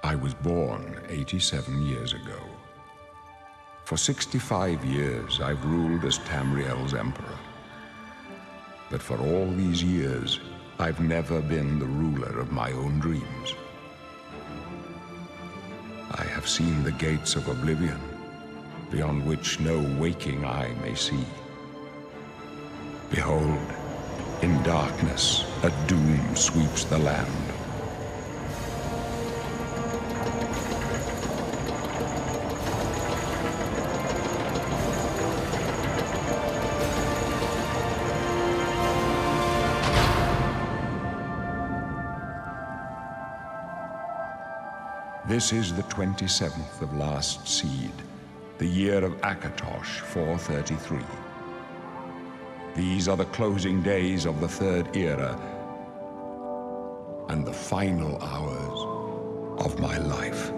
I was born 87 years ago. For 65 years, I've ruled as Tamriel's emperor. But for all these years, I've never been the ruler of my own dreams. I have seen the gates of Oblivion, beyond which no waking eye may see. Behold, in darkness, a doom sweeps the land. This is the 27th of last seed, the year of Akatosh 433. These are the closing days of the Third Era and the final hours of my life.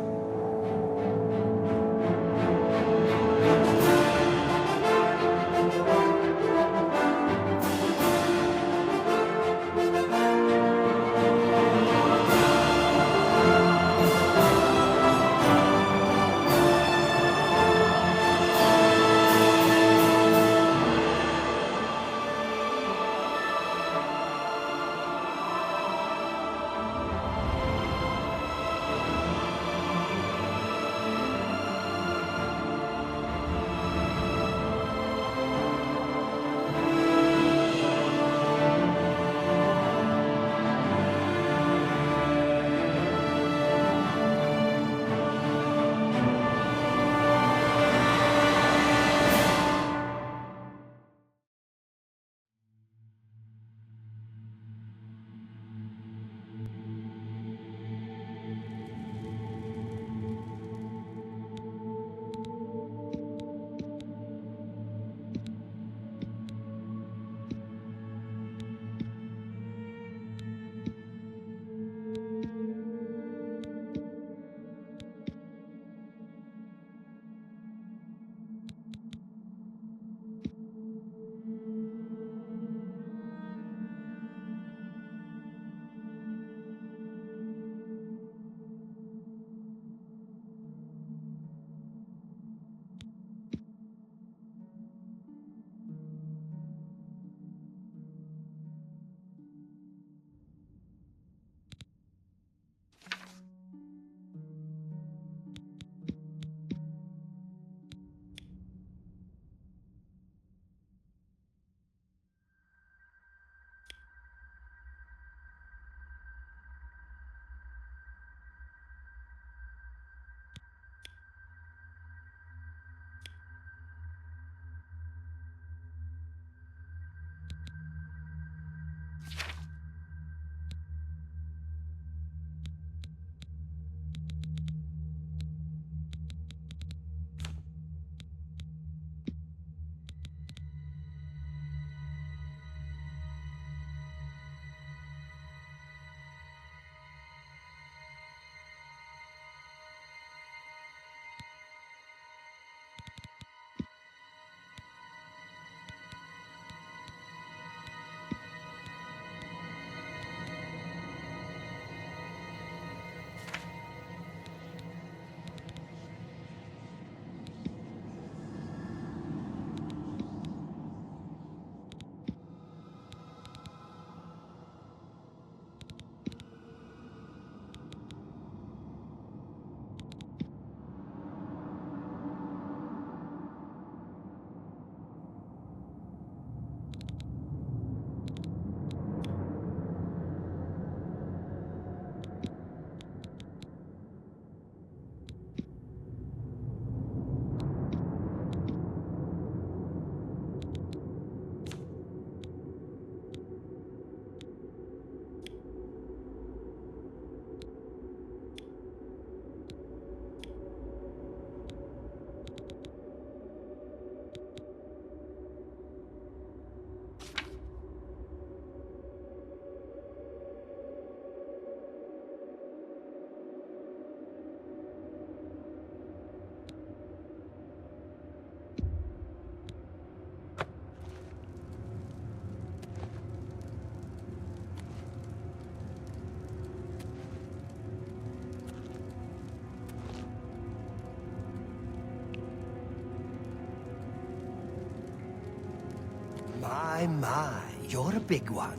My, you're a big one.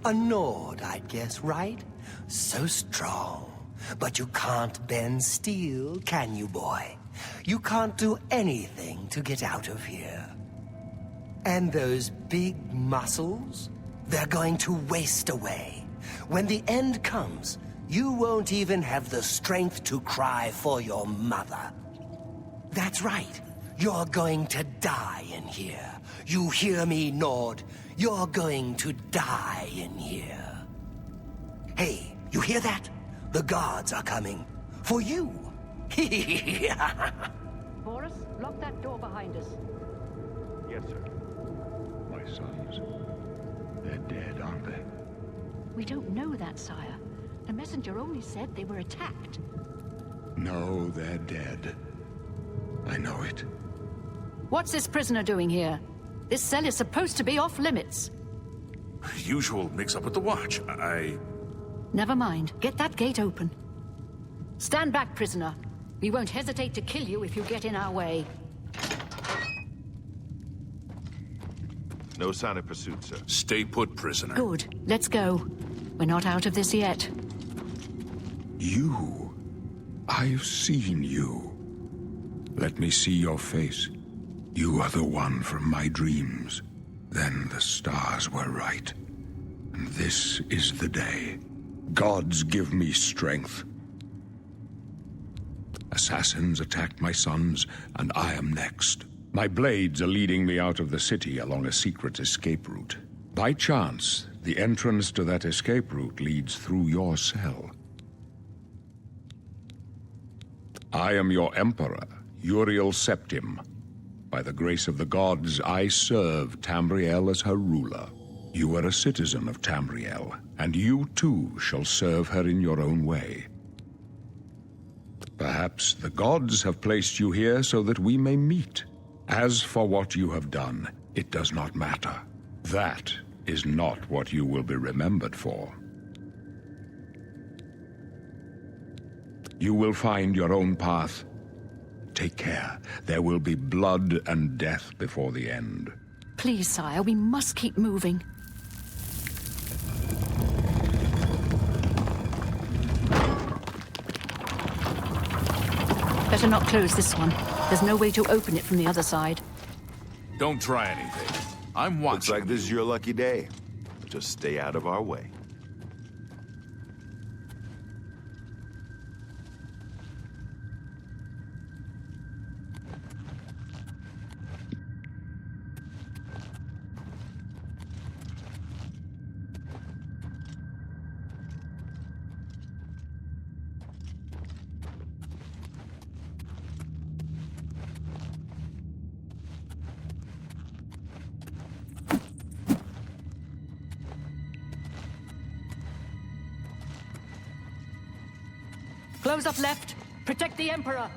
A Nord, I'd guess, right? So strong. But you can't bend steel, can you, boy? You can't do anything to get out of here. And those big muscles? They're going to waste away. When the end comes, you won't even have the strength to cry for your mother. That's right. You're going to die in here. You hear me, Nord? You're going to die in here. Hey, you hear that? The guards are coming. For you. Boris, lock that door behind us. Yes, sir. My sons, they're dead, aren't they? We don't know that, sire. The messenger only said they were attacked. No, they're dead. I know it. What's this prisoner doing here? This cell is supposed to be off limits. Usual mix-up with the watch. Never mind. Get that gate open. Stand back, prisoner. We won't hesitate to kill you if you get in our way. No sign of pursuit, sir. Stay put, prisoner. Good. Let's go. We're not out of this yet. You? I've seen you. Let me see your face. You are the one from my dreams. Then the stars were right. And this is the day. Gods give me strength. Assassins attacked my sons, and I am next. My blades are leading me out of the city along a secret escape route. By chance, the entrance to that escape route leads through your cell. I am your emperor, Uriel Septim. By the grace of the gods, I serve Tamriel as her ruler. You are a citizen of Tamriel, and you too shall serve her in your own way. Perhaps the gods have placed you here so that we may meet. As for what you have done, it does not matter. That is not what you will be remembered for. You will find your own path. Take care. There will be blood and death before the end. Please, sire, we must keep moving. Better not close this one. There's no way to open it from the other side. Don't try anything. I'm watching. Looks like this is your lucky day. Just stay out of our way. Close up left. Protect the Emperor.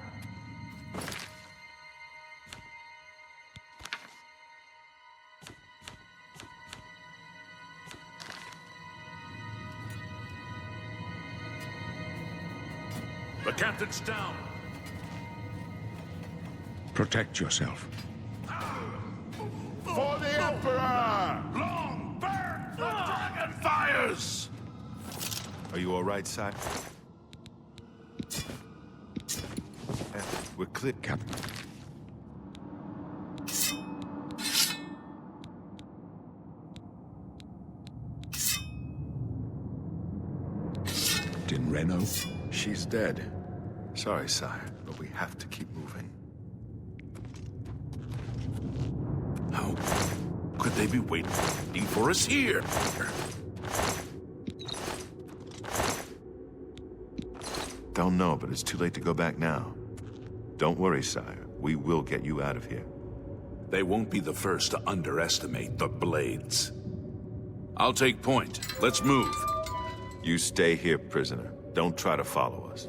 The captain's down. Protect yourself. For the Emperor! Long burn the dragon fires! Are you all right, sire? We're clear, Captain. Captain Reno? She's dead. Sorry, sire, but we have to keep moving. How could they be waiting for us here? Don't know, but it's too late to go back now. Don't worry, sire. We will get you out of here. They won't be the first to underestimate the Blades. I'll take point. Let's move. You stay here, prisoner. Don't try to follow us.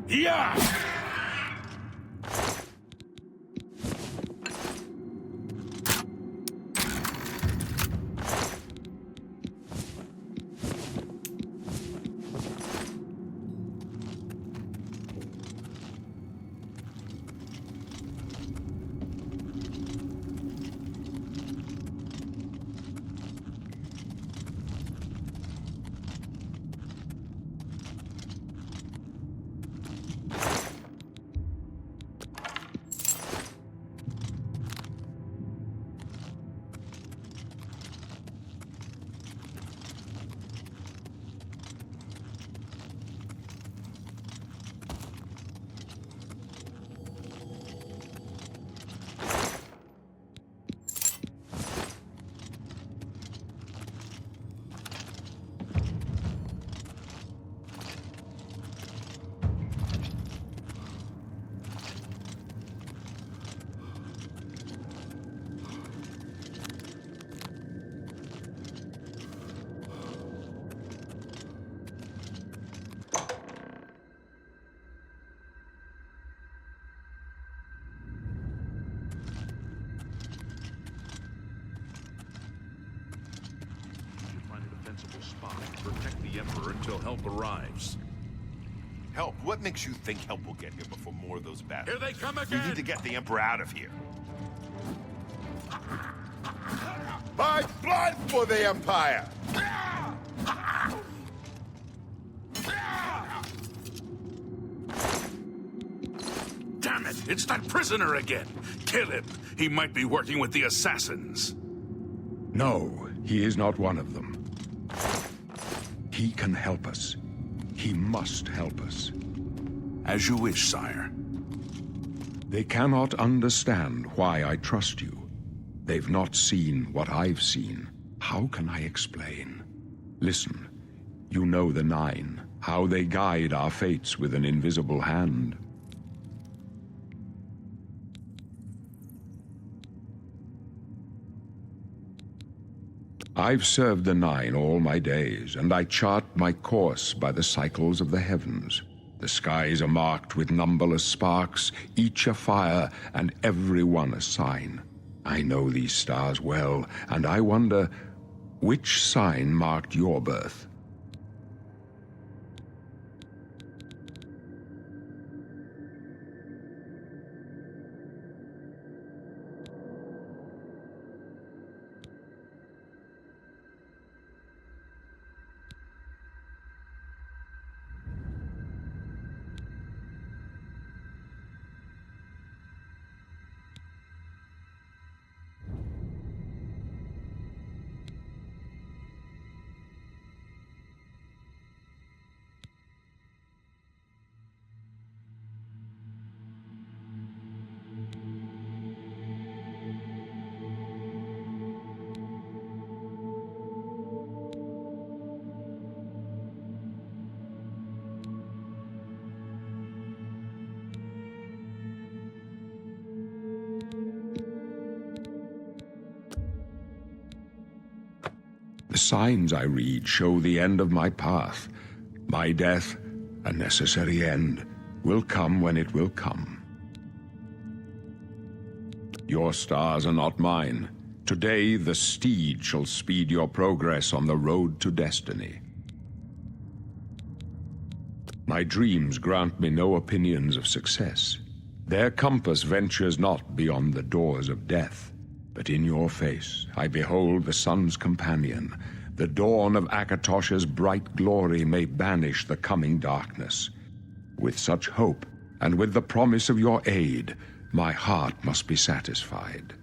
Yeah! Protect the Emperor until help arrives. Help? What makes you think help will get here before more of those battles? Here they come We again! need to get the Emperor out of here. My blood for the Empire! Damn it! It's that prisoner again! Kill him! He might be working with the assassins. No, he is not one of them. He can help us. He must help us. As you wish, sire. They cannot understand why I trust you. They've not seen what I've seen. How can I explain? Listen, you know the Nine, how they guide our fates with an invisible hand. I've served the Nine all my days, and I chart my course by the cycles of the heavens. The skies are marked with numberless sparks, each a fire, and every one a sign. I know these stars well, and I wonder, which sign marked your birth? The signs I read show the end of my path. My death, a necessary end, will come when it will come. Your stars are not mine. Today, the steed shall speed your progress on the road to destiny. My dreams grant me no opinions of success. Their compass ventures not beyond the doors of death. But in your face, I behold the sun's companion. The dawn of Akatosh's bright glory may banish the coming darkness. With such hope, and with the promise of your aid, my heart must be satisfied.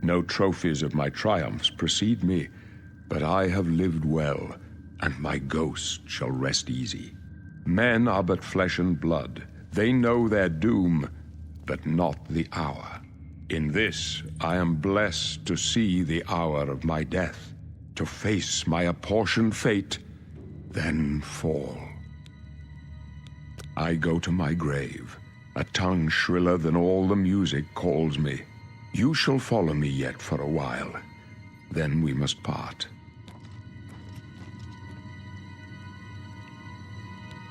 No trophies of my triumphs precede me, but I have lived well, and my ghost shall rest easy. Men are but flesh and blood. They know their doom, but not the hour. In this, I am blessed to see the hour of my death, to face my apportioned fate, then fall. I go to my grave. A tongue shriller than all the music calls me. You shall follow me yet for a while. Then we must part.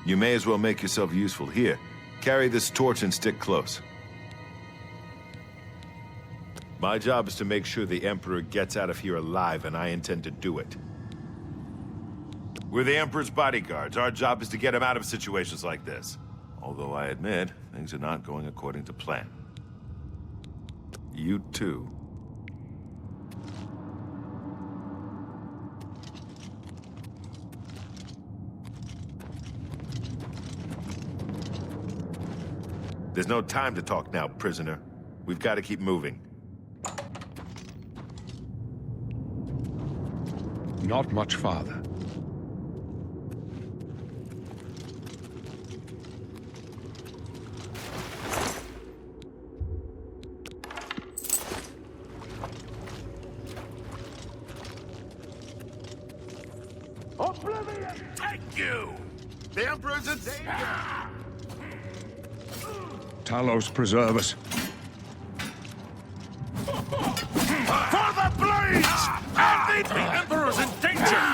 You may as well make yourself useful. Here, carry this torch and stick close. My job is to make sure the Emperor gets out of here alive, and I intend to do it. We're the Emperor's bodyguards. Our job is to get him out of situations like this. Although I admit, things are not going according to plan. You too. There's no time to talk now, prisoner. We've got to keep moving. Not much farther. Oblivion! Take you! The Emperor's in danger! Talos preserve us. For the blades! And the Emperor's in danger!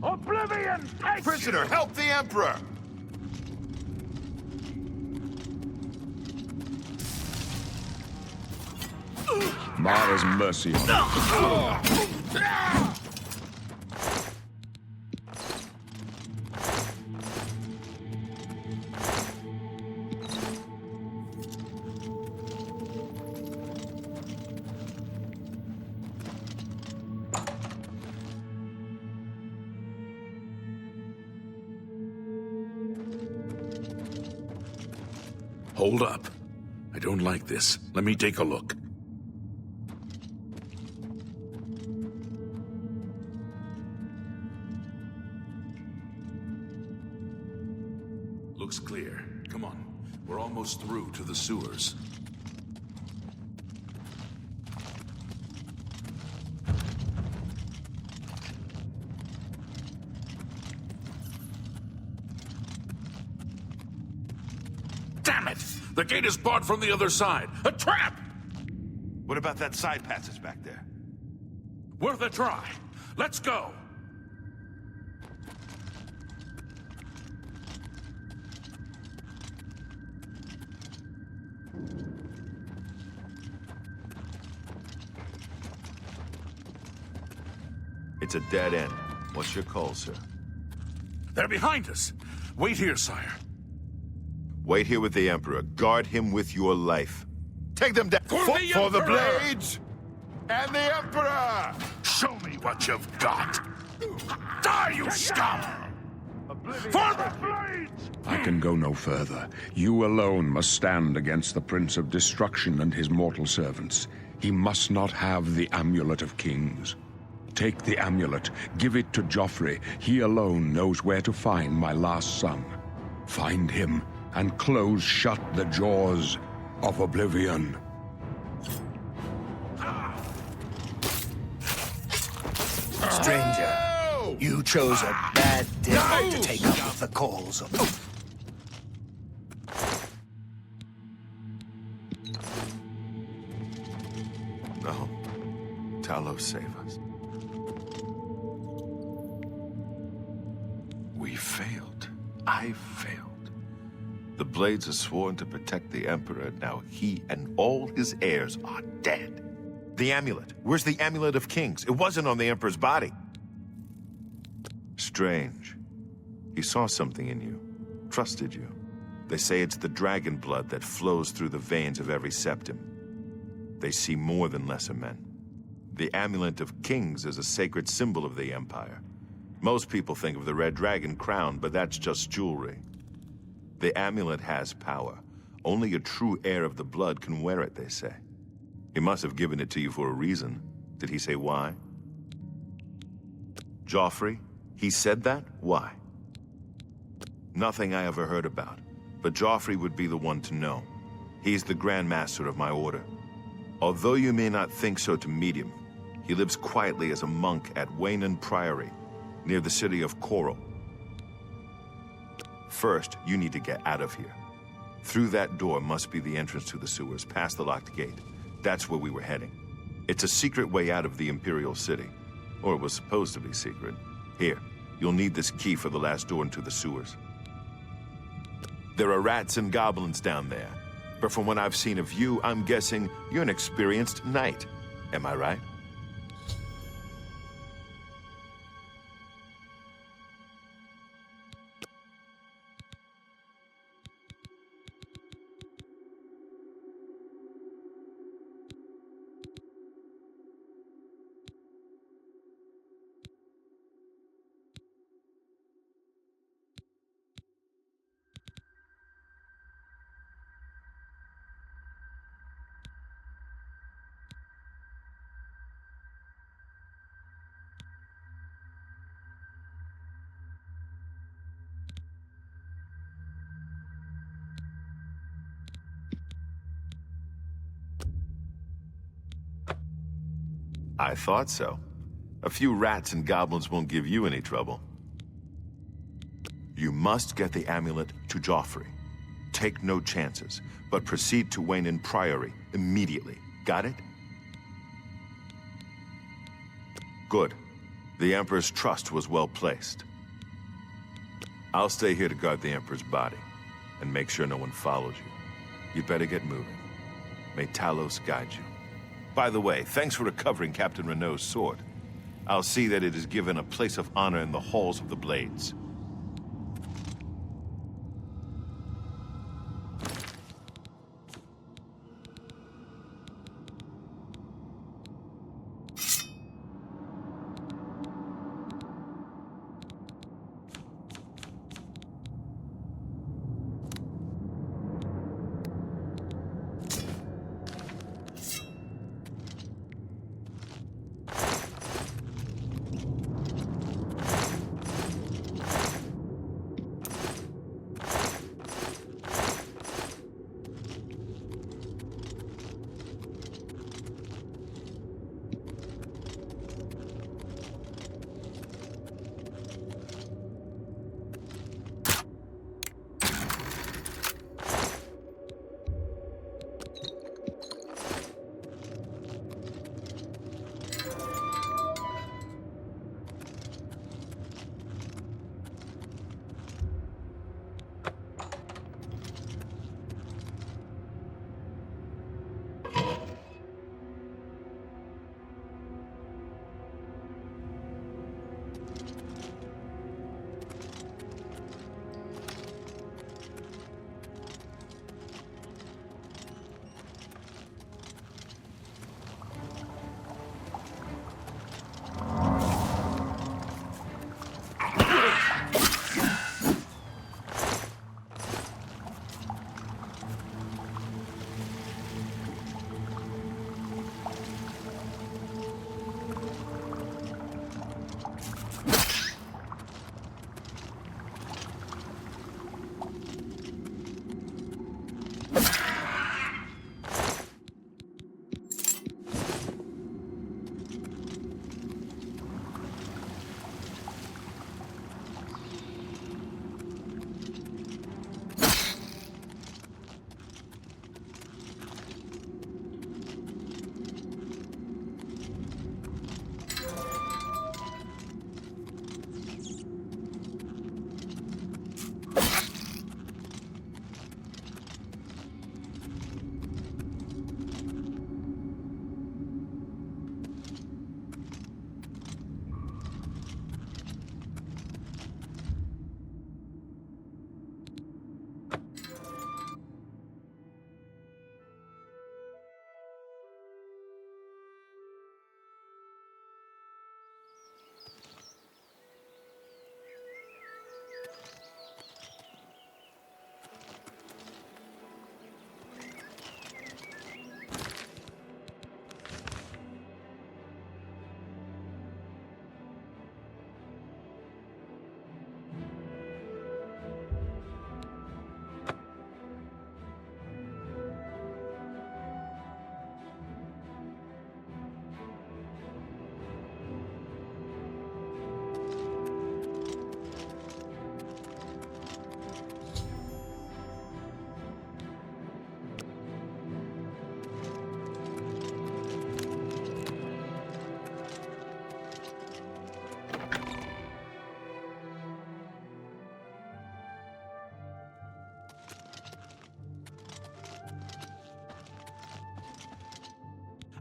Oblivion! Prisoner, help the Emperor! Mara's mercy on you. Hold up. I don't like this. Let me take a look. Looks clear. Come on. We're almost through to the sewers. Damn it! The gate is barred from the other side. A trap! What about that side passage back there? Worth a try. Let's go! It's a dead end. What's your call, sir? They're behind us. Wait here, sire. Wait here with the Emperor. Guard him with your life. Take them down! For the For the Emperor! blades! And the Emperor! Show me what you've got. Die, you scum! For the blades! I can go no further. You alone must stand against the Prince of Destruction and his mortal servants. He must not have the Amulet of Kings. Take the amulet, give it to Joffrey. He alone knows where to find my last son. Find him, and close shut the jaws of Oblivion. Stranger, You chose a bad day to take up with the calls of... No. Talos, save us. We failed. I failed. The Blades are sworn to protect the Emperor. Now he and all his heirs are dead. The amulet. Where's the Amulet of Kings? It wasn't on the Emperor's body. Strange. He saw something in you. Trusted you. They say it's the dragon blood that flows through the veins of every septim. They see more than lesser men. The Amulet of Kings is a sacred symbol of the Empire. Most people think of the red dragon crown, but that's just jewelry. The amulet has power. Only a true heir of the blood can wear it, they say. He must have given it to you for a reason. Did he say why? Joffrey? He said that? Why? Nothing I ever heard about. But Joffrey would be the one to know. He's the Grand Master of my order. Although you may not think so to meet him, he lives quietly as a monk at Waynon Priory, near the city of Coral. First, you need to get out of here. Through that door must be the entrance to the sewers, past the locked gate. That's where we were heading. It's a secret way out of the Imperial City. Or it was supposed to be secret. Here, you'll need this key for the last door into the sewers. There are rats and goblins down there. But from what I've seen of you, I'm guessing you're an experienced knight. Am I right? I thought so. A few rats and goblins won't give you any trouble. You must get the amulet to Joffrey. Take no chances, but proceed to Waynon Priory immediately. Got it? Good. The Emperor's trust was well placed. I'll stay here to guard the Emperor's body, and make sure no one follows you. You'd better get moving. May Talos guide you. By the way, thanks for recovering Captain Renault's sword. I'll see that it is given a place of honor in the halls of the Blades.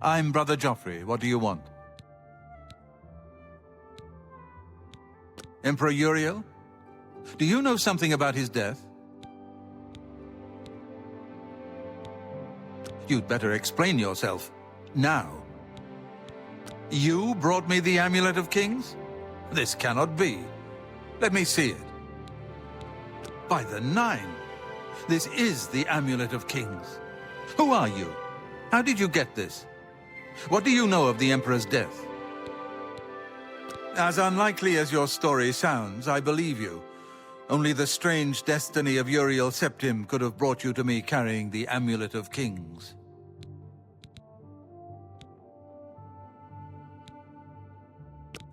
I'm Brother Joffrey. What do you want? Emperor Uriel? Do you know something about his death? You'd better explain yourself. Now. You brought me the Amulet of Kings? This cannot be. Let me see it. By the Nine! This is the Amulet of Kings. Who are you? How did you get this? What do you know of the Emperor's death? As unlikely as your story sounds, I believe you. Only the strange destiny of Uriel Septim could have brought you to me carrying the Amulet of Kings.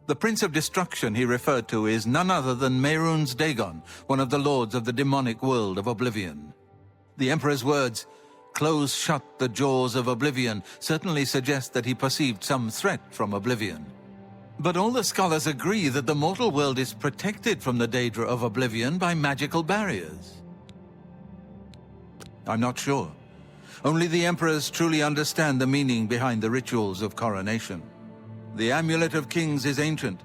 The Prince of Destruction he referred to is none other than Mehrunes Dagon, one of the lords of the demonic world of Oblivion. The Emperor's words, "Close shut the jaws of Oblivion," certainly suggest that he perceived some threat from Oblivion. But all the scholars agree that the mortal world is protected from the Daedra of Oblivion by magical barriers. I'm not sure. Only the Emperors truly understand the meaning behind the rituals of coronation. The Amulet of Kings is ancient.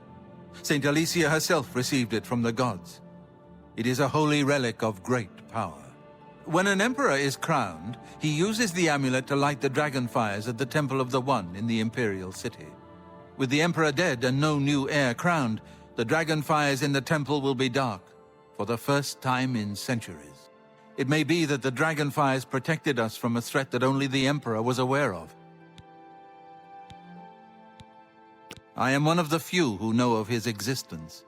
Saint Alicia herself received it from the gods. It is a holy relic of great power. When an emperor is crowned, he uses the amulet to light the dragon fires at the Temple of the One in the Imperial City. With the Emperor dead and no new heir crowned, the dragon fires in the temple will be dark, for the first time in centuries. It may be that the dragon fires protected us from a threat that only the Emperor was aware of. I am one of the few who know of his existence.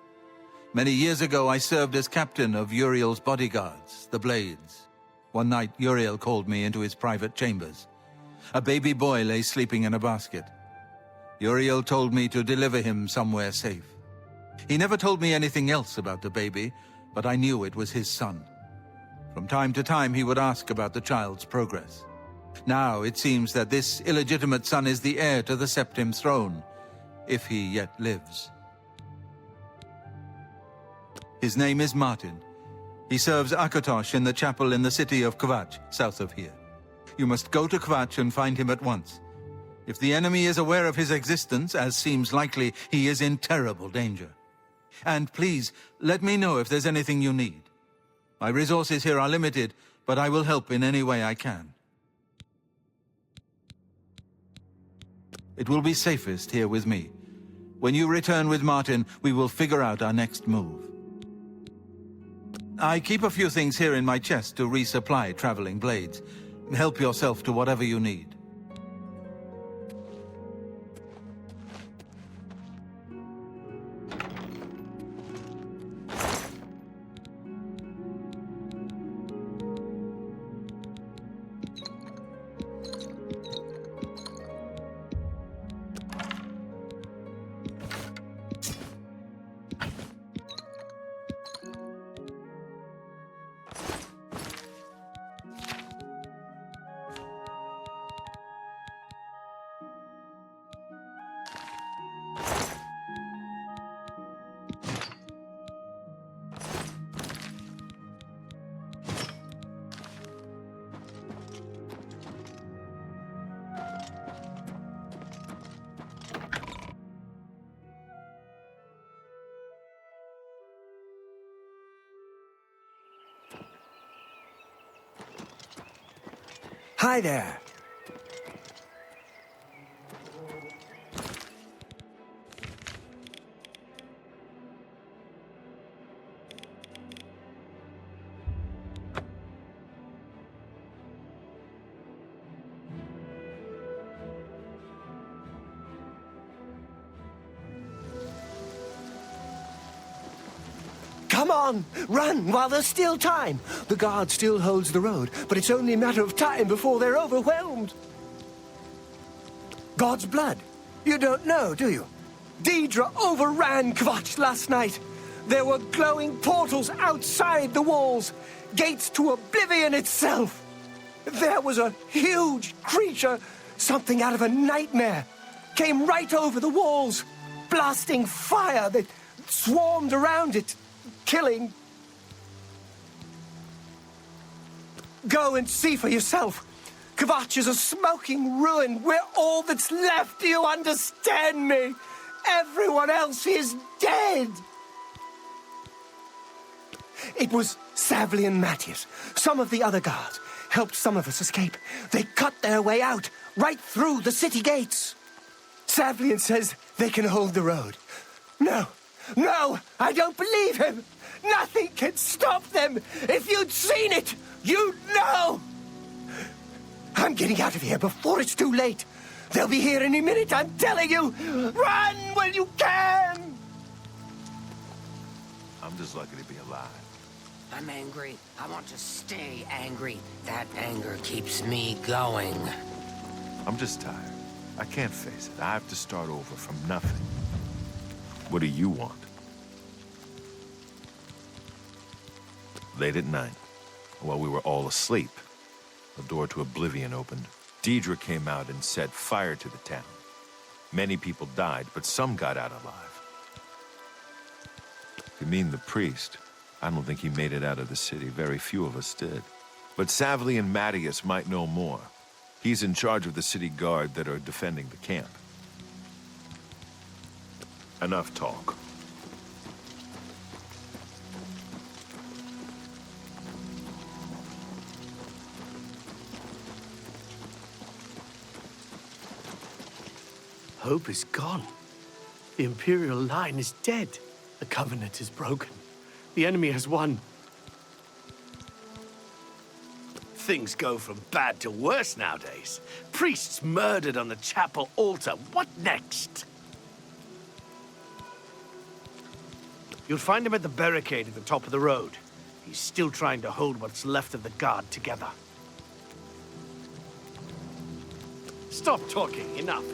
Many years ago, I served as captain of Uriel's bodyguards, the Blades. One night, Uriel called me into his private chambers. A baby boy lay sleeping in a basket. Uriel told me to deliver him somewhere safe. He never told me anything else about the baby, but I knew it was his son. From time to time, he would ask about the child's progress. Now, it seems that this illegitimate son is the heir to the Septim throne, if he yet lives. His name is Martin. He serves Akatosh in the chapel in the city of Kvatch, south of here. You must go to Kvatch and find him at once. If the enemy is aware of his existence, as seems likely, he is in terrible danger. And please, let me know if there's anything you need. My resources here are limited, but I will help in any way I can. It will be safest here with me. When you return with Martin, we will figure out our next move. I keep a few things here in my chest to resupply traveling blades. Help yourself to whatever you need. Hi there. Come on, run while there's still time. The guard still holds the road, but it's only a matter of time before they're overwhelmed. God's blood. You don't know, do you? Daedra overran Kvatch last night. There were glowing portals outside the walls, gates to Oblivion itself. There was a huge creature, something out of a nightmare, came right over the walls, blasting fire that swarmed around it, killing. Go and see for yourself. Kvatch is a smoking ruin. We're all that's left. Do you understand me? Everyone else is dead. It was Savli and Matthias. Some of the other guards helped some of us escape. They cut their way out, right through the city gates. Savlian says they can hold the road. No, I don't believe him. Nothing can stop them. If you'd seen it, you'd know. I'm getting out of here before it's too late. They'll be here any minute, I'm telling you. Run while you can. I'm just lucky to be alive. I'm angry. I want to stay angry. That anger keeps me going. I'm just tired. I can't face it. I have to start over from nothing. What do you want? Late at night, while we were all asleep, the door to Oblivion opened. Deidre came out and set fire to the town. Many people died, but some got out alive. You mean the priest? I don't think he made it out of the city. Very few of us did. But Savli and Matthias might know more. He's in charge of the city guard that are defending the camp. Enough talk. Hope is gone. The Imperial line is dead. The Covenant is broken. The enemy has won. Things go from bad to worse nowadays. Priests murdered on the chapel altar. What next? You'll find him at the barricade at the top of the road. He's still trying to hold what's left of the guard together. Stop talking. Enough.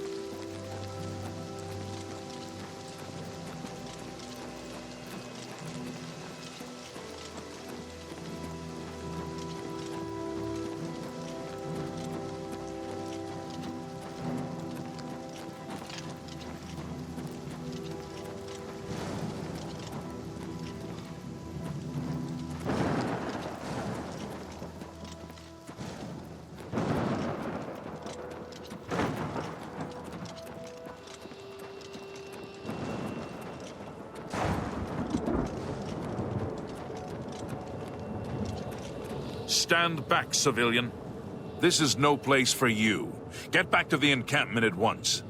Stand back, civilian. This is no place for you. Get back to the encampment at once.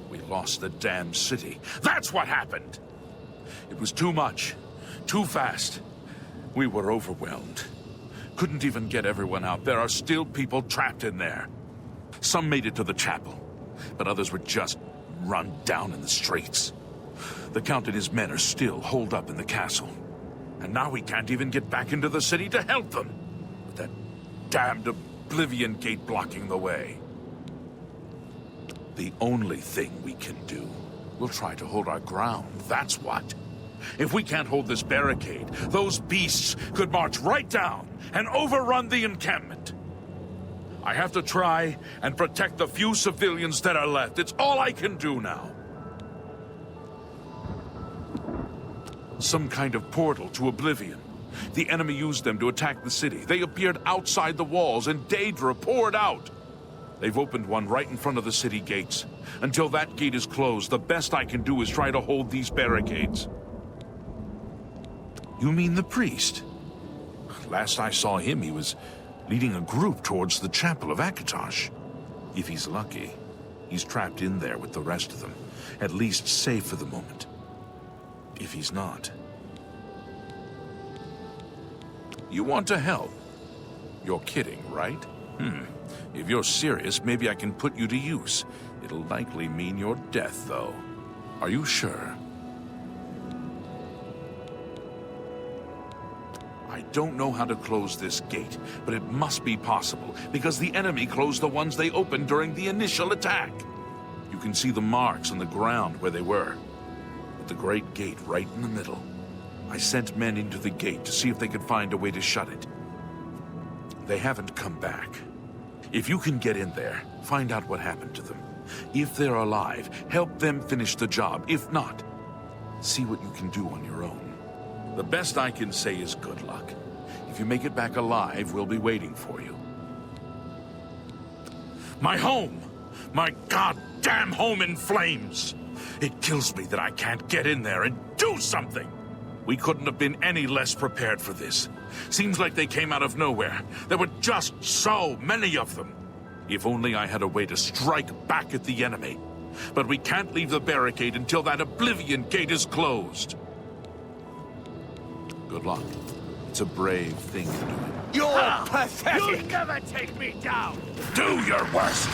We lost the damn city. That's what happened! It was too much. Too fast. We were overwhelmed. Couldn't even get everyone out. There are still people trapped in there. Some made it to the chapel, but others were just run down in the streets. The Count and his men are still holed up in the castle. And now we can't even get back into the city to help them, with that damned Oblivion gate blocking the way. The only thing we can do, we'll try to hold our ground, that's what. If we can't hold this barricade, those beasts could march right down and overrun the encampment. I have to try and protect the few civilians that are left. It's all I can do now. Some kind of portal to Oblivion. The enemy used them to attack the city. They appeared outside the walls, and Daedra poured out. They've opened one right in front of the city gates. Until that gate is closed, the best I can do is try to hold these barricades. You mean the priest? Last I saw him, he was leading a group towards the chapel of Akatosh. If he's lucky, he's trapped in there with the rest of them, at least safe for the moment. If he's not. You want to help? You're kidding, right? If you're serious, maybe I can put you to use. It'll likely mean your death, though. Are you sure? I don't know how to close this gate, but it must be possible, because the enemy closed the ones they opened during the initial attack. You can see the marks on the ground where they were. The great gate right in the middle. I sent men into the gate to see if they could find a way to shut it. They haven't come back. If you can get in there, find out what happened to them. If they're alive, help them finish the job. If not, see what you can do on your own. The best I can say is good luck. If you make it back alive, we'll be waiting for you. My home! My goddamn home in flames! It kills me that I can't get in there and do something! We couldn't have been any less prepared for this. Seems like they came out of nowhere. There were just so many of them. If only I had a way to strike back at the enemy. But we can't leave the barricade until that Oblivion gate is closed. Good luck. It's a brave thing to do. You're pathetic! You'll never take me down! Do your worst!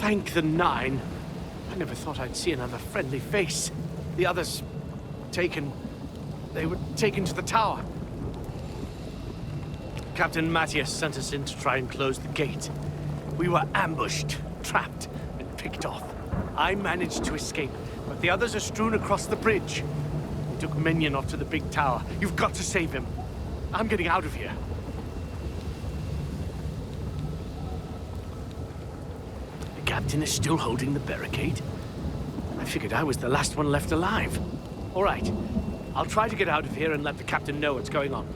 Thank the Nine. I never thought I'd see another friendly face. The others... taken... They were taken to the tower. Captain Matthias sent us in to try and close the gate. We were ambushed, trapped, and picked off. I managed to escape, but the others are strewn across the bridge. We took Minion off to the big tower. You've got to save him. I'm getting out of here. The captain is still holding the barricade. I figured I was the last one left alive. All right. I'll try to get out of here and let the captain know what's going on.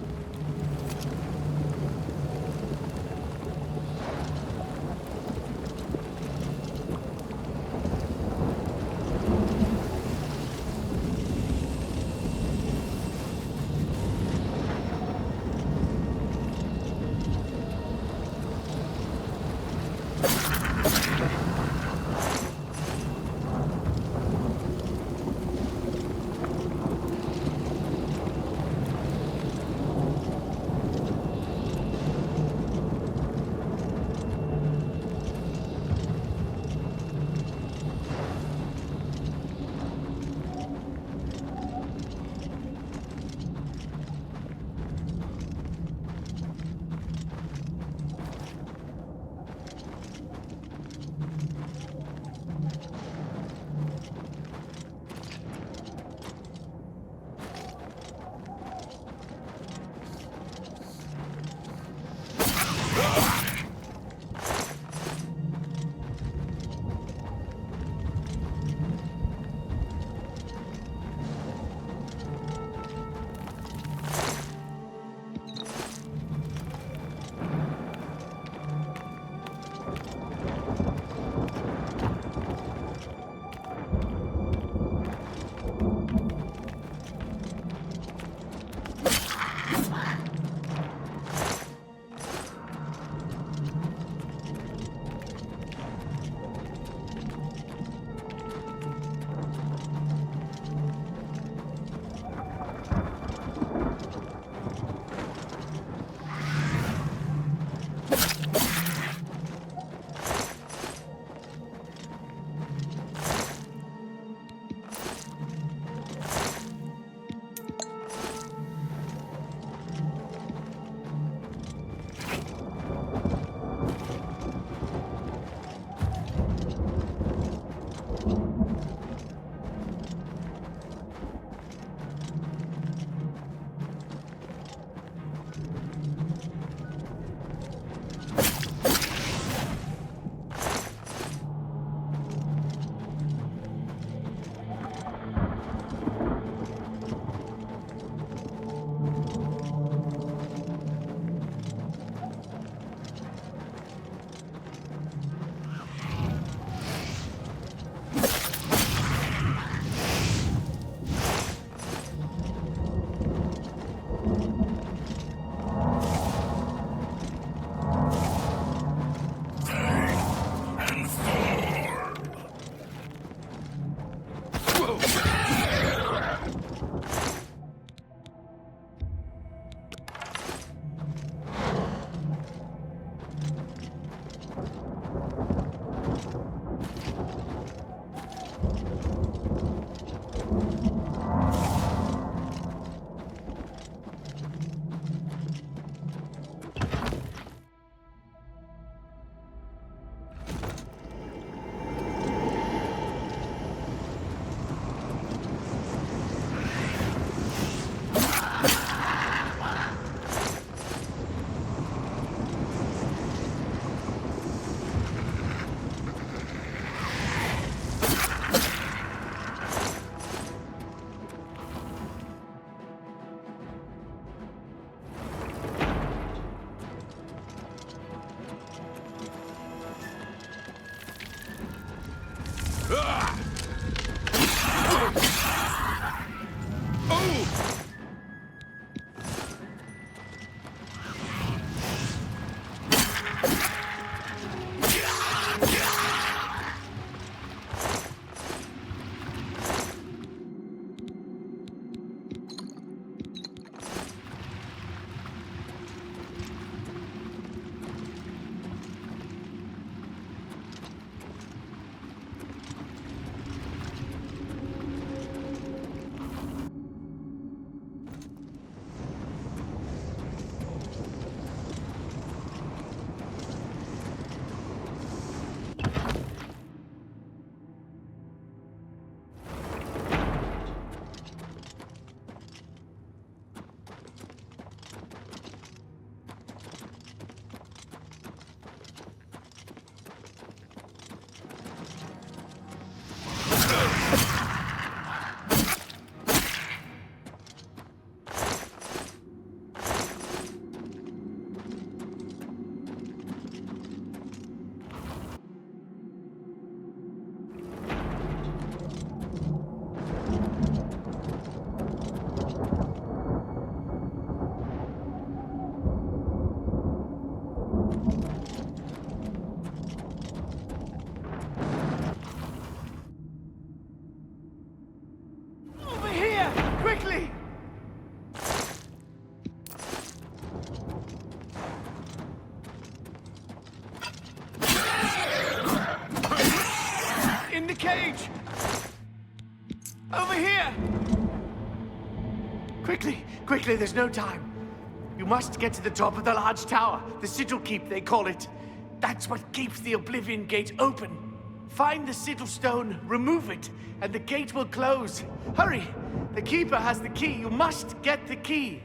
Over here! Quickly! In the cage! Over here! Quickly! Quickly, there's no time. You must get to the top of the large tower. The sigil keep, they call it. That's what keeps the Oblivion Gate open. Find the sigil stone, remove it, and the gate will close. Hurry! The keeper has the key. You must get the key.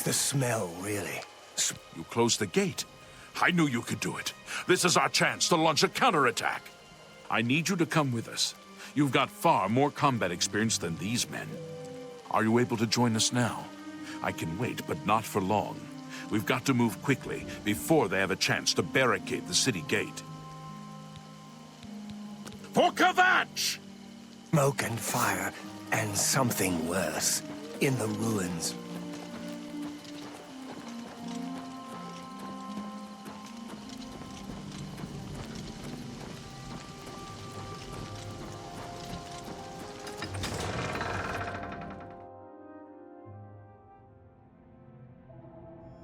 the smell, really. You closed the gate. I knew you could do it. This is our chance to launch a counterattack. I need you to come with us. You've got far more combat experience than these men. Are you able to join us now? I can wait, but not for long. We've got to move quickly before they have a chance to barricade the city gate. For Kvatch! Smoke and fire, and something worse, in the ruins.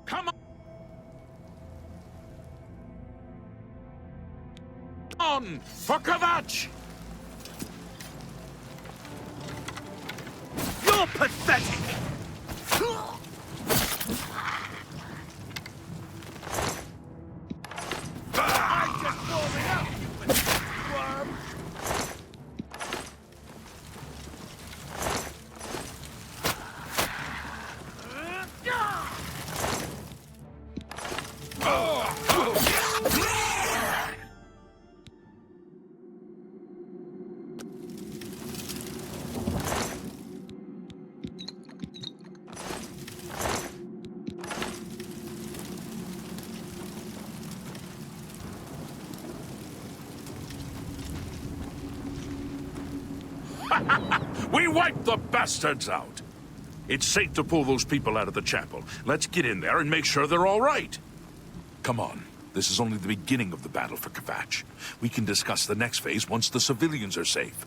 Come on! For Kvatch! You're pathetic! I'm just warming up, you pathetic worm! We wiped the bastards out! It's safe to pull those people out of the chapel. Let's get in there and make sure they're all right. Come on. This is only the beginning of the battle for Kvatch. We can discuss the next phase once the civilians are safe.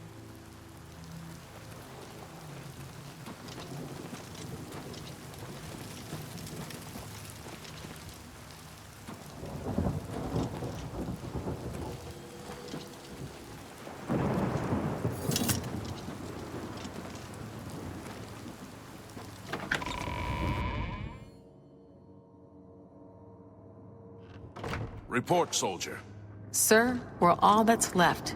Report, soldier. Sir, we're all that's left.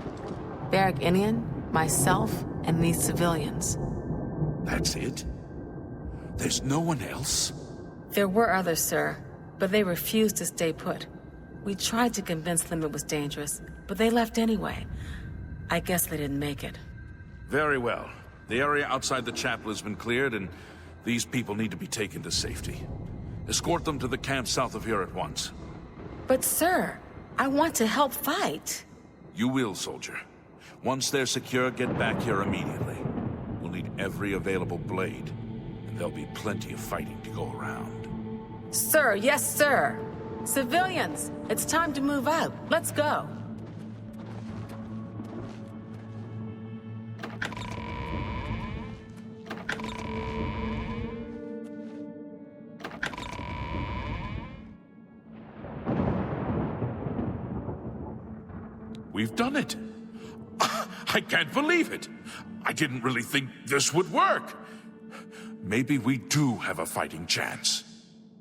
Barrack Inian, myself, and these civilians. That's it? There's no one else? There were others, sir, but they refused to stay put. We tried to convince them it was dangerous, but they left anyway. I guess they didn't make it. Very well. The area outside the chapel has been cleared, and these people need to be taken to safety. Escort them to the camp south of here at once. But sir, I want to help fight. You will, soldier. Once they're secure, get back here immediately. We'll need every available blade, and there'll be plenty of fighting to go around. Sir, yes, sir. Civilians, it's time to move out. Let's go. We've done it. I can't believe it. I didn't really think this would work. Maybe we do have a fighting chance.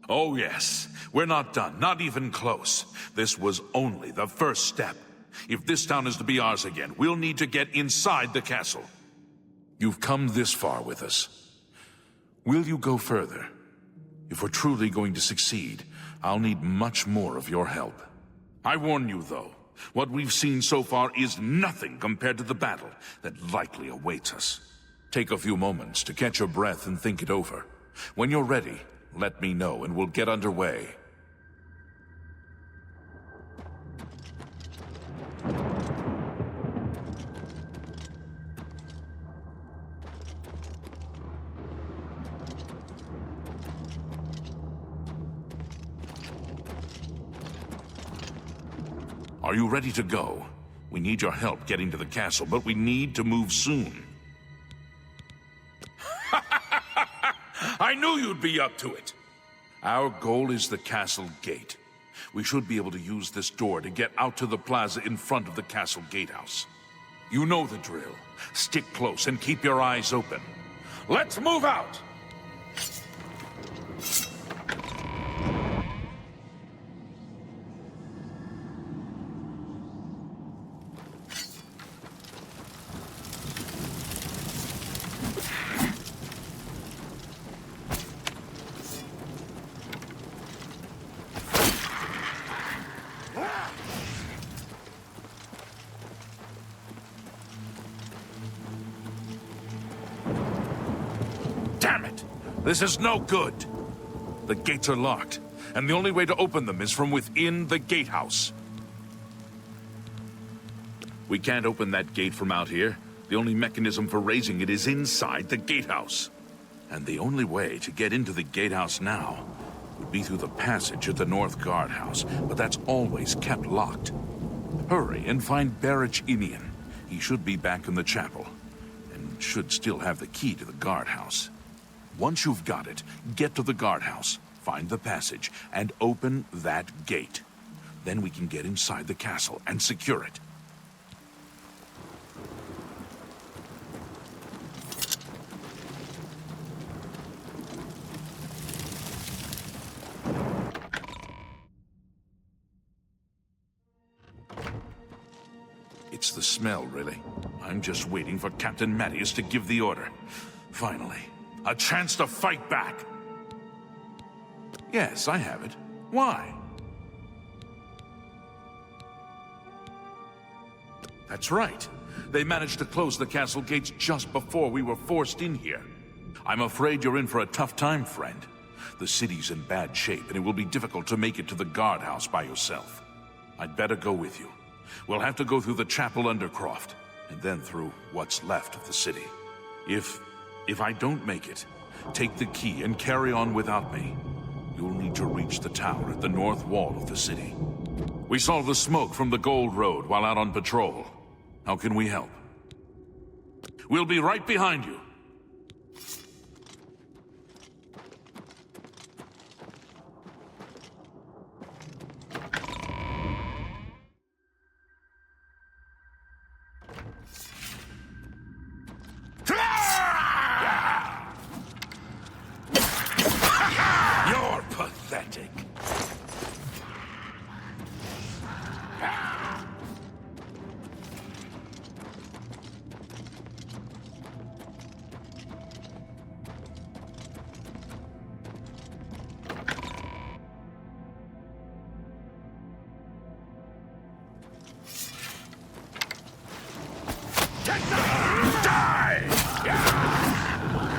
Oh yes, we're not done, not even close. This was only the first step. If this town is to be ours again, we'll need to get inside the castle. You've come this far with us. Will you go further? If we're truly going to succeed, I'll need much more of your help. I warn you, though. What we've seen so far is nothing compared to the battle that likely awaits us. Take a few moments to catch your breath and think it over. When you're ready, let me know and we'll get underway. Are you ready to go? We need your help getting to the castle, but we need to move soon. I knew you'd be up to it. Our goal is the castle gate. We should be able to use this door to get out to the plaza in front of the castle gatehouse. You know the drill. Stick close and keep your eyes open. Let's move out! This is no good. The gates are locked, and the only way to open them is from within the gatehouse. We can't open that gate from out here. The only mechanism for raising it is inside the gatehouse. And the only way to get into the gatehouse now would be through the passage at the North Guardhouse, but that's always kept locked. Hurry and find Barrich Inian. He should be back in the chapel, and should still have the key to the guardhouse. Once you've got it, get to the guardhouse, find the passage, and open that gate. Then we can get inside the castle and secure it. It's the smell, really. I'm just waiting for Captain Mattias to give the order. Finally, a chance to fight back. Yes, I have it. Why? That's right. They managed to close the castle gates just before we were forced in here. I'm afraid you're in for a tough time, friend. The city's in bad shape, and it will be difficult to make it to the guardhouse by yourself. I'd better go with you. We'll have to go through the chapel undercroft, and then through what's left of the city. If I don't make it, take the key and carry on without me. You'll need to reach the tower at the north wall of the city. We saw the smoke from the Gold Road while out on patrol. How can we help? We'll be right behind you. You're pathetic.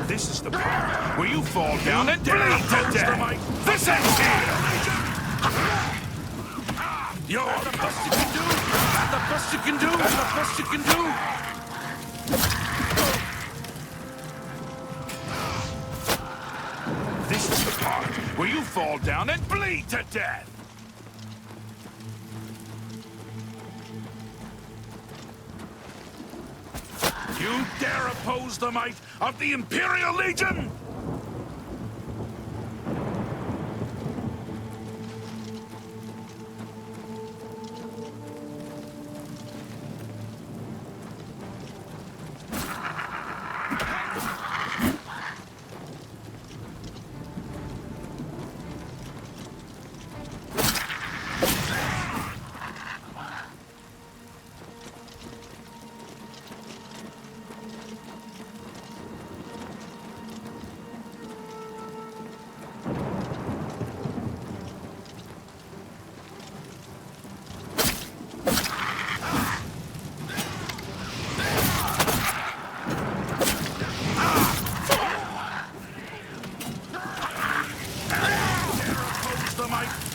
This is the part where you fall down and bleed to death. This ends here. You're the best you can do. And the best you can do. And the best you can do. This is the part where you fall down and bleed to death. You dare oppose the might of the Imperial Legion?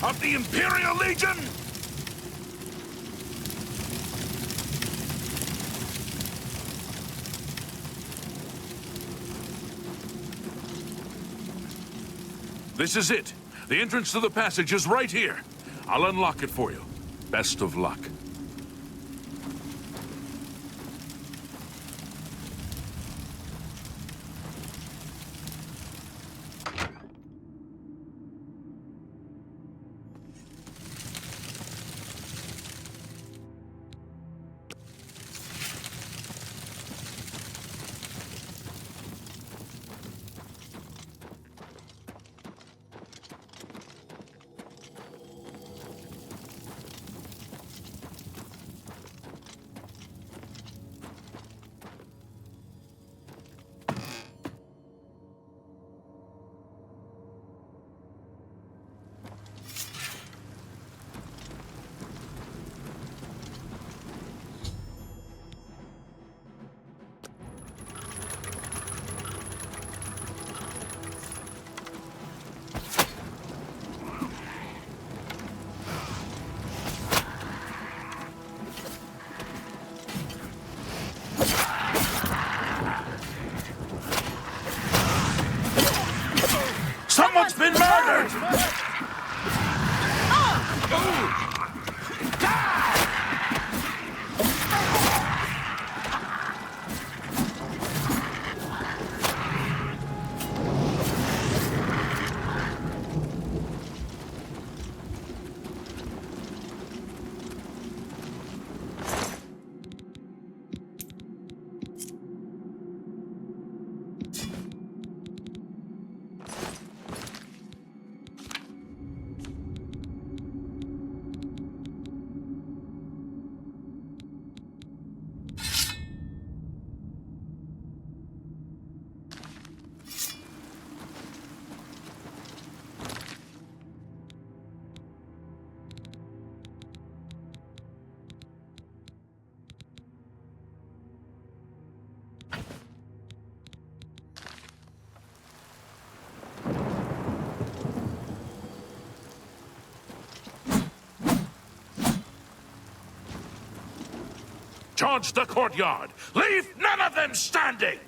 Of the Imperial Legion! This is it. The entrance to the passage is right here. I'll unlock it for you. Best of luck. Charge the courtyard! Leave none of them standing!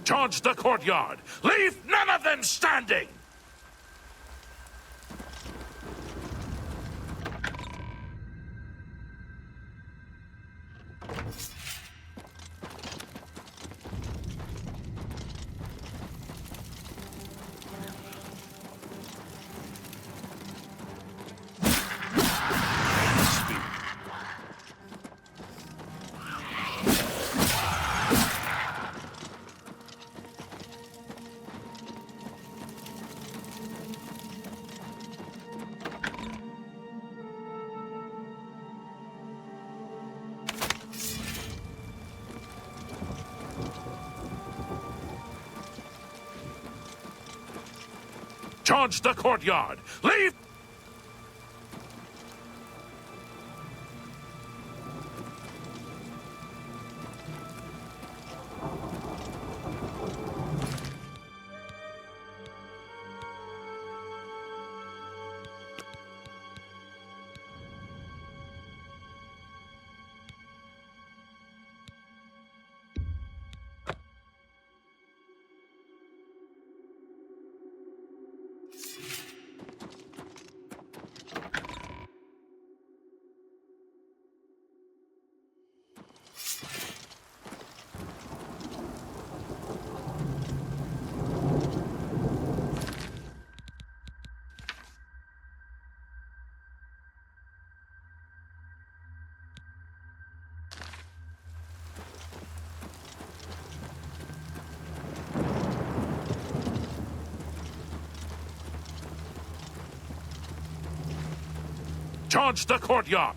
Charge the courtyard! Leave none of them standing! Charge the courtyard! Leave! Charge the courtyard!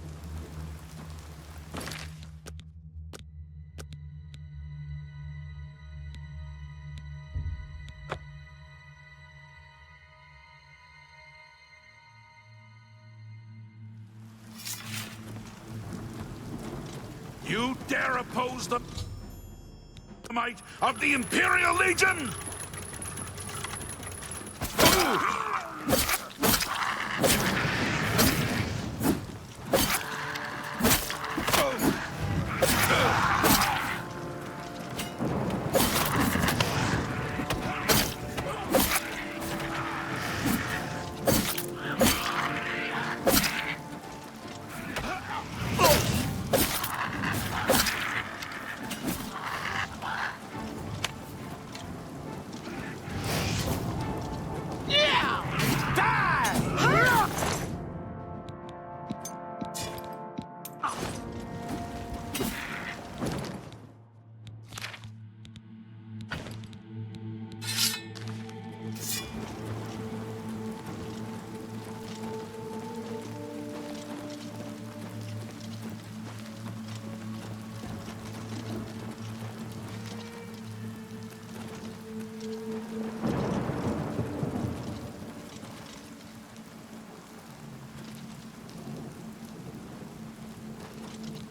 You dare oppose the might of the Imperial Legion?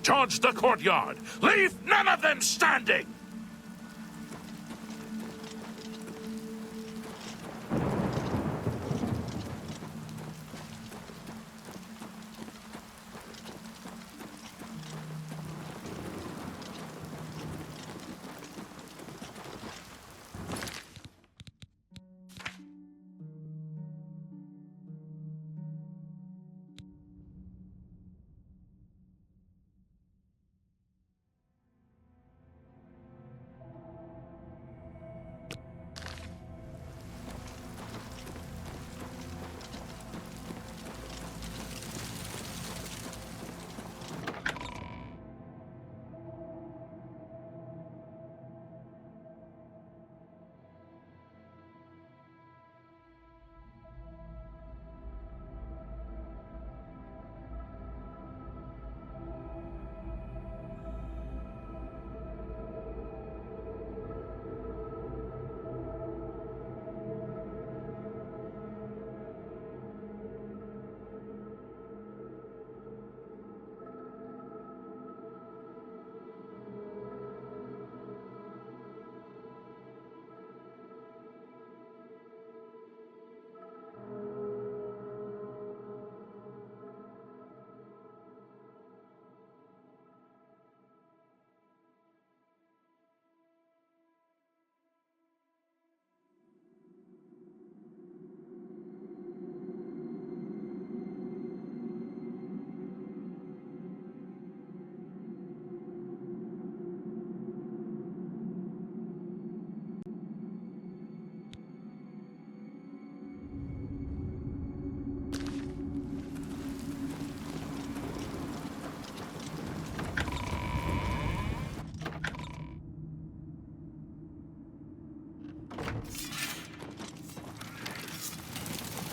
Charge the courtyard! Leave none of them standing!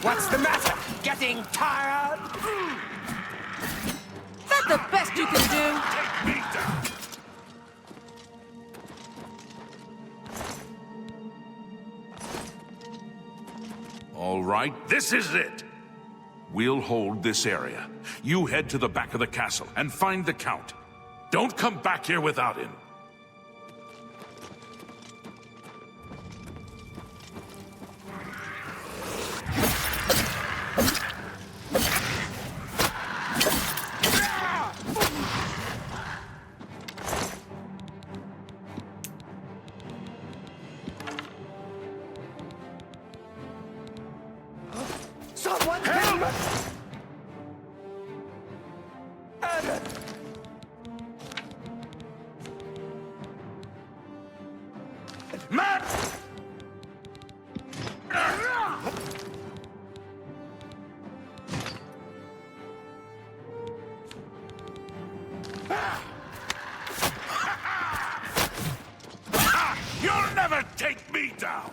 What's the matter? Getting tired? That the best you can do? Take me down! All right, this is it. We'll hold this area. You head to the back of the castle and find the Count. Don't come back here without him. Someone help! Matt! You'll never take me down!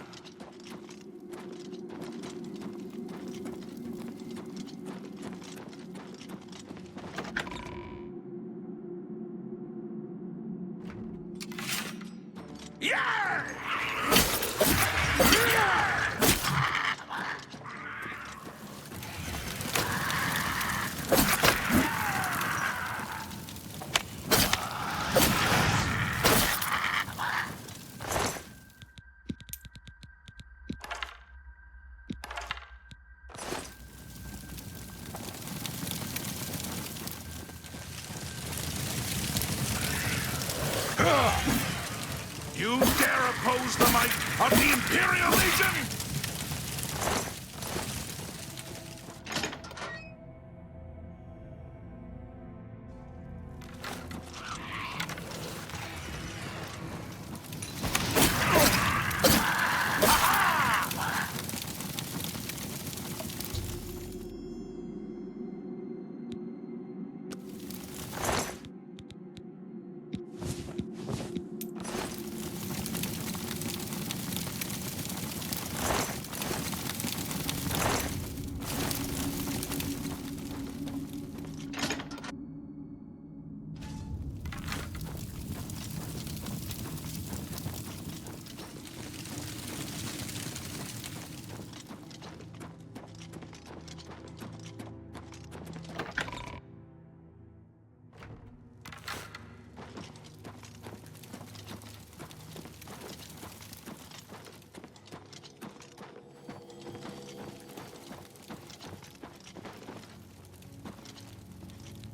You dare oppose the might of the Imperial Legion?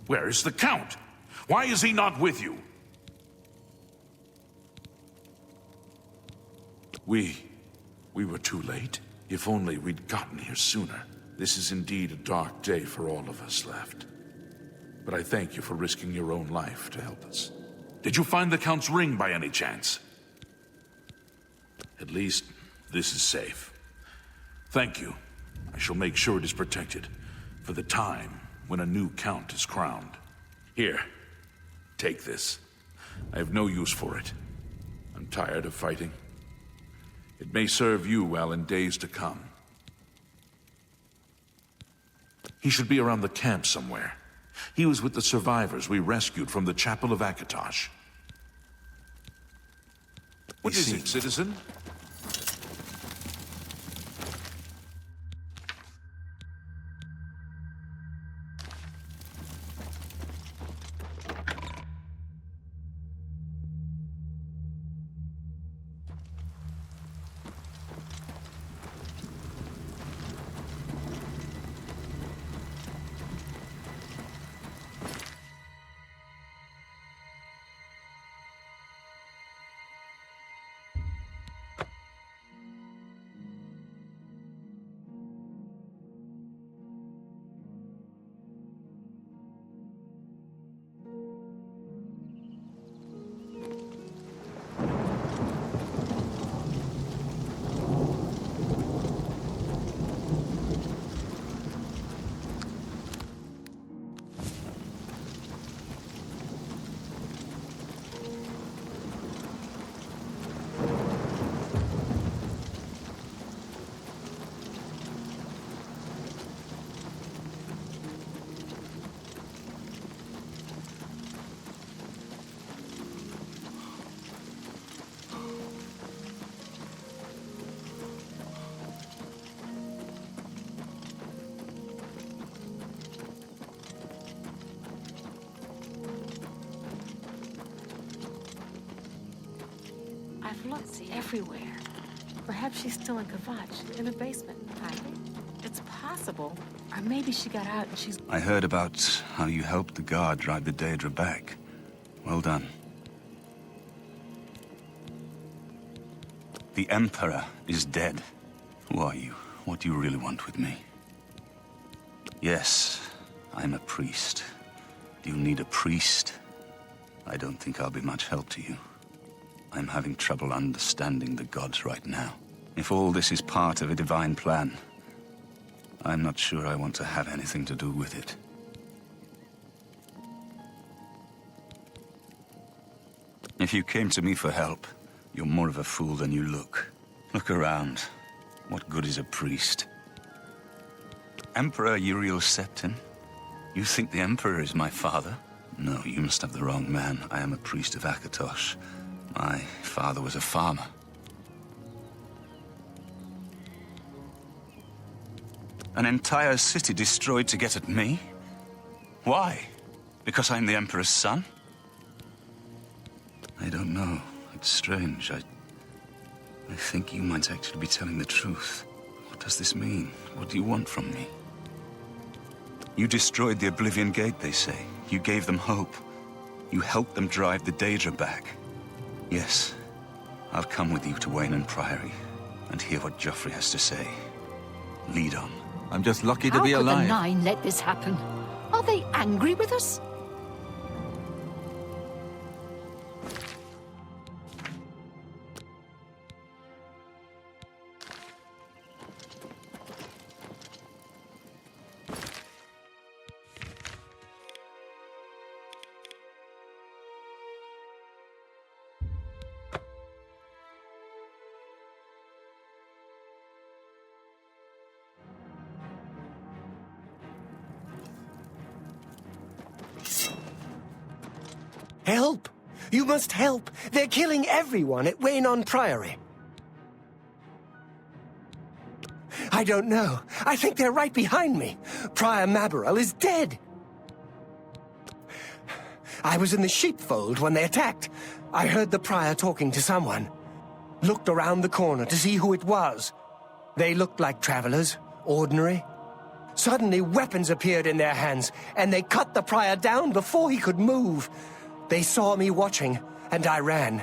Where is the Count? Why is he not with you? We were too late. If only we'd gotten here sooner. This is indeed a dark day for all of us left. But I thank you for risking your own life to help us. Did you find the Count's ring by any chance? At least, this is safe. Thank you. I shall make sure it is protected for the time when a new Count is crowned. Here, take this. I have no use for it. I'm tired of fighting. It may serve you well in days to come. He should be around the camp somewhere. He was with the survivors we rescued from the Chapel of Akatosh. What is it, citizen? blood everywhere. Perhaps she's still in Kvatch, in the basement, hiding. It's possible. Or maybe she got out and she's... I heard about how you helped the guard drive the Daedra back. Well done. The Emperor is dead. Who are you? What do you really want with me? Yes, I'm a priest. Do you need a priest? I don't think I'll be much help to you. I'm having trouble understanding the gods right now. If all this is part of a divine plan, I'm not sure I want to have anything to do with it. If you came to me for help, you're more of a fool than you look. Look around. What good is a priest? Emperor Uriel Septim? You think the Emperor is my father? No, you must have the wrong man. I am a priest of Akatosh. My father was a farmer. An entire city destroyed to get at me? Why? Because I'm the Emperor's son? I don't know. It's strange. I think you might actually be telling the truth. What does this mean? What do you want from me? You destroyed the Oblivion Gate, they say. You gave them hope. You helped them drive the Daedra back. Yes, I'll come with you to Wayne Priory and hear what Joffrey has to say. Lead on. I'm just lucky to be alive. How could the Nine let this happen? Are they angry with us? Help! You must help! They're killing everyone at Wayne Priory. I don't know. I think they're right behind me. Prior Mabarel is dead. I was in the sheepfold when they attacked. I heard the prior talking to someone. Looked around the corner to see who it was. They looked like travelers, ordinary. Suddenly weapons appeared in their hands, and they cut the prior down before he could move. They saw me watching, and I ran.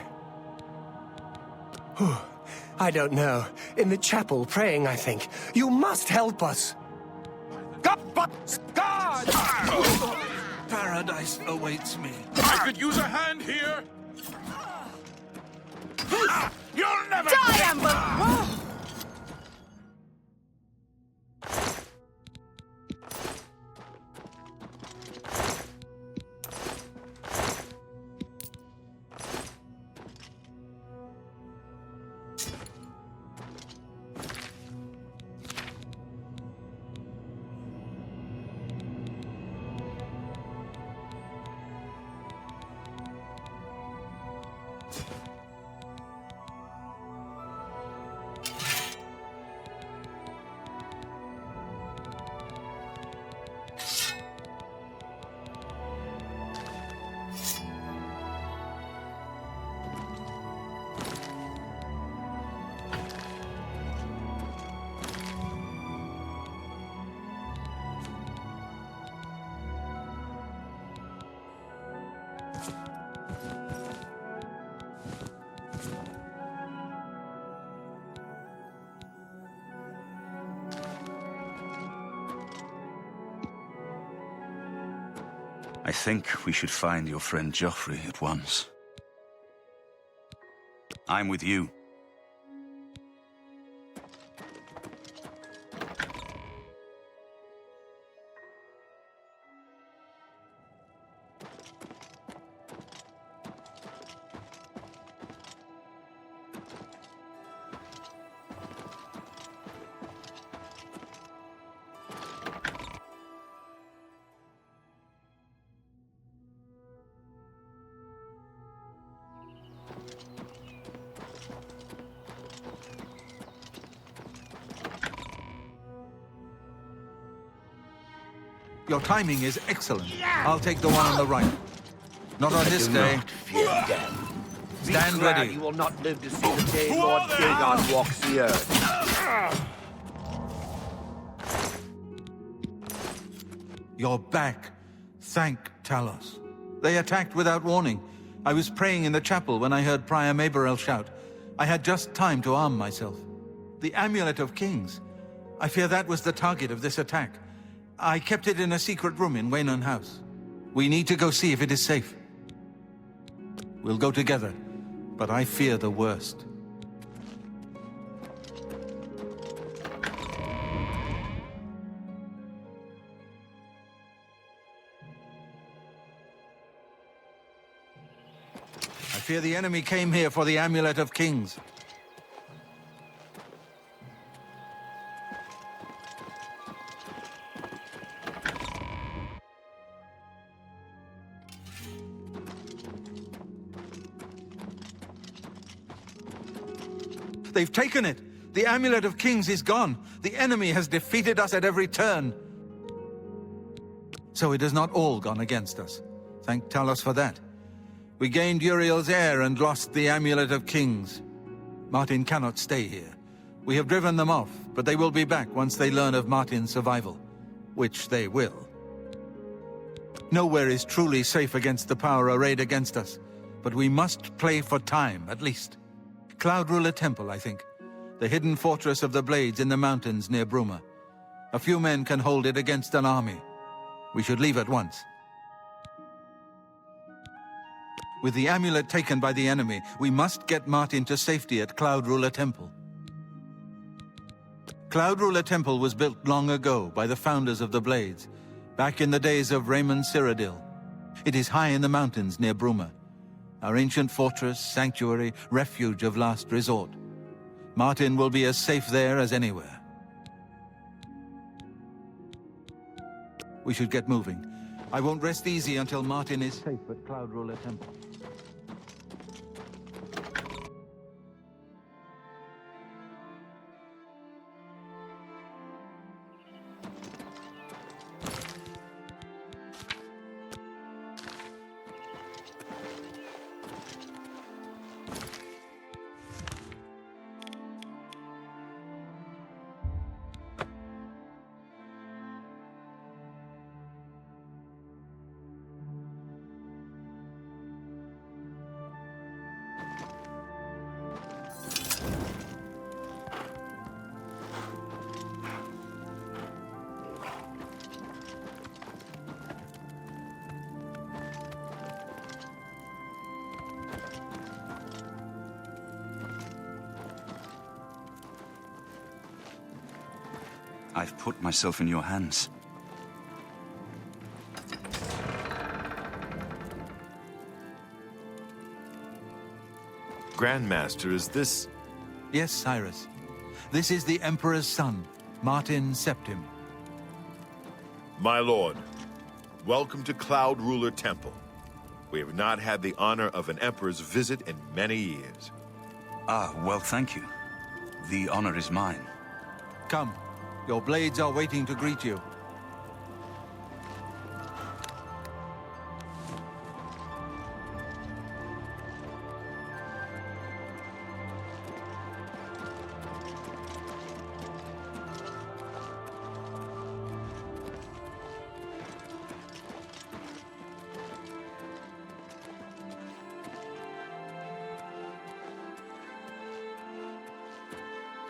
I don't know. In the chapel, praying, I think. You must help us. God! Paradise awaits me. I could use a hand here. You'll never Die, Amber! I think we should find your friend Joffrey at once. I'm with you. Your timing is excellent. I'll take the one on the right. Not on this day. Not fear death. Stand Be glad ready. you will not live to see the day Lord Dagon walks the earth. You're back. Thank Talos. They attacked without warning. I was praying in the chapel when I heard Prior Maberel shout. I had just time to arm myself. The Amulet of Kings. I fear that was the target of this attack. I kept it in a secret room in Waynon House. We need to go see if it is safe. We'll go together, but I fear the worst. I fear the enemy came here for the Amulet of Kings. They've taken it! The Amulet of Kings is gone! The enemy has defeated us at every turn! So it has not all gone against us. Thank Talos for that. We gained Uriel's heir and lost the Amulet of Kings. Martin cannot stay here. We have driven them off, but they will be back once they learn of Martin's survival. Which they will. Nowhere is truly safe against the power arrayed against us, but we must play for time, at least. Cloud Ruler Temple, I think. The hidden fortress of the Blades in the mountains near Bruma. A few men can hold it against an army. We should leave at once. With the amulet taken by the enemy, we must get Martin to safety at Cloud Ruler Temple. Cloud Ruler Temple was built long ago by the founders of the Blades, back in the days of Raymond Cyrodiil. It is high in the mountains near Bruma. Our ancient fortress, sanctuary, refuge of last resort. Martin will be as safe there as anywhere. We should get moving. I won't rest easy until Martin is safe at Cloud Ruler Temple. I've put myself in your hands. Grandmaster, is this... Yes, Cyrus. This is the Emperor's son, Martin Septim. My lord, welcome to Cloud Ruler Temple. We have not had the honor of an emperor's visit in many years. Ah, well, thank you. The honor is mine. Come. Your blades are waiting to greet you.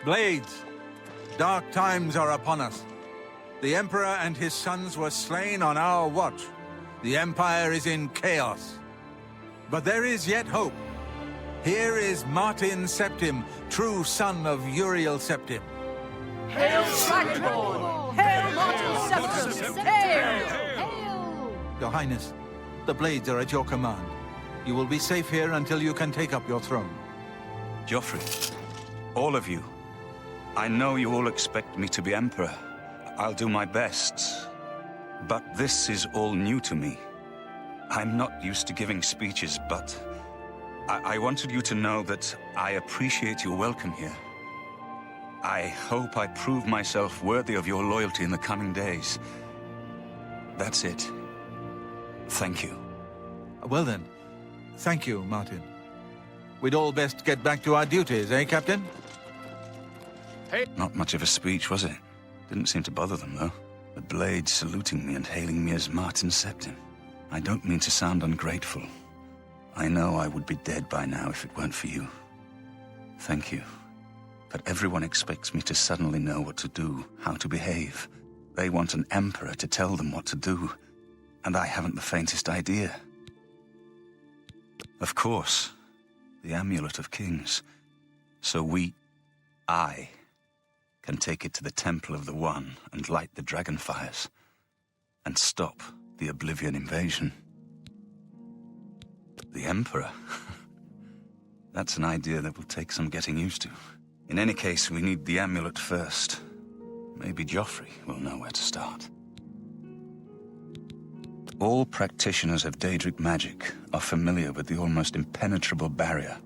Blades! Dark times are upon us. The Emperor and his sons were slain on our watch. The Empire is in chaos. But there is yet hope. Here is Martin Septim, true son of Uriel Septim. Hail Dragonborn! Hail Martin Septim! Hail! Your Highness, the Blades are at your command. You will be safe here until you can take up your throne. Joffrey, all of you. I know you all expect me to be Emperor. I'll do my best. But this is all new to me. I'm not used to giving speeches, but I wanted you to know that I appreciate your welcome here. I hope I prove myself worthy of your loyalty in the coming days. That's it. Thank you. Well then, thank you, Martin. We'd all best get back to our duties, eh, Captain? Not much of a speech, was it? Didn't seem to bother them, though. The Blades saluting me and hailing me as Martin Septim. I don't mean to sound ungrateful. I know I would be dead by now if it weren't for you. Thank you. But everyone expects me to suddenly know what to do, how to behave. They want an emperor to tell them what to do, and I haven't the faintest idea. Of course, the Amulet of Kings. So I, can take it to the Temple of the One and light the dragon fires, and stop the Oblivion invasion. The Emperor? That's an idea that will take some getting used to. In any case, we need the amulet first. Maybe Joffrey will know where to start. All practitioners of Daedric magic are familiar with the almost impenetrable barrier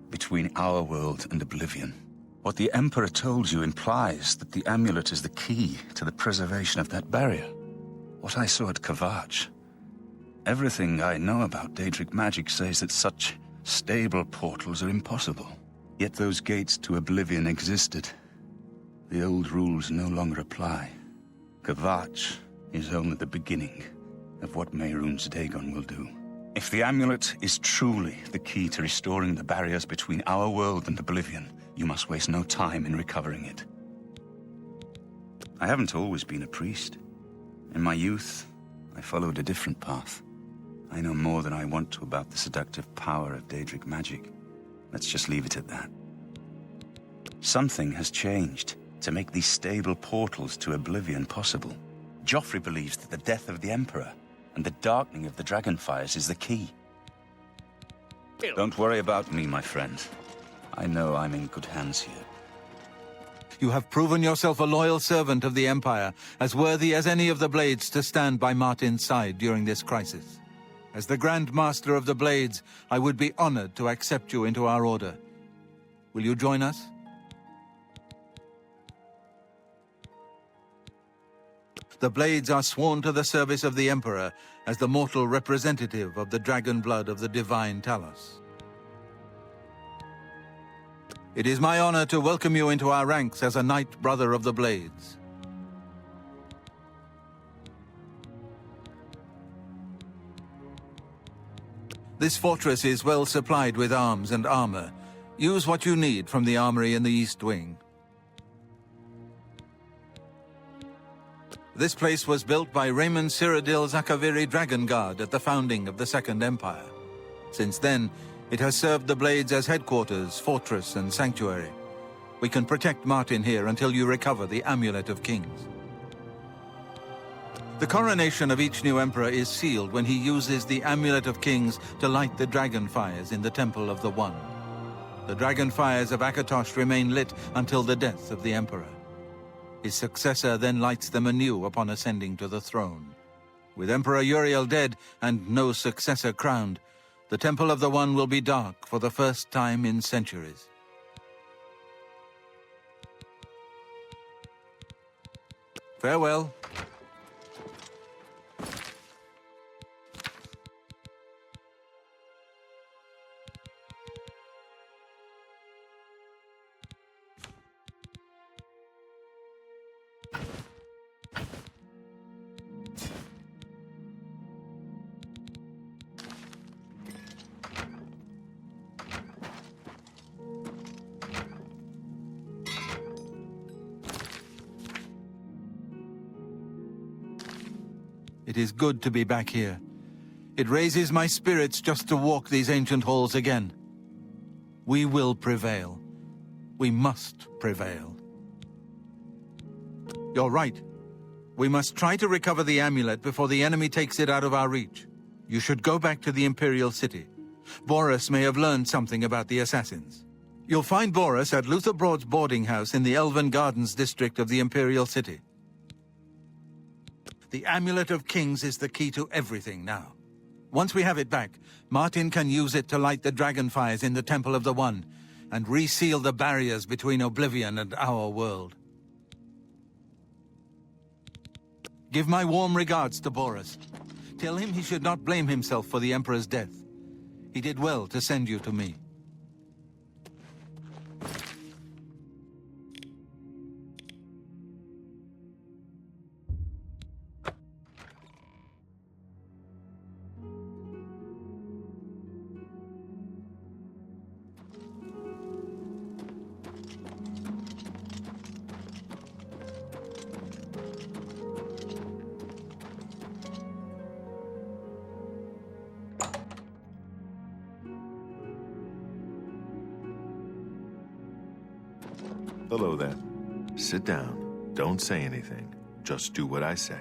between our world and Oblivion. What the Emperor told you implies that the amulet is the key to the preservation of that barrier. What I saw at Kvatch. Everything I know about Daedric magic says that such stable portals are impossible. Yet those gates to Oblivion existed. The old rules no longer apply. Kvatch is only the beginning of what Mehrunes Dagon will do. If the amulet is truly the key to restoring the barriers between our world and Oblivion, you must waste no time in recovering it. I haven't always been a priest. In my youth, I followed a different path. I know more than I want to about the seductive power of Daedric magic. Let's just leave it at that. Something has changed to make these stable portals to Oblivion possible. Joffrey believes that the death of the Emperor and the darkening of the Dragonfires is the key. Don't worry about me, my friend. I know I'm in good hands here. You have proven yourself a loyal servant of the Empire, as worthy as any of the Blades to stand by Martin's side during this crisis. As the Grand Master of the Blades, I would be honored to accept you into our order. Will you join us? The Blades are sworn to the service of the Emperor as the mortal representative of the dragon blood of the divine Talos. It is my honor to welcome you into our ranks as a Knight Brother of the Blades. This fortress is well supplied with arms and armor. Use what you need from the armory in the East Wing. This place was built by Raymond Cyrodiil Zakaviri Dragon Guard at the founding of the Second Empire. Since then, it has served the Blades as headquarters, fortress, and sanctuary. We can protect Martin here until you recover the Amulet of Kings. The coronation of each new emperor is sealed when he uses the Amulet of Kings to light the dragon fires in the Temple of the One. The dragon fires of Akatosh remain lit until the death of the emperor. His successor then lights them anew upon ascending to the throne. With Emperor Uriel dead and no successor crowned, the Temple of the One will be dark for the first time in centuries. Farewell. It is good to be back here. It raises my spirits just to walk these ancient halls again. We will prevail. We must prevail. You're right. We must try to recover the amulet before the enemy takes it out of our reach. You should go back to the Imperial City. Boris may have learned something about the assassins. You'll find Boris at Luther Broad's boarding house in the Elven Gardens district of the Imperial City. The Amulet of Kings is the key to everything now. Once we have it back, Martin can use it to light the dragon fires in the Temple of the One and reseal the barriers between Oblivion and our world. Give my warm regards to Boris. Tell him he should not blame himself for the Emperor's death. He did well to send you to me. Hello there. Sit down. Don't say anything. Just do what I say.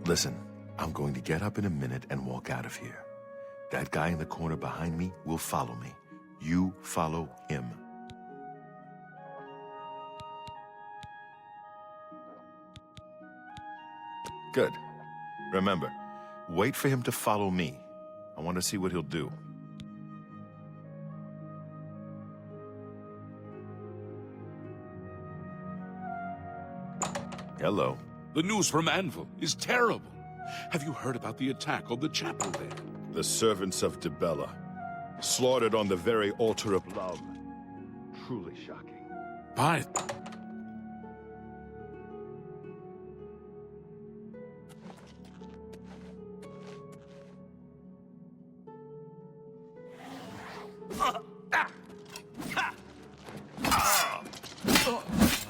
Listen, I'm going to get up in a minute and walk out of here. That guy in the corner behind me will follow me. You follow him. Good. Remember, wait for him to follow me. I want to see what he'll do. Hello. The news from Anvil is terrible. Have you heard about the attack on the chapel there? The servants of Dibella, slaughtered on the very altar of love. Truly shocking. By...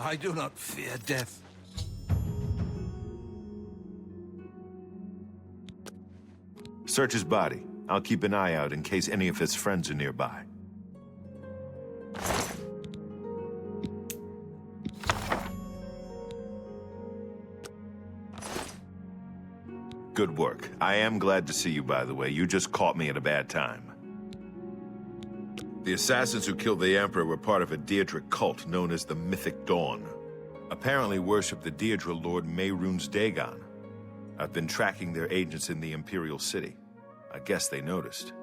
I do not fear death. Search his body. I'll keep an eye out in case any of his friends are nearby. Good work. I am glad to see you, by the way. You just caught me at a bad time. The assassins who killed the Emperor were part of a Daedric cult known as the Mythic Dawn. Apparently worship the Daedra Lord Mehrunes Dagon. I've been tracking their agents in the Imperial City. I guess they noticed.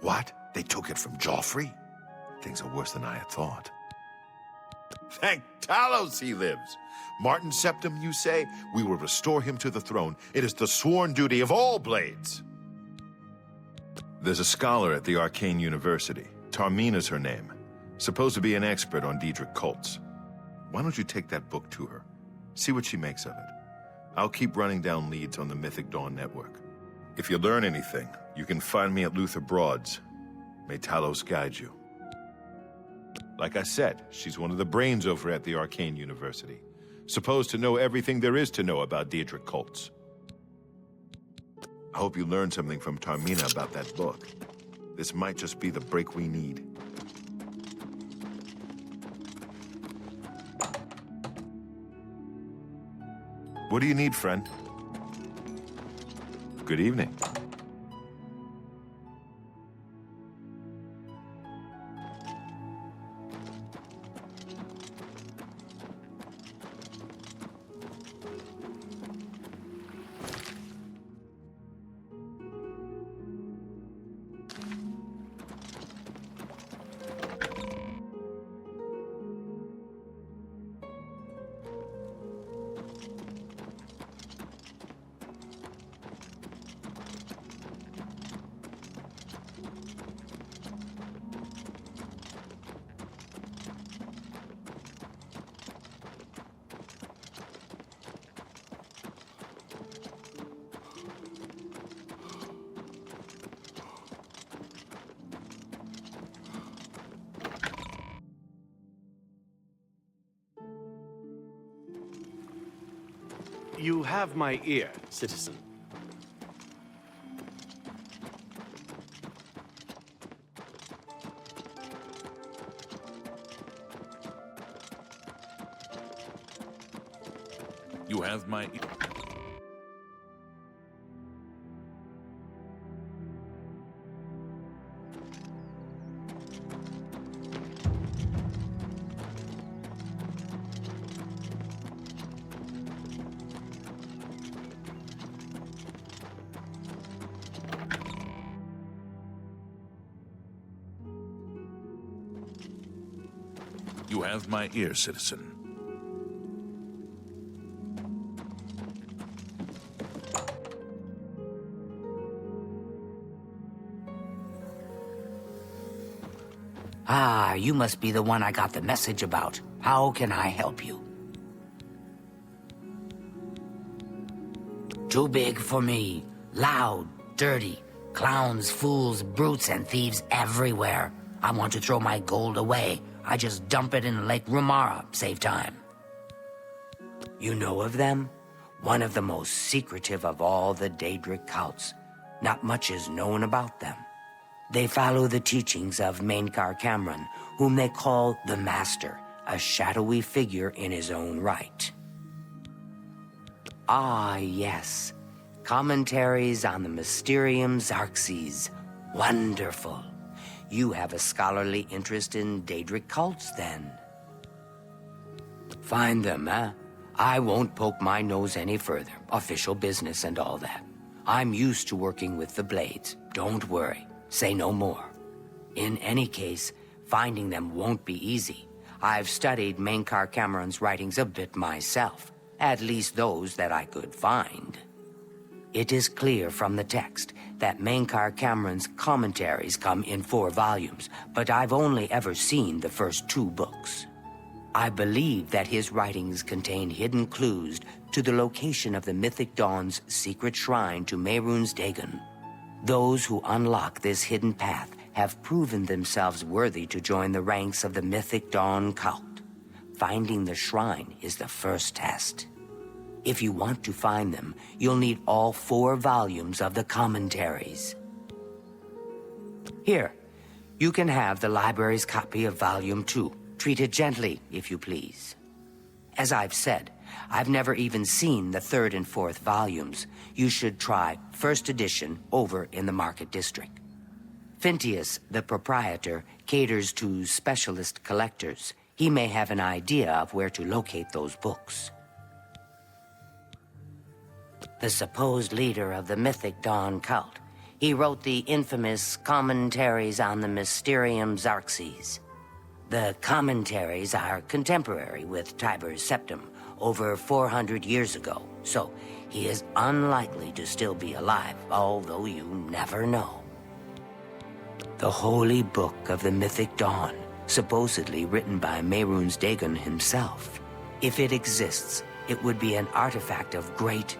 What? They took it from Joffrey? Things are worse than I had thought. Thank Talos he lives. Martin Septim, you say? We will restore him to the throne. It is the sworn duty of all Blades. There's a scholar at the Arcane University. Tarmina's her name. Supposed to be an expert on Daedric cults. Why don't you take that book to her? See what she makes of it. I'll keep running down leads on the Mythic Dawn network. If you learn anything, you can find me at Luther Broad's. May Talos guide you. Like I said, she's one of the brains over at the Arcane University. Supposed to know everything there is to know about Daedric cults. I hope you learned something from Tarmina about that book. This might just be the break we need. What do you need, friend? Good evening. You have my ear, citizen. You have my... You have my ear, citizen. Ah, you must be the one I got the message about. How can I help you? Too big for me. Loud, dirty. Clowns, fools, brutes, and thieves everywhere. I want to throw my gold away. I just dump it in Lake Rumara, save time. You know of them? One of the most secretive of all the Daedric cults. Not much is known about them. They follow the teachings of Mainkar Cameron, whom they call the Master, a shadowy figure in his own right. Ah, yes. Commentaries on the Mysterium Xarxes. Wonderful. You have a scholarly interest in Daedric cults, then. Find them, eh? I won't poke my nose any further. Official business and all that. I'm used to working with the Blades. Don't worry. Say no more. In any case, finding them won't be easy. I've studied Mainkar Cameron's writings a bit myself. At least those that I could find. It is clear from the text that Mainkar Cameron's commentaries come in 4 volumes, but I've only ever seen the first 2 books. I believe that his writings contain hidden clues to the location of the Mythic Dawn's secret shrine to Mehrunes Dagon. Those who unlock this hidden path have proven themselves worthy to join the ranks of the Mythic Dawn cult. Finding the shrine is the first test. If you want to find them, you'll need all 4 volumes of the commentaries. Here, you can have the library's copy of Volume 2. Treat it gently, if you please. As I've said, I've never even seen the 3rd and 4th volumes. You should try first edition over in the Market District. Phintius, the proprietor, caters to specialist collectors. He may have an idea of where to locate those books. The supposed leader of the Mythic Dawn cult. He wrote the infamous Commentaries on the Mysterium Xarxes. The commentaries are contemporary with Tiber's Septum, over 400 years ago, so he is unlikely to still be alive, although you never know. The Holy Book of the Mythic Dawn, supposedly written by Mehrunes Dagon himself. If it exists, it would be an artifact of great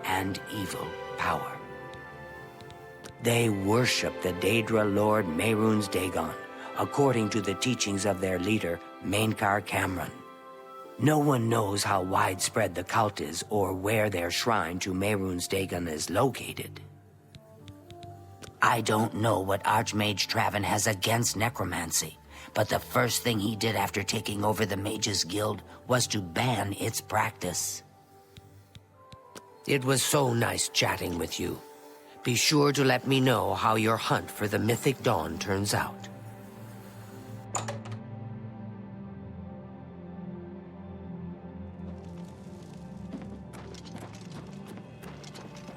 and evil power. They worship the Daedra Lord Mehrunes Dagon, according to the teachings of their leader, Mainkar Cameron. No one knows how widespread the cult is or where their shrine to Mehrunes Dagon is located. I don't know what Archmage Traven has against necromancy, but the first thing he did after taking over the Mages Guild was to ban its practice. It was so nice chatting with you. Be sure to let me know how your hunt for the Mythic Dawn turns out.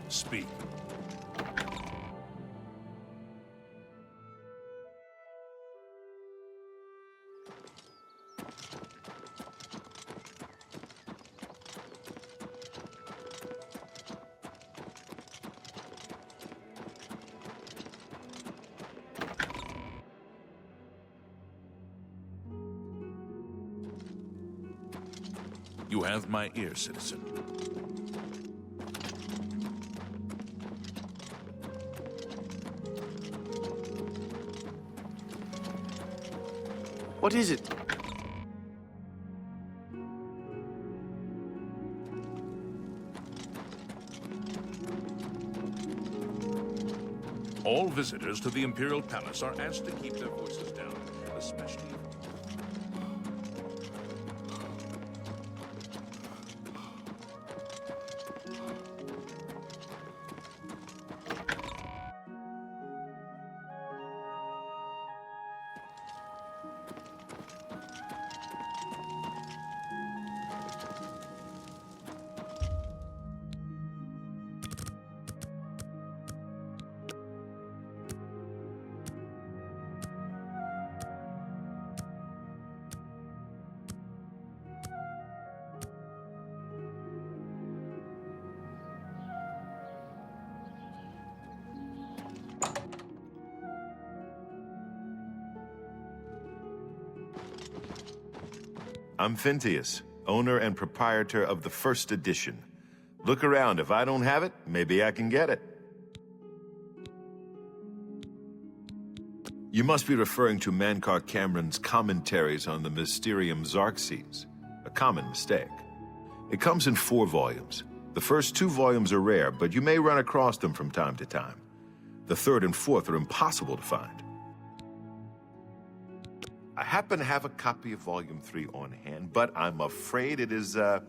Speak. You have my ear, citizen. What is it? All visitors to the Imperial Palace are asked to keep their voices down, especially... I'm Phintius, owner and proprietor of the first edition. Look around. If I don't have it, maybe I can get it. You must be referring to Mainkar Cameron's commentaries on the Mysterium Xarxes. A common mistake. It comes in 4 volumes. The first 2 volumes are rare, but you may run across them from time to time. The third and fourth are impossible to find. I happen to have a copy of Volume 3 on hand, but I'm afraid it is a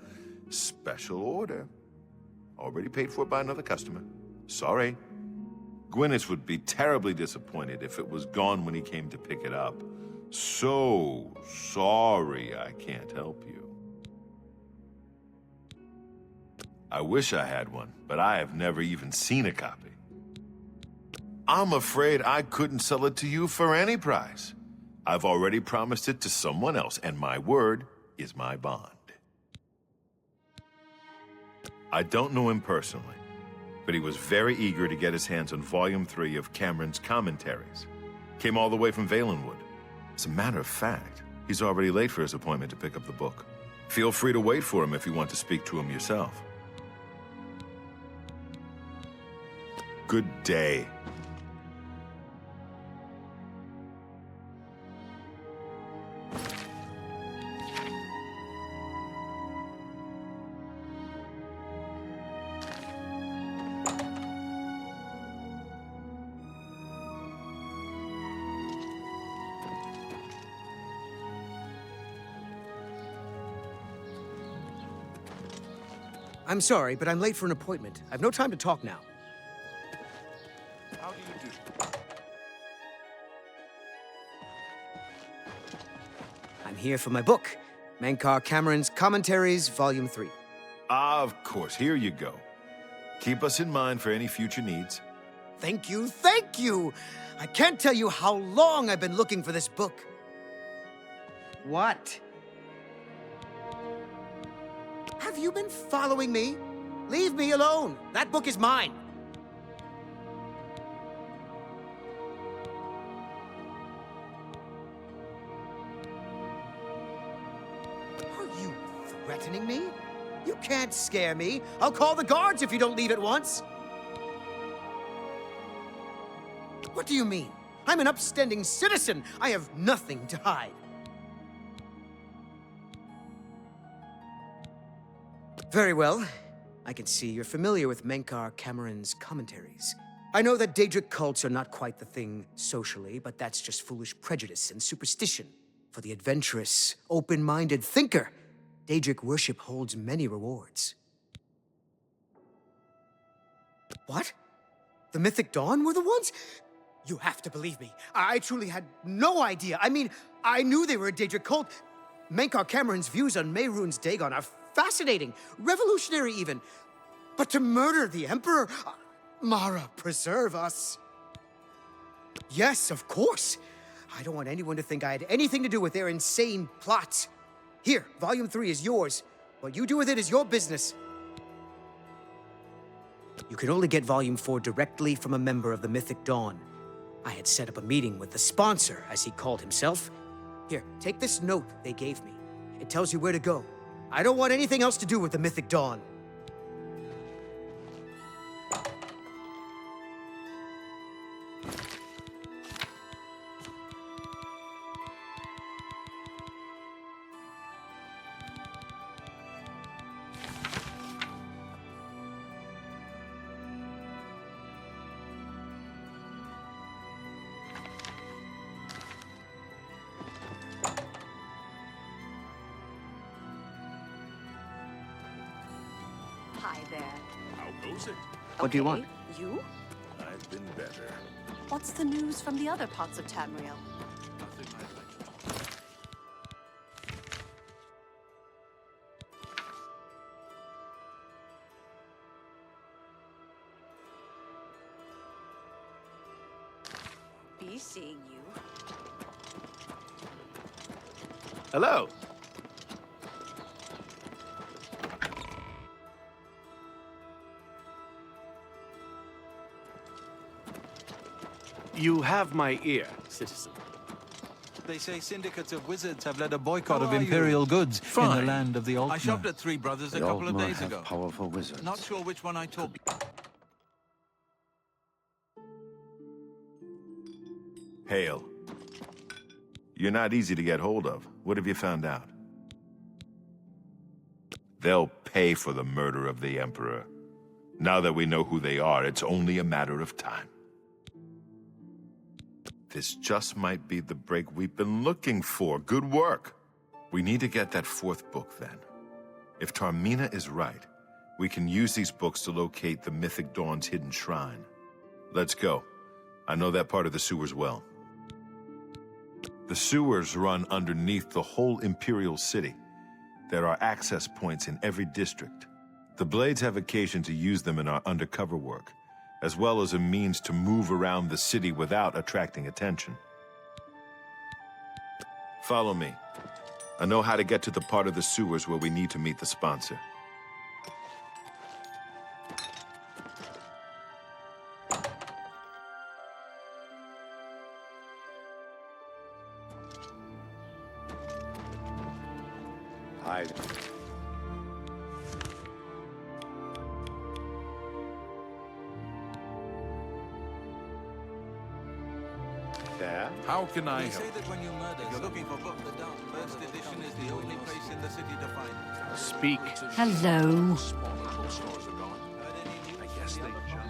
special order. Already paid for by another customer. Sorry. Gwyneth would be terribly disappointed if it was gone when he came to pick it up. So sorry I can't help you. I wish I had one, but I have never even seen a copy. I'm afraid I couldn't sell it to you for any price. I've already promised it to someone else, and my word is my bond. I don't know him personally, but he was very eager to get his hands on Volume 3 of Cameron's commentaries. Came all the way from Valenwood. As a matter of fact, he's already late for his appointment to pick up the book. Feel free to wait for him if you want to speak to him yourself. Good day. I'm sorry, but I'm late for an appointment. I've no time to talk now. How do you do? I'm here for my book, Menkar Cameron's Commentaries, Volume 3. Of course, here you go. Keep us in mind for any future needs. Thank you, thank you! I can't tell you how long I've been looking for this book. What? Have you been following me? Leave me alone. That book is mine. Are you threatening me? You can't scare me. I'll call the guards if you don't leave at once. What do you mean? I'm an upstanding citizen. I have nothing to hide. Very well. I can see you're familiar with Menkar Cameron's commentaries. I know that Daedric cults are not quite the thing socially, but that's just foolish prejudice and superstition. For the adventurous, open-minded thinker, Daedric worship holds many rewards. What? The Mythic Dawn were the ones? You have to believe me. I truly had no idea. I mean, I knew they were a Daedric cult. Menkar Cameron's views on Mehrunes Dagon are fascinating, revolutionary even. But to murder the Emperor? Mara, preserve us. Yes, of course. I don't want anyone to think I had anything to do with their insane plots. Here, Volume 3 is yours. What you do with it is your business. You can only get Volume 4 directly from a member of the Mythic Dawn. I had set up a meeting with the sponsor, as he called himself. Here, take this note they gave me. It tells you where to go. I don't want anything else to do with the Mythic Dawn. Hi there. How goes it? What do you want? You? I've been better. What's the news from the other parts of Tamriel? Nothing I'd like to talk about. Be seeing you. Hello. You have my ear, citizen. They say syndicates of wizards have led a boycott How of are imperial you? goods in Fine. the land of the Altmer. I shopped at Three Brothers a The couple of Altmer days have ago. powerful wizards. Not sure which one I took. Hail. You're not easy to get hold of. What have you found out? They'll pay for the murder of the Emperor. Now that we know who they are, it's only a matter of time. This just might be the break we've been looking for. Good work. We need to get that fourth book, then. If Tarmina is right, we can use these books to locate the Mythic Dawn's hidden shrine. Let's go. I know that part of the sewers well. The sewers run underneath the whole Imperial City. There are access points in every district. The Blades have occasion to use them in our undercover work, as well as a means to move around the city without attracting attention. Follow me. I know how to get to the part of the sewers where we need to meet the sponsor. How can I They say help? that when you murder, you're looking for book the Dark First Edition is the only place in the city to find it. Speak. Hello. Small little stores are gone. I guess they just...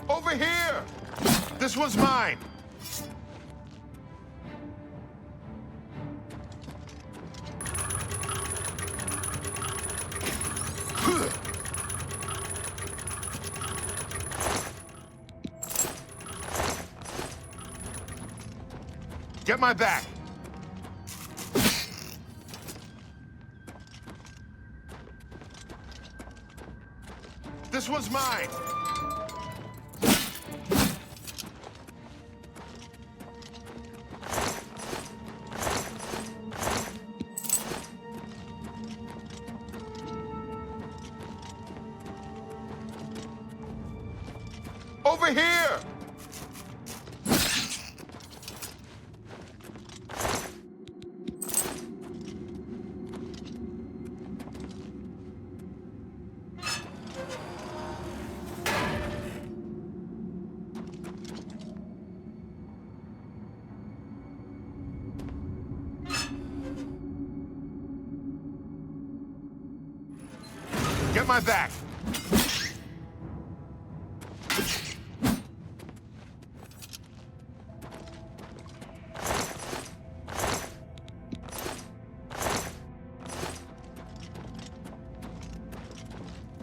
Over here! This one's mine! Get my back! This one's mine! Over here! Get my back!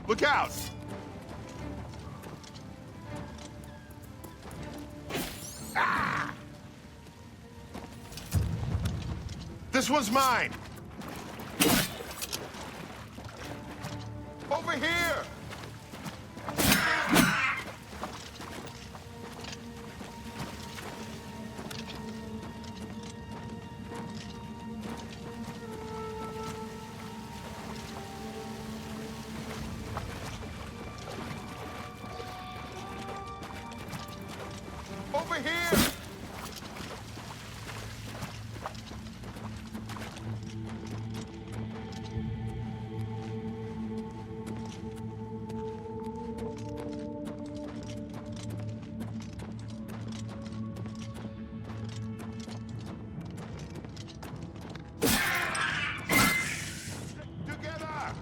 Look out! Ah! This one's mine! Over here! Over here! Together!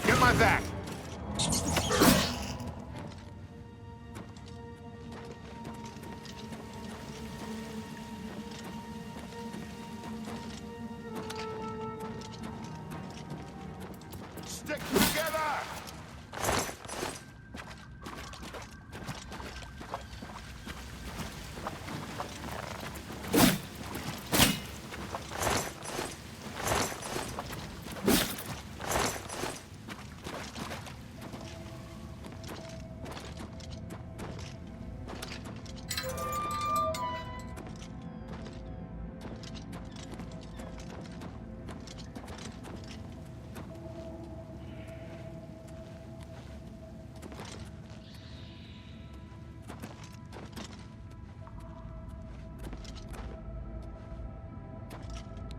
Get my back! stick together!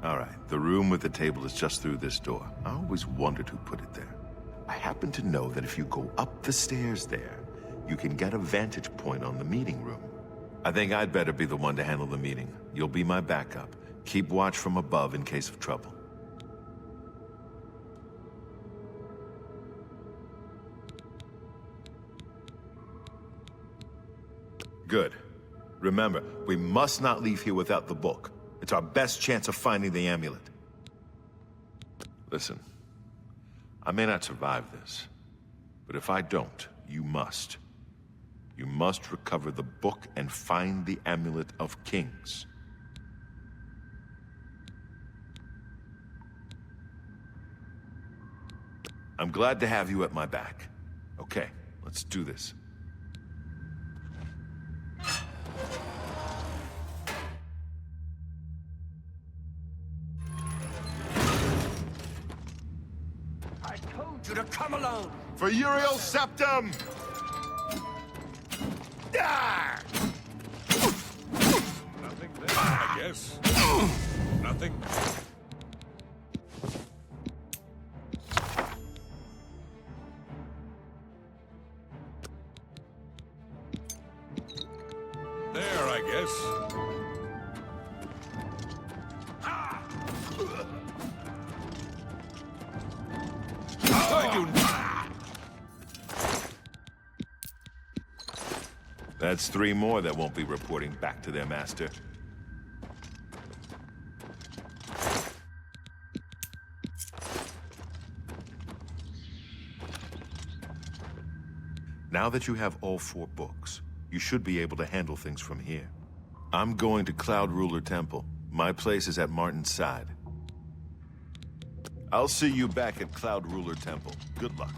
All right, the room with the table is just through this door. I always wondered who put it there. I happen to know that if you go up the stairs there, you can get a vantage point on the meeting room. I think I'd better be the one to handle the meeting. You'll be my backup. Keep watch from above in case of trouble. Good. Remember, we must not leave here without the book. It's our best chance of finding the amulet. Listen, I may not survive this, but if I don't, you must. You must recover the book and find the Amulet of Kings. I'm glad to have you at my back. Okay, let's do this. You to come alone. For Uriel's septum! Ah! Nothing there, I guess. Nothing. There, I guess. That's 3 more that won't be reporting back to their master. Now that you have all 4 books, you should be able to handle things from here. I'm going to Cloud Ruler Temple. My place is at Martin's side. I'll see you back at Cloud Ruler Temple. Good luck.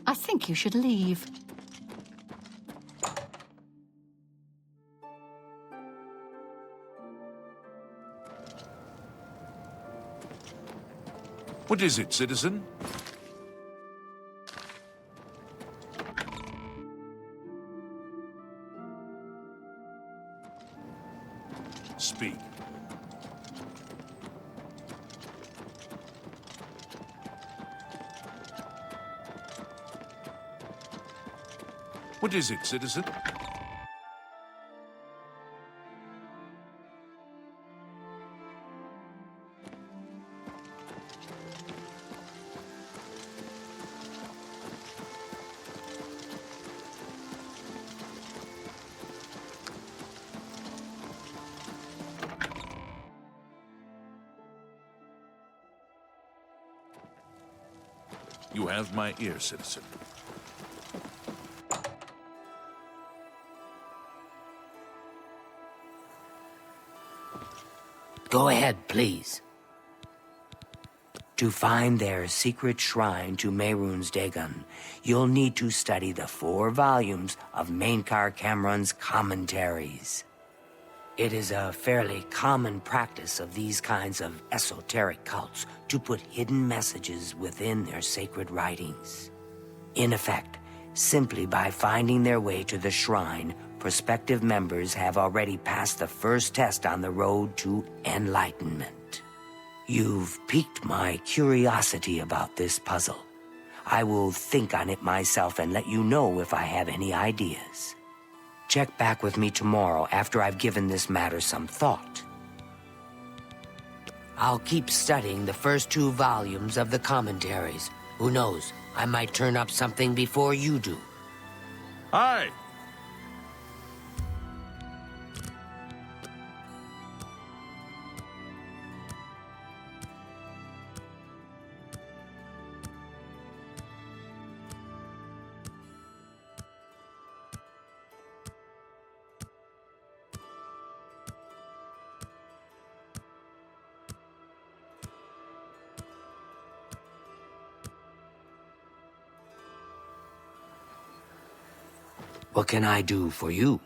I think you should leave. What is it, citizen? Speak. What is it, citizen? You have my ear, citizen. Go ahead, please. To find their secret shrine to Mehrunes Dagon, you'll need to study the 4 volumes of Mainkar Cameron's commentaries. It is a fairly common practice of these kinds of esoteric cults to put hidden messages within their sacred writings. In effect, simply by finding their way to the shrine, prospective members have already passed the first test on the road to enlightenment. You've piqued my curiosity about this puzzle. I will think on it myself and let you know if I have any ideas. Check back with me tomorrow after I've given this matter some thought. I'll keep studying the first 2 volumes of the commentaries. Who knows, I might turn up something before you do. Aye. What can I do for you?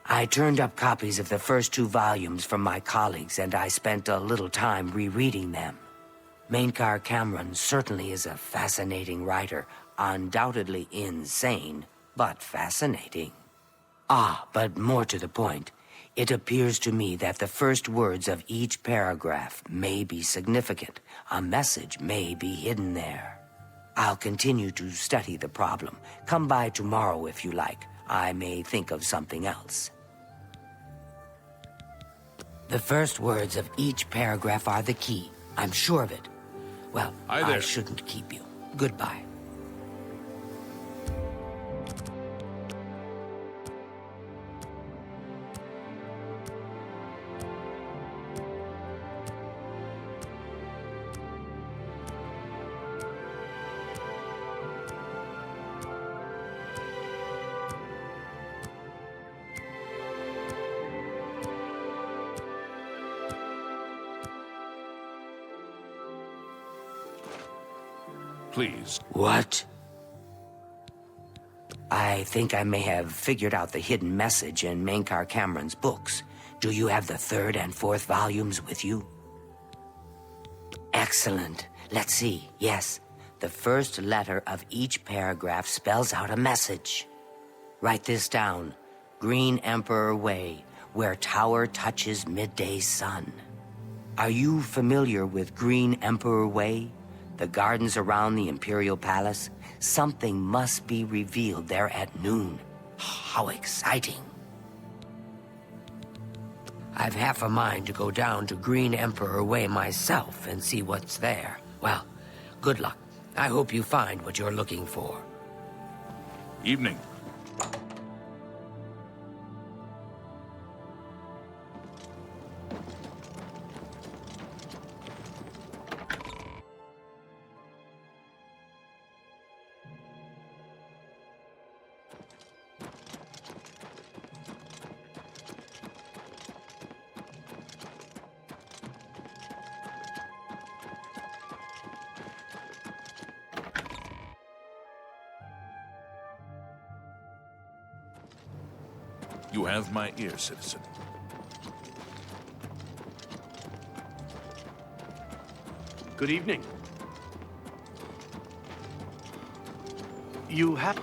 I turned up copies of the first 2 volumes from my colleagues, and I spent a little time rereading them. Mainkar Cameron certainly is a fascinating writer, undoubtedly insane, but fascinating. But more to the point, it appears to me that the first words of each paragraph may be significant. A message may be hidden there. I'll continue to study the problem. Come by tomorrow if you like. I may think of something else. The first words of each paragraph are the key. I'm sure of it. Well, I shouldn't keep you. Goodbye. Please. What? I think I may have figured out the hidden message in Mainkar Cameron's books. Do you have the 3rd and 4th volumes with you? Excellent. Let's see. Yes, the first letter of each paragraph spells out a message. Write this down. Green Emperor Way, where tower touches midday sun. Are you familiar with Green Emperor Way? The gardens around the Imperial Palace? Something must be revealed there at noon. How exciting. I've half a mind to go down to Green Emperor Way myself and see what's there. Well, good luck. I hope you find what you're looking for. Evening. You have my ear, citizen. Good evening. You have...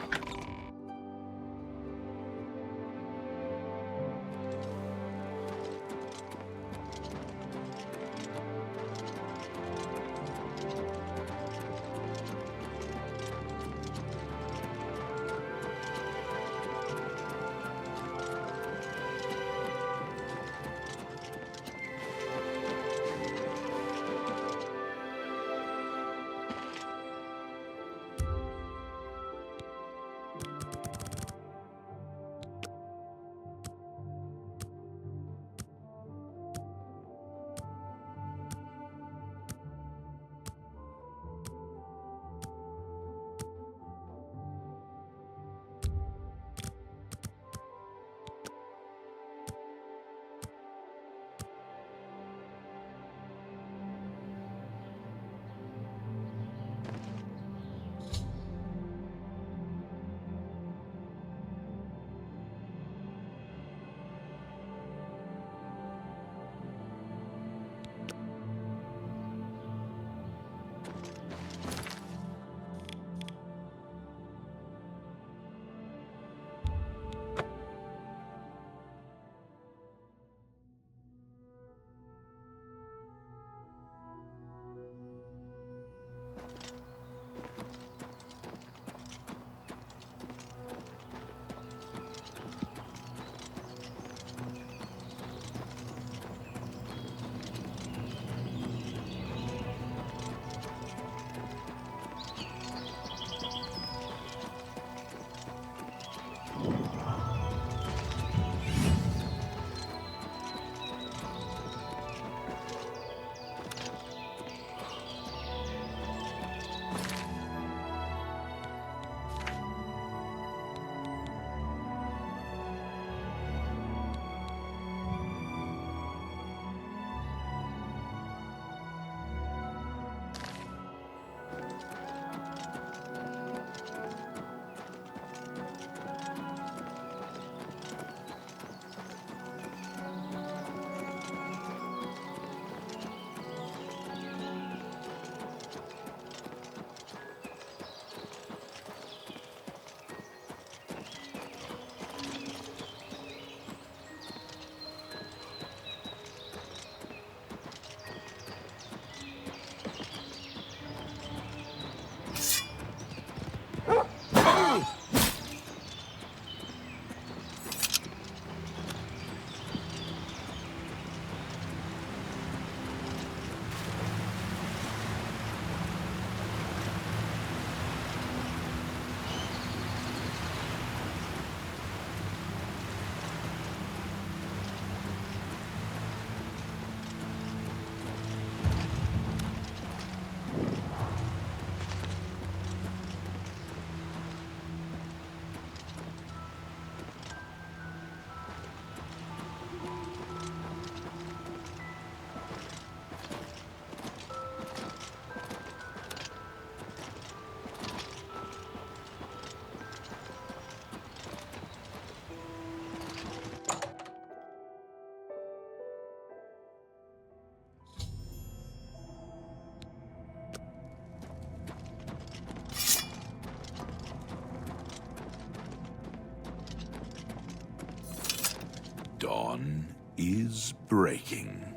Dawn is breaking.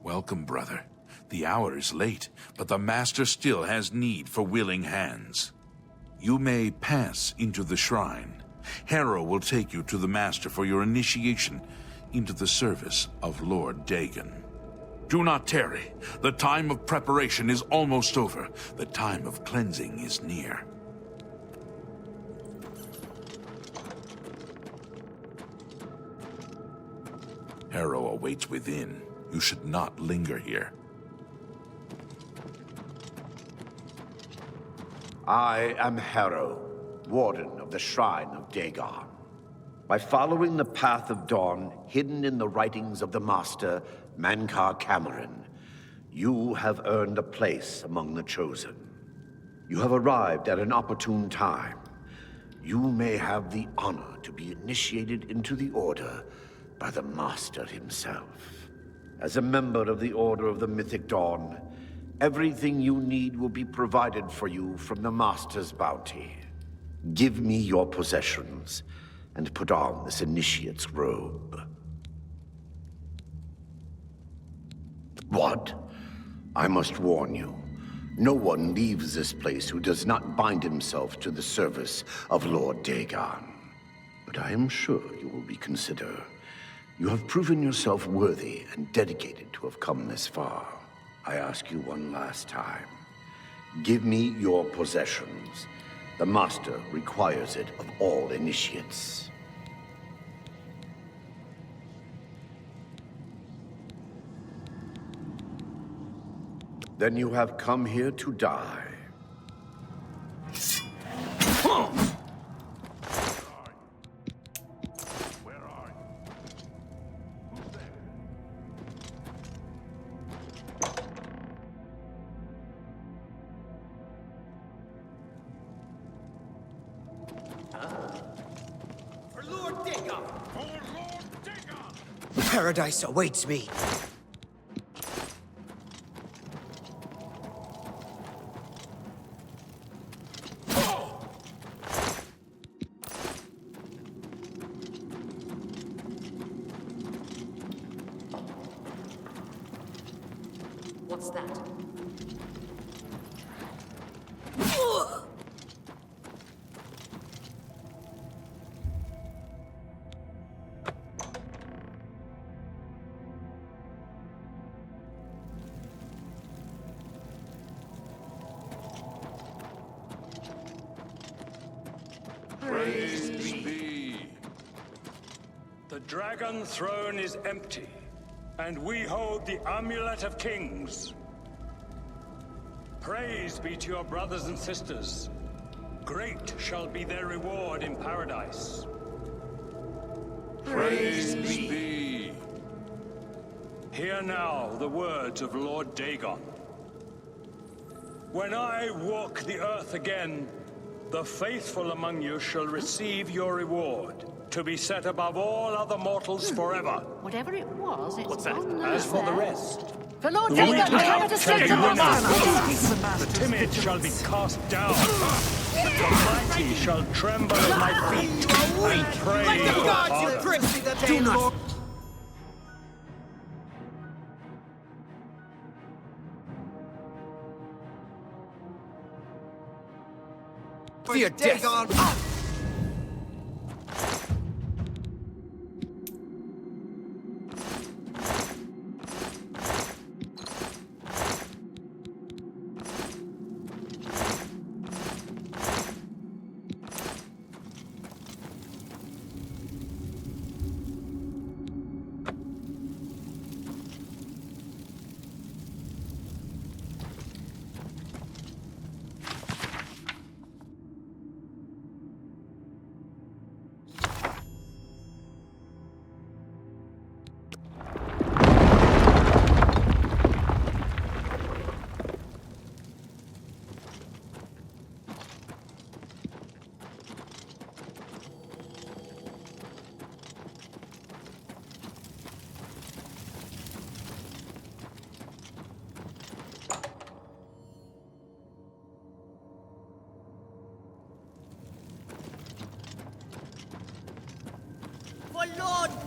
Welcome, brother. The hour is late, but the Master still has need for willing hands. You may pass into the shrine. Harrow will take you to the Master for your initiation into the service of Lord Dagon. Do not tarry. The time of preparation is almost over. The time of cleansing is near. Harrow awaits within. You should not linger here. I am Harrow, Warden of the Shrine of Dagon. By following the path of dawn hidden in the writings of the Master, Mankar Cameron, you have earned a place among the Chosen. You have arrived at an opportune time. You may have the honor to be initiated into the Order by the Master himself. As a member of the Order of the Mythic Dawn, everything you need will be provided for you from the Master's bounty. Give me your possessions, and put on this initiate's robe. What? I must warn you. No one leaves this place who does not bind himself to the service of Lord Dagon. But I am sure you will reconsider. You have proven yourself worthy and dedicated to have come this far. I ask you one last time. Give me your possessions. The Master requires it of all initiates. Then you have come here to die. For Lord Dagon! For Lord Dagon! Paradise awaits me. What's that? Praise be. The Dragon Throne is empty, and we hold the Amulet of Kings. Praise be to your brothers and sisters. Great shall be their reward in paradise. Praise be. Hear now the words of Lord Dagon. When I walk the earth again, the faithful among you shall receive your reward, to be set above all other mortals forever. Whatever it was, it's What's that? gone now. As for the rest, For Lord the Dagon, weak remember to shall stick be to the winners. master. The timid shall be cast down. The mighty shall tremble at my feet and pray Like the for gods, pardon. you princely that do not. Fear Dagon!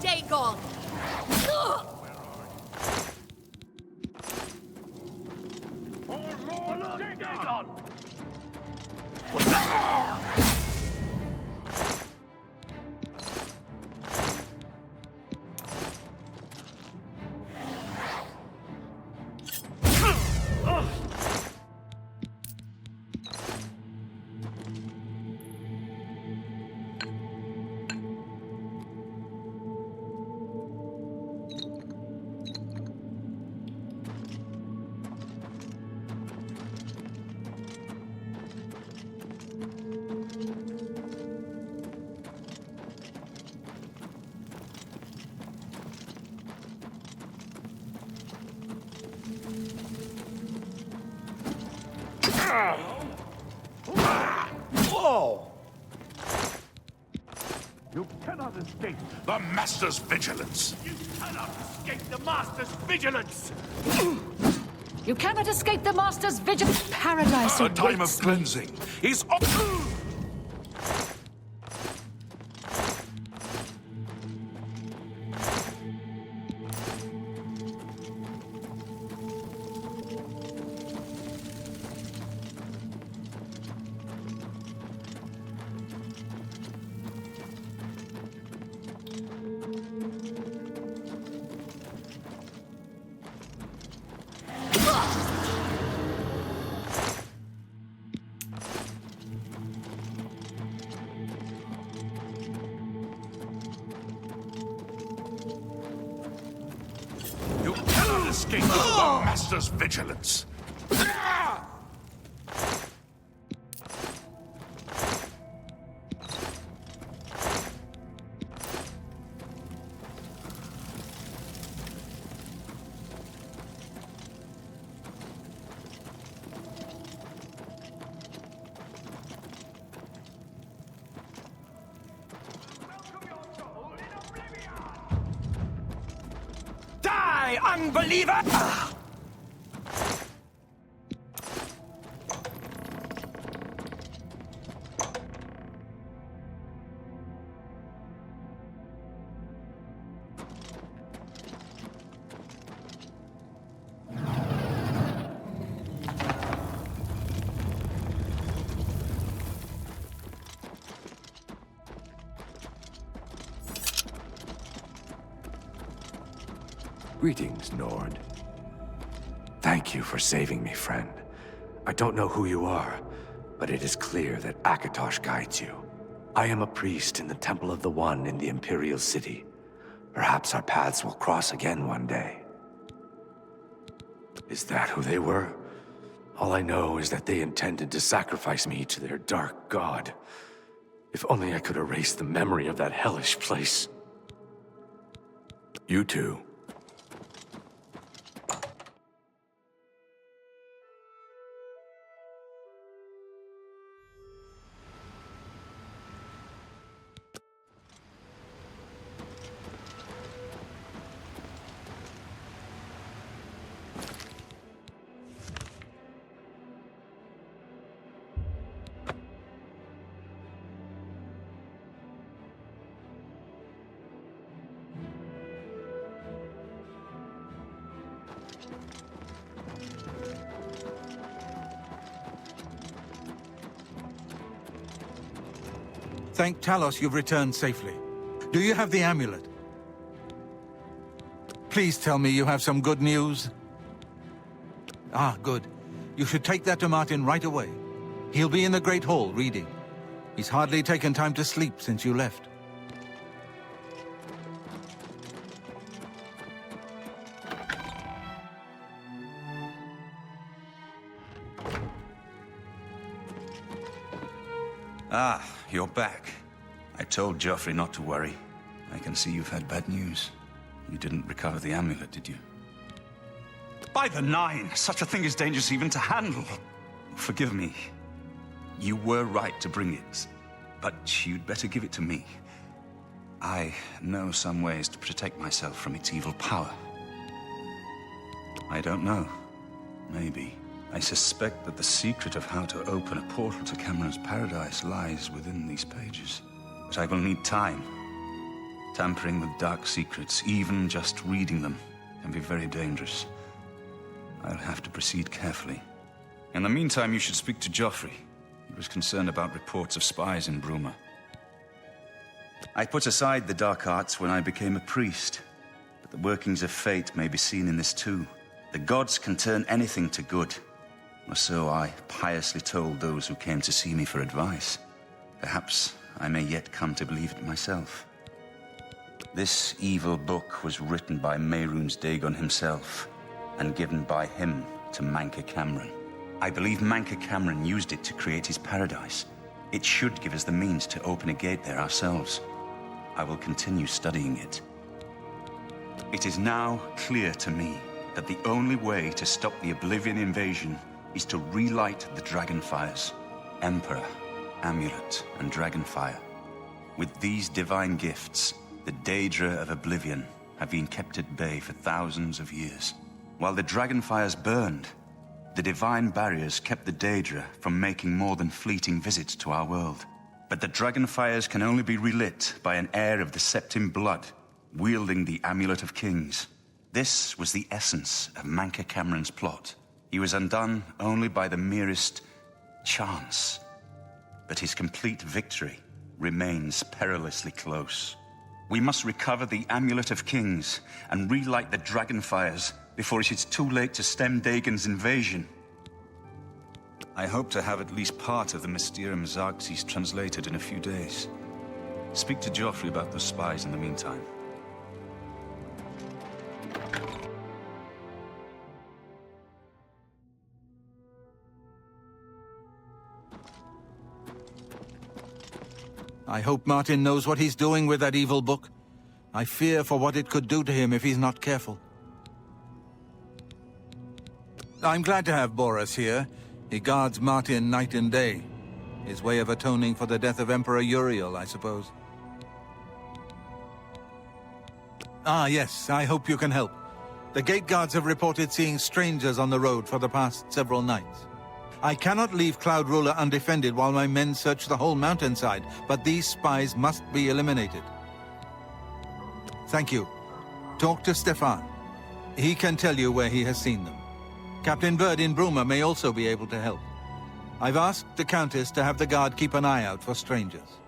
Dagon! Ugh! Whoa! You cannot escape the Master's vigilance. You cannot escape the Master's vigilance! You cannot escape the Master's vigilance. Paradise A time of awaits me. cleansing is up. You cannot escape the Master's vigilance. Die, unbeliever! Greetings, Nord. Thank you for saving me, friend. I don't know who you are, but it is clear that Akatosh guides you. I am a priest in the Temple of the One in the Imperial City. Perhaps our paths will cross again one day. Is that who they were? All I know is that they intended to sacrifice me to their dark god. If only I could erase the memory of that hellish place. You two. Thank Talos you've returned safely. Do you have the amulet? Please tell me you have some good news. Ah, good. You should take that to Martin right away. He'll be in the Great Hall reading. He's hardly taken time to sleep since you left. Ah, you're back. I told Joffrey not to worry. I can see you've had bad news. You didn't recover the amulet, did you? By the Nine! Such a thing is dangerous even to handle. Forgive me. You were right to bring it, but you'd better give it to me. I know some ways to protect myself from its evil power. I don't know. Maybe. I suspect that the secret of how to open a portal to Cameron's paradise lies within these pages. But I will need time. Tampering with dark secrets, even just reading them, can be very dangerous. I'll have to proceed carefully. In the meantime, you should speak to Joffrey. He was concerned about reports of spies in Bruma. I put aside the dark arts when I became a priest, but the workings of fate may be seen in this too. The gods can turn anything to good, or so I piously told those who came to see me for advice. Perhaps I may yet come to believe it myself. This evil book was written by Mehrunes Dagon himself, and given by him to Manca Cameron. I believe Manca Cameron used it to create his paradise. It should give us the means to open a gate there ourselves. I will continue studying it. It is now clear to me that the only way to stop the Oblivion invasion is to relight the Dragonfires. Emperor, Amulet, and Dragonfire. With these divine gifts, the Daedra of Oblivion have been kept at bay for thousands of years. While the Dragonfires burned, the divine barriers kept the Daedra from making more than fleeting visits to our world. But the Dragonfires can only be relit by an heir of the Septim blood, wielding the Amulet of Kings. This was the essence of Manca Cameron's plot. He was undone only by the merest chance. But his complete victory remains perilously close. We must recover the Amulet of Kings and relight the Dragonfires before it is too late to stem Dagon's invasion. I hope to have at least part of the Mysterium Xarxes translated in a few days. Speak to Joffrey about those spies in the meantime. I hope Martin knows what he's doing with that evil book. I fear for what it could do to him if he's not careful. I'm glad to have Boris here. He guards Martin night and day. His way of atoning for the death of Emperor Uriel, I suppose. Ah, yes, I hope you can help. The gate guards have reported seeing strangers on the road for the past several nights. I cannot leave Cloud Ruler undefended while my men search the whole mountainside, but these spies must be eliminated. Thank you. Talk to Stefan. He can tell you where he has seen them. Captain Bird in Bruma may also be able to help. I've asked the Countess to have the guard keep an eye out for strangers.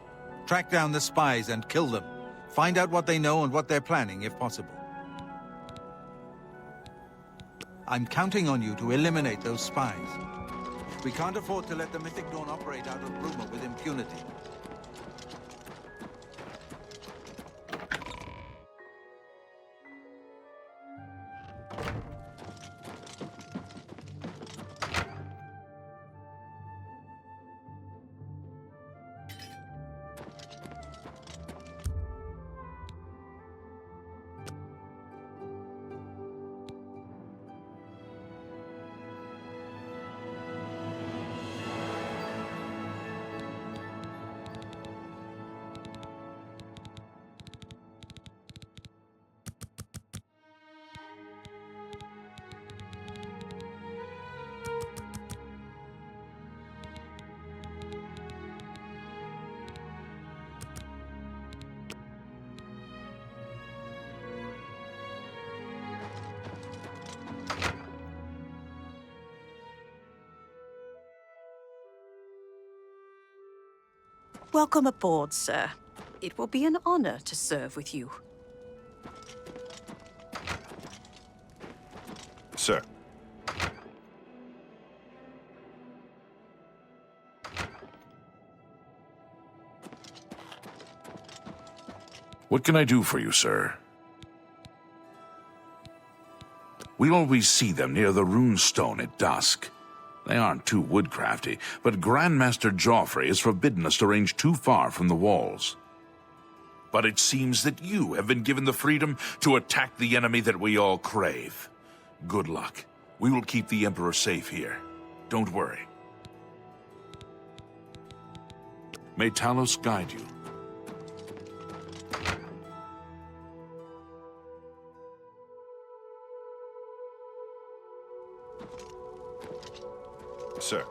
Track down the spies and kill them. Find out what they know and what they're planning, if possible. I'm counting on you to eliminate those spies. We can't afford to let the Mythic Dawn operate out of Bruma with impunity. Welcome aboard, sir. It will be an honor to serve with you. Sir. What can I do for you, sir? We always see them near the rune stone at dusk. They aren't too woodcrafty, but Grandmaster Joffrey has forbidden us to range too far from the walls. But it seems that you have been given the freedom to attack the enemy that we all crave. Good luck. We will keep the Emperor safe here. Don't worry. May Talos guide you. Sir.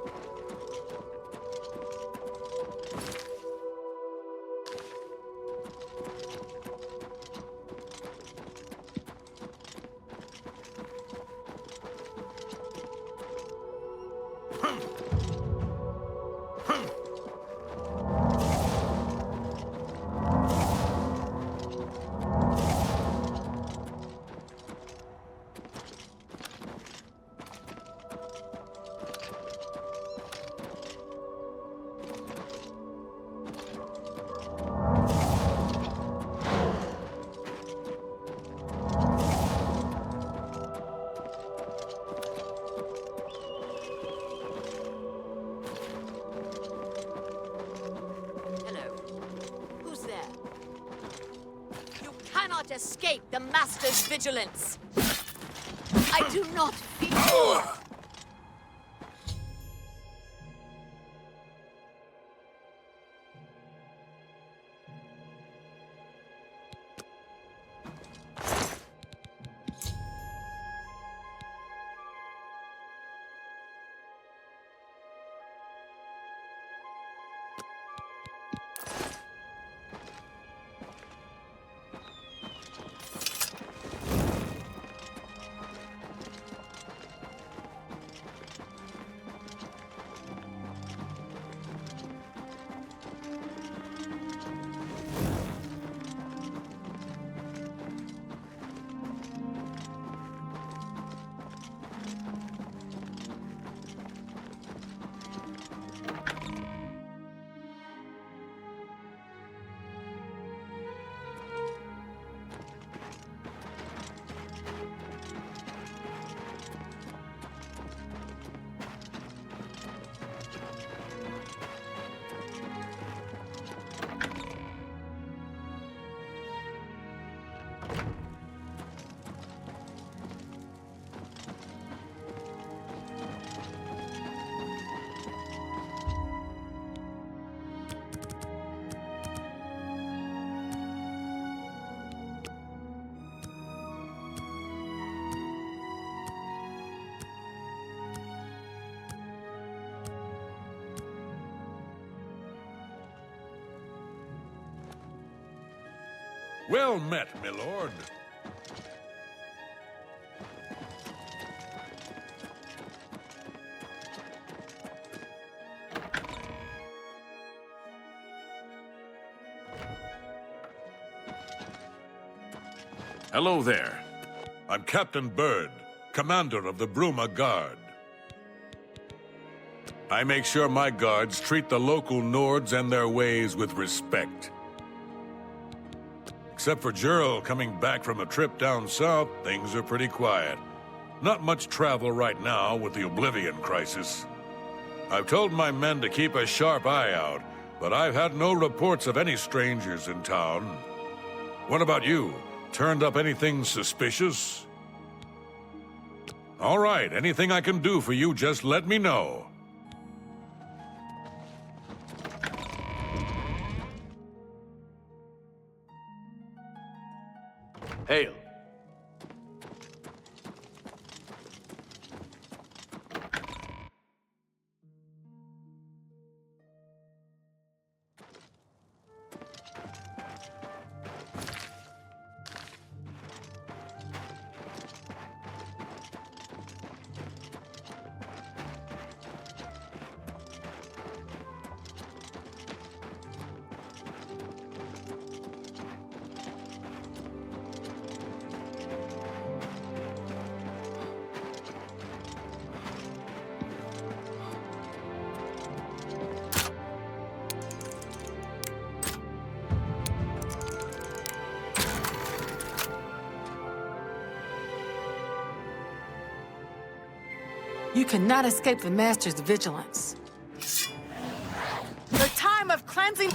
cannot escape the Master's vigilance. I do not fear. Well met, my lord. Hello there. I'm Captain Bird, commander of the Bruma Guard. I make sure my guards treat the local Nords and their ways with respect. Except for Gerald coming back from a trip down south, things are pretty quiet. Not much travel right now with the Oblivion crisis. I've told my men to keep a sharp eye out, but I've had no reports of any strangers in town. What about you? Turned up anything suspicious? All right, anything I can do for you, just let me know. Hail. You cannot escape the Master's vigilance. The time of cleansing...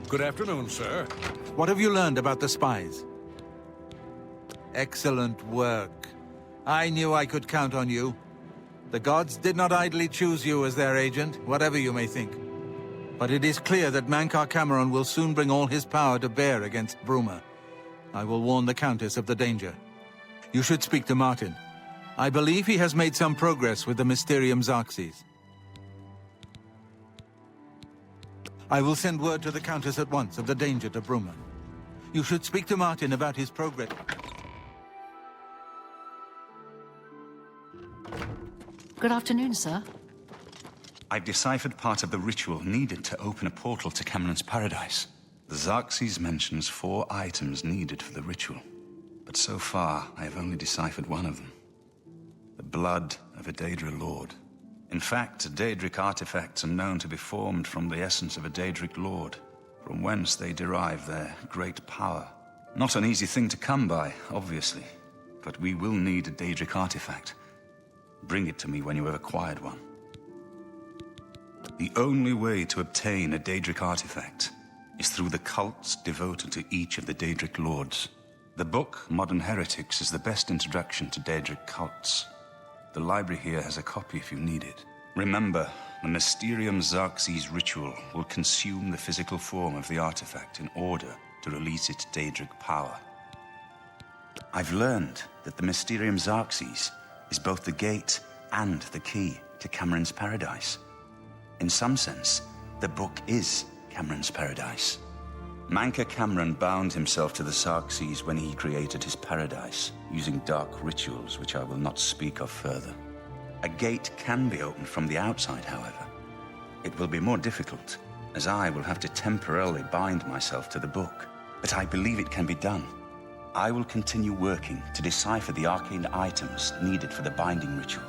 Good afternoon, sir. What have you learned about the spies? Excellent work. I knew I could count on you. The gods did not idly choose you as their agent, whatever you may think. But it is clear that Mankar Cameron will soon bring all his power to bear against Bruma. I will warn the Countess of the danger. You should speak to Martin. I believe he has made some progress with the Mysterium Xarxes. I will send word to the Countess at once of the danger to Bruma. You should speak to Martin about his progress. Good afternoon, sir. I've deciphered part of the ritual needed to open a portal to Cameron's paradise. The Xarxes mentions 4 items needed for the ritual. But so far, I have only deciphered one of them. The blood of a Daedra Lord. In fact, Daedric artifacts are known to be formed from the essence of a Daedric Lord, from whence they derive their great power. Not an easy thing to come by, obviously, but we will need a Daedric artifact. Bring it to me when you have acquired one. The only way to obtain a Daedric artifact is through the cults devoted to each of the Daedric Lords. The book, Modern Heretics, is the best introduction to Daedric cults. The library here has a copy if you need it. Remember, the Mysterium Xarxes ritual will consume the physical form of the artifact in order to release its Daedric power. I've learned that the Mysterium Xarxes is both the gate and the key to Cameron's paradise. In some sense, the book is Cameron's paradise. Mankar Cameron bound himself to the Xarxes when he created his paradise, using dark rituals which I will not speak of further. A gate can be opened from the outside, however. It will be more difficult, as I will have to temporarily bind myself to the book, but I believe it can be done. I will continue working to decipher the arcane items needed for the binding ritual.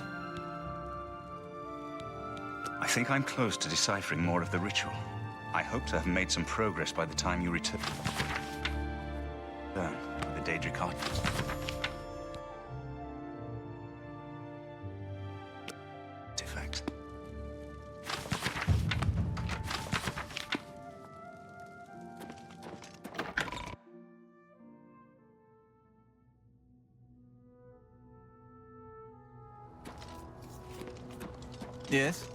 I think I'm close to deciphering more of the ritual. I hope to have made some progress by the time you return. The Daedric artifact. Yes?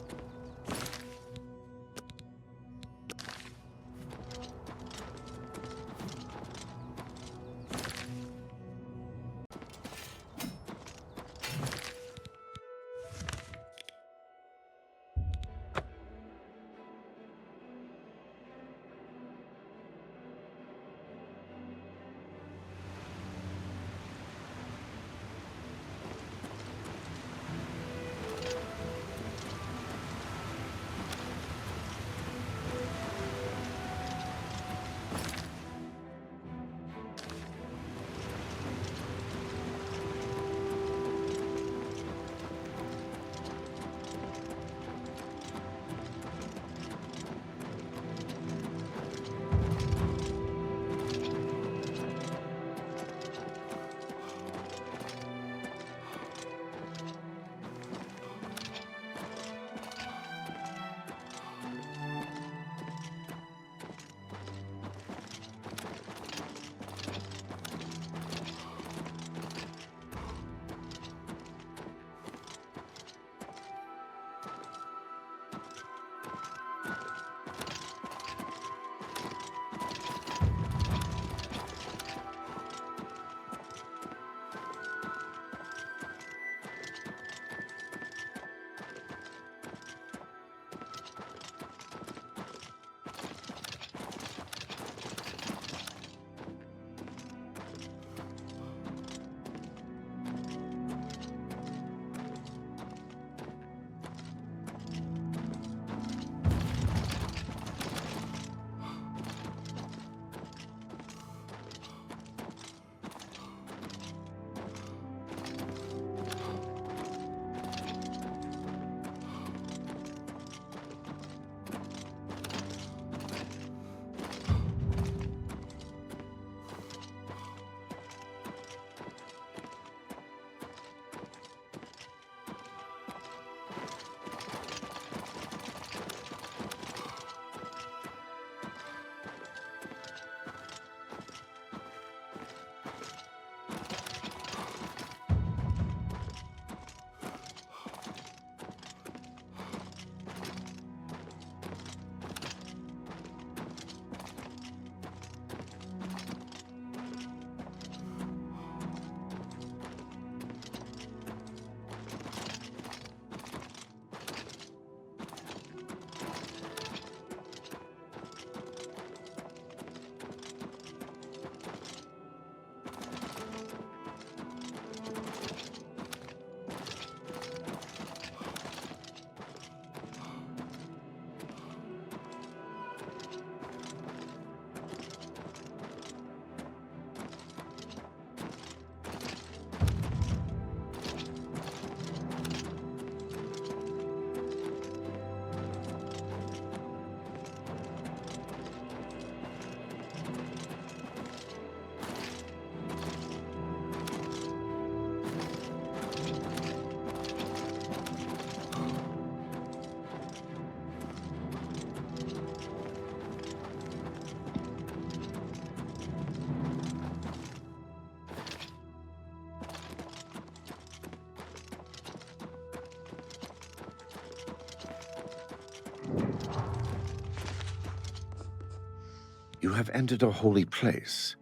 You have entered a holy place.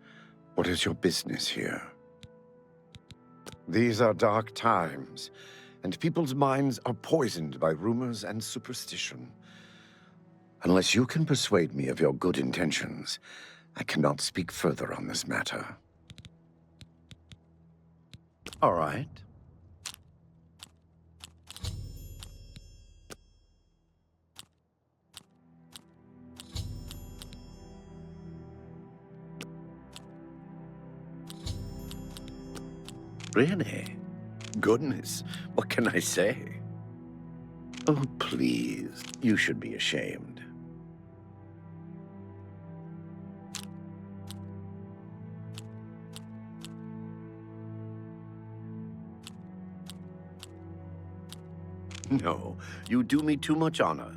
What is your business here? These are dark times, and people's minds are poisoned by rumors and superstition. Unless you can persuade me of your good intentions, I cannot speak further on this matter. All right. Really? Goodness, what can I say? Oh, please, you should be ashamed. No, you do me too much honor.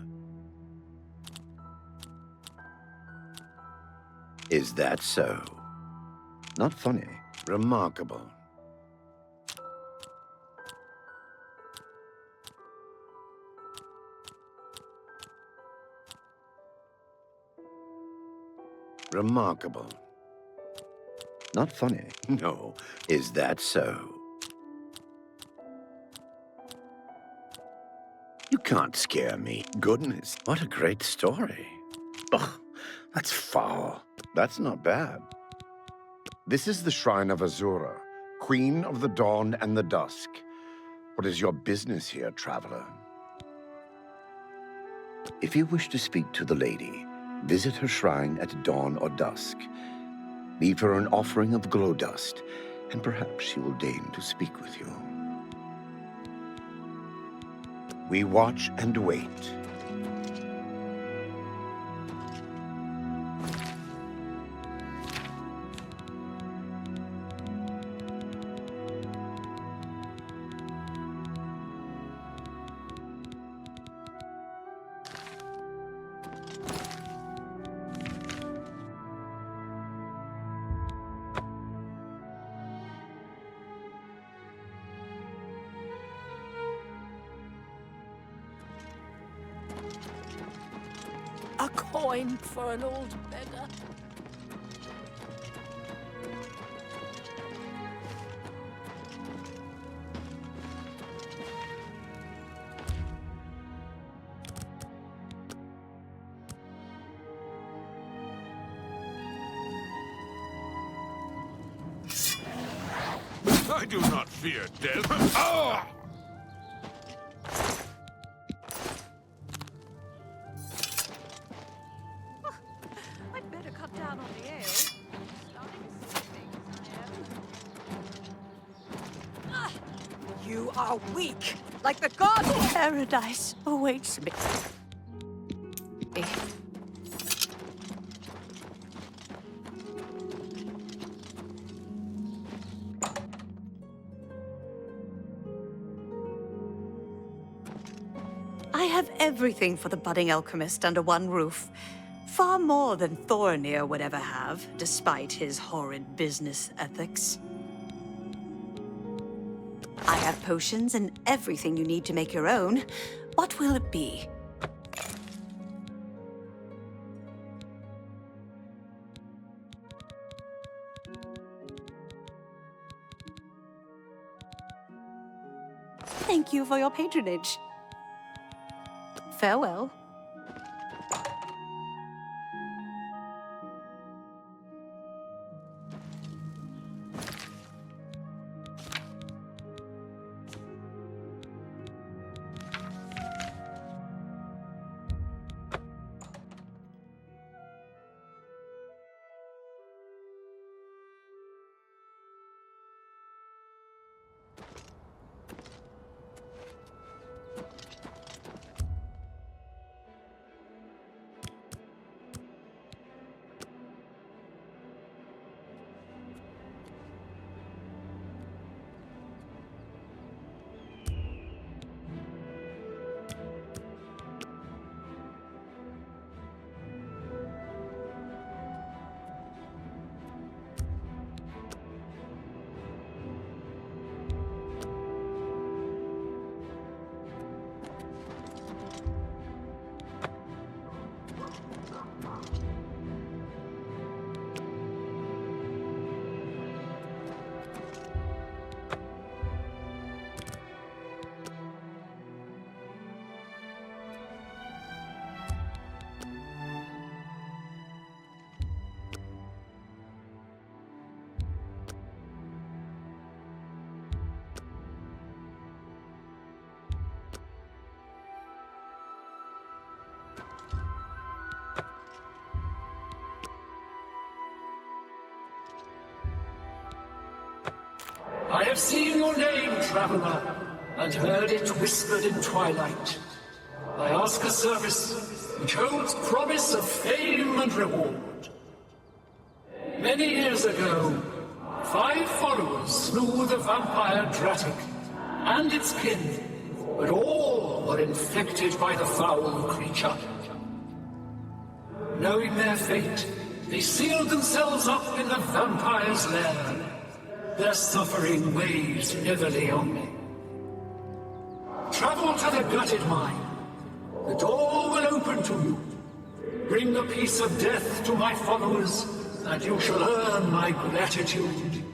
Is that so? Not funny. Remarkable. Remarkable. Not funny. No. Is that so? You can't scare me. Goodness, what a great story. Ugh, that's foul. That's not bad. This is the Shrine of Azura, Queen of the Dawn and the Dusk. What is your business here, traveler? If you wish to speak to the lady, visit her shrine at dawn or dusk. Leave her an offering of glow dust, and perhaps she will deign to speak with you. We watch and wait. A coin for an old beggar. I do not fear death. Ah! I'd better cut down on the ale. You are weak, like the god. Paradise awaits me. I have everything for the budding alchemist under one roof. Far more than Thorinir would ever have, despite his horrid business ethics. I have potions and everything you need to make your own. What will it be? Thank you for your patronage. Farewell. I have seen your name, traveler, and heard it whispered in twilight. I ask a service which holds promise of fame and reward. Many years ago, 5 followers slew the vampire Dratic and its kin, but all were infected by the foul creature. Knowing their fate, they sealed themselves up in the vampire's lair. Their suffering weighs heavily on me. Travel to the gutted mine. The door will open to you. Bring the piece of death to my followers, and you shall earn my gratitude.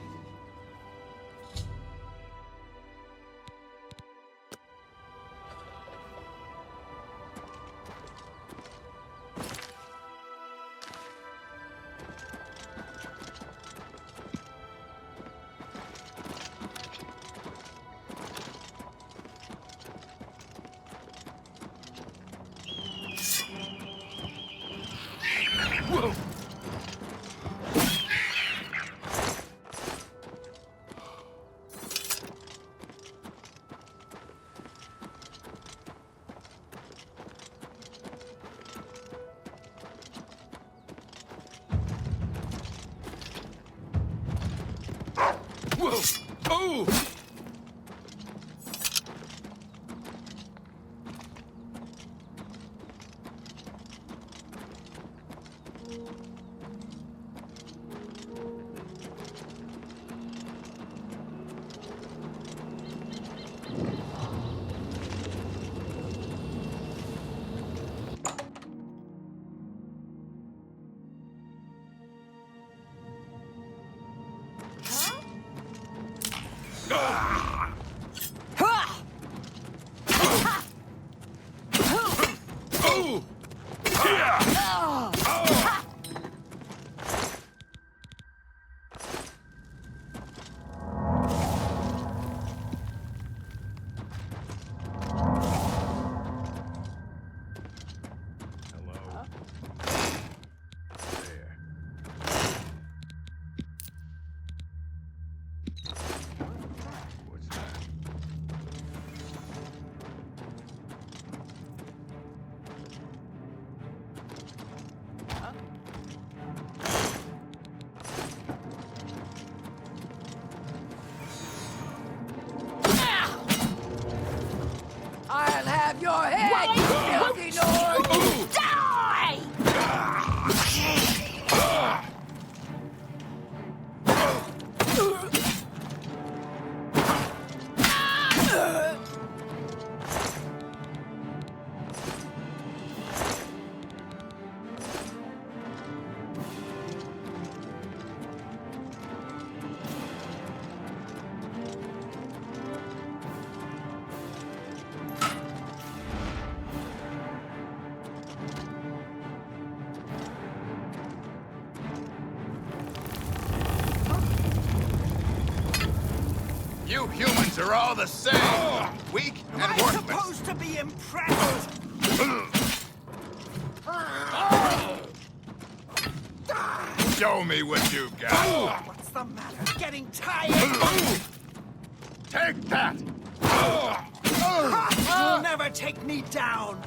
I'll have your head, you filthy Nord! Die! You humans are all the same. Weak and worthless. Am I supposed to be impressed? Show me what you've got. What's the matter? Getting tired? Take that! You'll never take me down!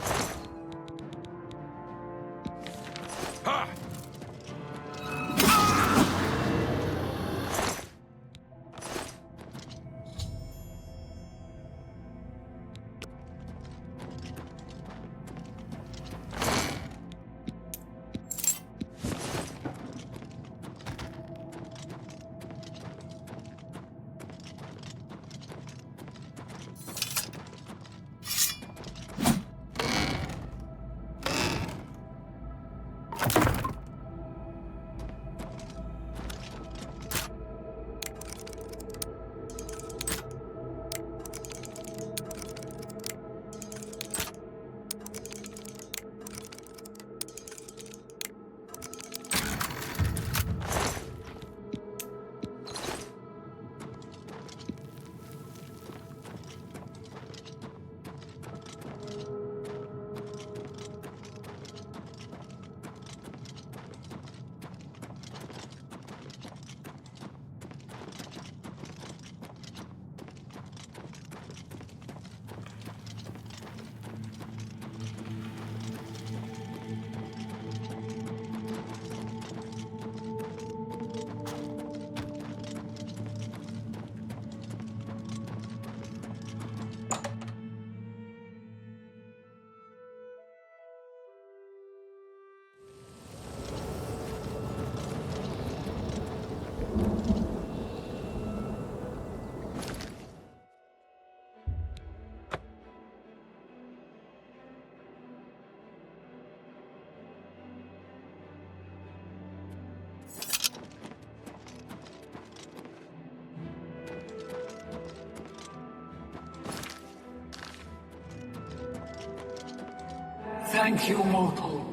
thank you, mortal.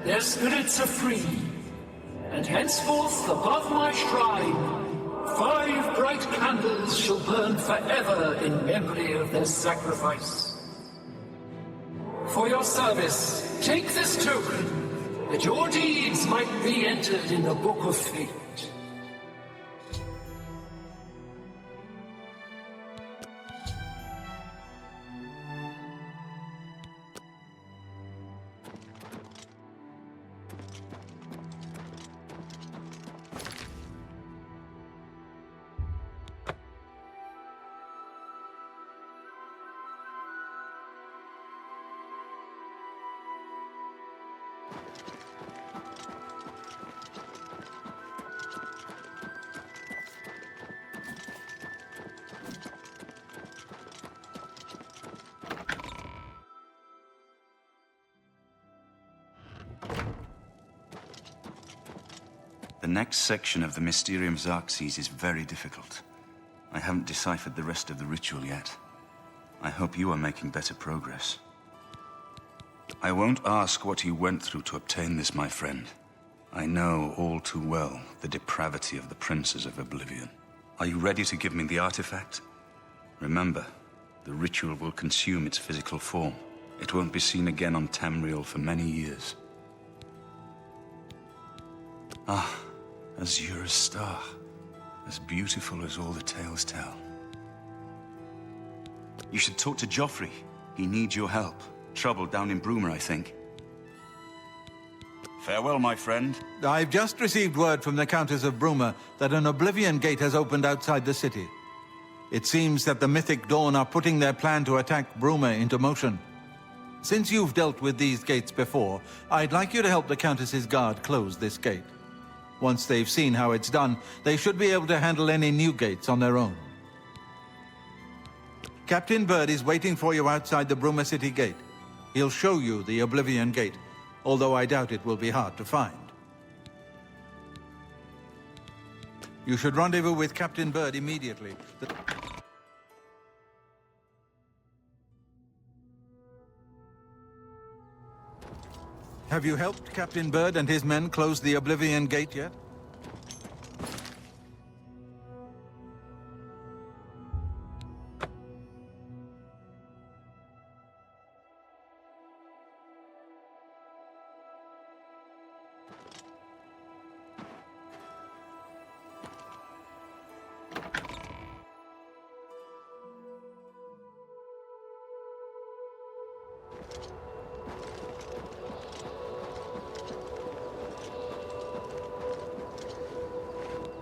Their spirits are free, and henceforth above my shrine, 5 bright candles shall burn forever in memory of their sacrifice. For your service, take this token, that your deeds might be entered in the Book of Fate. The next section of the Mysterium Xerxes is very difficult. I haven't deciphered the rest of the ritual yet. I hope you are making better progress. I won't ask what you went through to obtain this, my friend. I know all too well the depravity of the princes of Oblivion. Are you ready to give me the artifact? Remember, the ritual will consume its physical form. It won't be seen again on Tamriel for many years. Ah, azure as star, as beautiful as all the tales tell. You should talk to Joffrey. He needs your help. Trouble down in Bruma, I think. Farewell, my friend. I've just received word from the Countess of Bruma that an Oblivion Gate has opened outside the city. It seems that the Mythic Dawn are putting their plan to attack Bruma into motion. Since you've dealt with these gates before, I'd like you to help the Countess's guard close this gate. Once they've seen how it's done, they should be able to handle any new gates on their own. Captain Bird is waiting for you outside the Bruma City Gate. He'll show you the Oblivion Gate, although I doubt it will be hard to find. You should rendezvous with Captain Bird immediately. Have you helped Captain Bird and his men close the Oblivion Gate yet?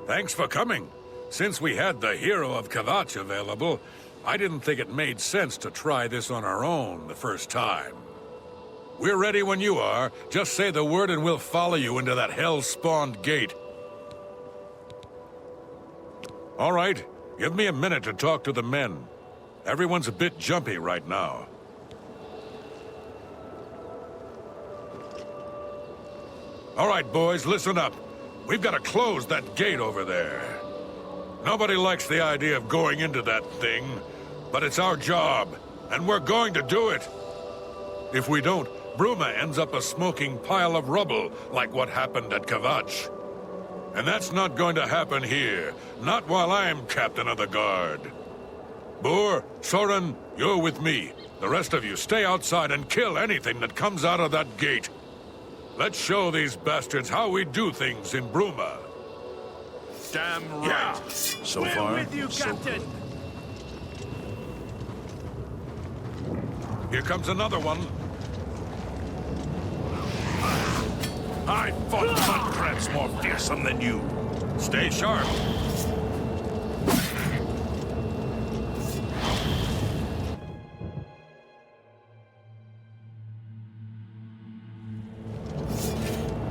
Thanks for coming. Since we had the hero of Kvatch available, I didn't think it made sense to try this on our own the first time. We're ready when you are. Just say the word and we'll follow you into that hell-spawned gate. All right, give me a minute to talk to the men. Everyone's a bit jumpy right now. All right, boys, listen up. We've got to close that gate over there. Nobody likes the idea of going into that thing, but it's our job, and we're going to do it. If we don't, Bruma ends up a smoking pile of rubble, like what happened at Kvatch. And that's not going to happen here, not while I'm captain of the guard. Boor, Soren, you're with me. The rest of you stay outside and kill anything that comes out of that gate. Let's show these bastards how we do things in Bruma. Damn right. Yeah. So We're far, with you, so Captain. Here comes another one. I fought mud crabs more fearsome than you. Stay sharp.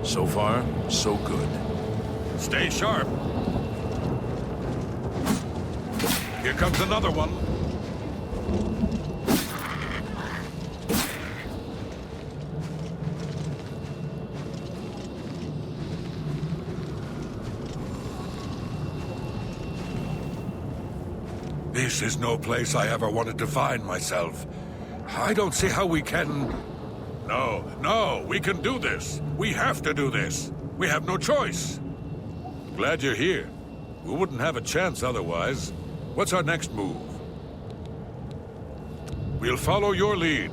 So far, so good. Stay sharp. Here comes another one. This is no place I ever wanted to find myself. I don't see how we can... No, we can do this. We have to do this. We have no choice. Glad you're here. We wouldn't have a chance otherwise. What's our next move? We'll follow your lead.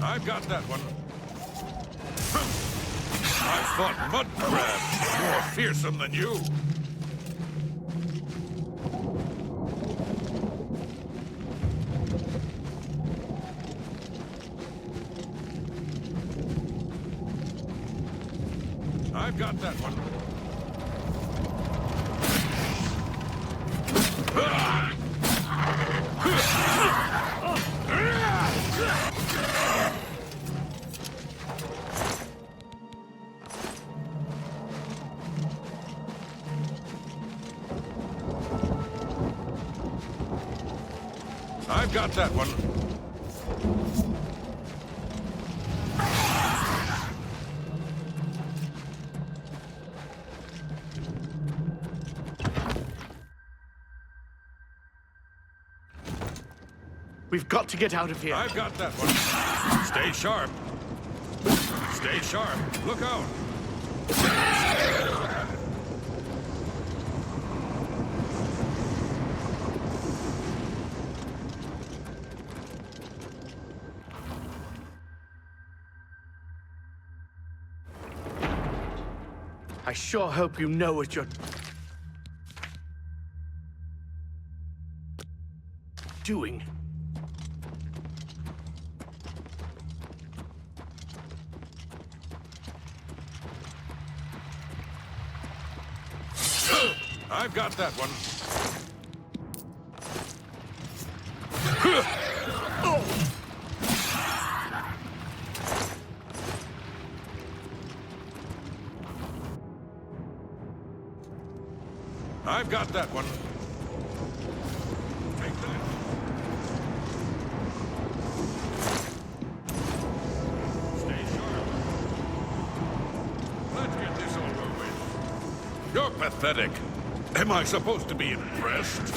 I've got that one. I fought mud crabs more fearsome than you. I've got that one. I've got that one. We've got to get out of here. I've got that one. Stay sharp. Stay sharp. Look out. I sure hope you know what you're doing. I've got that one. I've got that one. Take that. Stay sharp. Let's get this over with. You're pathetic. Am I supposed to be impressed?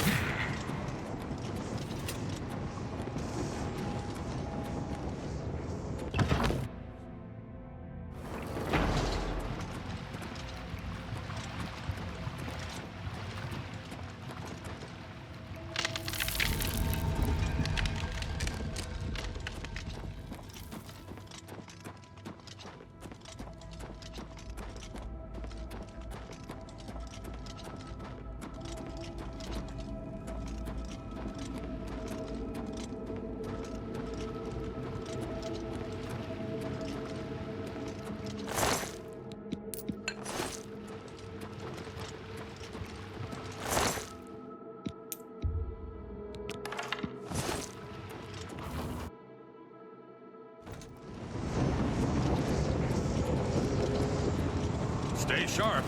Stay sharp.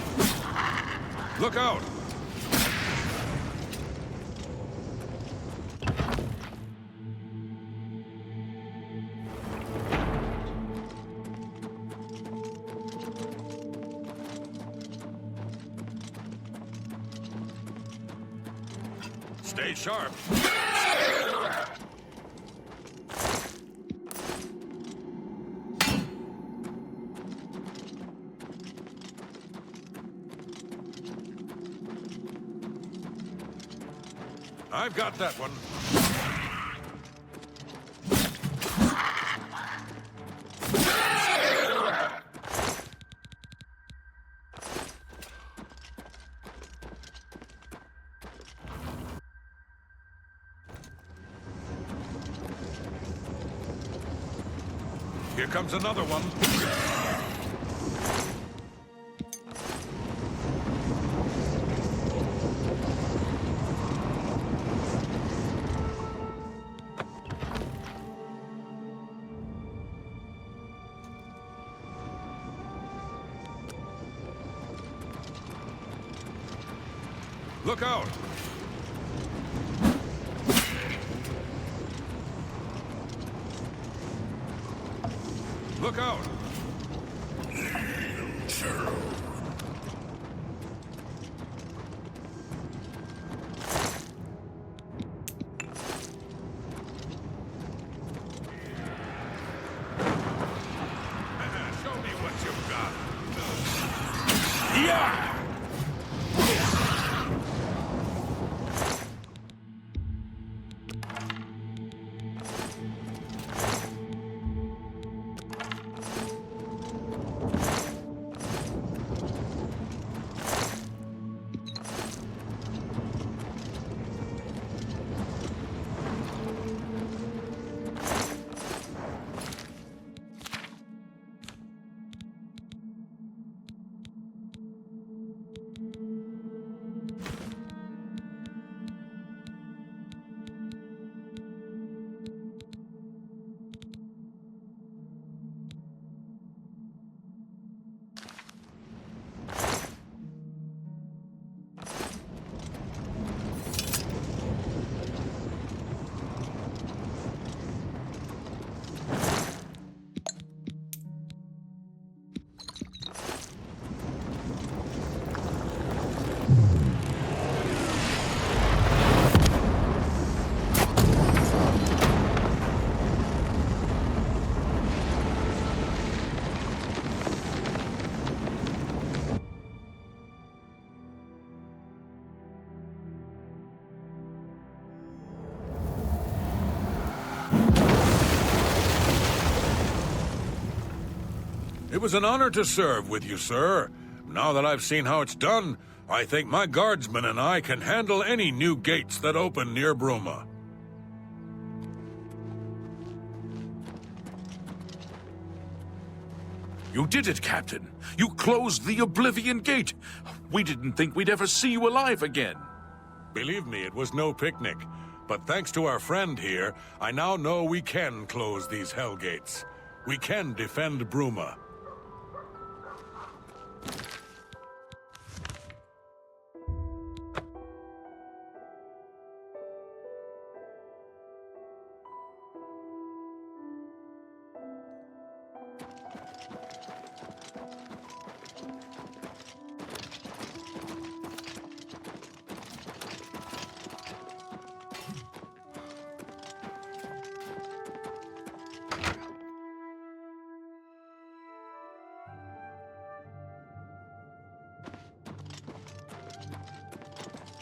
Look out! Stay sharp. I've got that one. Here comes another one. Look out! Look out! Show me what you've got. Yeah! It was an honor to serve with you, sir. Now that I've seen how it's done, I think my guardsmen and I can handle any new gates that open near Bruma. You did it, Captain. You closed the Oblivion Gate. We didn't think we'd ever see you alive again. Believe me, it was no picnic. But thanks to our friend here, I now know we can close these hell gates. We can defend Bruma.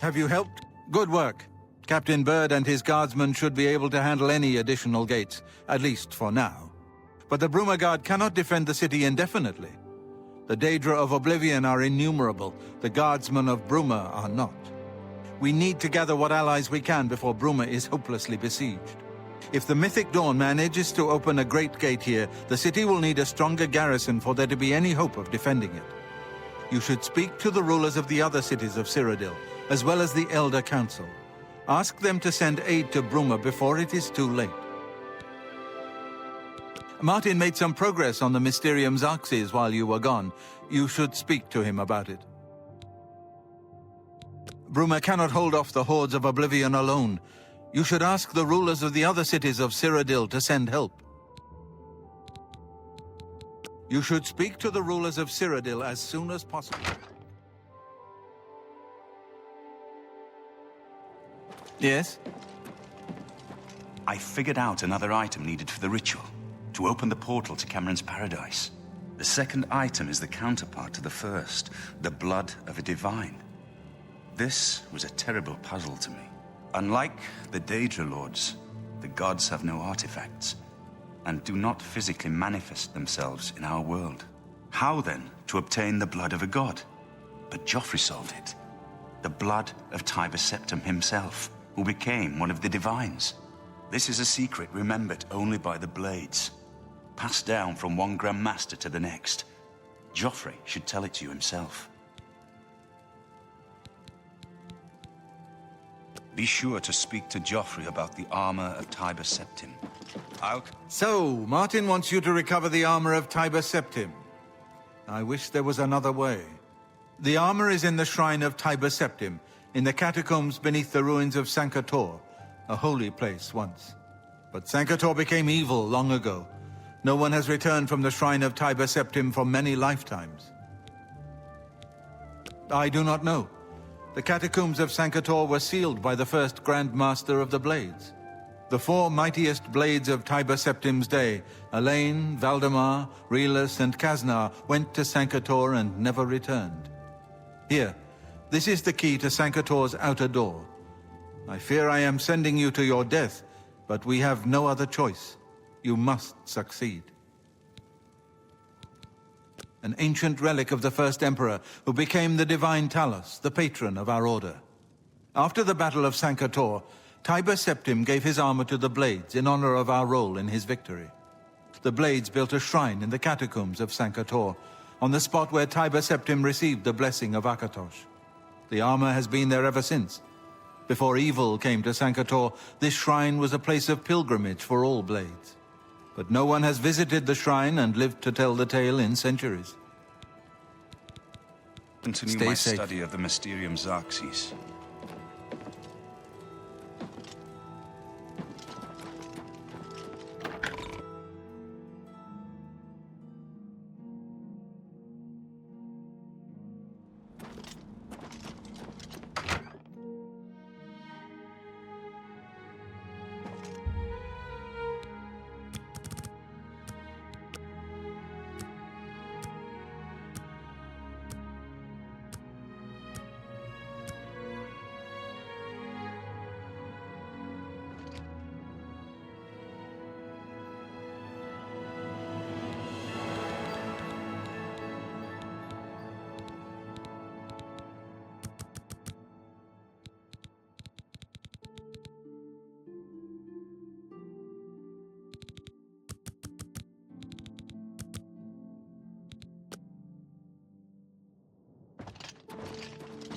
Have you helped? Good work. Captain Bird and his guardsmen should be able to handle any additional gates, at least for now. But the Bruma Guard cannot defend the city indefinitely. The Daedra of Oblivion are innumerable, the guardsmen of Bruma are not. We need to gather what allies we can before Bruma is hopelessly besieged. If the Mythic Dawn manages to open a great gate here, the city will need a stronger garrison for there to be any hope of defending it. You should speak to the rulers of the other cities of Cyrodiil, as well as the Elder Council. Ask them to send aid to Bruma before it is too late. Martin made some progress on the Mysterium Xarxes while you were gone. You should speak to him about it. Bruma cannot hold off the hordes of Oblivion alone. You should ask the rulers of the other cities of Cyrodiil to send help. You should speak to the rulers of Cyrodiil as soon as possible. Yes? I figured out another item needed for the ritual, to open the portal to Cameron's paradise. The second item is the counterpart to the first, the blood of a divine. This was a terrible puzzle to me. Unlike the Daedra Lords, the gods have no artifacts, and do not physically manifest themselves in our world. How then to obtain the blood of a god? But Joffrey solved it. The blood of Tiber Septim himself, who became one of the divines. This is a secret remembered only by the Blades, passed down from one Grand Master to the next. Joffrey should tell it to you himself. Be sure to speak to Joffrey about the armor of Tiber Septim. So, Martin wants you to recover the armor of Tiber Septim. I wish there was another way. The armor is in the shrine of Tiber Septim, in the catacombs beneath the ruins of Sankator, a holy place once. But Sankator became evil long ago. No one has returned from the shrine of Tiber Septim for many lifetimes. I do not know. The catacombs of Sankator were sealed by the first Grand Master of the Blades. The four mightiest blades of Tiber Septim's day, Elaine, Valdemar, Relus, and Kaznar, went to Sankator and never returned. Here, this is the key to Sankator's outer door. I fear I am sending you to your death, but we have no other choice. You must succeed. An ancient relic of the first Emperor, who became the Divine Talos, the patron of our order. After the Battle of Sankator, Tiber Septim gave his armor to the Blades in honor of our role in his victory. The Blades built a shrine in the catacombs of Sankator, on the spot where Tiber Septim received the blessing of Akatosh. The armor has been there ever since. Before evil came to Sankator, this shrine was a place of pilgrimage for all Blades. But no one has visited the shrine and lived to tell the tale in centuries. Continue Stay my safe. study of the Mysterium Xarxes.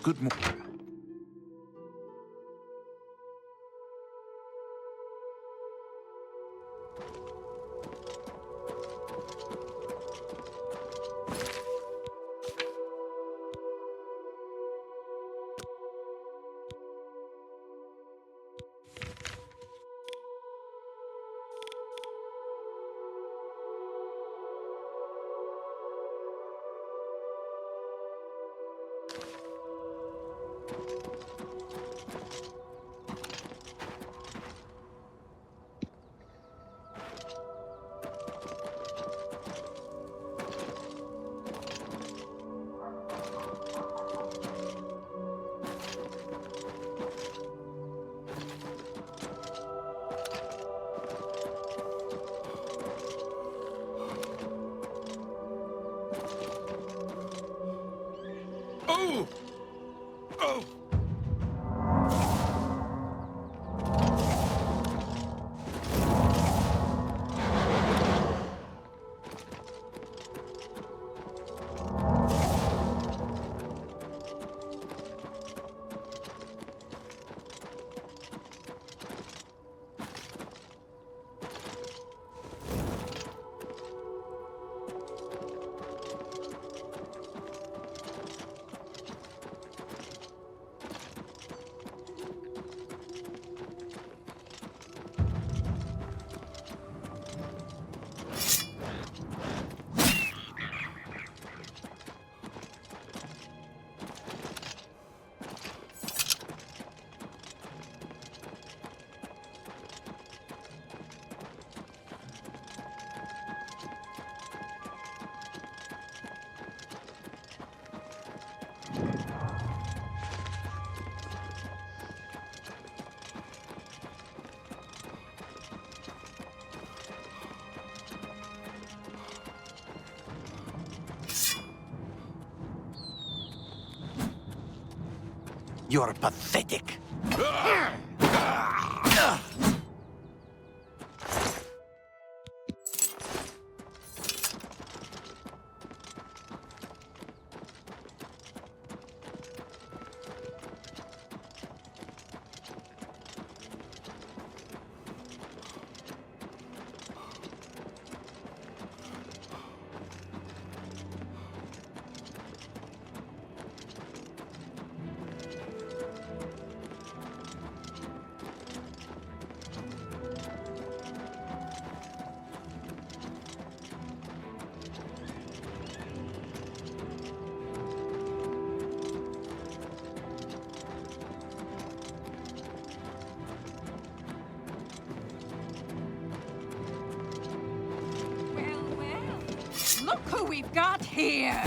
Good morning. Oh! Oh! You're pathetic. Look who we've got here!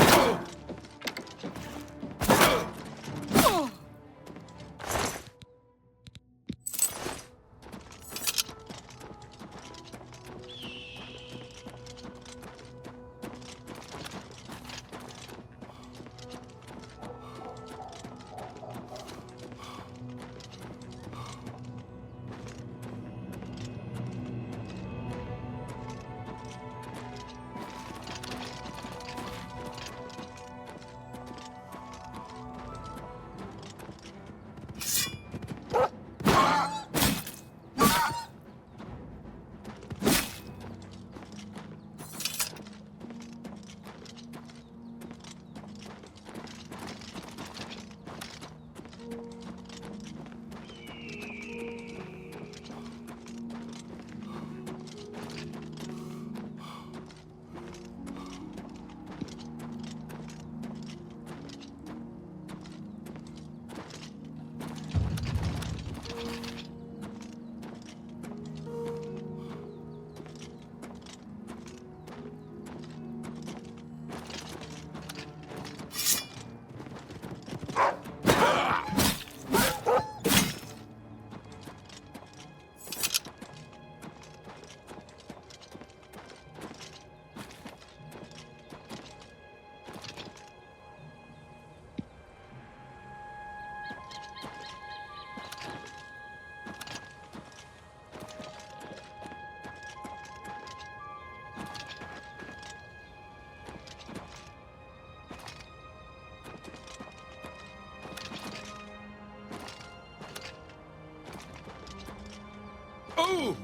Oh!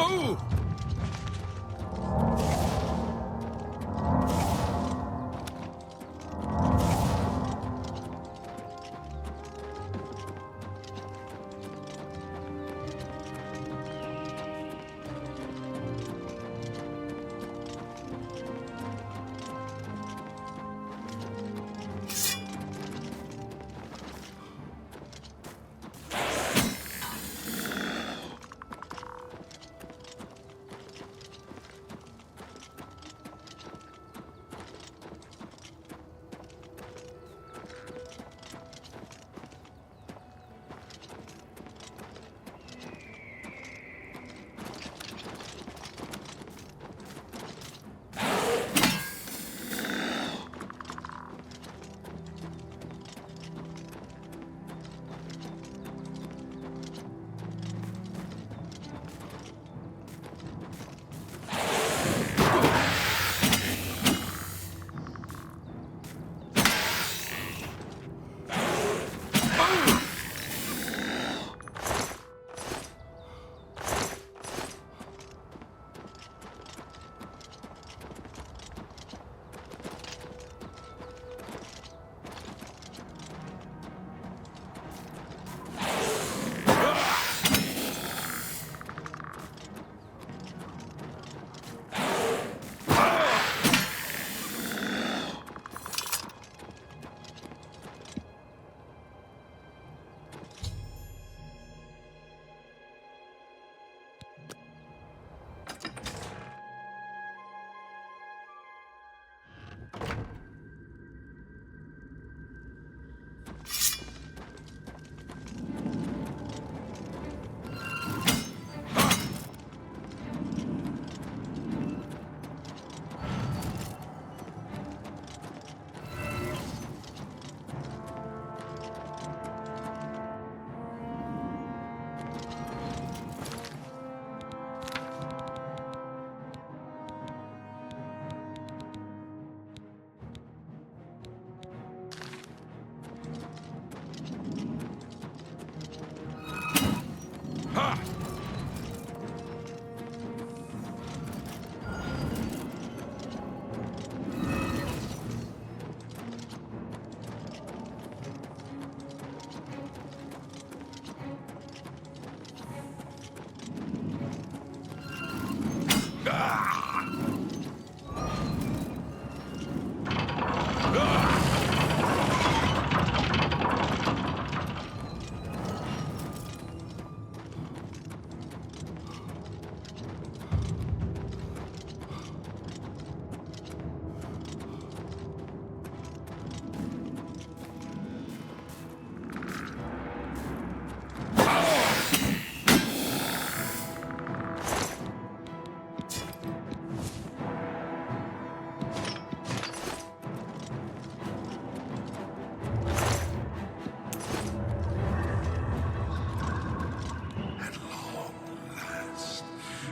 Oh!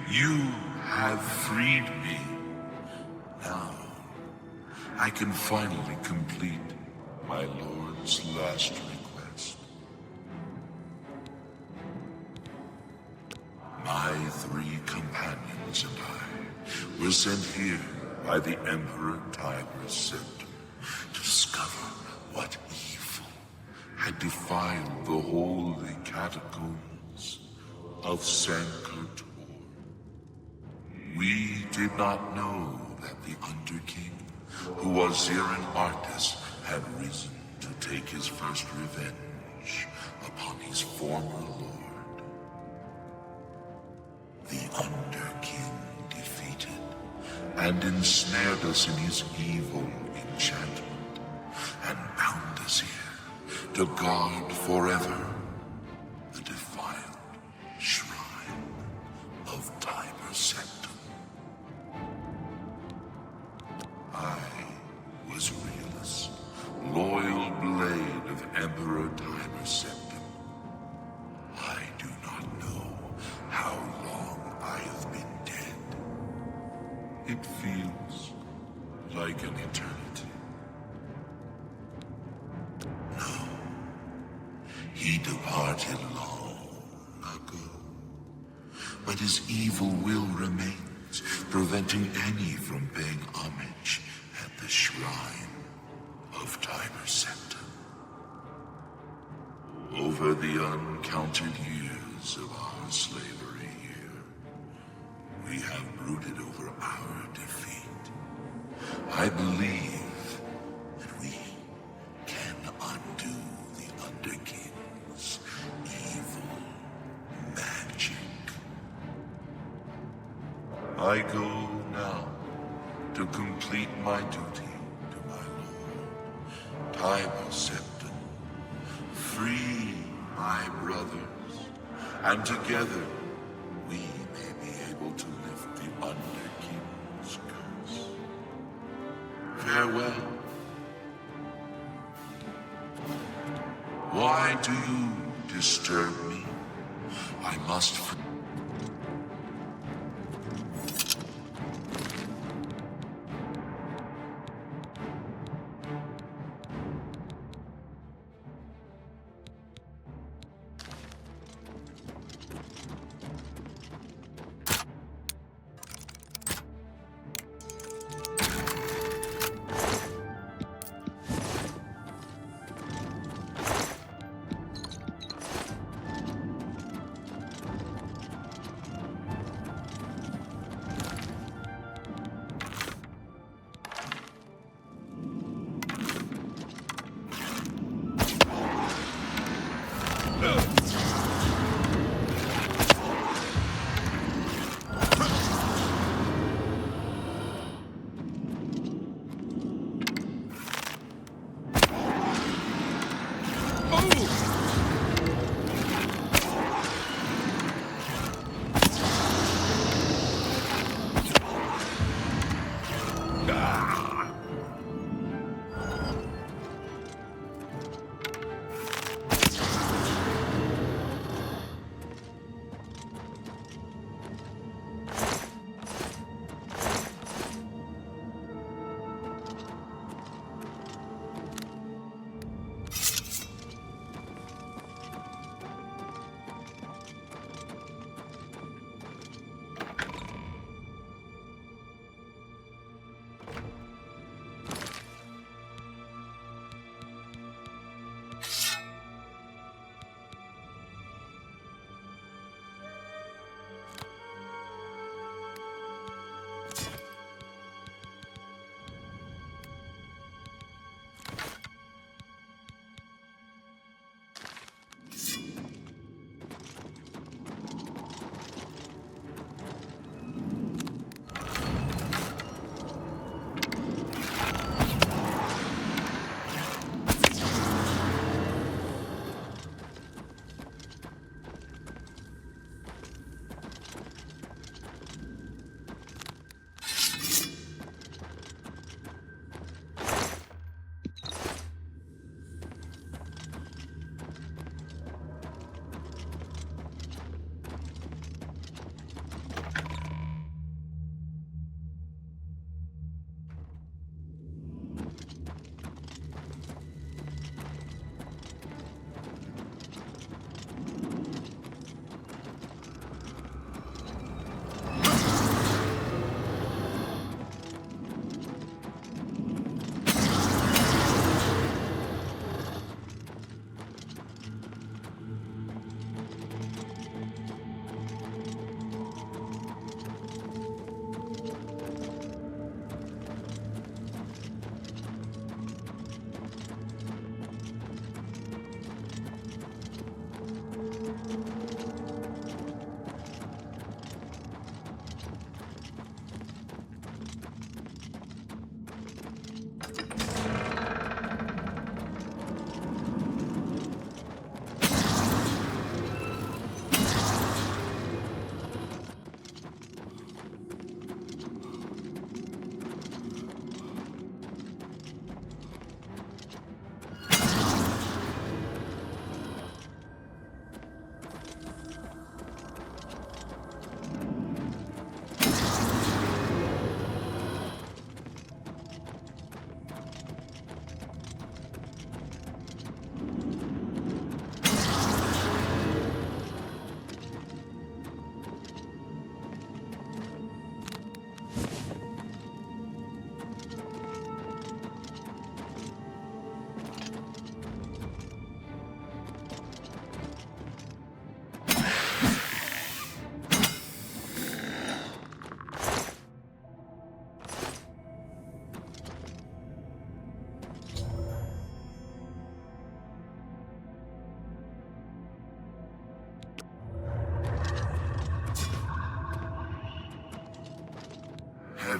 You have freed me. Now, I can finally complete my lord's last request. My 3 companions and I were sent here by the Emperor Tiber's Septim to discover what evil had defiled the holy catacombs of Sankar-Tor. We did not know that the Underking, who was Zirin Artis, had risen to take his first revenge upon his former lord. The Underking defeated and ensnared us in his evil enchantment and bound us here to guard forever the defiled shrine of Tiber Septim. I was Realus, loyal blade of Emperor Tiber Septim. I do not know how long I have been dead. It feels like an eternity. No, he departed long ago, but his evil will remains, preventing any from paying homage at the shrine of Tiber Septim. Over the uncounted years of our slavery here, we have brooded over our defeat. I believe that we can undo the Underking's evil magic. I go now to complete my duty to my lord, Tiber Septim, free my brothers, and together we may be able to lift the Underking's curse. Farewell. Why do you disturb me? I must...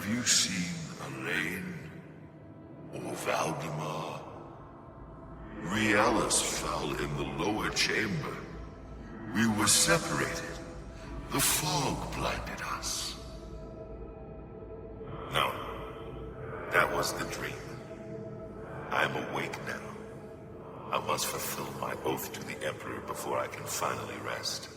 Have you seen Elaine? Or Valdemar? Rielus fell in the lower chamber. We were separated. The fog blinded us. No. That was the dream. I'm awake now. I must fulfill my oath to the Emperor before I can finally rest.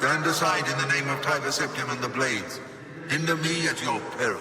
Stand aside in the name of Tiber Septim and the Blades. Hinder me at your peril.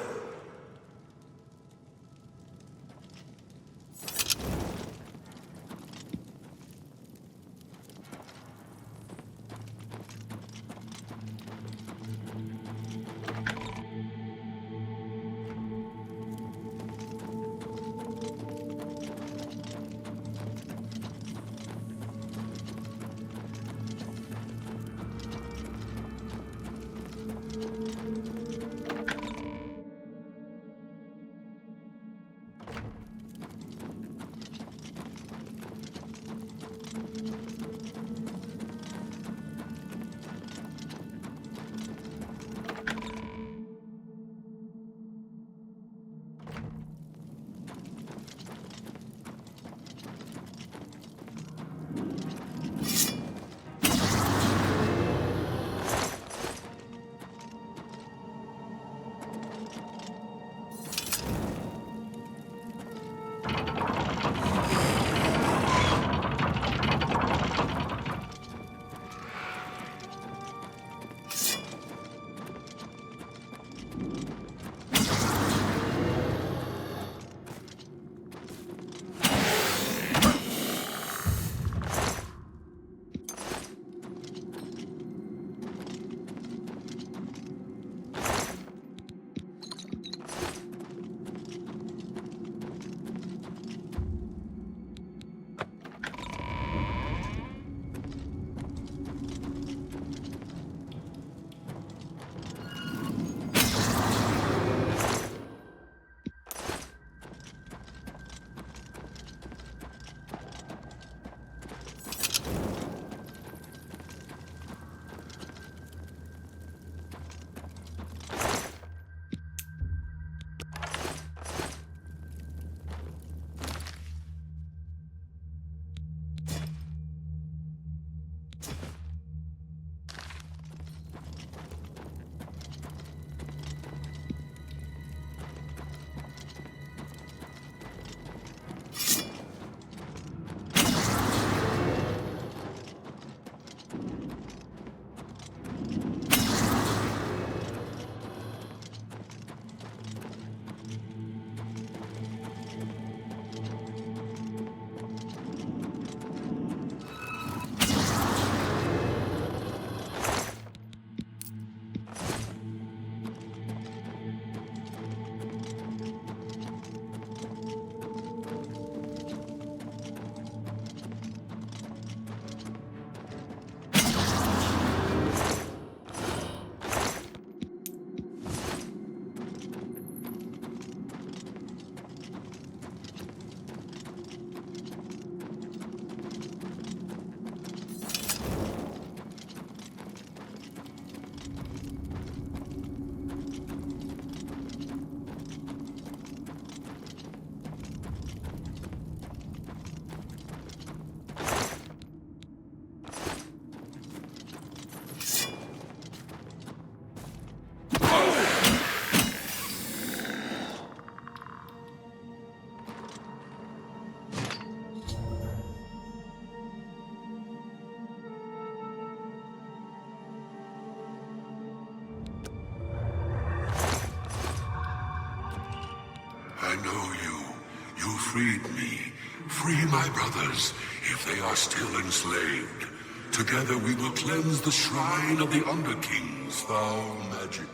I know you. You freed me. Free my brothers, if they are still enslaved. Together we will cleanse the shrine of the Underking's foul magic.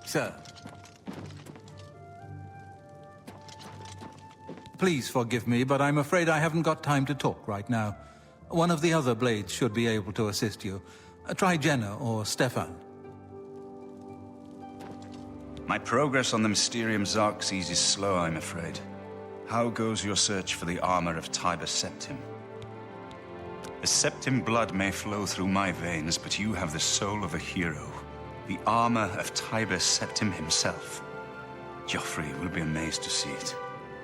Sir. Please forgive me, but I'm afraid I haven't got time to talk right now. One of the other blades should be able to assist you. Try Jenna or Stefan. My progress on the Mysterium Xerxes is slow, I'm afraid. How goes your search for the armor of Tiber Septim? The Septim blood may flow through my veins, but you have the soul of a hero. The armor of Tiber Septim himself. Joffrey will be amazed to see it.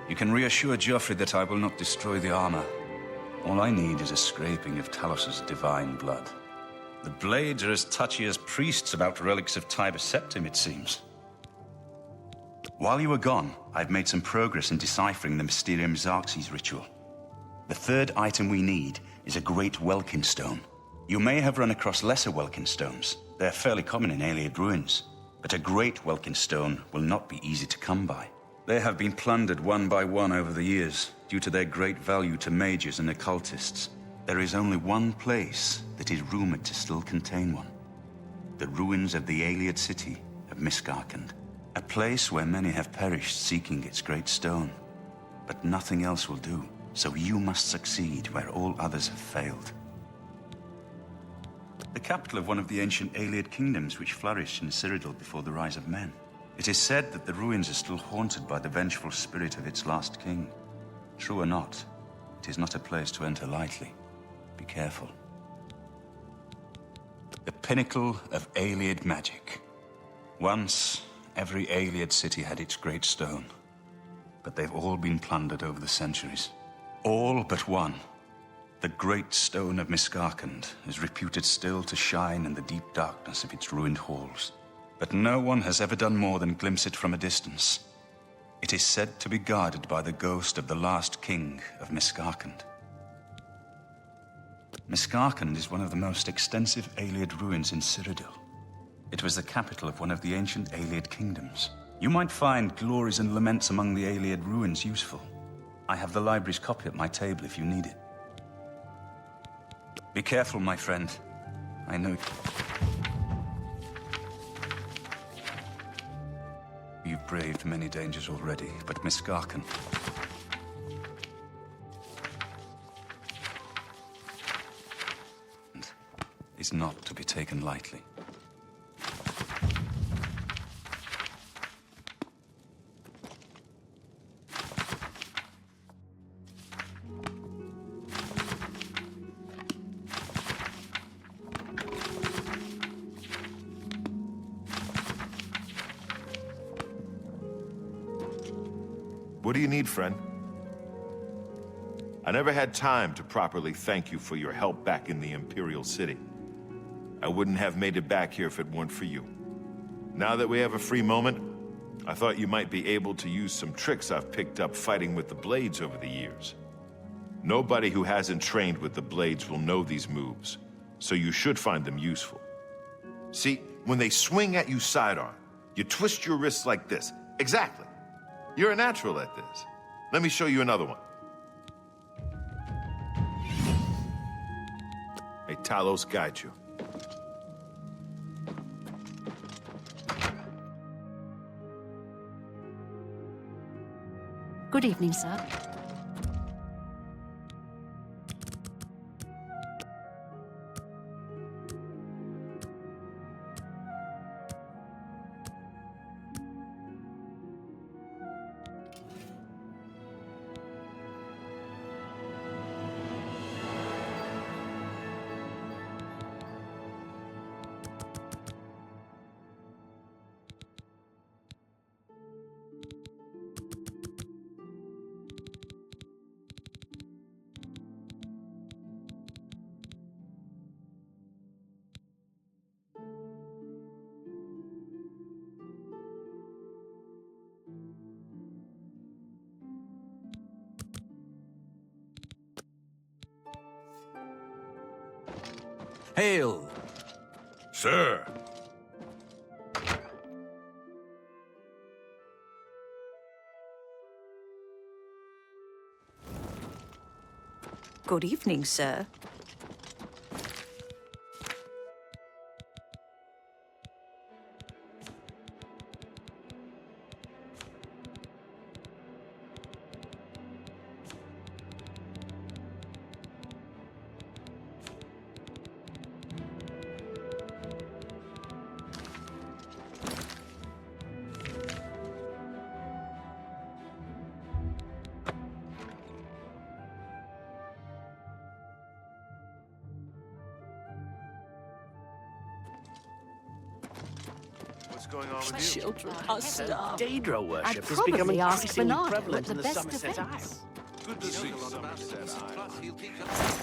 You can reassure Joffrey that I will not destroy the armor. All I need is a scraping of Talos's divine blood. The blades are as touchy as priests about relics of Tiber Septim, it seems. While you were gone, I've made some progress in deciphering the Mysterium Xerxes ritual. The third item we need is a great Welkin stone. You may have run across lesser Welkin stones. They're fairly common in Ayleid ruins. But a great Welkin stone will not be easy to come by. They have been plundered one by one over the years, due to their great value to mages and occultists. There is only one place that is rumored to still contain one. The ruins of the Ayleid city of Miskarkand. A place where many have perished seeking its great stone. But nothing else will do, so you must succeed where all others have failed. The capital of one of the ancient Ayleid kingdoms which flourished in Cyrodiil before the rise of men. It is said that the ruins are still haunted by the vengeful spirit of its last king. True or not, it is not a place to enter lightly. Be careful. The pinnacle of Ayleid magic. Once, every Ayleid city had its great stone. But they've all been plundered over the centuries. All but one. The great stone of Miskarkand is reputed still to shine in the deep darkness of its ruined halls. But no one has ever done more than glimpse it from a distance. It is said to be guarded by the ghost of the last king of Miskarkand. Miskarkand is one of the most extensive Ayleid ruins in Cyrodiil. It was the capital of one of the ancient Ayleid kingdoms. You might find glories and laments among the Ayleid ruins useful. I have the library's copy at my table if you need it. Be careful, my friend. I know you've braved many dangers already, but Miskarkand is not to be taken lightly. What do you need, friend? I never had time to properly thank you for your help back in the Imperial City. I wouldn't have made it back here if it weren't for you. Now that we have a free moment, I thought you might be able to use some tricks I've picked up fighting with the Blades over the years. Nobody who hasn't trained with the Blades will know these moves, so you should find them useful. See, when they swing at you sidearm, you twist your wrists like this. Exactly. You're a natural at this. Let me show you another one. May Talos guide you. Good evening, sir. Hail! Sir! Good evening, sir. going on with you? Children are starved. Daedra I'd worship is probably becoming ask increasingly Bernardo prevalent at in the the best Somerset defense. Isles. Good to see you. Plus, he'll teach us.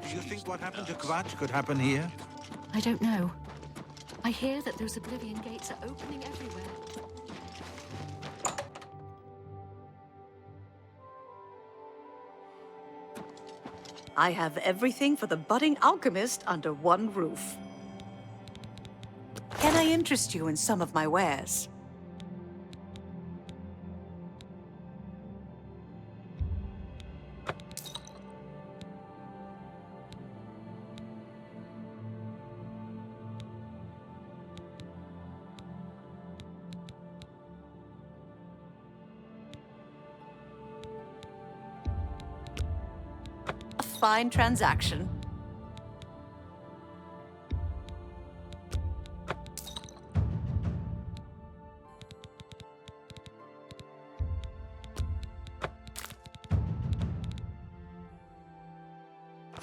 Do you think what happened to Kvatch could happen here? I don't know. I hear that those Oblivion gates are opening everywhere. I have everything for the budding alchemist under one roof. Can I interest you in some of my wares? A fine transaction.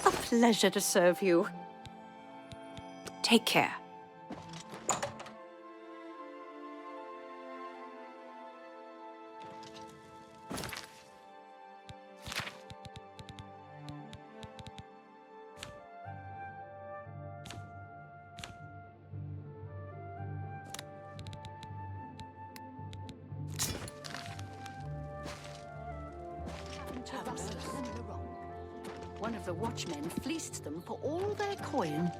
A pleasure to serve you. Take care. One of the watchmen fleeced them for all their coin.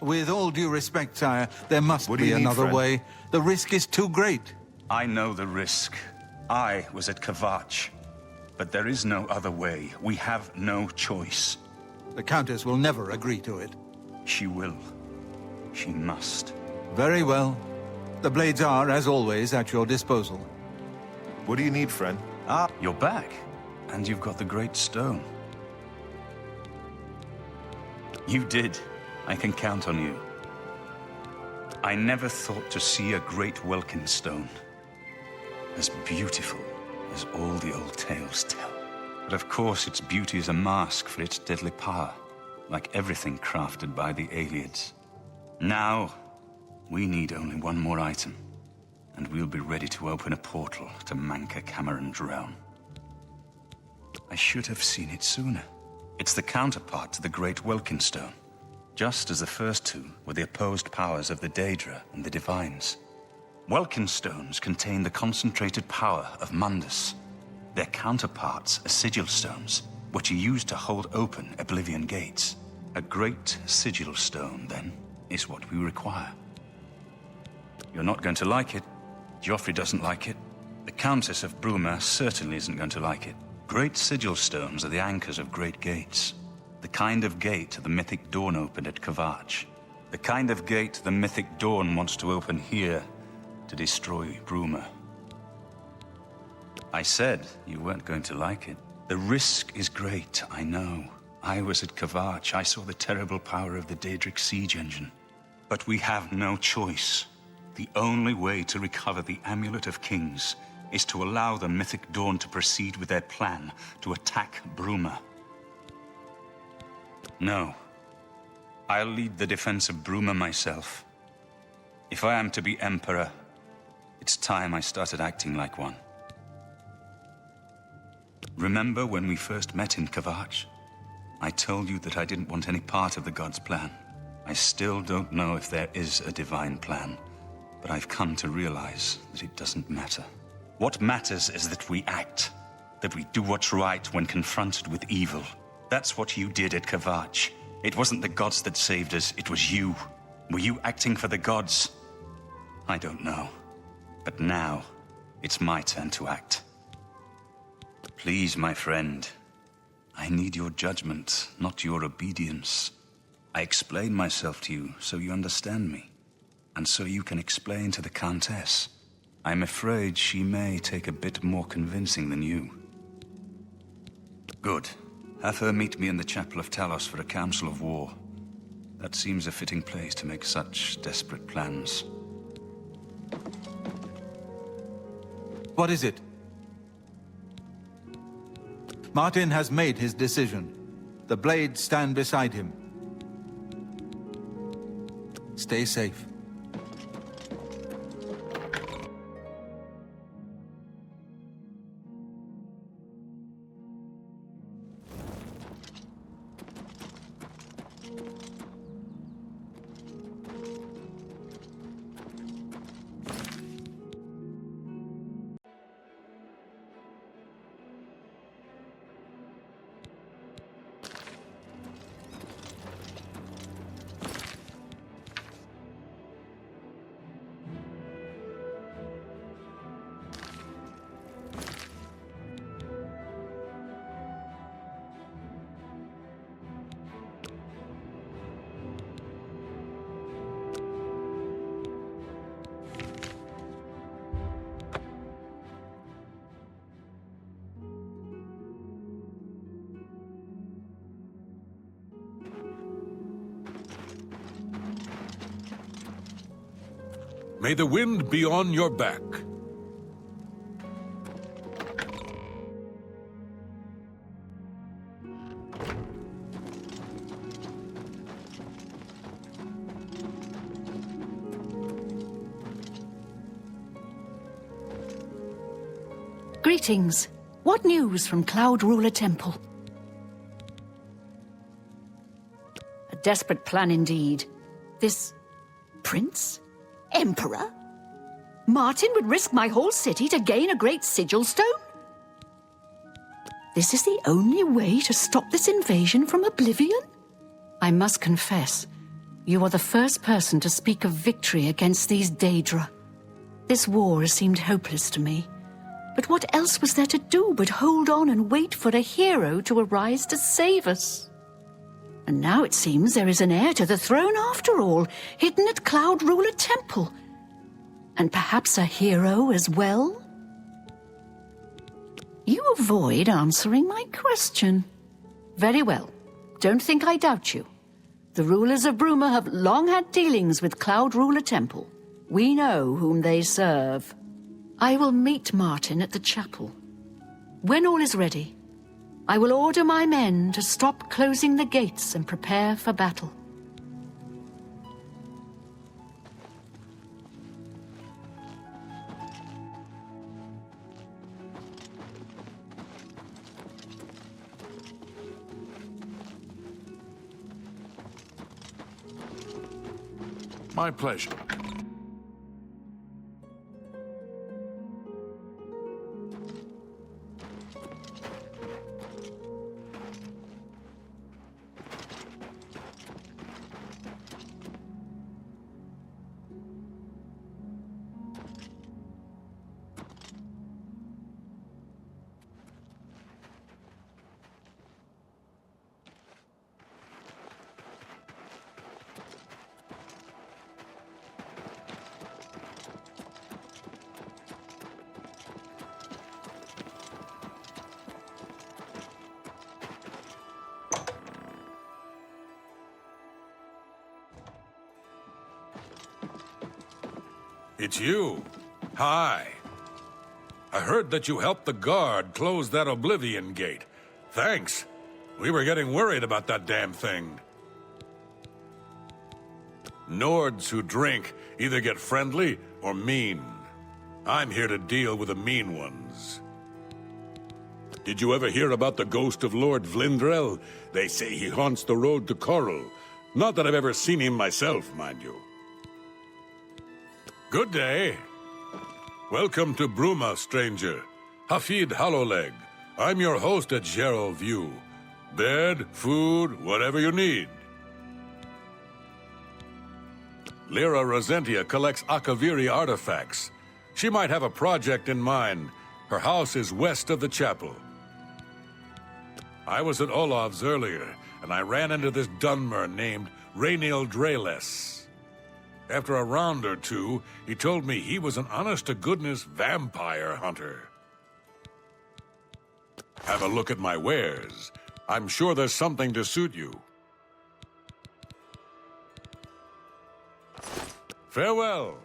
With all due respect, sire, there must What do be you need, another friend? way. The risk is too great. I know the risk. I was at Kvatch. But there is no other way. We have no choice. The Countess will never agree to it. She will. She must. Very well. The blades are, as always, at your disposal. What do you need, friend? Ah, you're back. And you've got the Great Stone. You did. I can count on you. I never thought to see a great Welkin stone. As beautiful as all the old tales tell. But of course, its beauty is a mask for its deadly power, like everything crafted by the Aelids. Now, we need only one more item, and we'll be ready to open a portal to Manka Cameron's realm. I should have seen it sooner. It's the counterpart to the Great Welkin Stone, just as the first two were the opposed powers of the Daedra and the Divines. Welkin stones contain the concentrated power of Mundus. Their counterparts are sigil stones, which are used to hold open Oblivion gates. A great sigil stone, then, is what we require. You're not going to like it. Joffrey doesn't like it. The Countess of Bruma certainly isn't going to like it. Great sigil stones are the anchors of great gates. The kind of gate the Mythic Dawn opened at Kvatch. The kind of gate the Mythic Dawn wants to open here to destroy Bruma. I said you weren't going to like it. The risk is great, I know. I was at Kvatch. I saw the terrible power of the Daedric siege engine. But we have no choice. The only way to recover the Amulet of Kings is to allow the Mythic Dawn to proceed with their plan to attack Bruma. No. I'll lead the defense of Bruma myself. If I am to be Emperor, it's time I started acting like one. Remember when we first met in Kvatch? I told you that I didn't want any part of the gods' plan. I still don't know if there is a divine plan, but I've come to realize that it doesn't matter. What matters is that we act, that we do what's right when confronted with evil. That's what you did at Kvatch. It wasn't the gods that saved us, it was you. Were you acting for the gods? I don't know. But now, it's my turn to act. Please, my friend, I need your judgment, not your obedience. I explain myself to you so you understand me, and so you can explain to the Countess. I'm afraid she may take a bit more convincing than you. Good. Have her meet me in the Chapel of Talos for a council of war. That seems a fitting place to make such desperate plans. What is it? Martin has made his decision. The blades stand beside him. Stay safe. May the wind be on your back. Greetings. What news from Cloud Ruler Temple? A desperate plan indeed. This prince? Emperor? Martin would risk my whole city to gain a great sigil stone? This is the only way to stop this invasion from Oblivion? I must confess, You are the first person to speak of victory against these Daedra. This war has seemed hopeless to me. But what else was there to do but hold on and wait for a hero to arise to save us? And now it seems there is an heir to the throne after all, hidden at Cloud Ruler Temple. And perhaps a hero as well? You avoid answering my question. Very well. Don't think I doubt you. The rulers of Bruma have long had dealings with Cloud Ruler Temple. We know whom they serve. I will meet Martin at the chapel. When all is ready, I will order my men to stop closing the gates and prepare for battle. My pleasure. It's you. Hi. I heard that you helped the guard close that Oblivion gate. Thanks. We were getting worried about that damn thing. Nords who drink either get friendly or mean. I'm here to deal with the mean ones. Did you ever hear about the ghost of Lord Vlindrel? They say he haunts the road to Coral. Not that I've ever seen him myself, mind you. Good day. Welcome to Bruma, stranger. Hafid Hollowleg. I'm your host at Gerald View. Bed, food, whatever you need. Lyra Rosentia collects Akaviri artifacts. She might have a project in mind. Her house is west of the chapel. I was at Olav's earlier, and I ran into this Dunmer named Rainiel Dreles. After a round or two, he told me he was an honest-to-goodness vampire hunter. Have a look at my wares. I'm sure there's something to suit you. Farewell.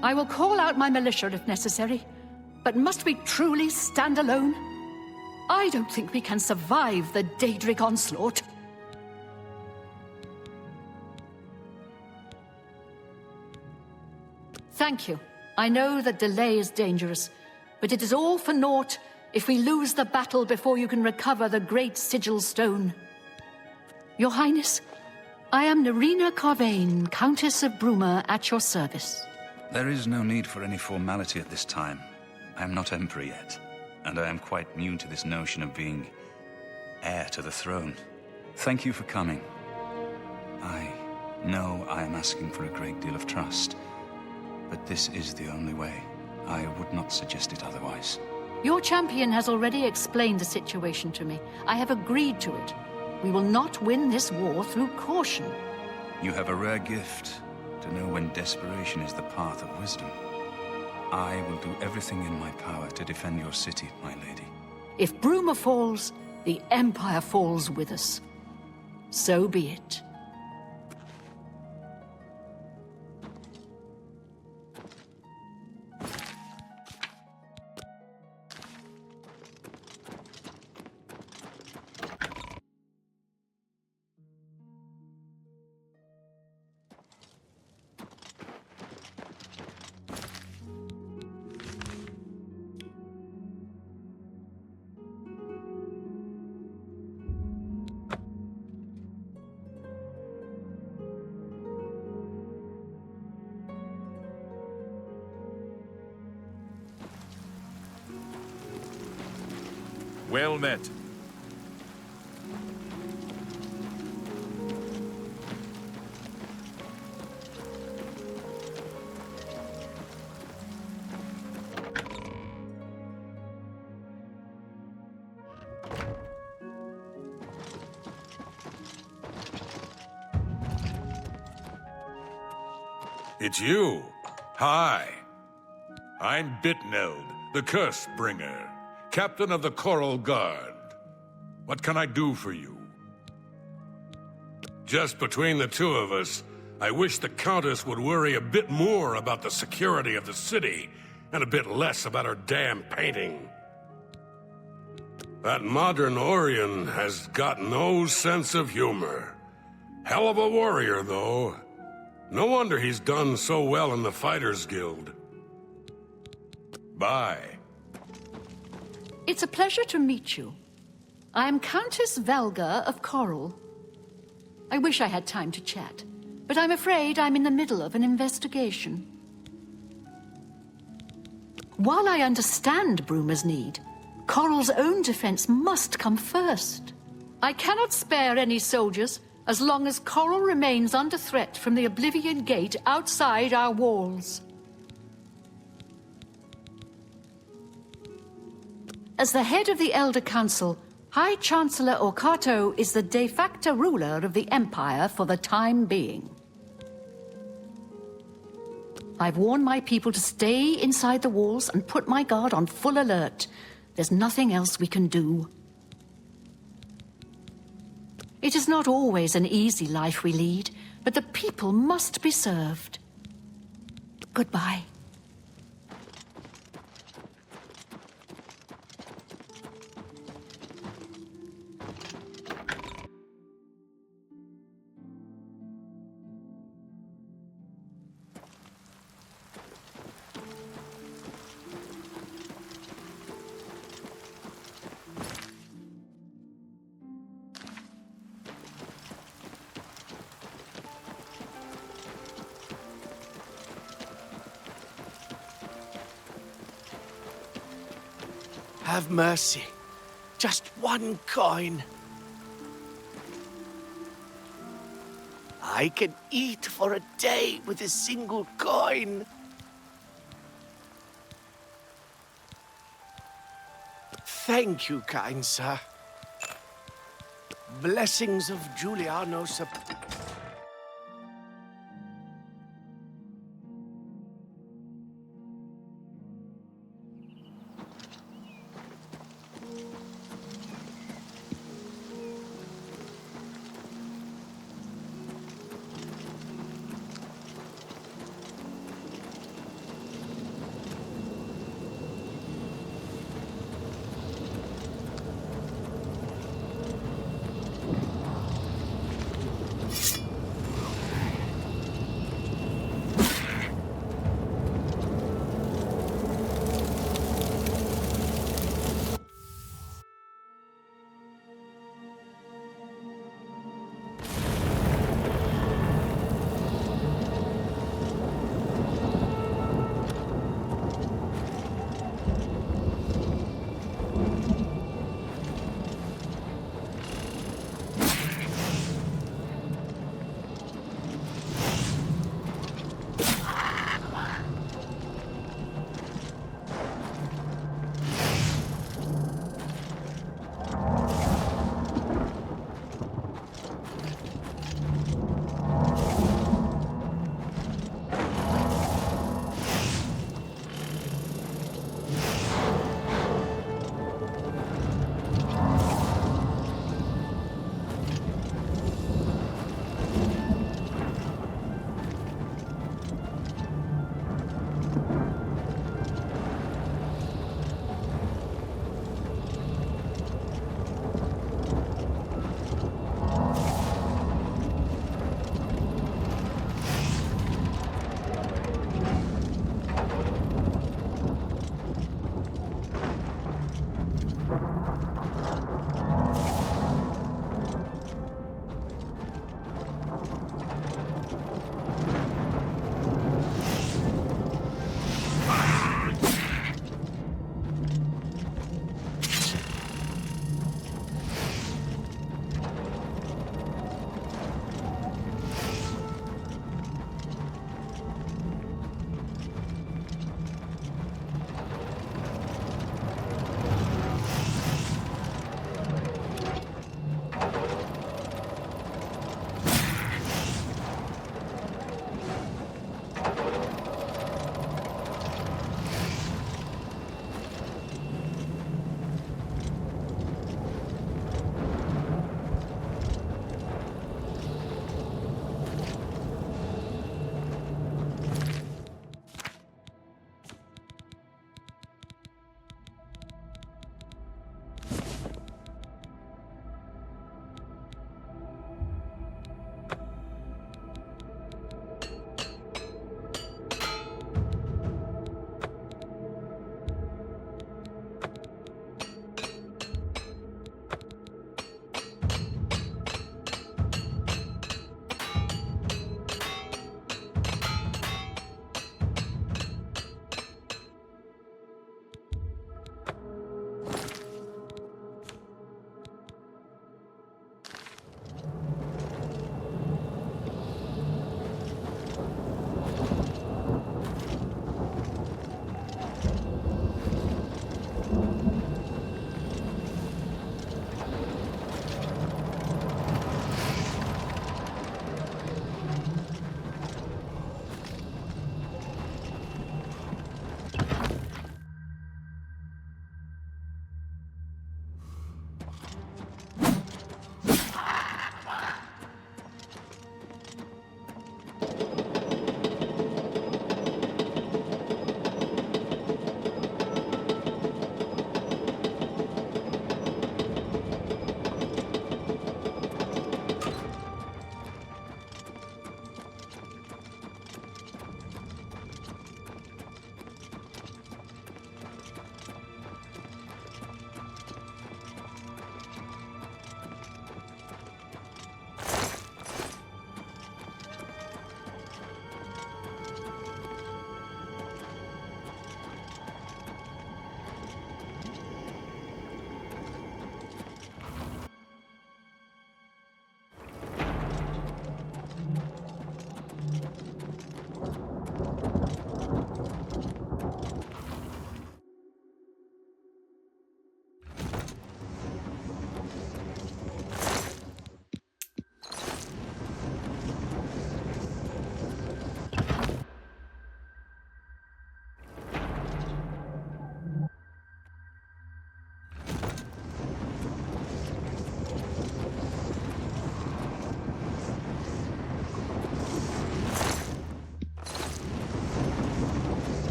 I will call out my militia if necessary, but must we truly stand alone? I don't think we can survive the Daedric onslaught. Thank you. I know that delay is dangerous, but it is all for naught if we lose the battle before you can recover the great sigil stone. Your Highness, I am Nerina Carvain, Countess of Bruma, at your service. There is no need for any formality at this time. I am not Emperor yet, and I am quite new to this notion of being heir to the throne. Thank you for coming. I know I am asking for a great deal of trust, but this is the only way. I would not suggest it otherwise. Your champion has already explained the situation to me. I have agreed to it. We will not win this war through caution. You have a rare gift to know when desperation is the path of wisdom. I will do everything in my power to defend your city, my lady. If Bruma falls, the Empire falls with us. So be it. Well met. It's you. Hi. I'm Bitneld, the Curse Bringer, Captain of the Coral Guard. What can I do for you? Just between the two of us, I wish the Countess would worry a bit more about the security of the city and a bit less about her damn painting. That modern Orion has got no sense of humor. Hell of a warrior, though. No wonder he's done so well in the Fighters Guild. Bye. It's a pleasure to meet you. I am Countess Velga of Coral. I wish I had time to chat, but I'm afraid I'm in the middle of an investigation. While I understand Bruma's need, Coral's own defense must come first. I cannot spare any soldiers as long as Coral remains under threat from the Oblivion Gate outside our walls. As the head of the Elder Council, High Chancellor Orkato is the de facto ruler of the Empire for the time being. I've warned my people to stay inside the walls and put my guard on full alert. There's nothing else we can do. It is not always an easy life we lead, but the people must be served. Goodbye. Have mercy. Just one coin. I can eat for a day with a single coin. Thank you, kind sir. Blessings of Giuliano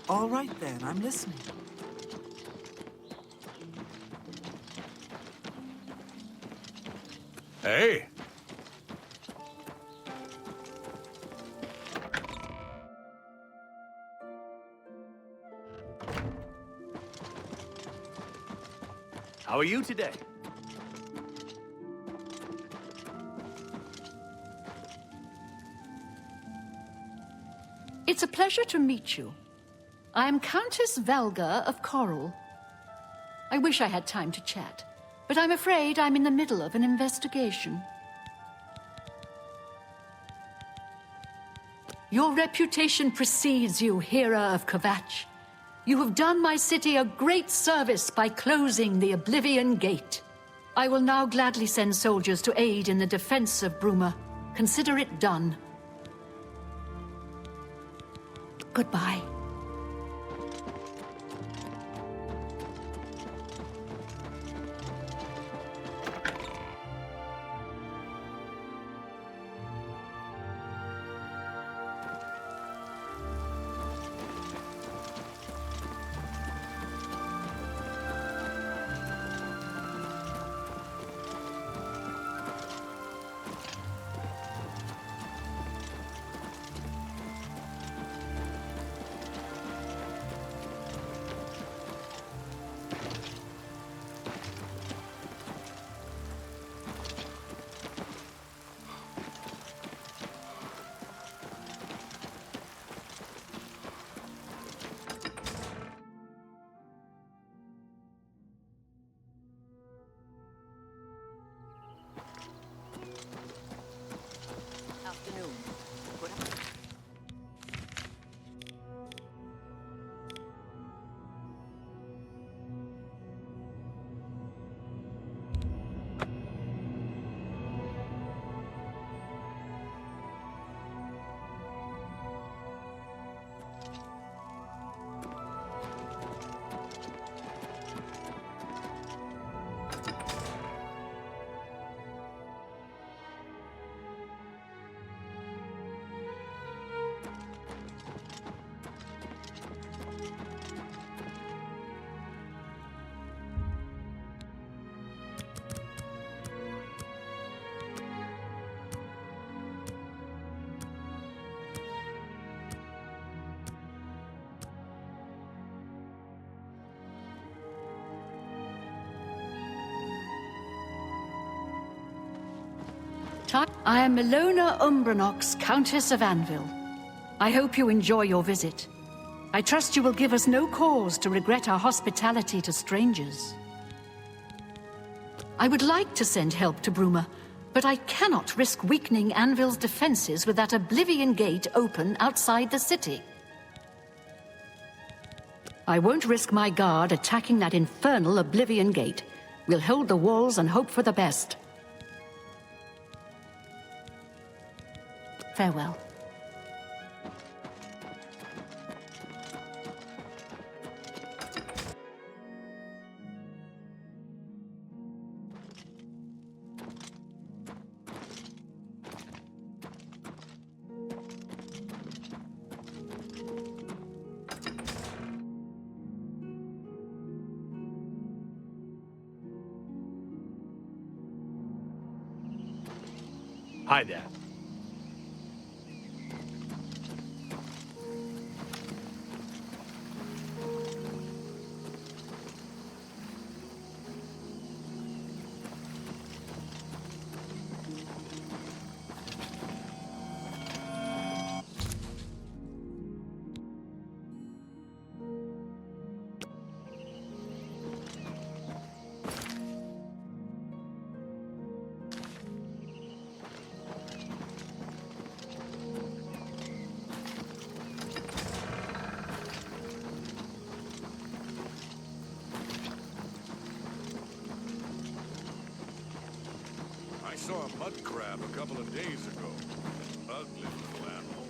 All right then, I'm listening. Hey! How are you today? It's a pleasure to meet you. I am Countess Valga of Coral. I wish I had time to chat, but I'm afraid I'm in the middle of an investigation. Your reputation precedes you, Hera of Kvatch. You have done my city a great service by closing the Oblivion Gate. I will now gladly send soldiers to aid in the defense of Bruma. Consider it done. Goodbye. Afternoon. Good afternoon. I am Milona Umbranox, Countess of Anvil. I hope you enjoy your visit. I trust you will give us no cause to regret our hospitality to strangers. I would like to send help to Bruma, but I cannot risk weakening Anvil's defenses with that Oblivion Gate open outside the city. I won't risk my guard attacking that infernal Oblivion Gate. We'll hold the walls and hope for the best. Farewell. Hi there. I saw a mud crab a couple of days ago. Ugly little animal.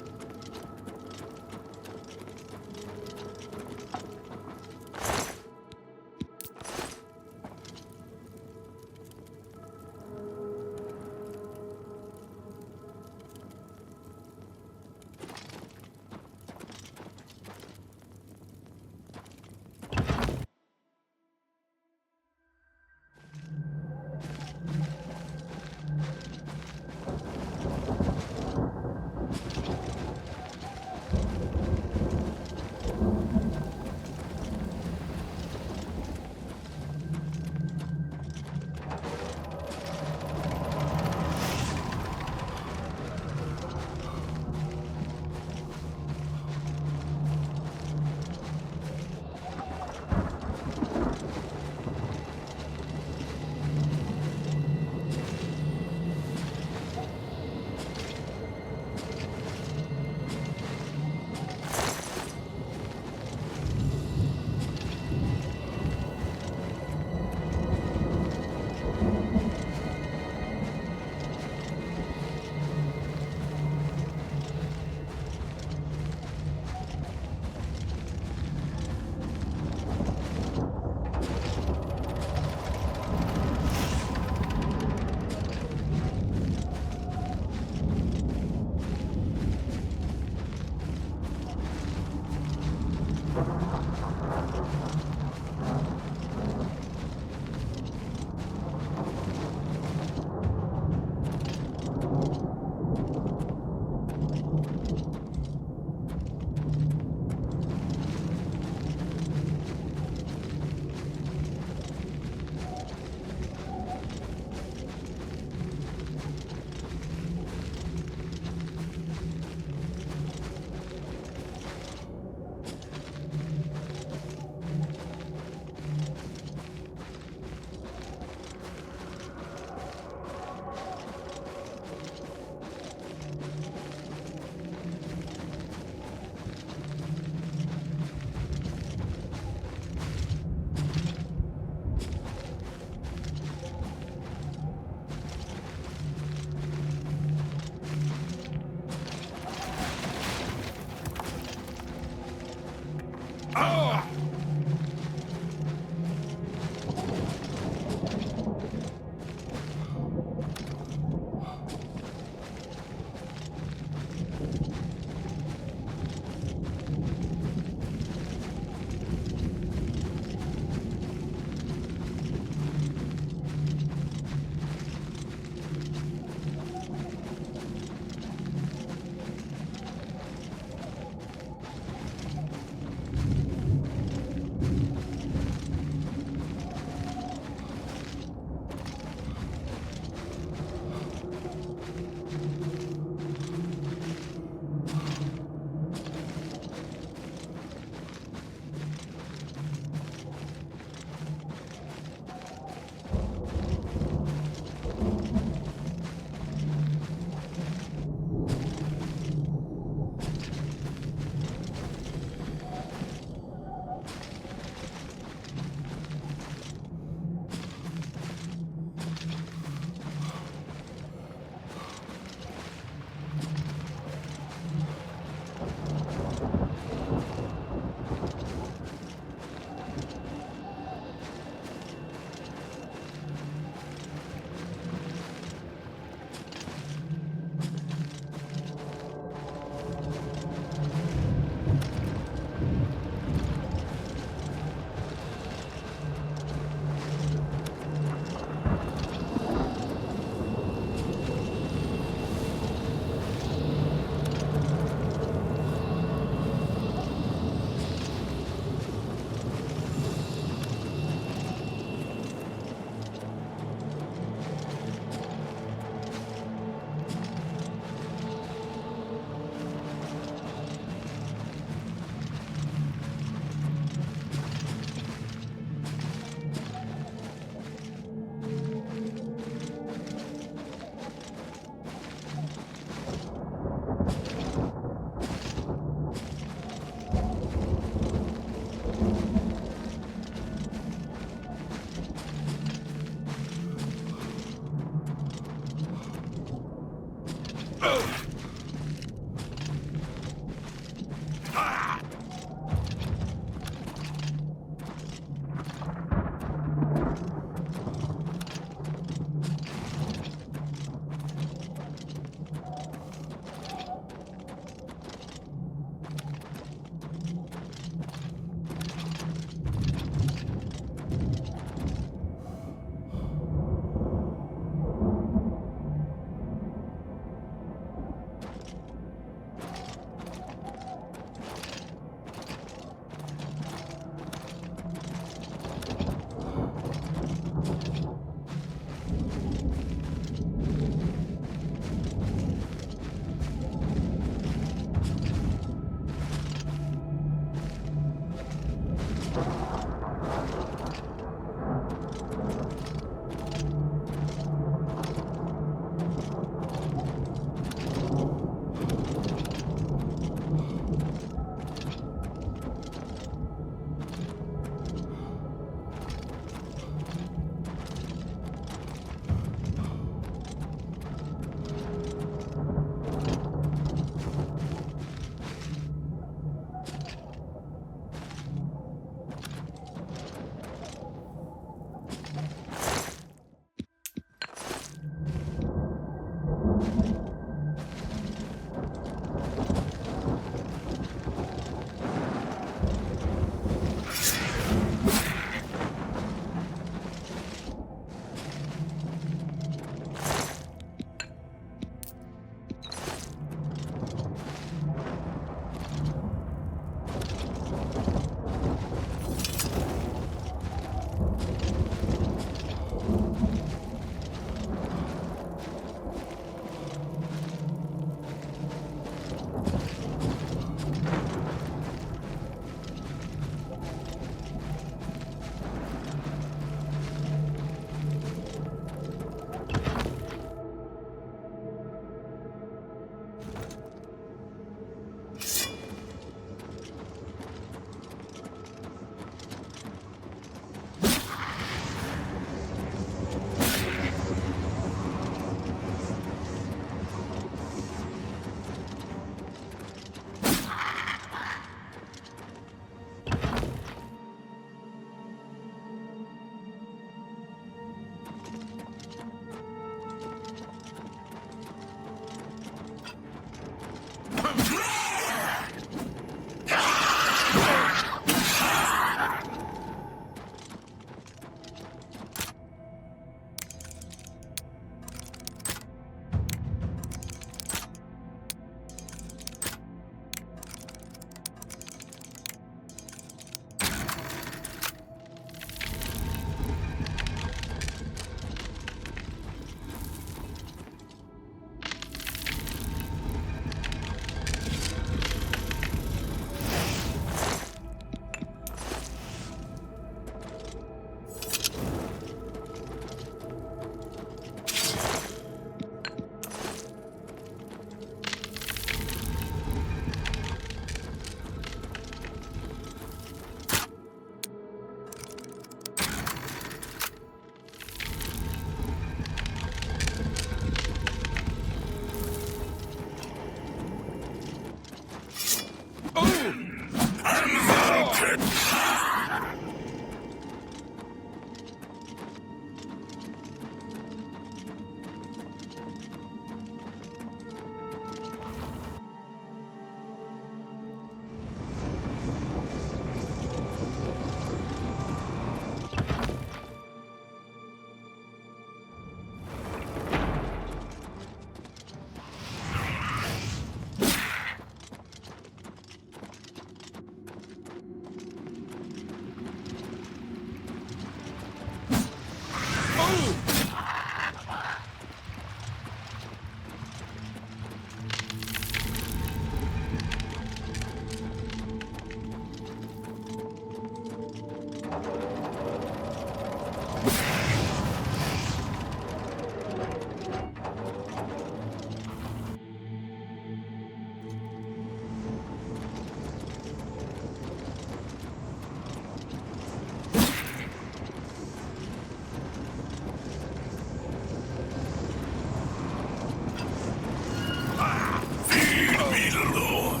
Feed me, Lord.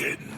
mountain.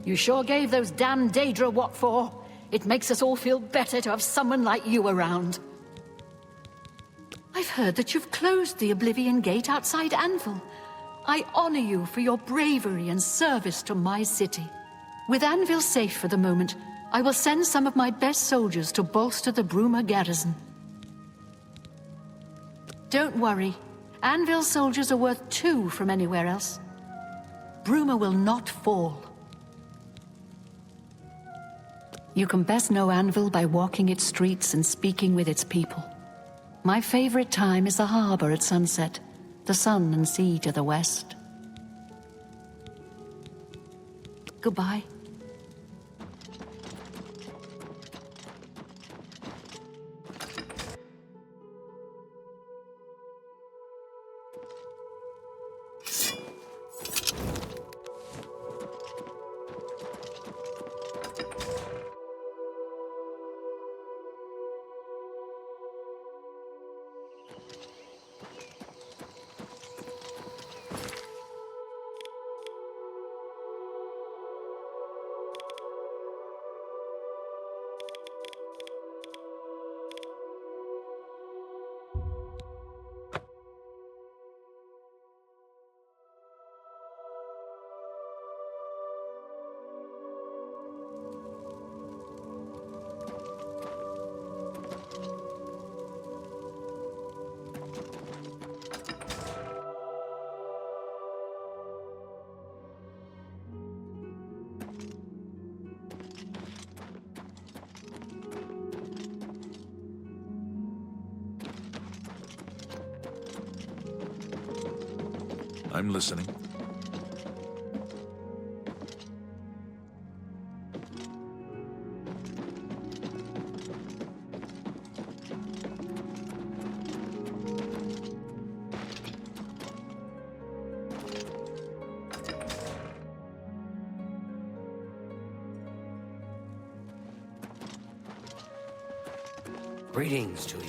You sure gave those damn Daedra what for. It makes us all feel better to have someone like you around. I've heard that you've closed the Oblivion Gate outside Anvil. I honor you for your bravery and service to my city. With Anvil safe for the moment, I will send some of my best soldiers to bolster the Bruma garrison. Don't worry. Anvil's soldiers are worth 2 from anywhere else. Bruma will not fall. You can best know Anvil by walking its streets and speaking with its people. My favorite time is the harbor at sunset, the sun and sea to the west. Goodbye. I'm listening. Greetings to you.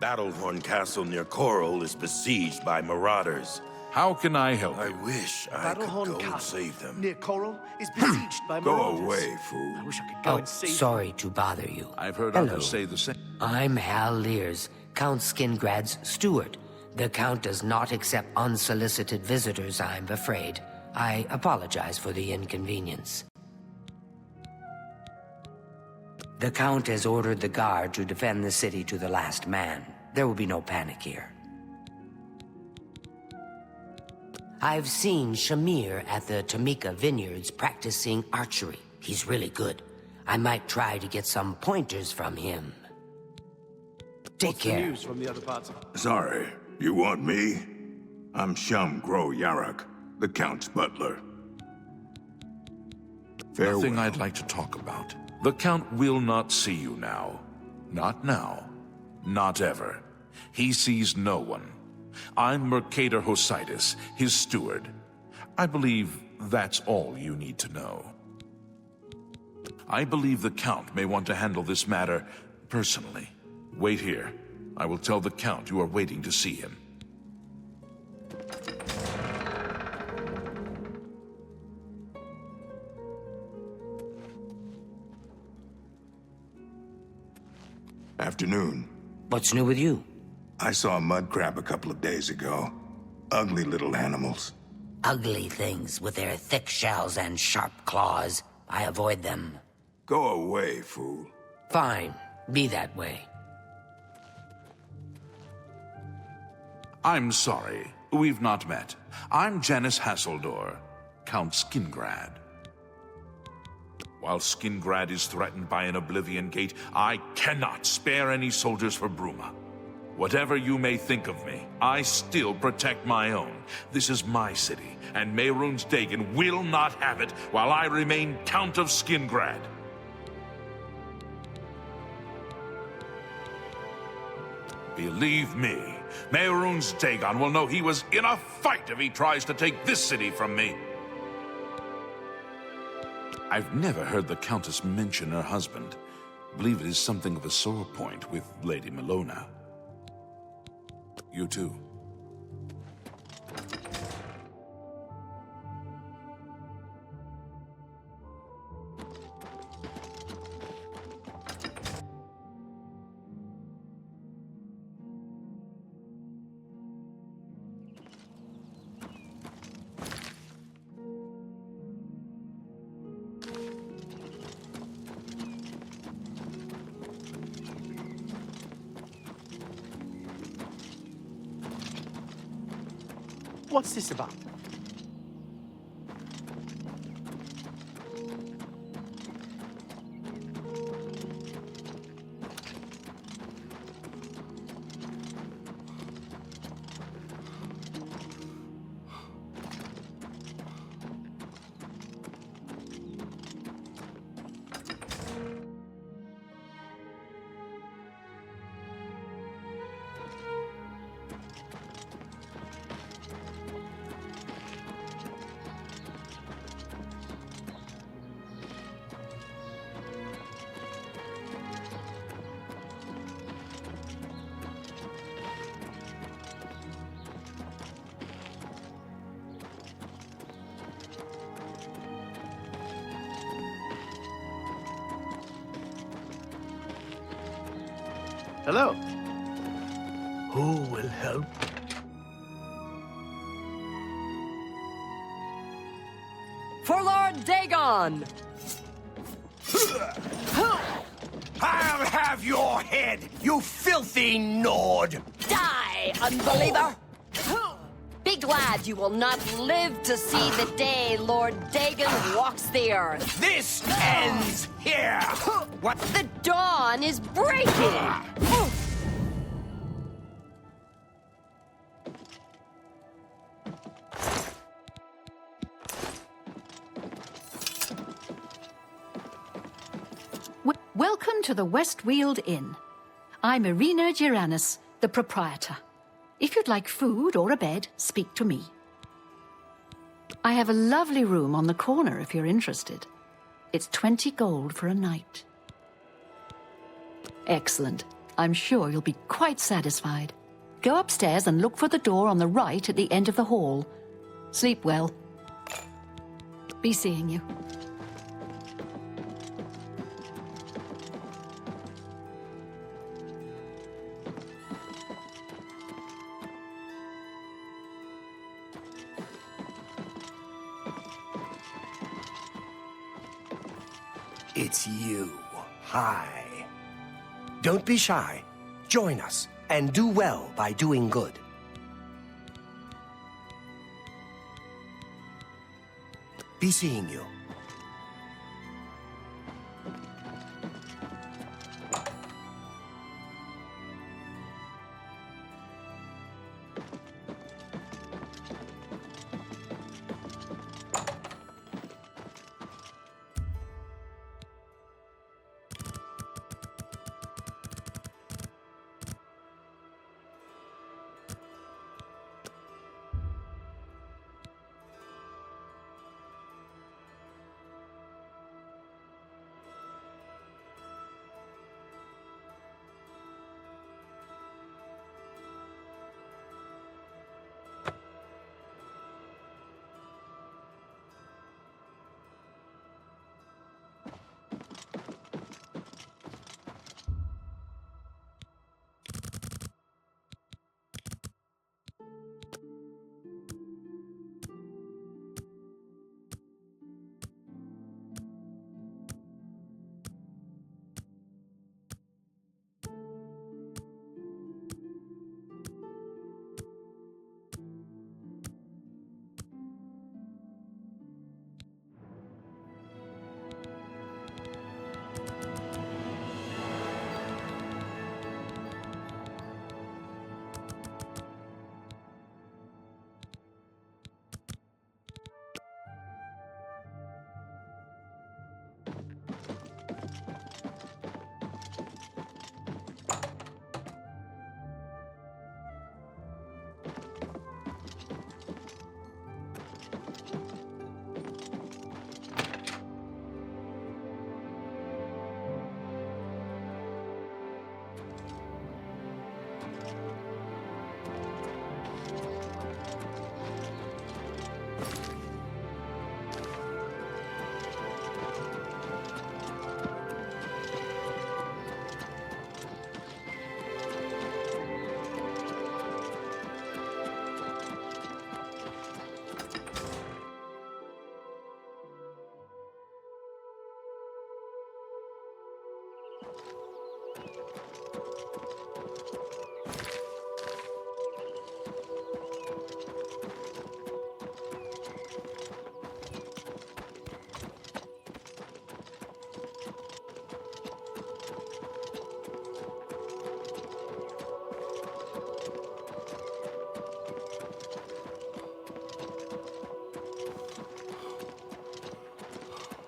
Battlehorn Castle near Coral is besieged by marauders. How can I help I wish I could go and save them. Near Coral is besieged by Go marauders. away, fool. I wish I could go and save Sorry to bother you. I've heard Hello. others say the same. I'm Hal Lears, Count Skingrad's steward. The Count does not accept unsolicited visitors, I'm afraid. I apologize for the inconvenience. The Count has ordered the guard to defend the city to the last man. There will be no panic here. I've seen Shamir at the Tamika Vineyards practicing archery. He's really good. I might try to get some pointers from him. Take What's the care. news from the other parts? Sorry, you want me? I'm Shum Gro Yarak, the Count's butler. Farewell. Nothing I'd like to talk about. The Count will not see you now. Not now. Not ever. He sees no one. I'm Mercator Hositis, his steward. I believe that's all you need to know. I believe the Count may want to handle this matter personally. Wait here. I will tell the Count you are waiting to see him. Afternoon. What's new with you? I saw a mud crab a couple of days ago. Ugly little animals. Ugly things with their thick shells and sharp claws. I avoid them. Go away, fool. Fine. Be that way. I'm sorry. We've not met. I'm Janice Hasseldor, Count Skingrad. While Skingrad is threatened by an Oblivion Gate, I cannot spare any soldiers for Bruma. Whatever you may think of me, I still protect my own. This is my city, and Mehrunes Dagon will not have it while I remain Count of Skingrad. Believe me, Mehrunes Dagon will know he was in a fight if he tries to take this city from me. I've never heard the Countess mention her husband. I believe it is something of a sore point with Lady Melona. You too. What's this about? Hello. Who will help? For Lord Dagon! I'll have your head, you filthy Nord! Die, unbeliever! Be glad you will not live to see the day Lord Dagon walks the earth. This ends here! What? The dawn is breaking! Welcome to the Westweald Inn. I'm Irina Giranus, the proprietor. If you'd like food or a bed, speak to me. I have a lovely room on the corner if you're interested. It's 20 gold for a night. Excellent. I'm sure you'll be quite satisfied. Go upstairs and look for the door on the right at the end of the hall. Sleep well. Be seeing you. It's you. Hi. Don't be shy. Join us, and do well by doing good. Be seeing you.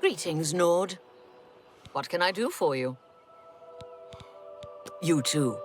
Greetings, Nord. What can I do for you? You too.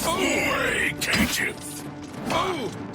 Away, can't you? Oh!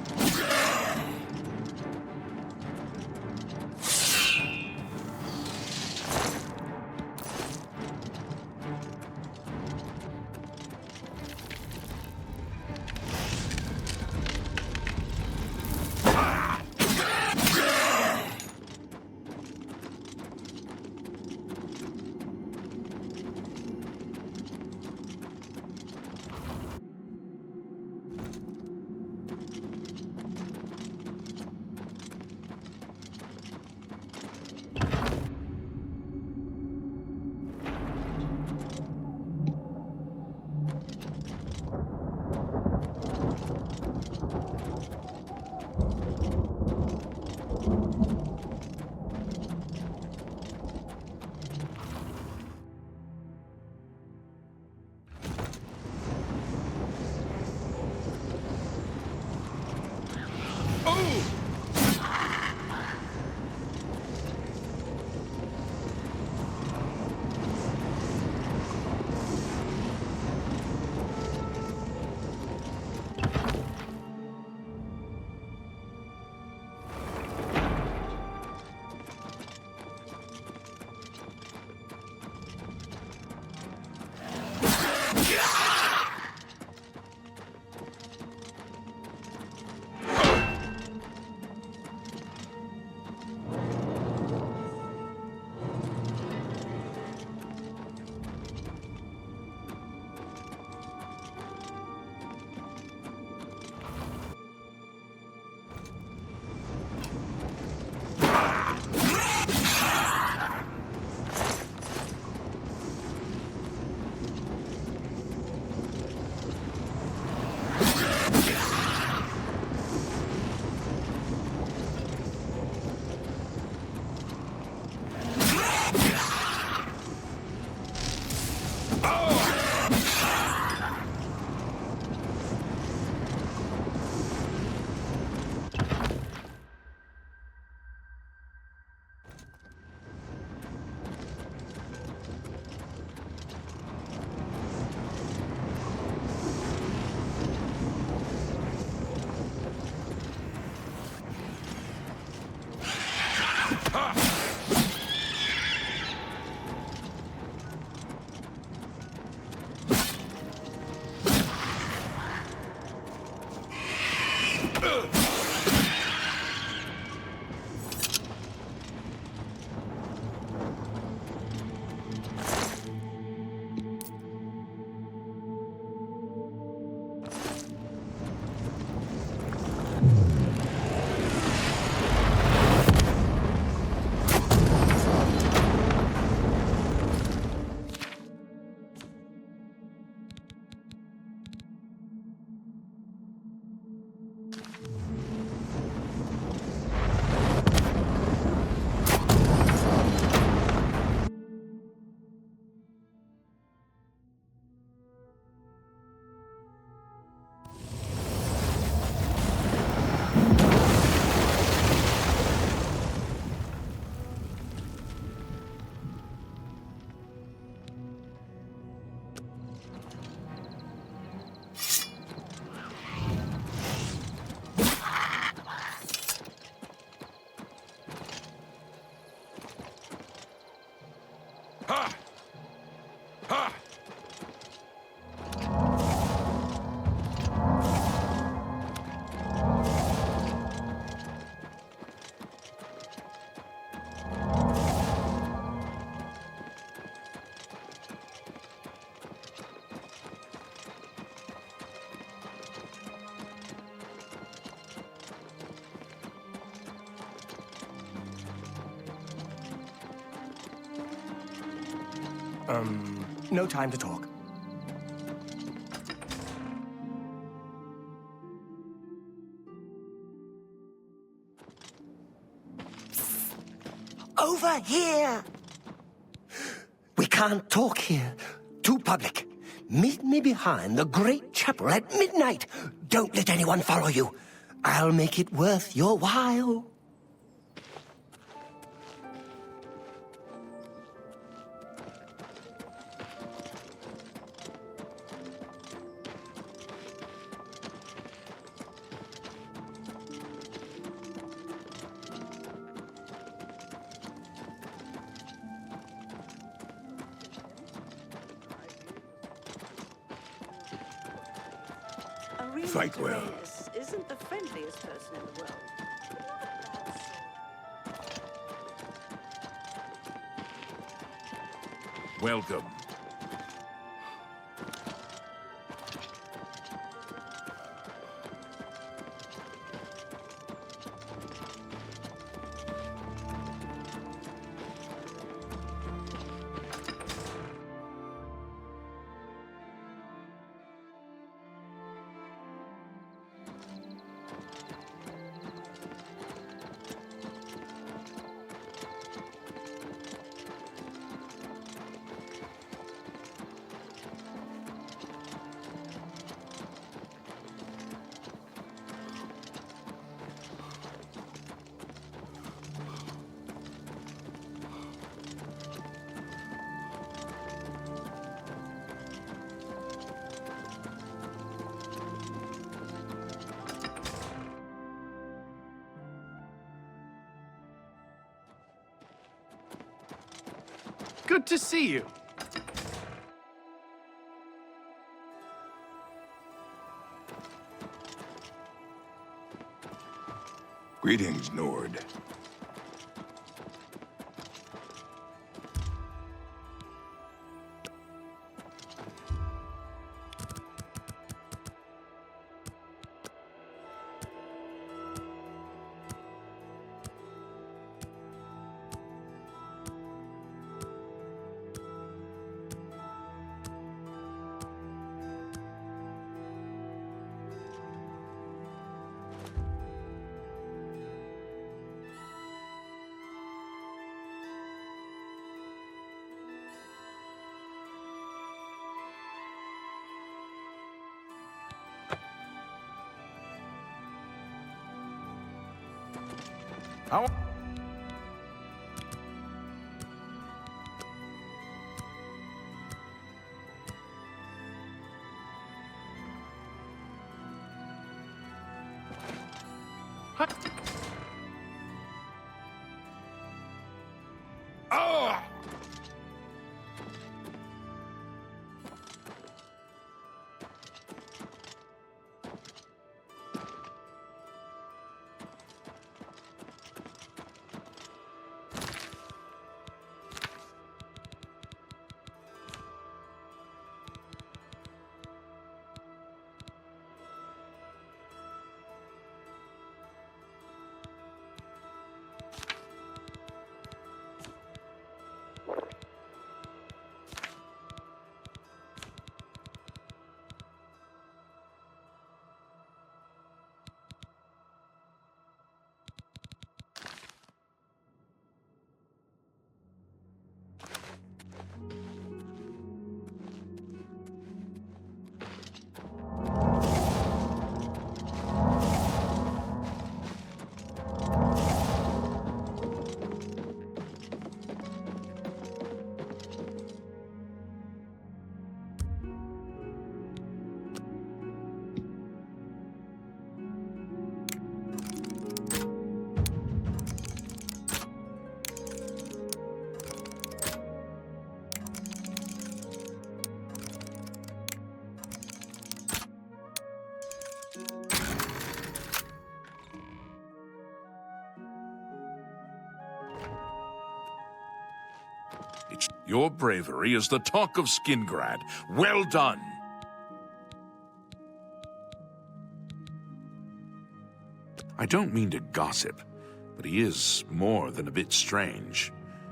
No time to talk. Over here! We can't talk here. Too public. Meet me behind the great chapel at midnight. Don't let anyone follow you. I'll make it worth your while. Fight well. Isn't the friendliest person in the world. Welcome. Good to see you. Greetings, Nord. How? Oh! Your bravery is the talk of Skingrad. Well done. I don't mean to gossip, but he is more than a bit strange.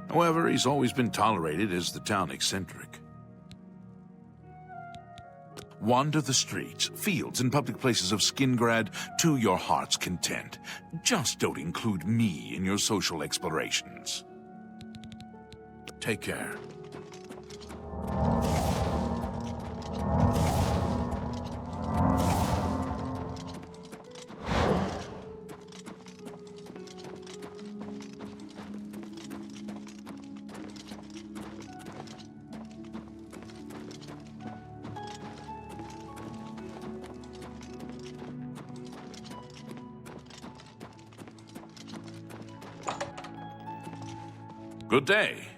However, he's always been tolerated as the town eccentric. Wander the streets, fields, and public places of Skingrad to your heart's content. Just don't include me in your social explorations. Take care. Good day.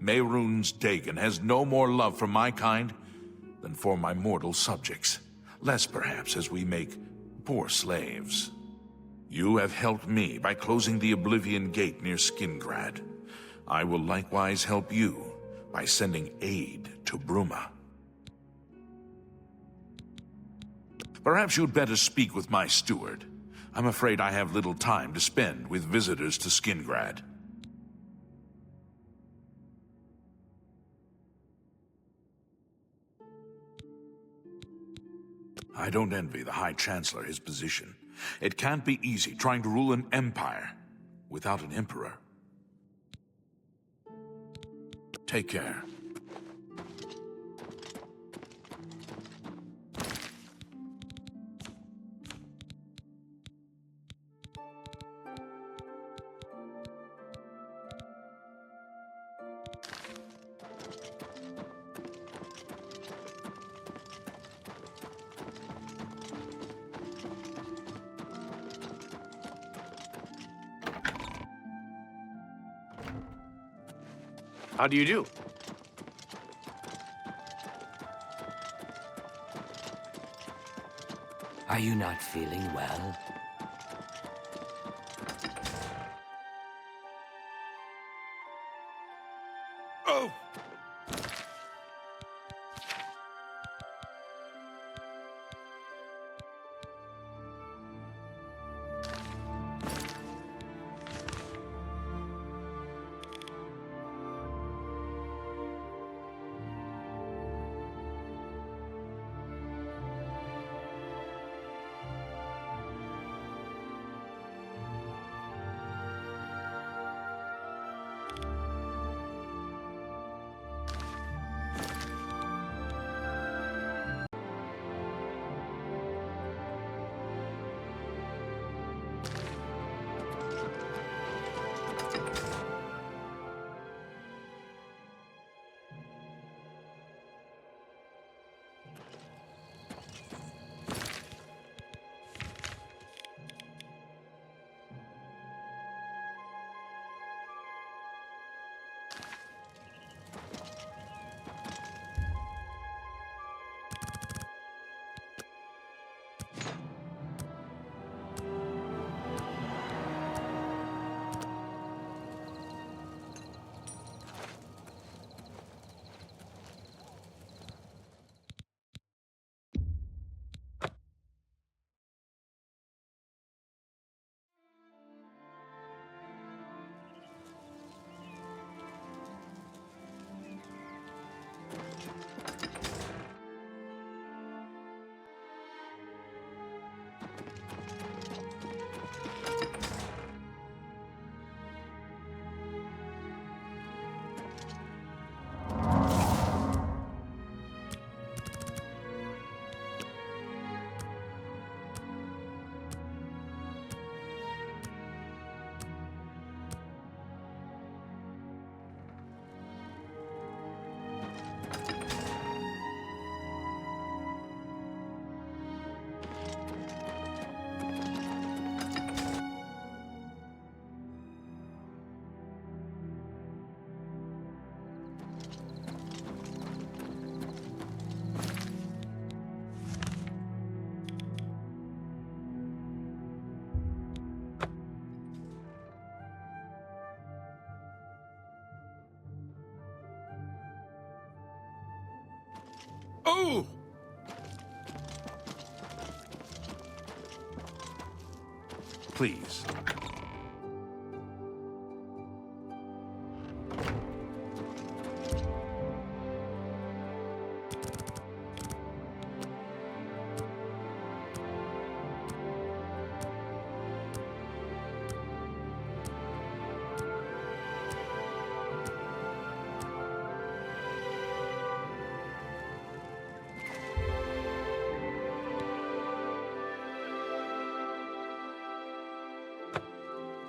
Mehrunes Dagon has no more love for my kind than for my mortal subjects. Less, perhaps, as we make poor slaves. You have helped me by closing the Oblivion Gate near Skingrad. I will likewise help you by sending aid to Bruma. Perhaps you'd better speak with my steward. I'm afraid I have little time to spend with visitors to Skingrad. I don't envy the High Chancellor his position. It can't be easy trying to rule an empire without an emperor. Take care. How do you do? Are you not feeling well? Oh! Oh! Please.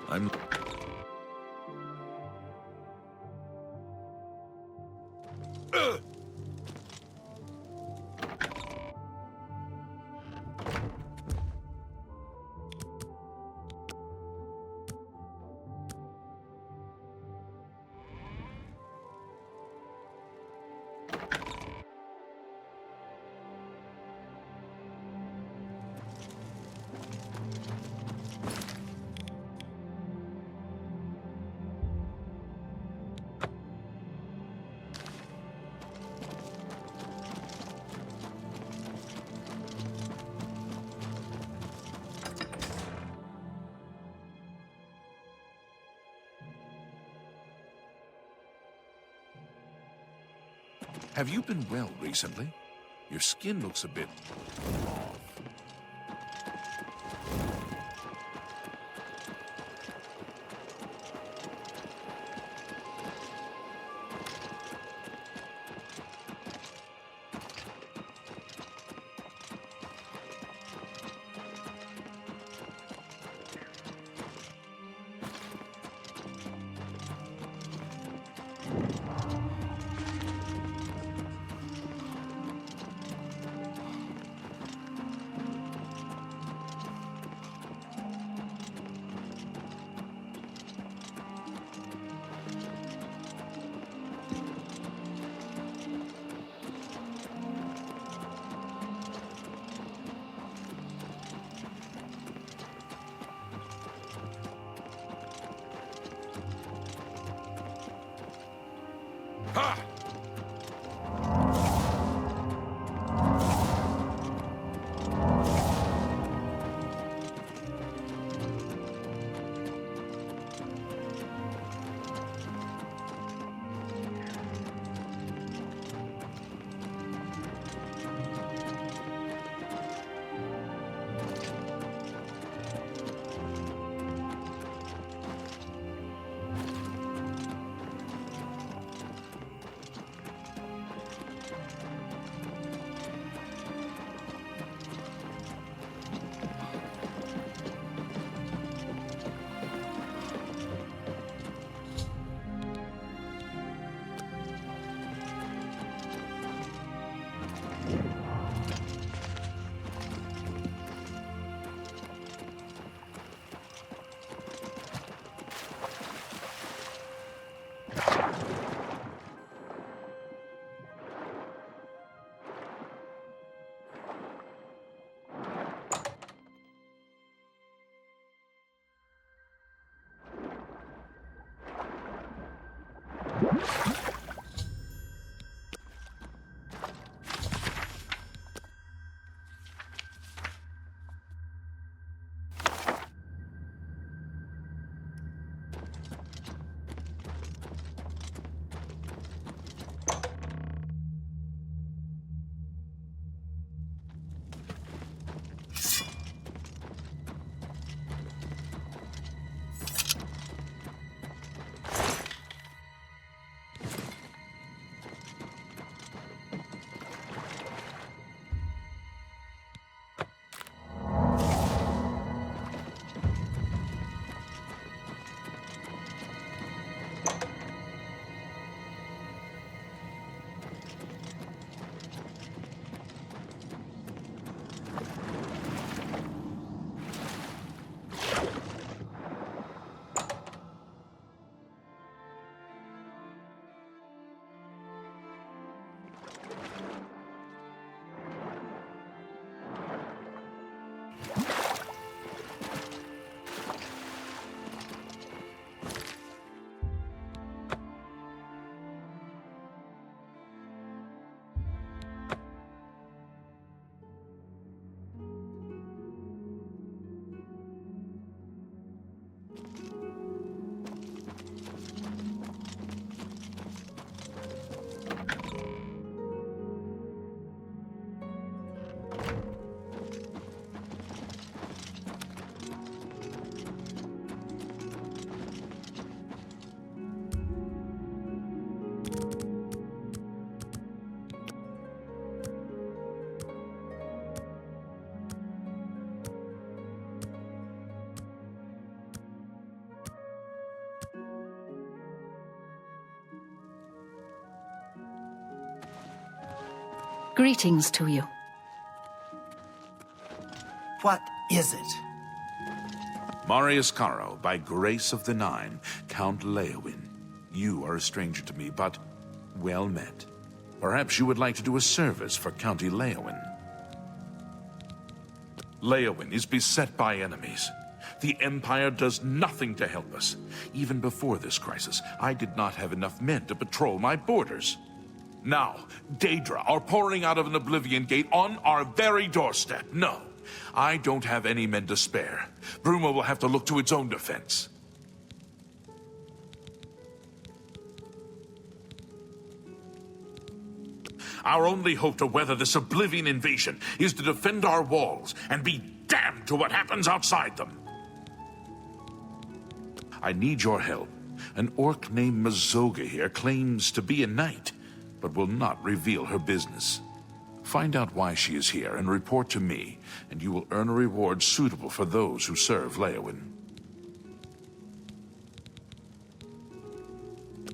I'm... Have you been well recently? Your skin looks a bit off. Ha! Greetings to you. What is it? Marius Caro, by grace of the Nine, Count Leowin. You are a stranger to me, but well met. Perhaps you would like to do a service for County Leowin. Leowin is beset by enemies. The Empire does nothing to help us. Even before this crisis, I did not have enough men to patrol my borders. Now, Daedra are pouring out of an Oblivion Gate on our very doorstep. No, I don't have any men to spare. Bruma will have to look to its own defense. Our only hope to weather this Oblivion invasion is to defend our walls and be damned to what happens outside them. I need your help. An orc named Mazoga here claims to be a knight, but will not reveal her business. Find out why she is here and report to me, and you will earn a reward suitable for those who serve Leowin.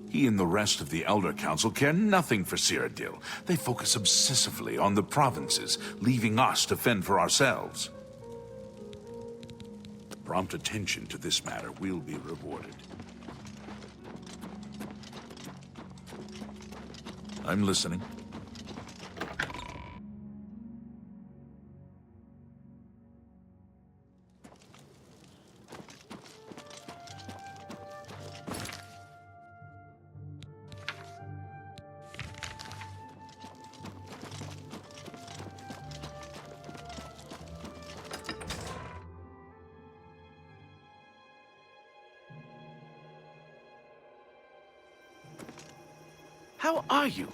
He and the rest of the Elder Council care nothing for Cyrodiil. They focus obsessively on the provinces, leaving us to fend for ourselves. Prompt attention to this matter will be rewarded. I'm listening. How are you?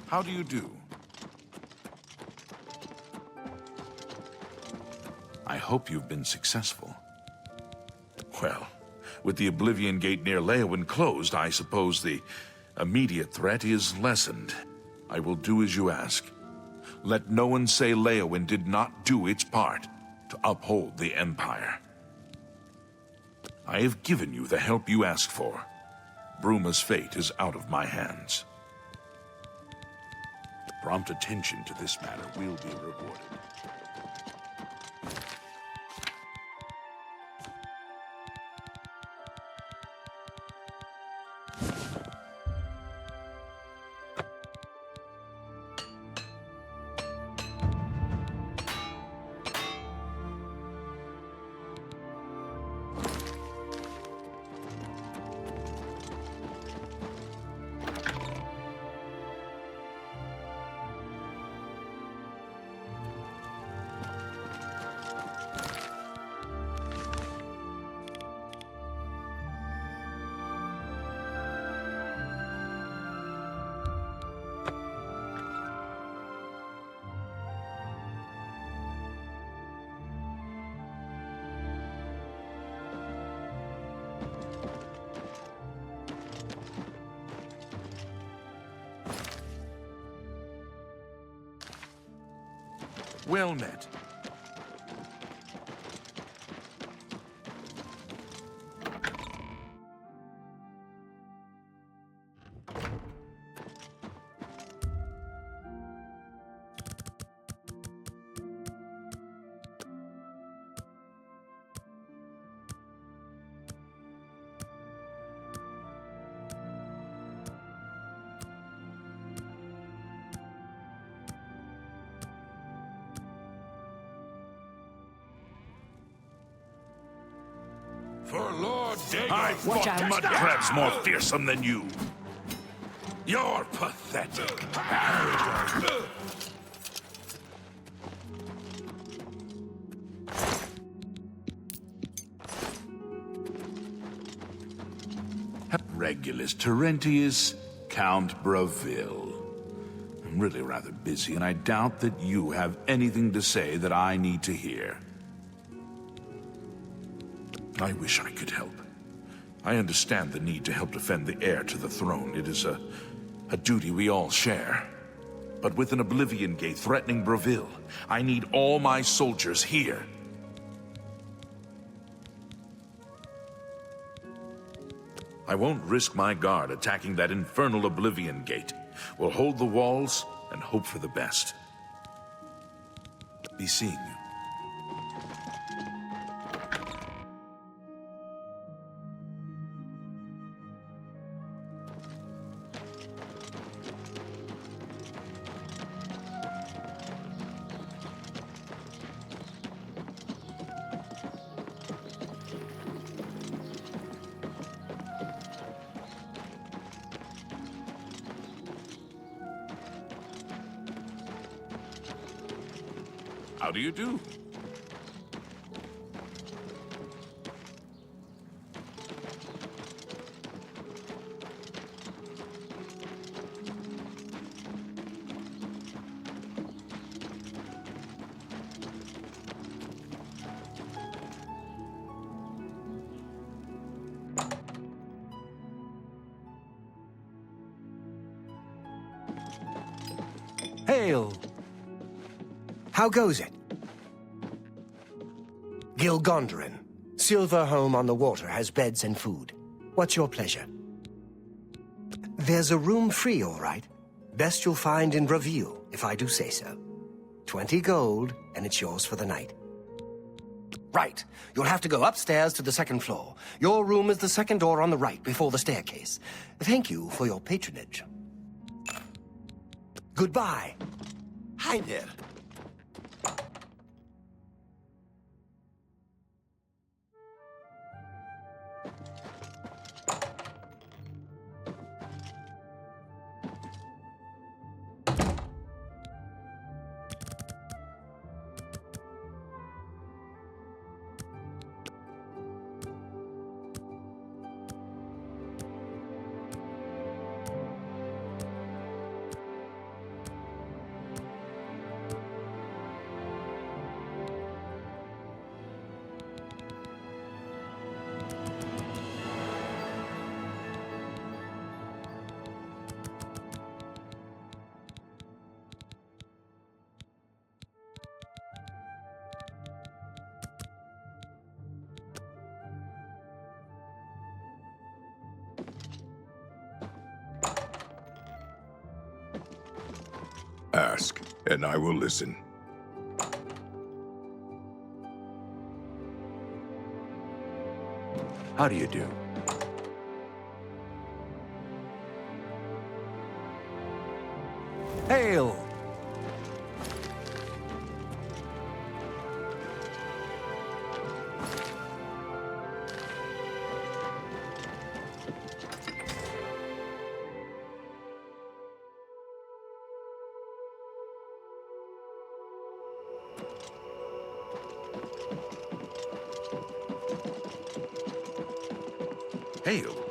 How do you do? I hope you've been successful. Well, with the Oblivion Gate near Leowyn closed, I suppose the immediate threat is lessened. I will do as you ask. Let no one say Leowyn did not do its part to uphold the Empire. I have given you the help you asked for. Bruma's fate is out of my hands. Prompt attention to this matter will be rewarded. Well met. For Lord Dagon. I fought mud crabs more fearsome than you. You're pathetic. Regulus Terentius, Count Bravil. I'm really rather busy, and I doubt that you have anything to say that I need to hear. I wish I could help. I understand the need to help defend the heir to the throne. It is a duty we all share. But with an Oblivion Gate threatening Bravil, I need all my soldiers here. I won't risk my guard attacking that infernal Oblivion Gate. We'll hold the walls and hope for the best. Be seeing you. How do you do? Hail! How goes it? Gilgondarin. Silver home on the water has beds and food. What's your pleasure? There's a room free, all right. Best you'll find in Bravil, if I do say so. 20 gold, and it's yours for the night. Right. You'll have to go upstairs to the second floor. Your room is the second door on the right, before the staircase. Thank you for your patronage. Goodbye. Hi there. Ask, and I will listen. How do you do? Hail! Hail.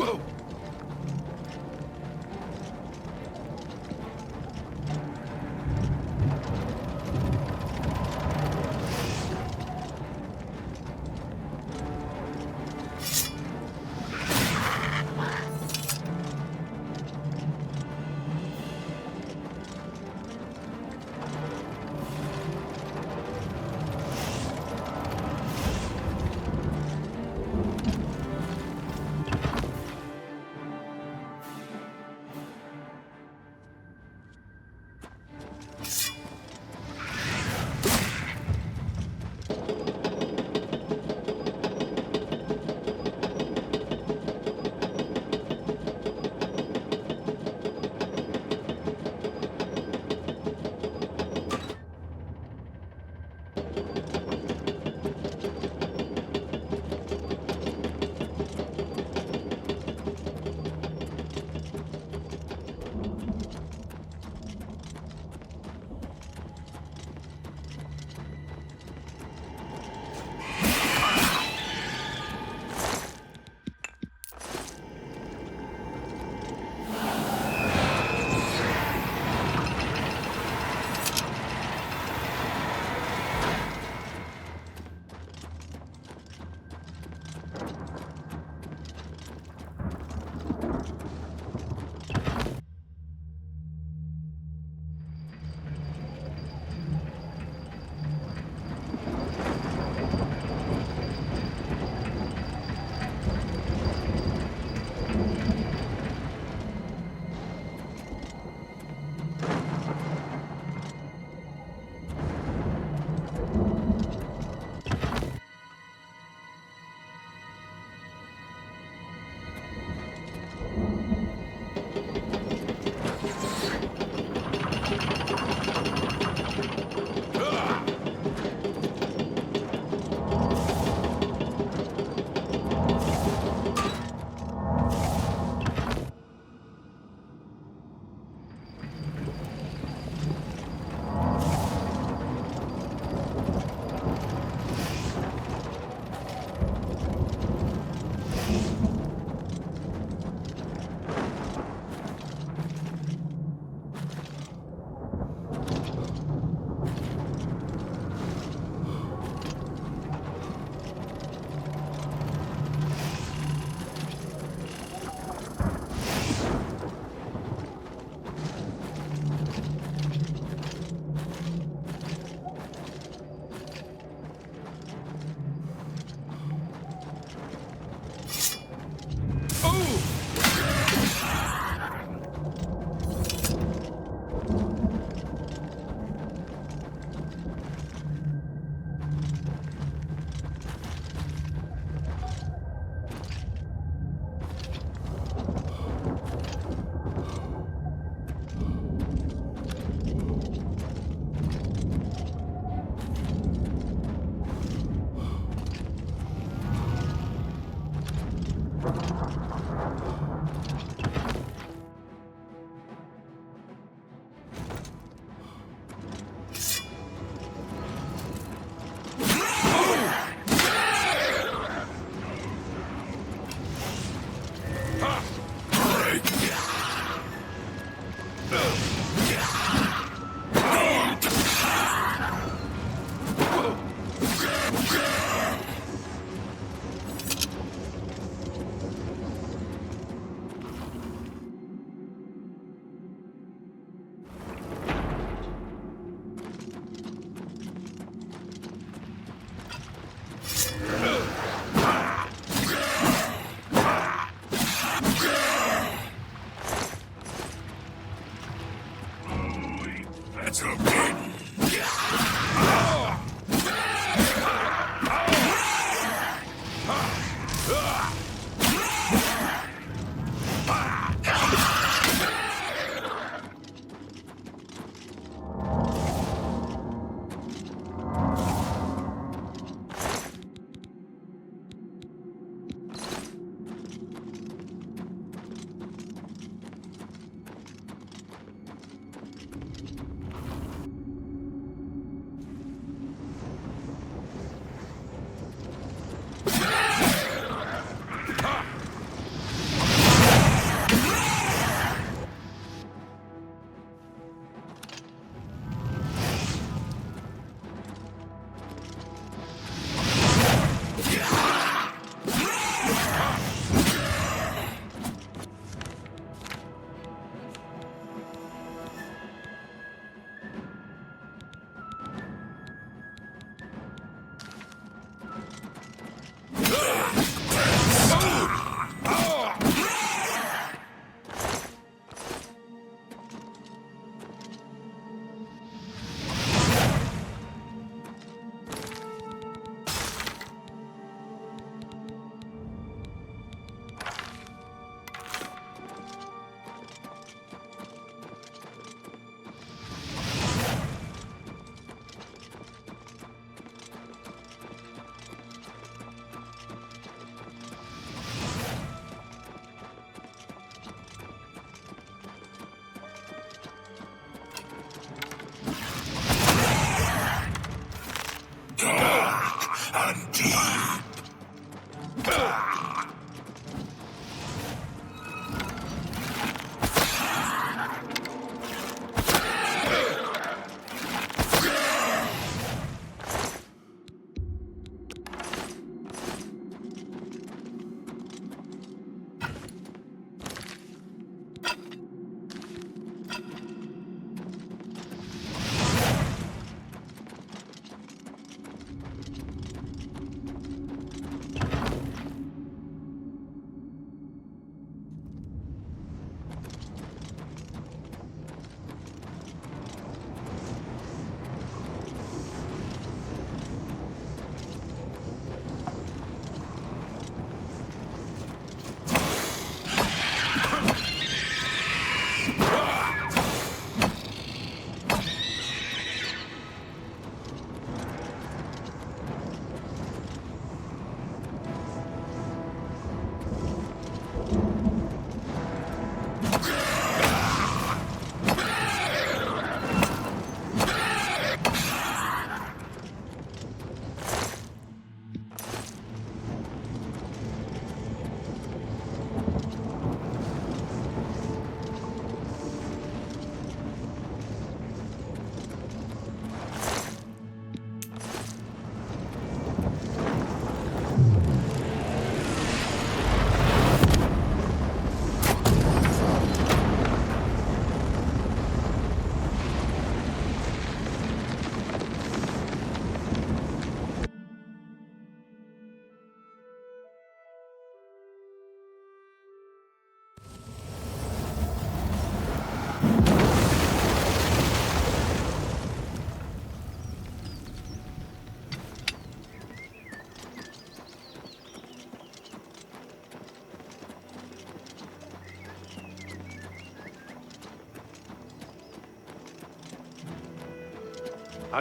Whoa!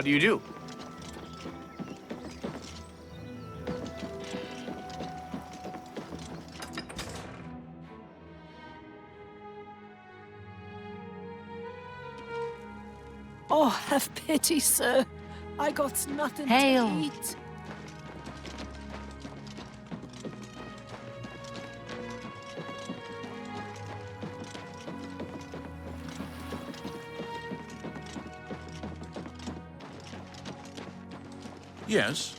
How do you do? Oh, have pity, sir. I got nothing Hail. to eat. Yes.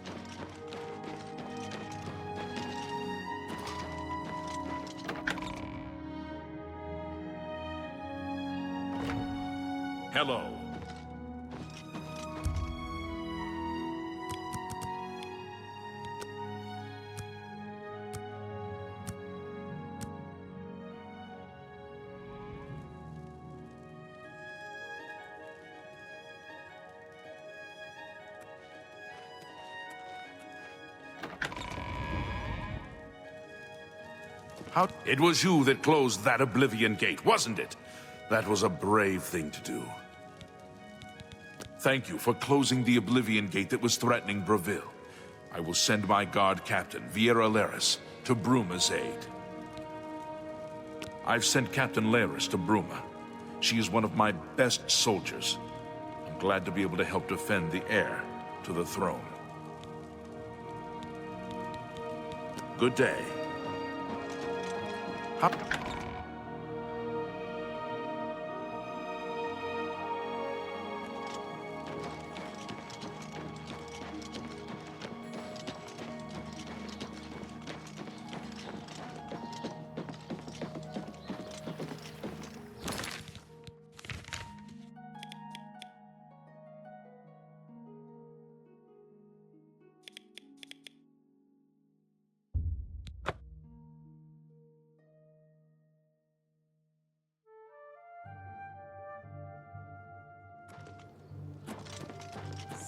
Hello. How? It was you that closed that Oblivion Gate, wasn't it? That was a brave thing to do. Thank you for closing the Oblivion Gate that was threatening Breville. I will send my guard captain, Viera Laris, to Bruma's aid. I've sent Captain Laris to Bruma. She is one of my best soldiers. I'm glad to be able to help defend the heir to the throne. Good day. Hop.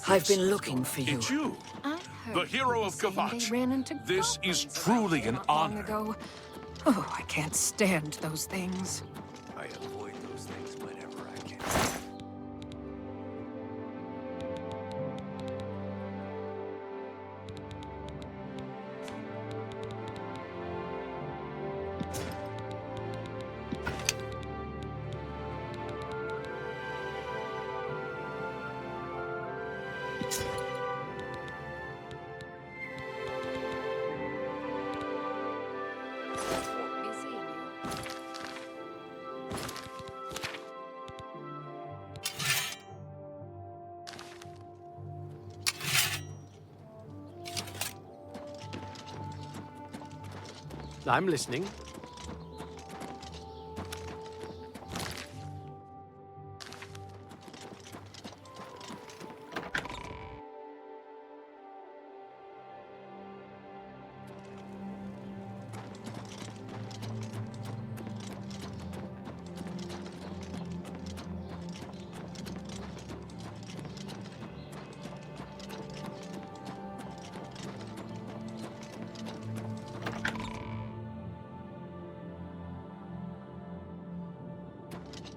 I've been looking for you. It's you, the hero of Kvatch. They ran into This is truly an long honor. ago. Oh, I can't stand those things. I avoid those things whenever I can. I'm listening.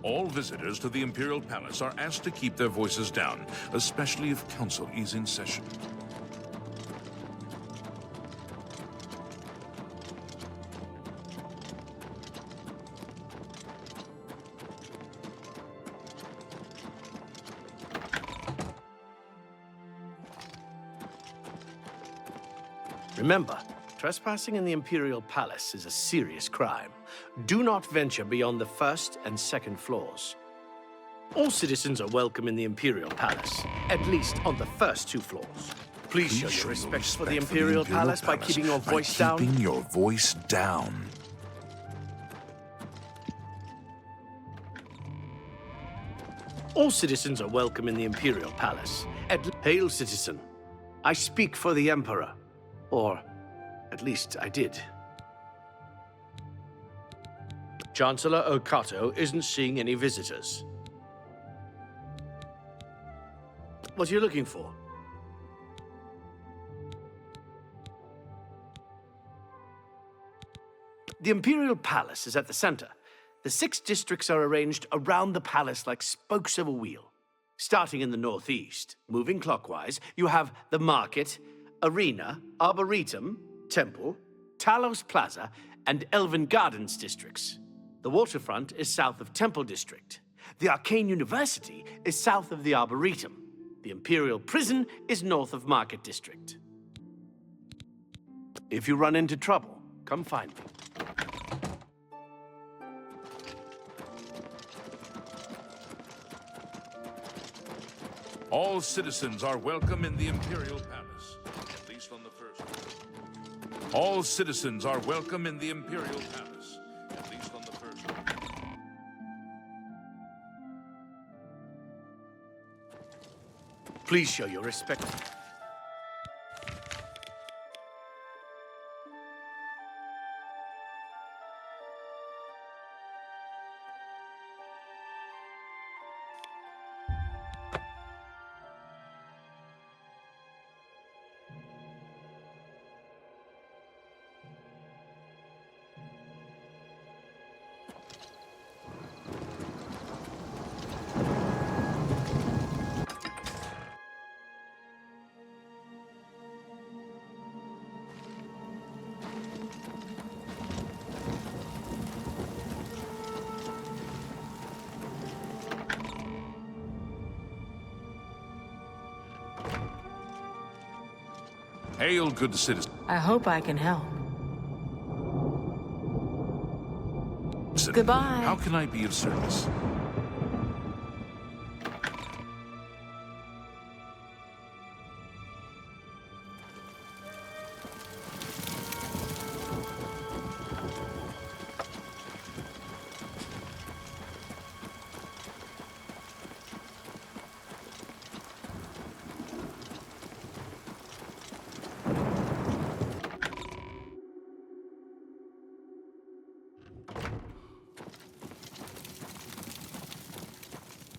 All visitors to the Imperial Palace are asked to keep their voices down, especially if Council is in session. Remember, trespassing in the Imperial Palace is a serious crime. Do not venture beyond the first and second floors. All citizens are welcome in the Imperial Palace, at least on the first 2 floors. Please show your respect for the Imperial Palace by keeping your voice down. Keeping your voice down. All citizens are welcome in the Imperial Palace. Hail, citizen. I speak for the Emperor. Or, at least I did. Chancellor Okato isn't seeing any visitors. What are you looking for? The Imperial Palace is at the center. The 6 districts are arranged around the palace like spokes of a wheel. Starting in the northeast, moving clockwise, you have the Market, Arena, Arboretum, Temple, Talos Plaza, and Elven Gardens districts. The waterfront is south of Temple District. The Arcane University is south of the Arboretum. The Imperial Prison is north of Market District. If you run into trouble, come find me. All citizens are welcome in the Imperial Palace, at least on the first floor. All citizens are welcome in the Imperial Palace, at least on the first floor. Please show your respect. Hail, good citizen. I hope I can help. Goodbye. How can I be of service?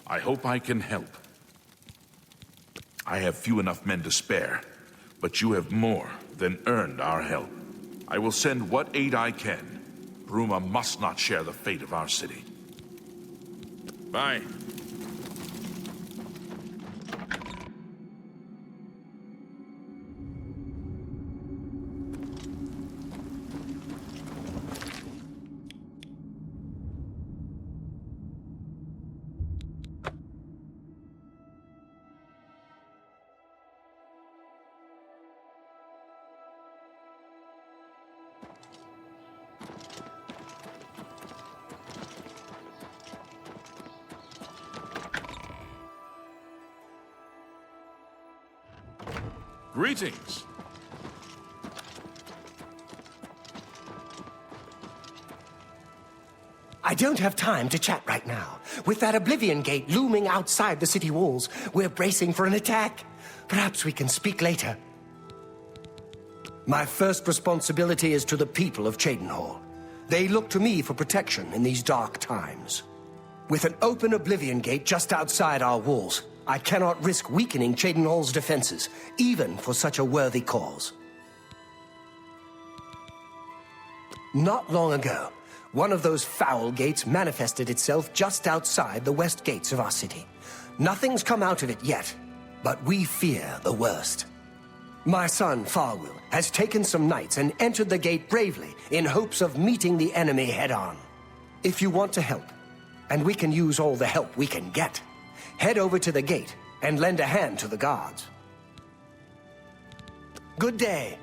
I hope I can help. I have few enough men to spare, but you have more than earned our help. I will send what aid I can. Bruma must not share the fate of our city. Bye. Greetings. I don't have time to chat right now. With that Oblivion Gate looming outside the city walls, we're bracing for an attack. Perhaps we can speak later. My first responsibility is to the people of Cheydinhal. They look to me for protection in these dark times. With an open Oblivion Gate just outside our walls, I cannot risk weakening Cheydinhal's defenses, even for such a worthy cause. Not long ago, one of those foul gates manifested itself just outside the west gates of our city. Nothing's come out of it yet, but we fear the worst. My son, Farwill, has taken some knights and entered the gate bravely in hopes of meeting the enemy head-on. If you want to help, and we can use all the help we can get, head over to the gate and lend a hand to the guards. Good day.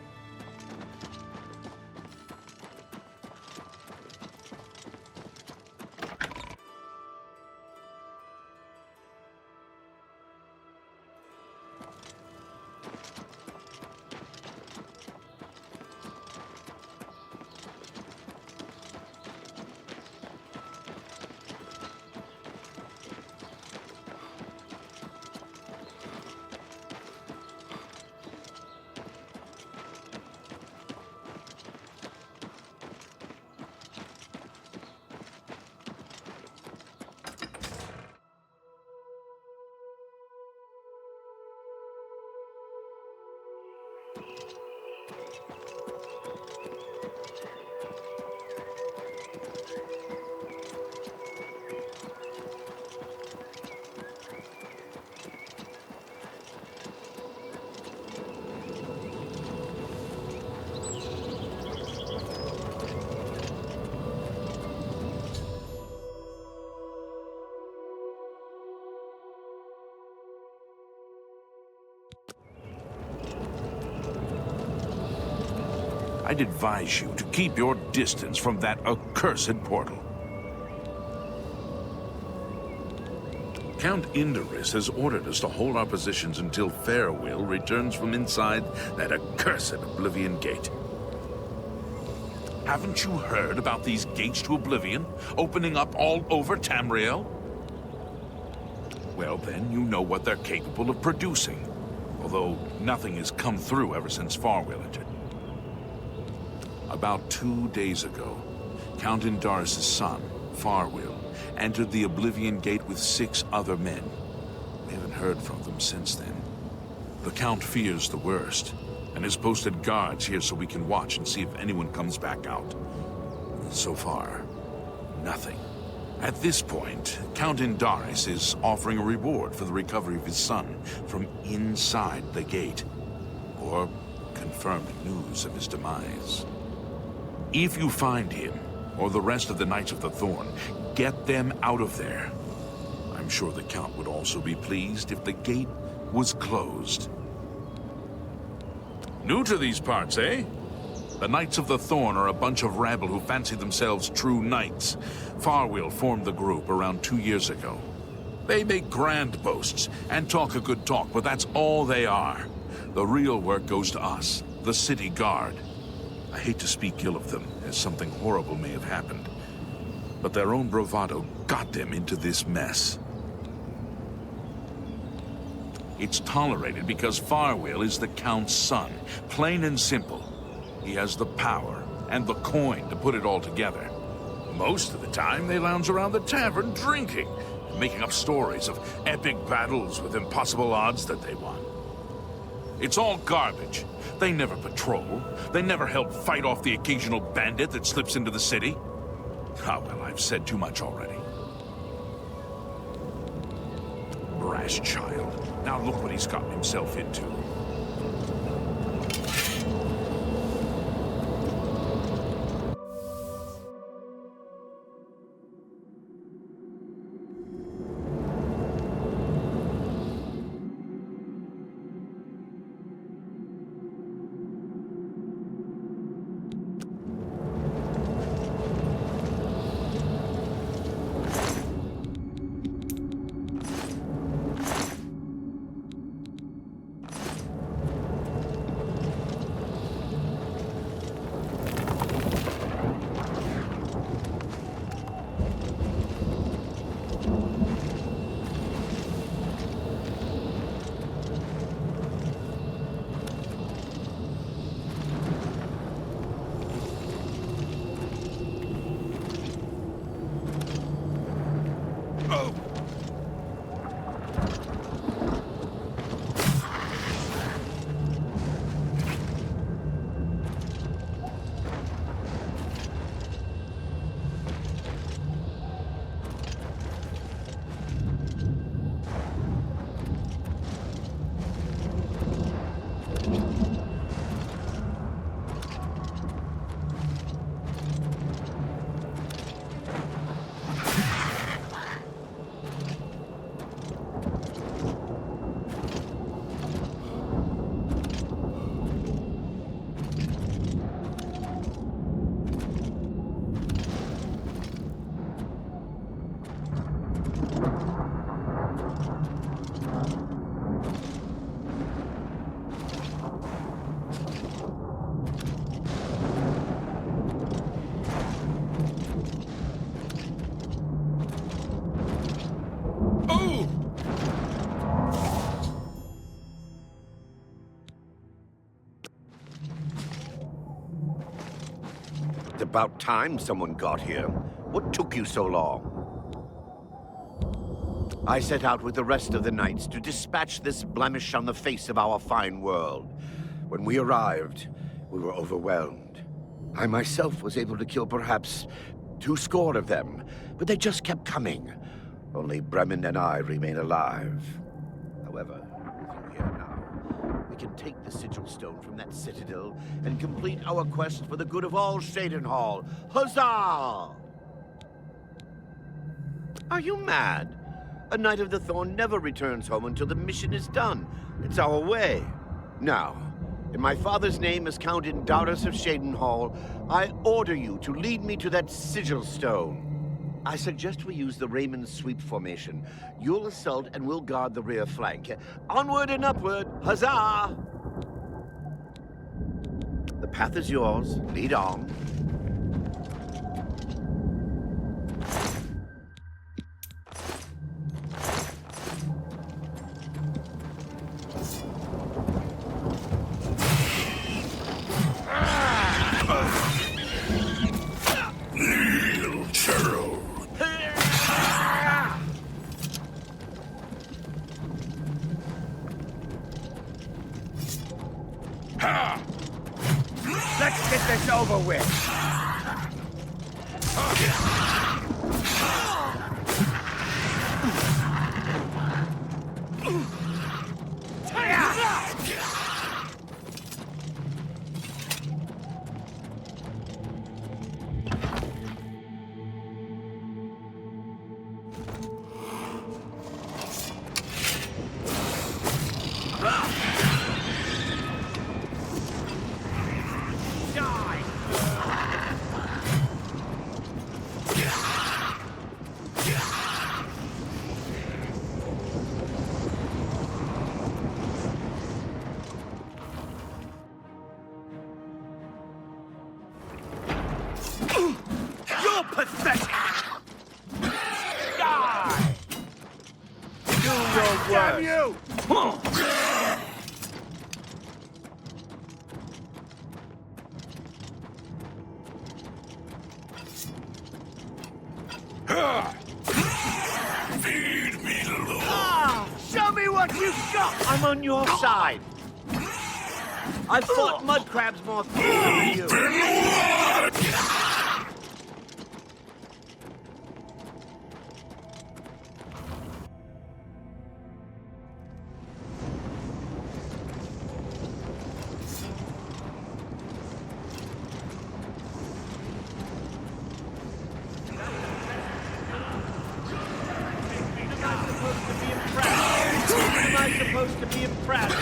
I'd advise you to keep your distance from that accursed portal. Count Indorus has ordered us to hold our positions until Farwill returns from inside that accursed Oblivion Gate. Haven't you heard about these gates to Oblivion opening up all over Tamriel? Well, then you know what they're capable of producing, although nothing has come through ever since Farwill entered. About 2 days ago, Count Indorus' son, Farwill, entered the Oblivion Gate with 6 other men. We haven't heard from them since then. The Count fears the worst, and has posted guards here so we can watch and see if anyone comes back out. So far, nothing. At this point, Count Indorus is offering a reward for the recovery of his son from inside the gate, or confirmed news of his demise. If you find him, or the rest of the Knights of the Thorn, get them out of there. I'm sure the Count would also be pleased if the gate was closed. New to these parts, eh? The Knights of the Thorn are a bunch of rabble who fancy themselves true knights. Farwill formed the group around 2 years ago. They make grand boasts and talk a good talk, but that's all they are. The real work goes to us, the city guard. I hate to speak ill of them, as something horrible may have happened, but their own bravado got them into this mess. It's tolerated because Farwill is the Count's son, plain and simple. He has the power and the coin to put it all together. Most of the time, they lounge around the tavern drinking, and making up stories of epic battles with impossible odds that they won. It's all garbage. They never patrol. They never help fight off the occasional bandit that slips into the city. Ah, well, I've said too much already. Brash child. Now look what he's gotten himself into. It's about time someone got here. What took you so long? I set out with the rest of the knights to dispatch this blemish on the face of our fine world. When we arrived, we were overwhelmed. I myself was able to kill perhaps 20 of them, but they just kept coming. Only Bremen and I remain alive. However, with you here now, we can take the sigil stone from that citadel and complete our quest for the good of all Shadenhall. Huzzah! Are you mad? A Knight of the Thorn never returns home until the mission is done. It's our way. Now, in my father's name as Count Indarius of Shadenhall, I order you to lead me to that sigil stone. I suggest we use the Raymond sweep formation. You'll assault and we'll guard the rear flank. Onward and upward, huzzah! The path is yours. Lead on. Let's get this over with. You're pathetic! Die! Do your worst! Damn you! Feed me, Lord. Show me what you've got! I'm on your side. I've fought mud crabs more fiercely than you. Am I supposed to be impressed?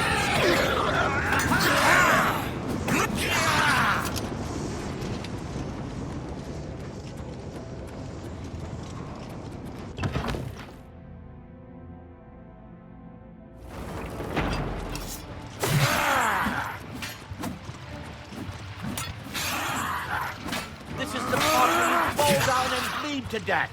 This is the part where you fall down and bleed to death.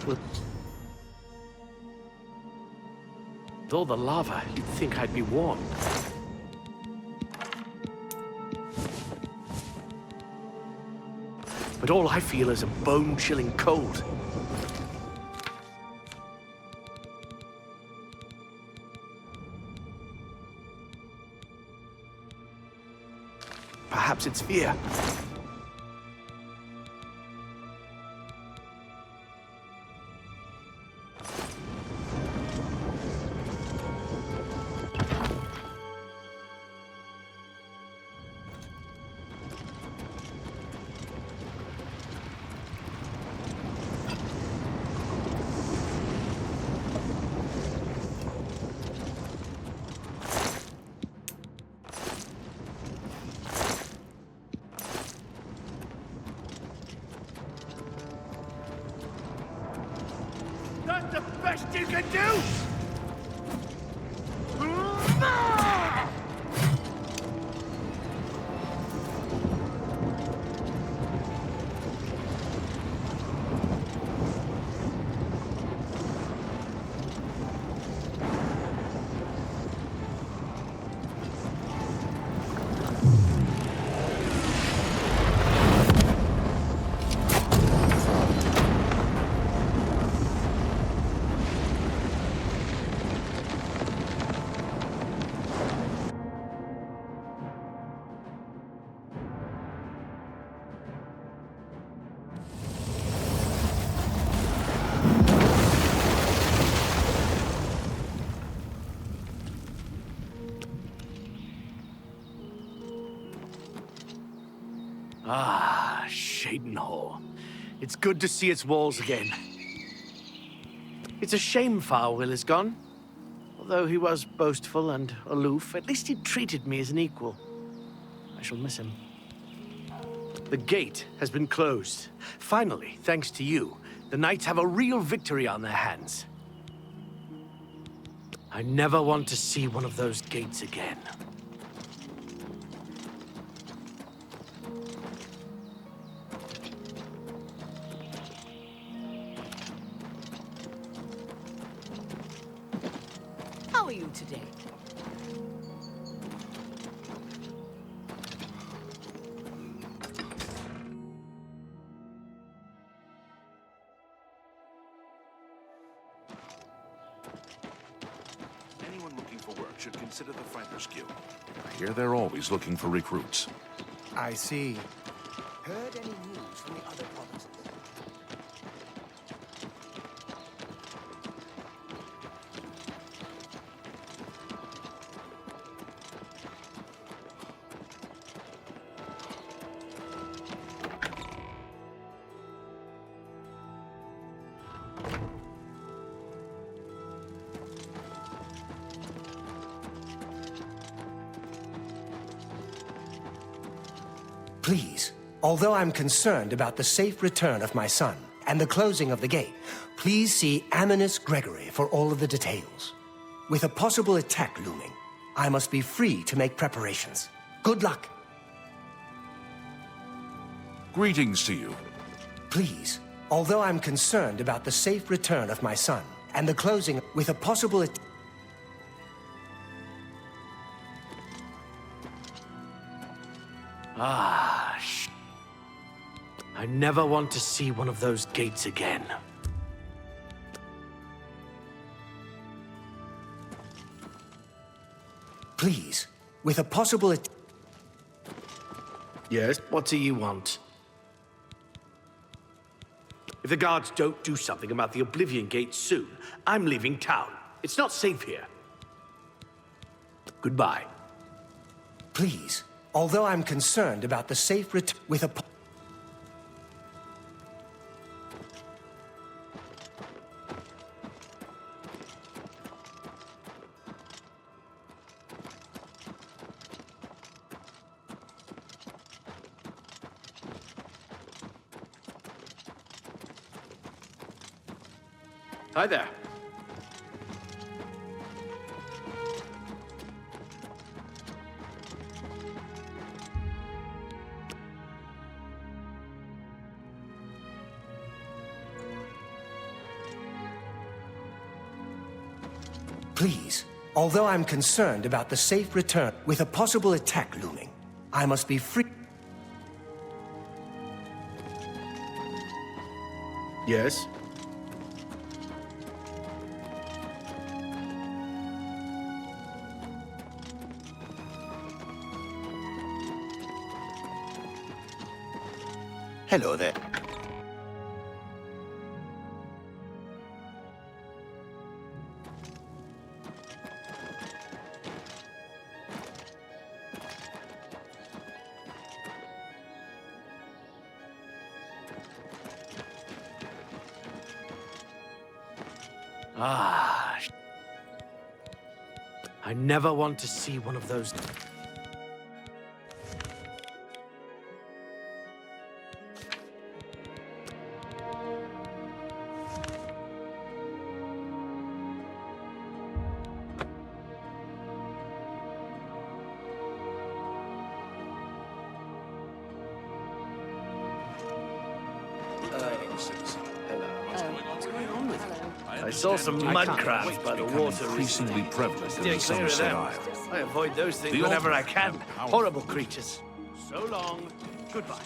With all the lava, you'd think I'd be warm. But all I feel is a bone-chilling cold. Perhaps it's fear. the best you can do? Ah, Shaden Hall. It's good to see its walls again. It's a shame Farwill is gone. Although he was boastful and aloof, at least he treated me as an equal. I shall miss him. The gate has been closed. Finally, thanks to you, the Knights have a real victory on their hands. I never want to see one of those gates again. How are you today? Anyone looking for work should consider the Fighters Guild. I hear they're always looking for recruits. I see. Heard any news from the other provinces? Please, although I'm concerned about the safe return of my son and the closing of the gate, please see Aminus Gregory for all of the details. With a possible attack looming, I must be free to make preparations. Good luck. Greetings to you. Please, although I'm concerned about the safe return of my son and the closing with a possible I never want to see one of those gates again. Please, with a possible Yes, what do you want? If the guards don't do something about the Oblivion Gate soon, I'm leaving town. It's not safe here. Goodbye. Please, although I'm concerned about the safe return with a Hi there. Please, although I'm concerned about the safe return with a possible attack looming, I must be free. Yes? Hello there. I never want to see one of those. citizen. What's going on with you? I saw some mud crabs by the water increasingly prevalent in Steer the clear of Sunset them. Isle. I avoid those things The whenever I ultimate can. power. Horrible creatures. So long. Goodbye.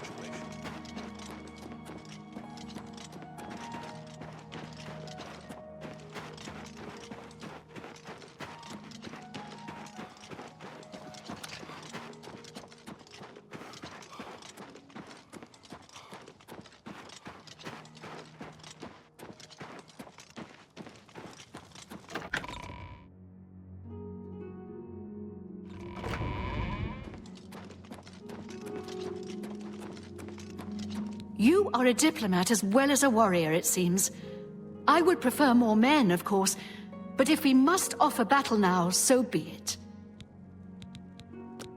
You are a diplomat as well as a warrior, it seems. I would prefer more men, of course, but if we must offer battle now, so be it.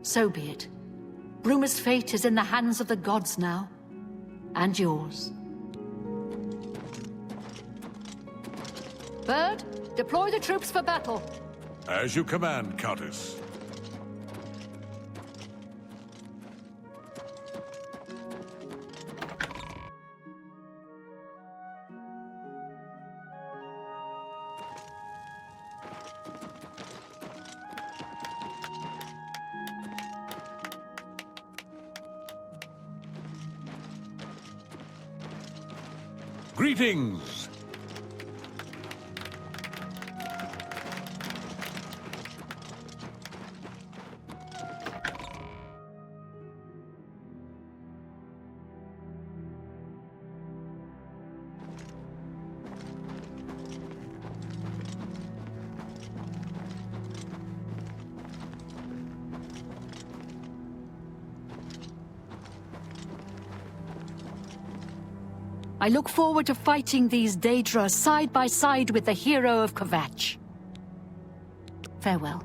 So be it. Bruma's fate is in the hands of the gods now, and yours. Bird, deploy the troops for battle. As you command, Countess. Greetings! I look forward to fighting these Daedra side by side with the hero of Kvatch. Farewell.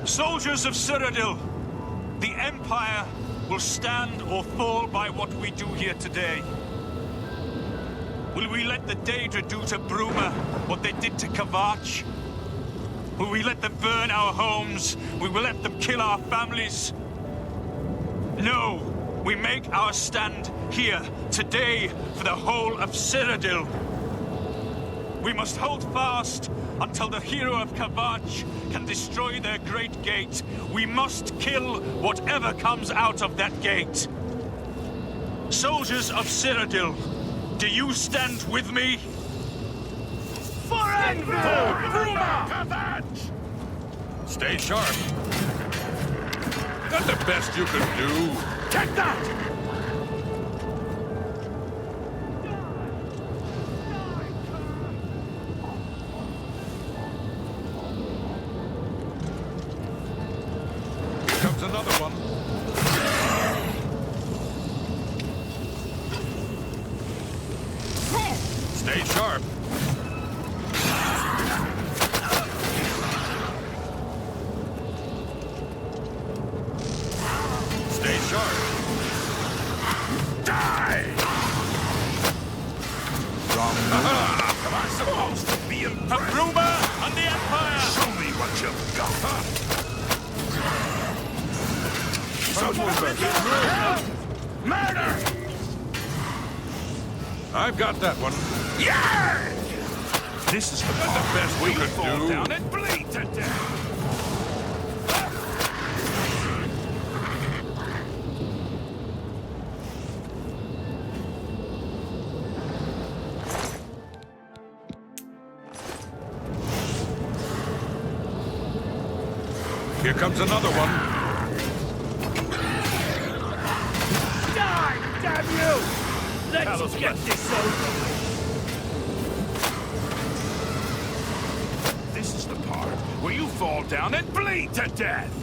Soldiers of Cyrodiil, the Empire will stand or fall by what we do here today. Will we let the Daedra do to Bruma what they did to Kvatch? Will we let them burn our homes? Will we let them kill our families? No, we make our stand here today for the whole of Cyrodiil. We must hold fast until the hero of Kvatch can destroy their great gate. We must kill whatever comes out of that gate. Soldiers of Cyrodiil, do you stand with me? For Bruma! Kvatch! Stay sharp. That's the best you can do. Take that! Another one. Stay sharp. Stay sharp. of Bruma and the Empire! Show me what you've got. Murder! I've got that one. Yeah! This is the best we could Fall do. down and bleed to death! Here comes another one. Die, damn you! Let's get this over. This is the part where you fall down and bleed to death.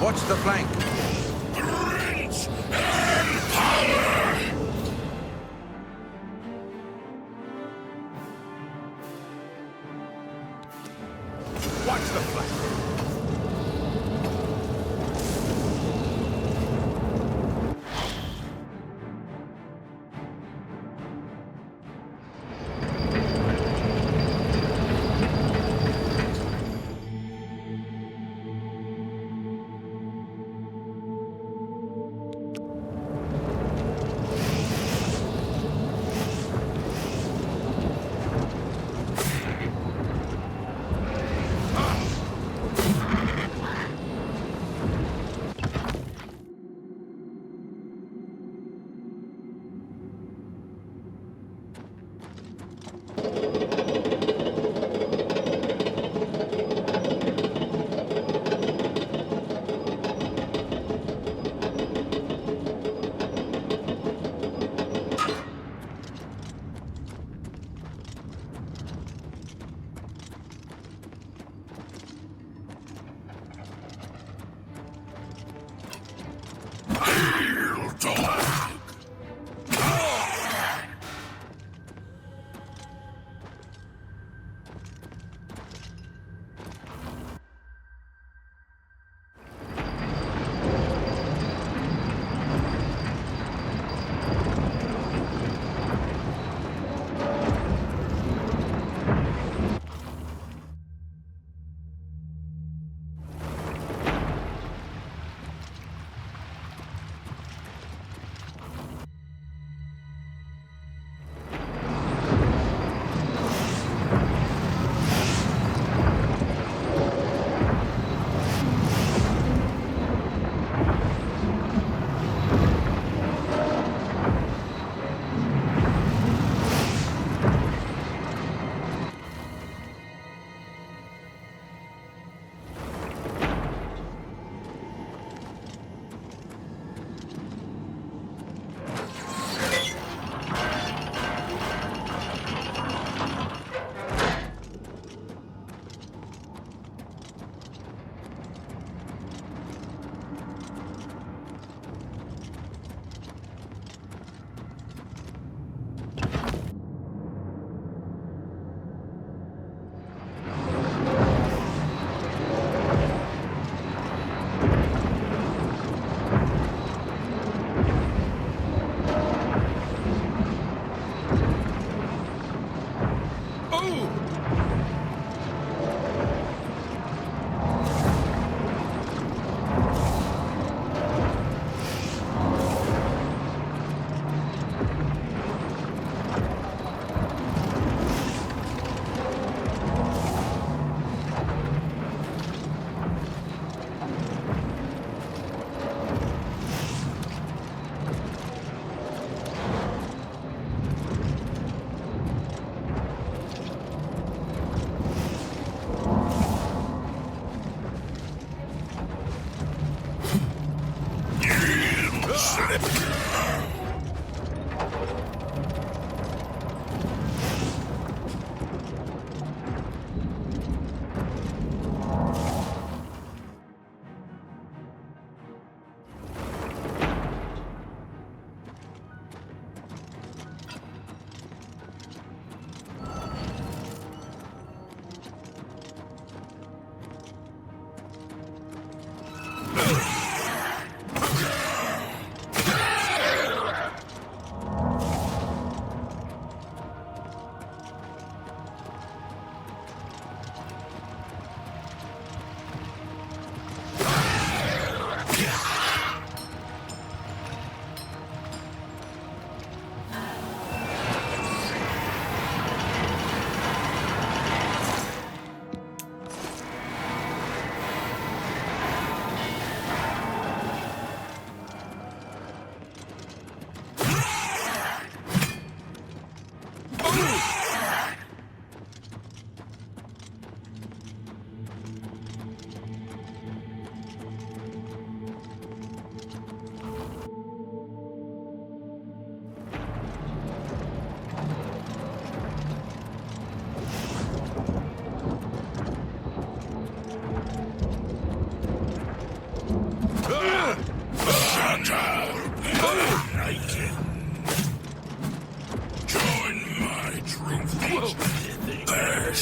Watch the flank. Watch the flank.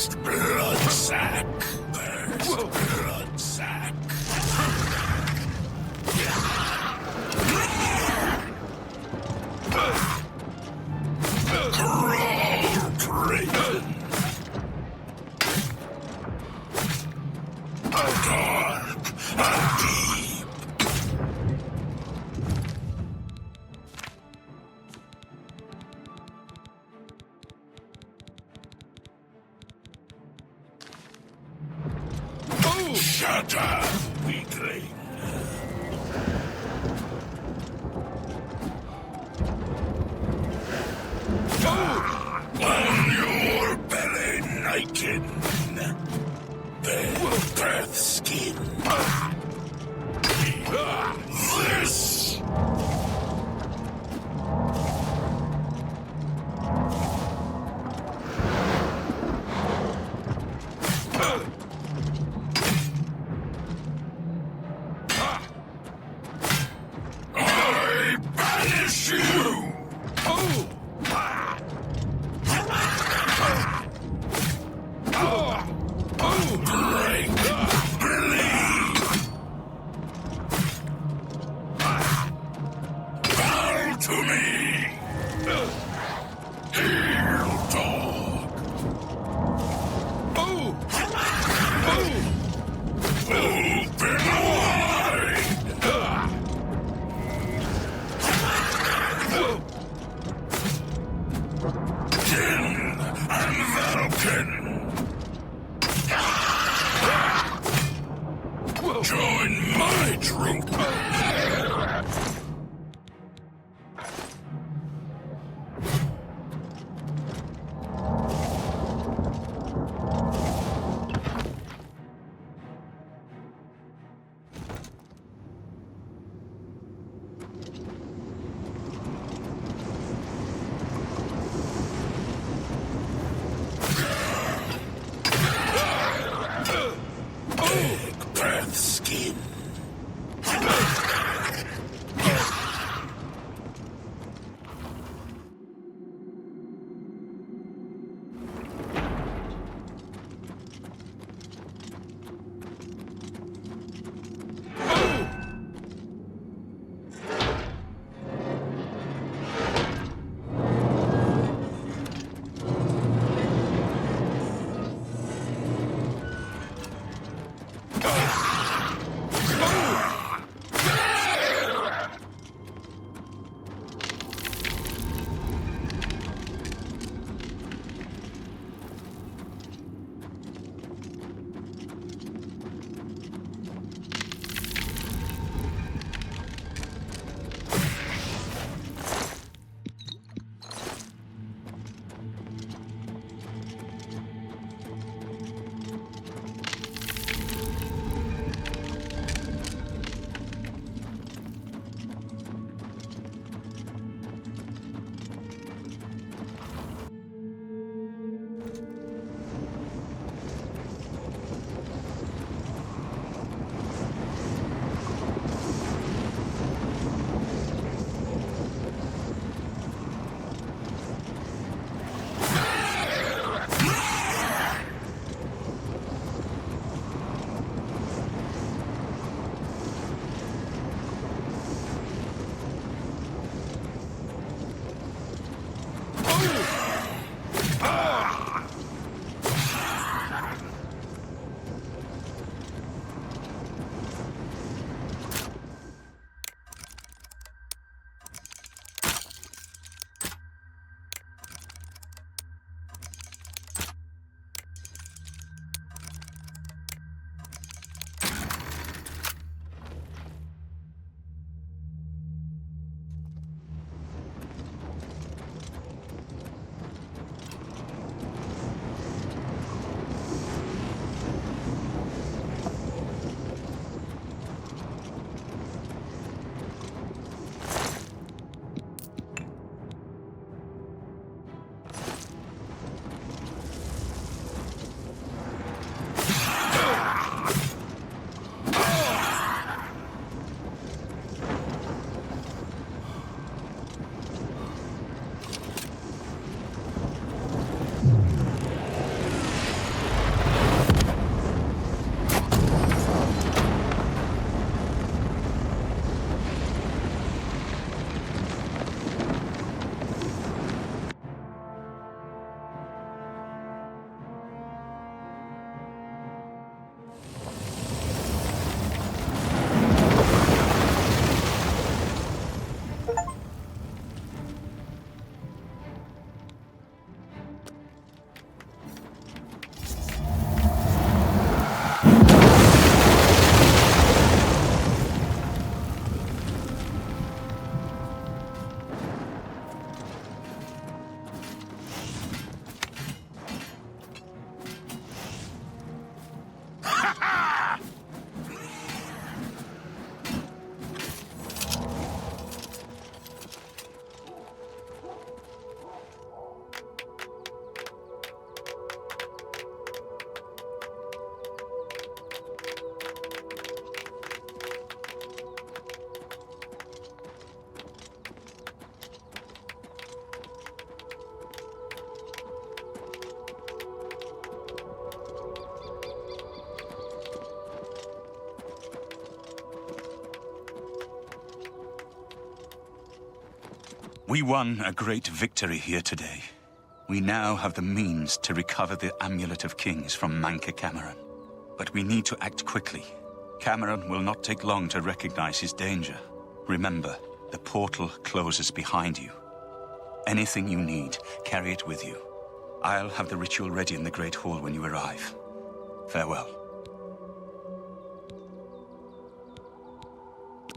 Cursed blood sack. Cursed blood sack. Crawl, Draven. Dark and deep. Shut up, weakling. On your belly, Nightin. Then birth skin. This. I banish you! Break! Bleed! Bow to me! Heel dog! Open wide! Din and Valken! Join my troop! Big breath skin. We won a great victory here today. We now have the means to recover the Amulet of Kings from Manca Cameron. But we need to act quickly. Cameron will not take long to recognize his danger. Remember, the portal closes behind you. Anything you need, carry it with you. I'll have the ritual ready in the Great Hall when you arrive. Farewell.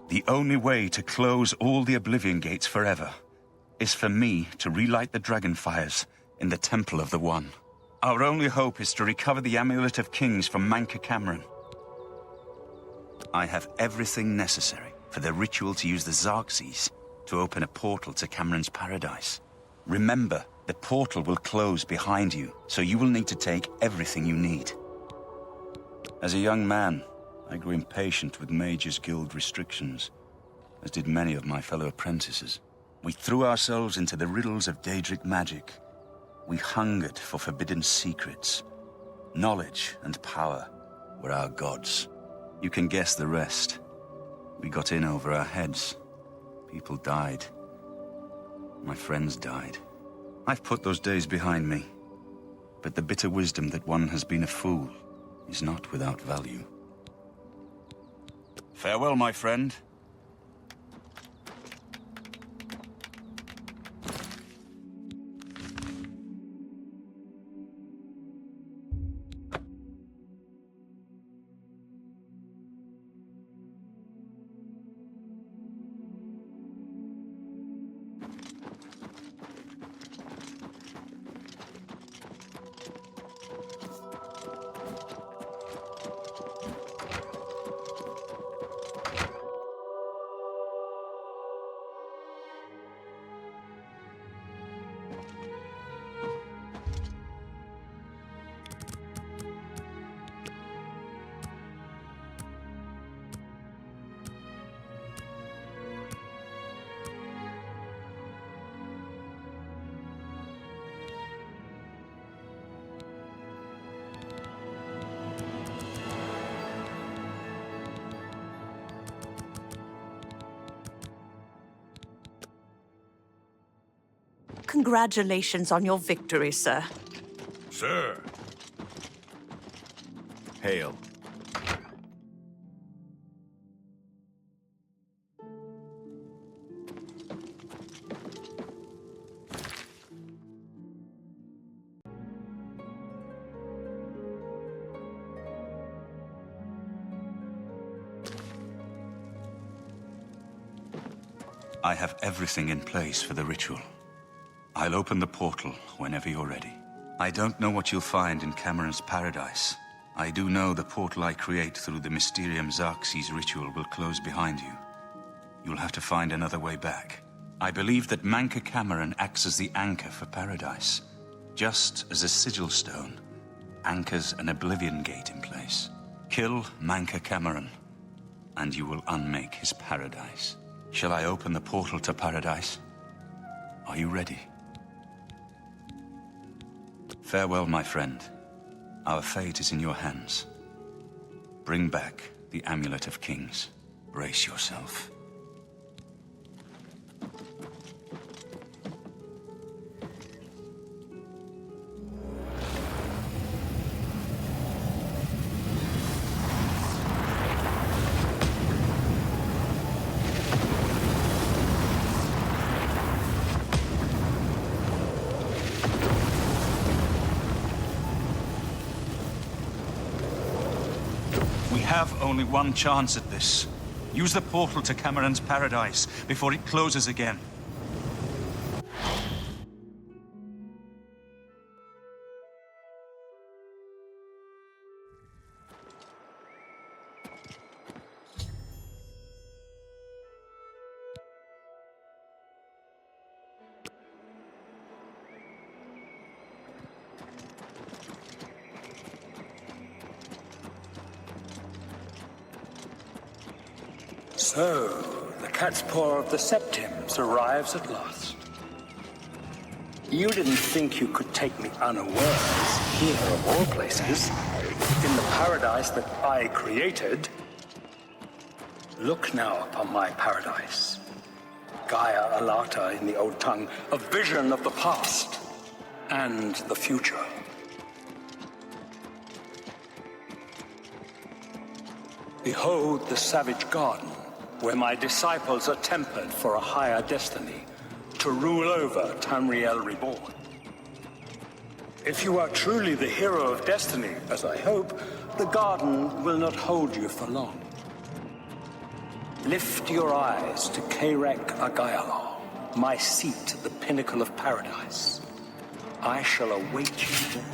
The only way to close all the Oblivion Gates forever is for me to relight the dragon fires in the Temple of the One. Our only hope is to recover the Amulet of Kings from Manca Cameron. I have everything necessary for the ritual to use the Xerxes to open a portal to Cameron's paradise. Remember, the portal will close behind you, so you will need to take everything you need. As a young man, I grew impatient with Mages Guild restrictions, as did many of my fellow apprentices. We threw ourselves into the riddles of Daedric magic. We hungered for forbidden secrets. Knowledge and power were our gods. You can guess the rest. We got in over our heads. People died. My friends died. I've put those days behind me. But the bitter wisdom that one has been a fool is not without value. Farewell, my friend. Congratulations on your victory, sir. Sir. Hail. I have everything in place for the ritual. I'll open the portal whenever you're ready. I don't know what you'll find in Cameron's paradise. I do know the portal I create through the Mysterium Xerxes ritual will close behind you. You'll have to find another way back. I believe that Manca Cameron acts as the anchor for paradise, just as a sigil stone anchors an Oblivion Gate in place. Kill Manca Cameron, and you will unmake his paradise. Shall I open the portal to paradise? Are you ready? Farewell, my friend. Our fate is in your hands. Bring back the Amulet of Kings. Brace yourself. We have only one chance at this. Use the portal to Cameron's paradise before it closes again. So, the cat's paw of the Septims arrives at last. You didn't think you could take me unawares, here of all places, in the paradise that I created. Look now upon my paradise. Gaia Alata in the old tongue, a vision of the past and the future. Behold the savage garden, where my disciples are tempered for a higher destiny, to rule over Tamriel Reborn. If you are truly the hero of destiny, as I hope, the garden will not hold you for long. Lift your eyes to Kairek Agayalo, my seat at the pinnacle of paradise. I shall await you there.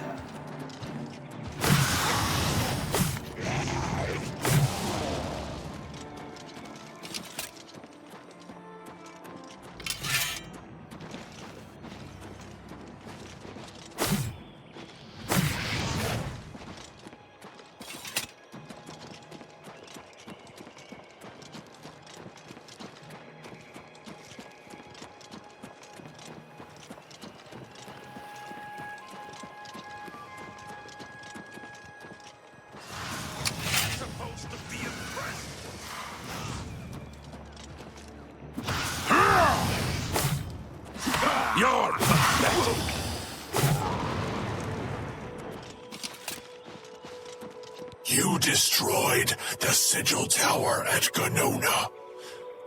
You're pathetic! You destroyed the Sigil Tower at Ganona.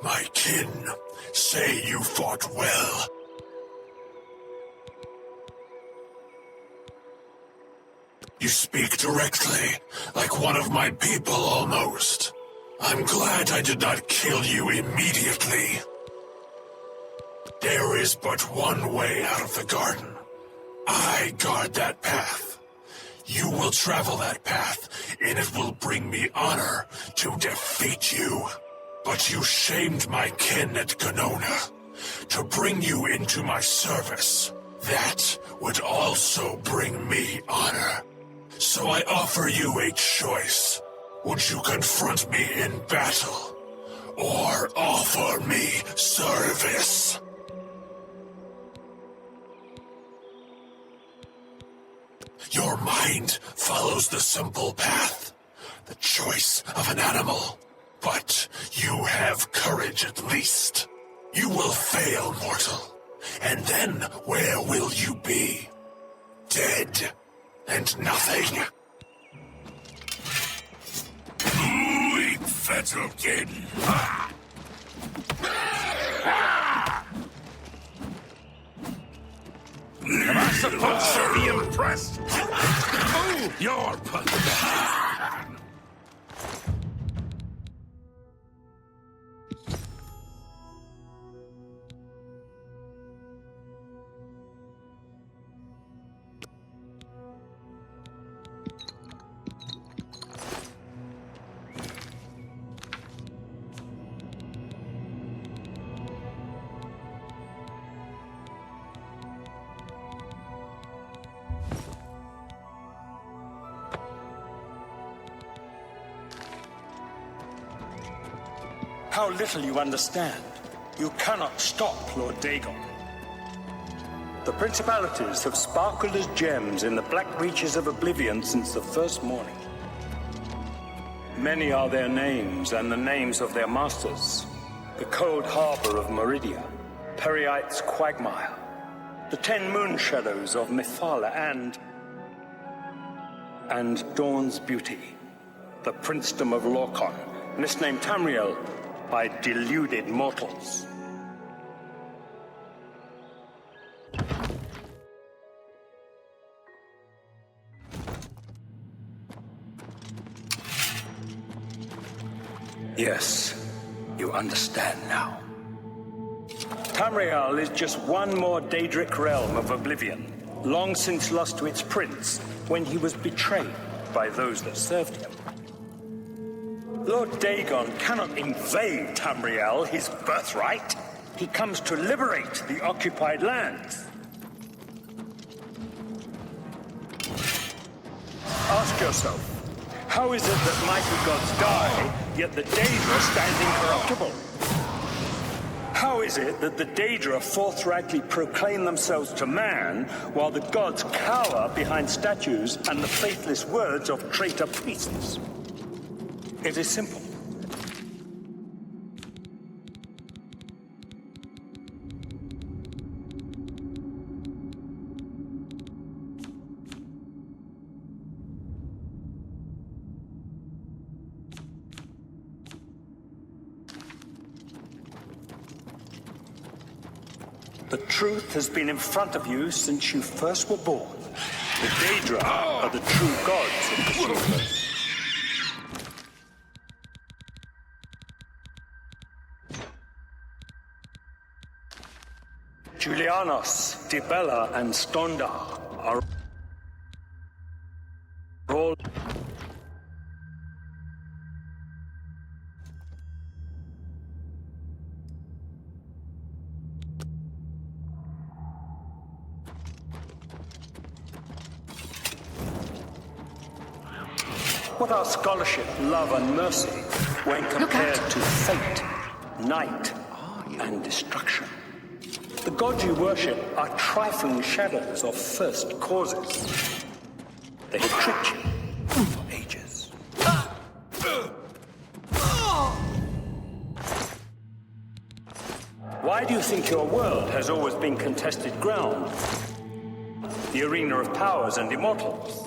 My kin say you fought well. You speak directly, like one of my people almost. I'm glad I did not kill you immediately. There is but one way out of the garden. I guard that path. You will travel that path, and it will bring me honor to defeat you. But you shamed my kin at Ganona. To bring you into my service, that would also bring me honor. So I offer you a choice. Would you confront me in battle, or offer me service? Your mind follows the simple path, the choice of an animal. But you have courage at least. You will fail, mortal. And then where will you be? Dead and nothing. Weak fetal kid. Am I supposed to be impressed? You're pathetic. How little you understand. You cannot stop Lord Dagon. The principalities have sparkled as gems in the black reaches of Oblivion since the first morning. Many are their names and the names of their masters. The cold harbor of Meridia, Periite's quagmire, the 10 moon shadows of Mephala, and Dawn's beauty, the princedom of Lorcon, misnamed Tamriel by deluded mortals. Yes, you understand now. Tamriel is just one more Daedric realm of Oblivion, long since lost to its prince when he was betrayed by those that served him. Lord Dagon cannot invade Tamriel, his birthright. He comes to liberate the occupied lands. Ask yourself, how is it that mighty gods die, yet the Daedra stand incorruptible? How is it that the Daedra forthrightly proclaim themselves to man, while the gods cower behind statues and the faithless words of traitor priests? It is simple. The truth has been in front of you since you first were born. The Daedra are the true gods of the universe. Julianos, Dibella, and Stonda are all... What are scholarship, love, and mercy when compared to fate, night, and destruction? The gods you worship are trifling shadows of first causes. They have tricked you for ages. Why do you think your world has always been contested ground? The arena of powers and immortals.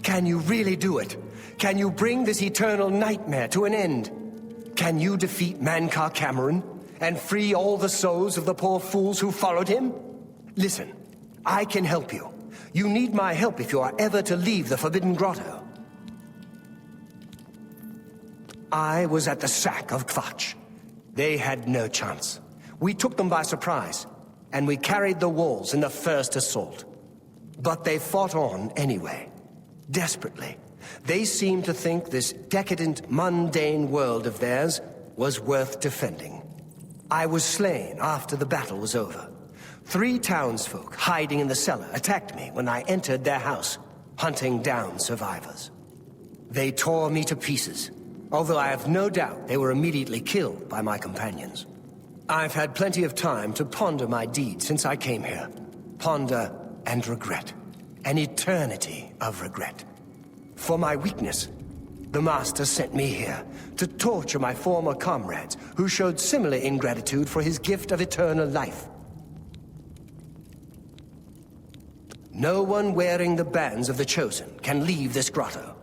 Can you really do it? Can you bring this eternal nightmare to an end? Can you defeat Mankar Cameron and free all the souls of the poor fools who followed him? Listen, I can help you. You need my help if you are ever to leave the Forbidden Grotto. I was at the sack of Kvatch. They had no chance. We took them by surprise, and we carried the walls in the first assault. But they fought on anyway. Desperately. They seemed to think this decadent, mundane world of theirs was worth defending. I was slain after the battle was over. 3 townsfolk hiding in the cellar attacked me when I entered their house, hunting down survivors. They tore me to pieces, although I have no doubt they were immediately killed by my companions. I've had plenty of time to ponder my deed since I came here. Ponder and regret. An eternity of regret. For my weakness, the Master sent me here to torture my former comrades who showed similar ingratitude for his gift of eternal life. No one wearing the bands of the Chosen can leave this grotto.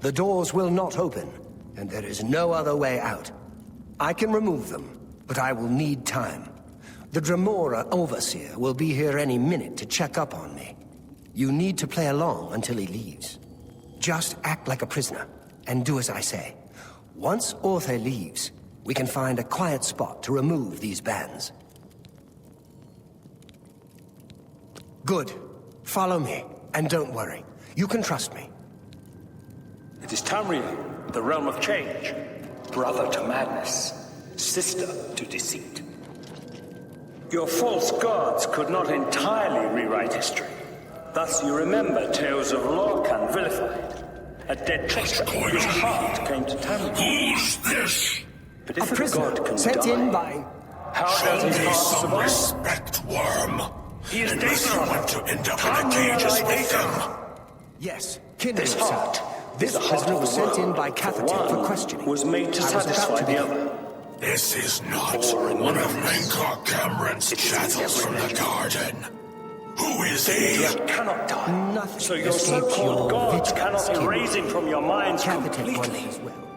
The doors will not open, and there is no other way out. I can remove them, but I will need time. The Dremora Overseer will be here any minute to check up on me. You need to play along until he leaves. Just act like a prisoner, and do as I say. Once Orthe leaves, we can find a quiet spot to remove these bands. Good. Follow me, and don't worry. You can trust me. It is Tamriel, the realm of change. Brother to madness, sister to deceit. Your false gods could not entirely rewrite history. Thus you remember tales of Lorcan vilified, a dead traitor whose heart came to Tamriel. Who's this? But if A a prisoner god can sent die, in by... how Show does his me heart some survive? respect, worm. He is Unless you Daedra. want to end up in the cages with them. Yes, Kindred, This sir. heart, This the heart prisoner of was the sent in world, by Catherton for questioning. was made to I was about satisfy to the begin. other. This is not Or one of remembrance. Mankar Cameron's It is chattels from the every garden. Who is he? Daedra cannot die. Nothing So your escapes so-called your gods vigilance, cannot Kindred. erase him from your minds Catherton wants completely. as well.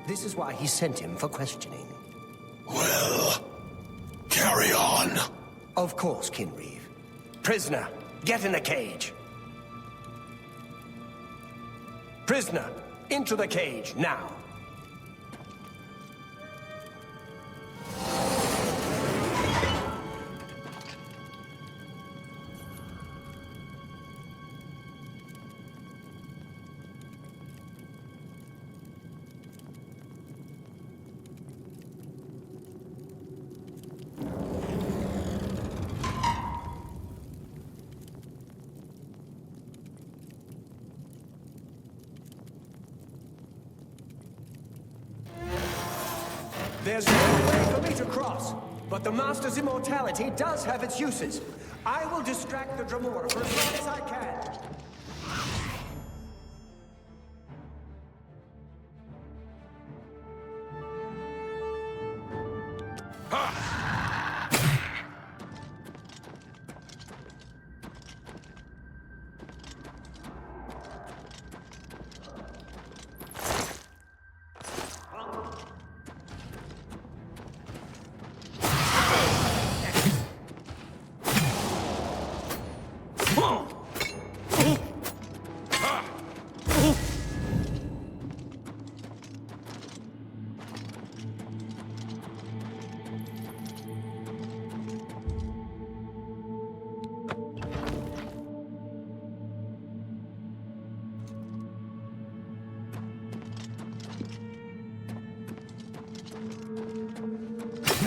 This is why he sent him for questioning. Well, carry on. Of course, Kinreeve. Prisoner, get in the cage. Prisoner, into the cage, now. There's no way for me to cross, but the Master's immortality does have its uses. I will distract the Dremora for as long as I can.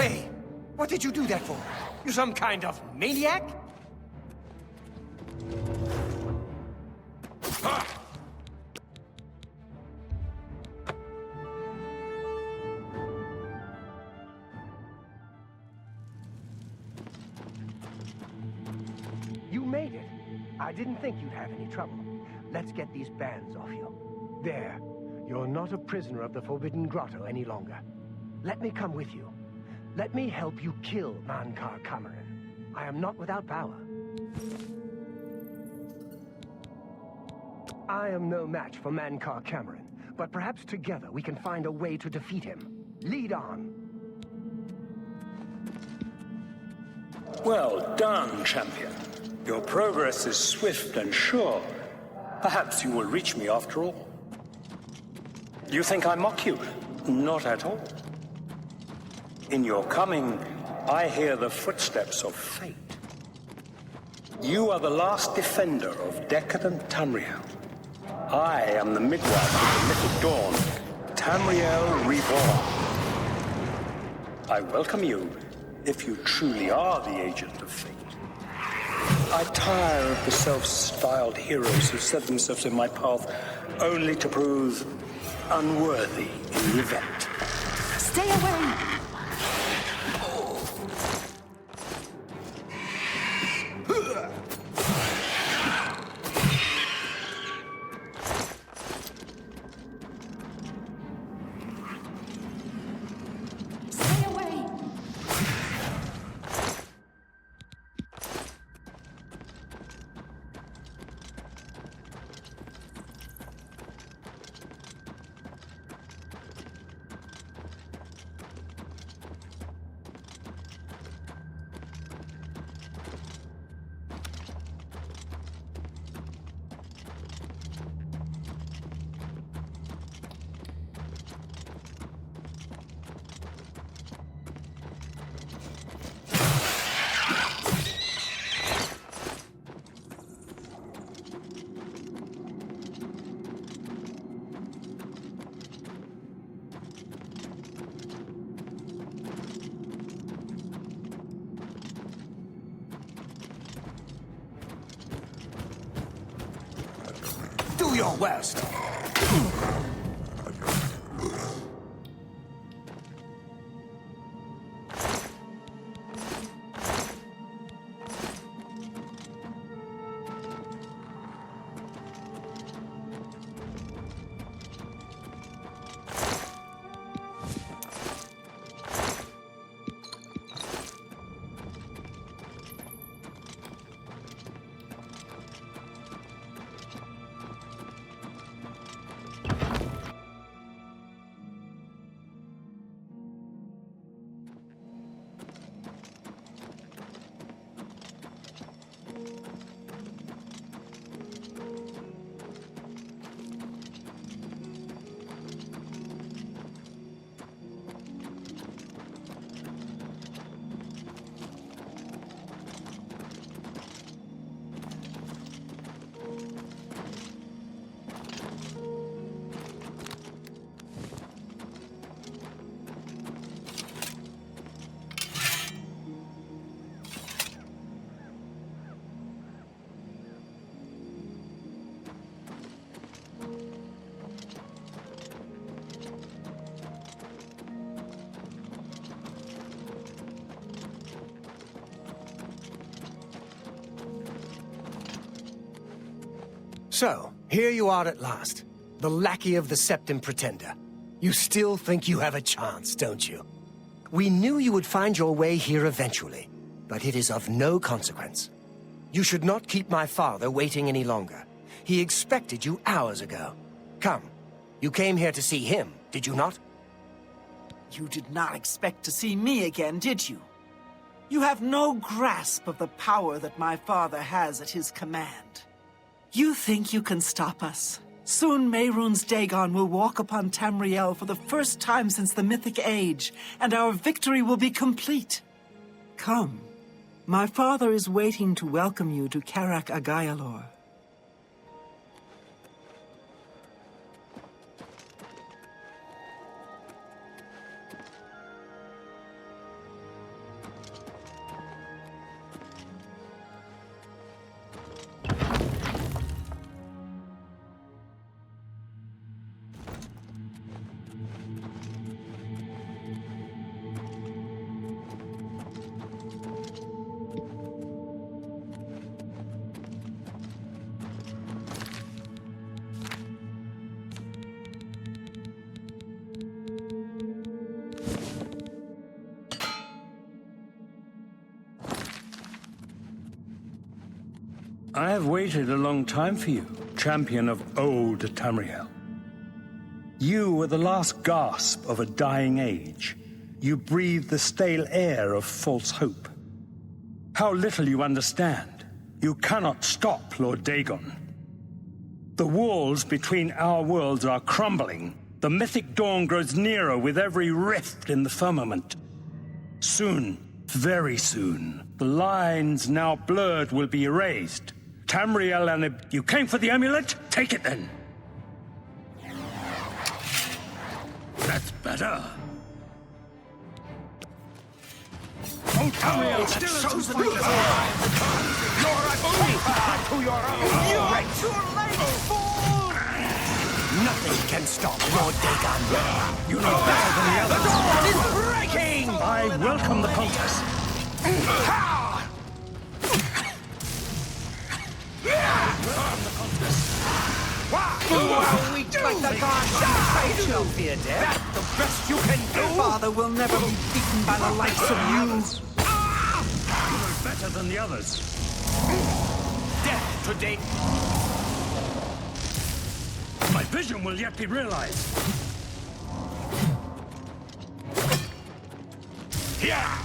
Hey, what did you do that for? You some kind of maniac? You made it. I didn't think you'd have any trouble. Let's get these bands off you. There. You're not a prisoner of the Forbidden Grotto any longer. Let me come with you. Let me help you kill Mankar Cameron. I am not without power. I am no match for Mankar Cameron, but perhaps together we can find a way to defeat him. Lead on. Well done, champion. Your progress is swift and sure. Perhaps you will reach me after all. You think I mock you? Not at all. In your coming, I hear the footsteps of fate. You are the last defender of decadent Tamriel. I am the midwife of the mythic dawn, Tamriel Reborn. I welcome you, if you truly are the agent of fate. I tire of the self-styled heroes who set themselves in my path only to prove unworthy in the event. Stay away! Do your worst. So, here you are at last. The lackey of the Septim Pretender. You still think you have a chance, don't you? We knew you would find your way here eventually, but it is of no consequence. You should not keep my father waiting any longer. He expected you hours ago. Come, you came here to see him, did you not? You did not expect to see me again, did you? You have no grasp of the power that my father has at his command. You think you can stop us? Soon Mehrunes Dagon will walk upon Tamriel for the first time since the Mythic Age, and our victory will be complete. Come. My father is waiting to welcome you to Karak Agayalor. I have waited a long time for you, champion of old Tamriel. You were the last gasp of a dying age. You breathed the stale air of false hope. How little you understand. You cannot stop Lord Dagon. The walls between our worlds are crumbling. The mythic dawn grows nearer with every rift in the firmament. Soon, very soon, the lines now blurred will be erased. Tamriel and you came for the amulet? Take it then. That's better. Oh, Tamriel, still a chosen you're a traitor to your own. You're too late, fool! Nothing can stop Lord Dagon. You know better than the others. The dawn is breaking! I welcome the contest. You are weak like the gods. You don't fear death. That's the best you can do. Father will never be beaten by the likes of you. You are better than the others. Death to Dagon. My vision will yet be realized. Yeah!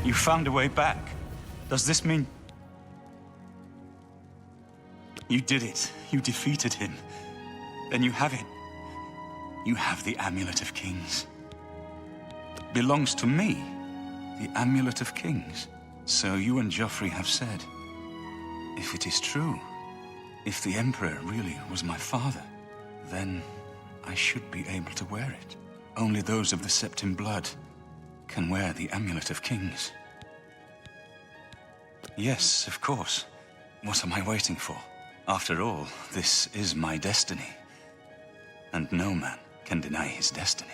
You found a way back. Does this mean... You did it. You defeated him. Then you have it. You have the Amulet of Kings. It belongs to me. The Amulet of Kings. So you and Joffrey have said. If it is true, if the Emperor really was my father, then I should be able to wear it. Only those of the Septim blood can wear the Amulet of Kings. Yes, of course. What am I waiting for? After all, this is my destiny. And no man can deny his destiny.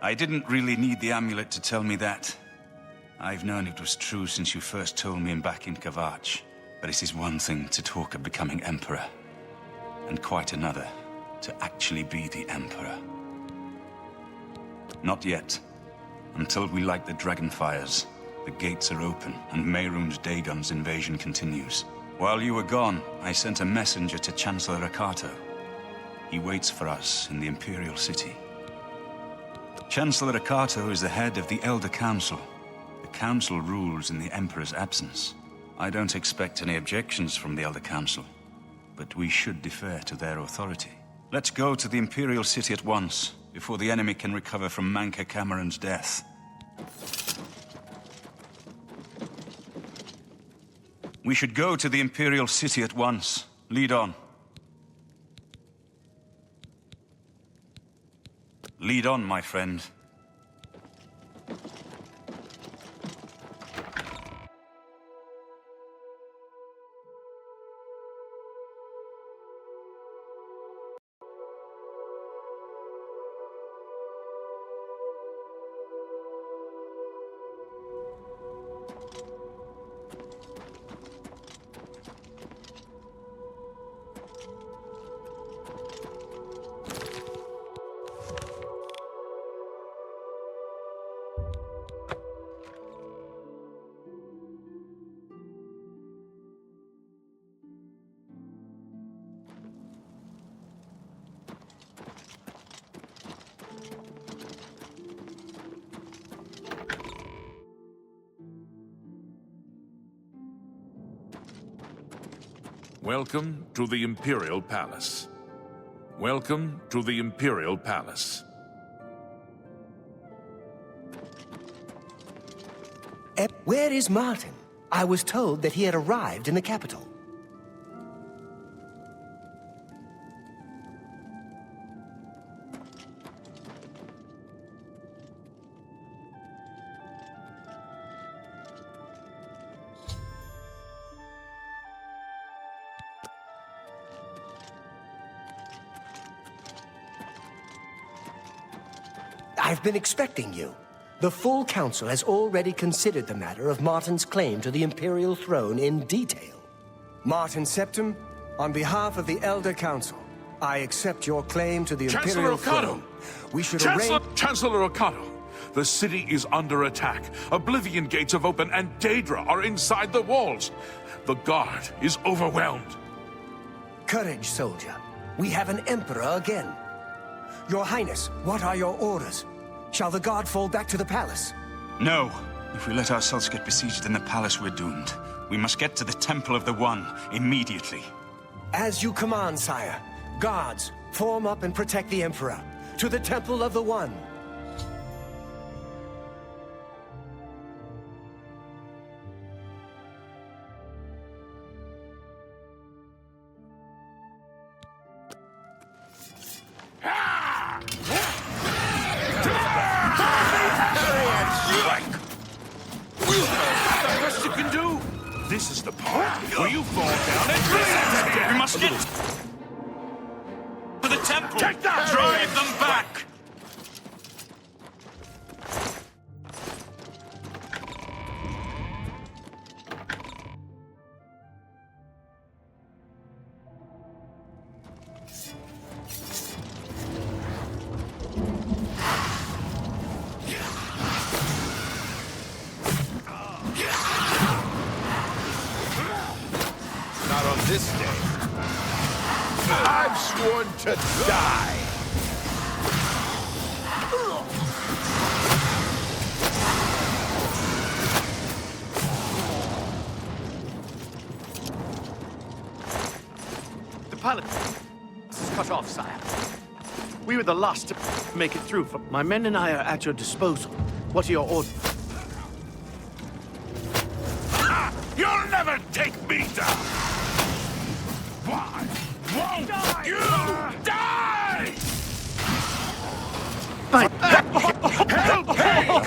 I didn't really need the amulet to tell me that. I've known it was true since you first told me back in Kavach. But it is one thing to talk of becoming Emperor, and quite another to actually be the Emperor. Not yet. Until we light the Dragonfires, the gates are open, and Mehrunes Dagon's invasion continues. While you were gone, I sent a messenger to Chancellor Akato. He waits for us in the Imperial City. Chancellor Akato is the head of the Elder Council. The Council rules in the Emperor's absence. I don't expect any objections from the Elder Council, but we should defer to their authority. Let's go to the Imperial City at once, before the enemy can recover from Manca Cameron's death. We should go to the Imperial City at once. Lead on. Lead on, my friend. Welcome to the Imperial Palace. Welcome to the Imperial Palace. Where is Martin? I was told that he had arrived in the capital. I've been expecting you. The full council has already considered the matter of Martin's claim to the Imperial throne in detail. Martin Septim, on behalf of the Elder Council, I accept your claim to the Imperial throne. We should Chancellor Ocado, the city is under attack. Oblivion gates have opened and Daedra are inside the walls. The guard is overwhelmed. Courage, soldier. We have an emperor again. Your Highness, what are your orders? Shall the guard fall back to the palace? No. If we let ourselves get besieged in the palace, we're doomed. We must get to the Temple of the One immediately. As you command, sire. Guards, form up and protect the Emperor. To the Temple of the One. Best you can do. This is the part where you fall down and We must get to the temple. Take that! Drive them back. Not on this day. I've sworn to die. The pilot is cut off, sire. We were the last to make it through. My men and I are at your disposal. What are your orders? You'll never take me down! Why won't you die? Help me!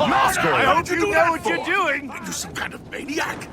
Master, I hope you know what you're doing! Are you some kind of maniac?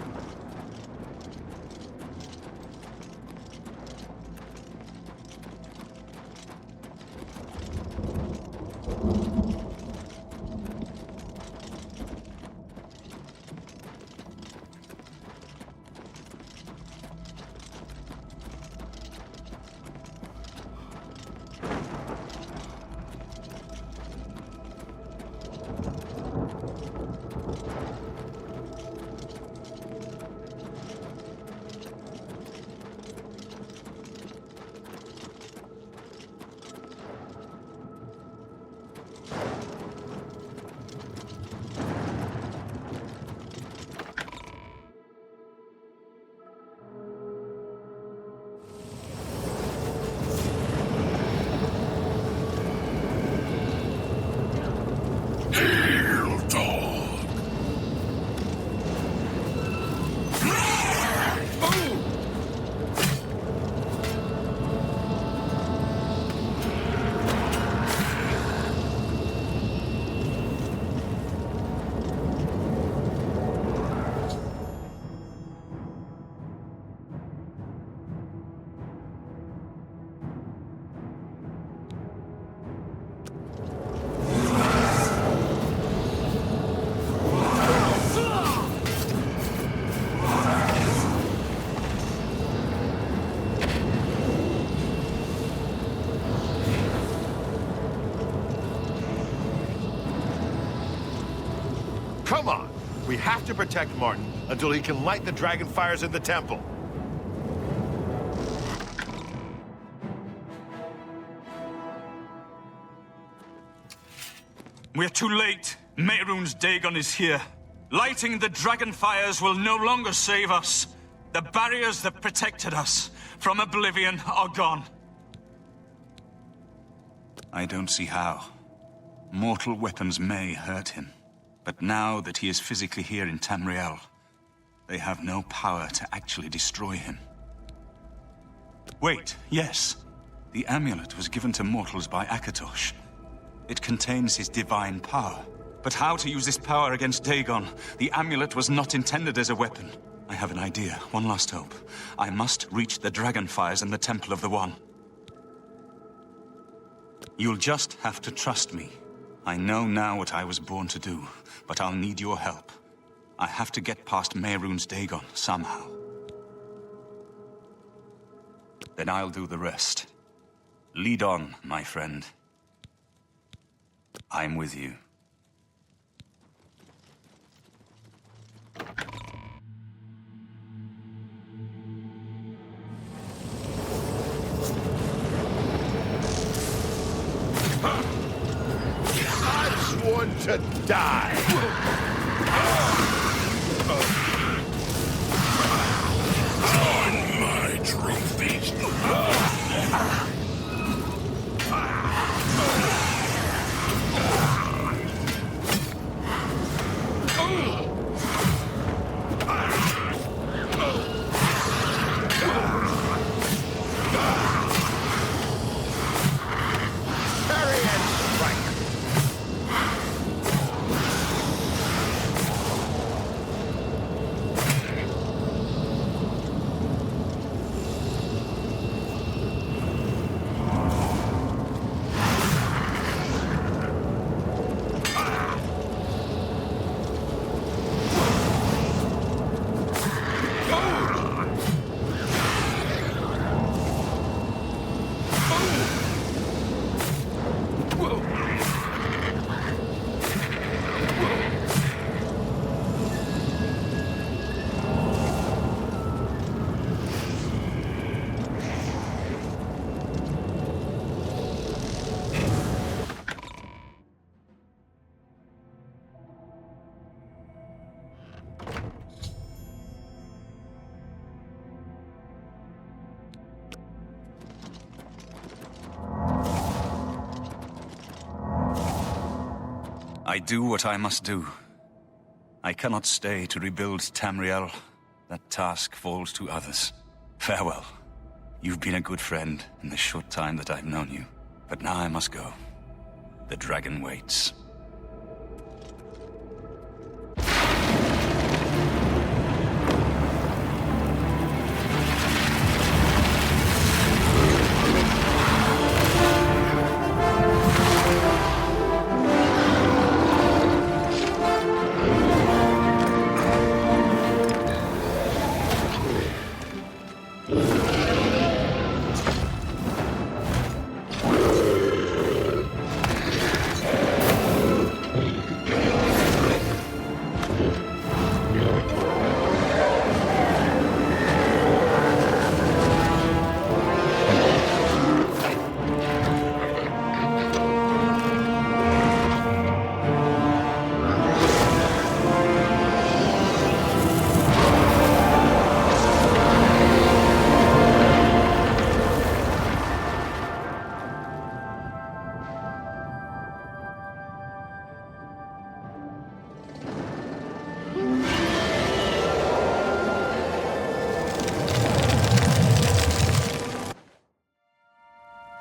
Come on. We have to protect Martin until he can light the dragon fires in the temple. We're too late. Mehrunes Dagon is here. Lighting the dragon fires will no longer save us. The barriers that protected us from Oblivion are gone. I don't see how. Mortal weapons may hurt him. But now that he is physically here in Tamriel, they have no power to actually destroy him. Wait, yes. The amulet was given to mortals by Akatosh. It contains his divine power. But how to use this power against Dagon? The amulet was not intended as a weapon. I have an idea, one last hope. I must reach the Dragonfires and the Temple of the One. You'll just have to trust me. I know now what I was born to do, but I'll need your help. I have to get past Mehrunes Dagon somehow. Then I'll do the rest. Lead on, my friend. I'm with you. I've sworn to die! On my trophies! I do what I must do. I cannot stay to rebuild Tamriel. That task falls to others. Farewell. You've been a good friend in the short time that I've known you. But now I must go. The dragon waits.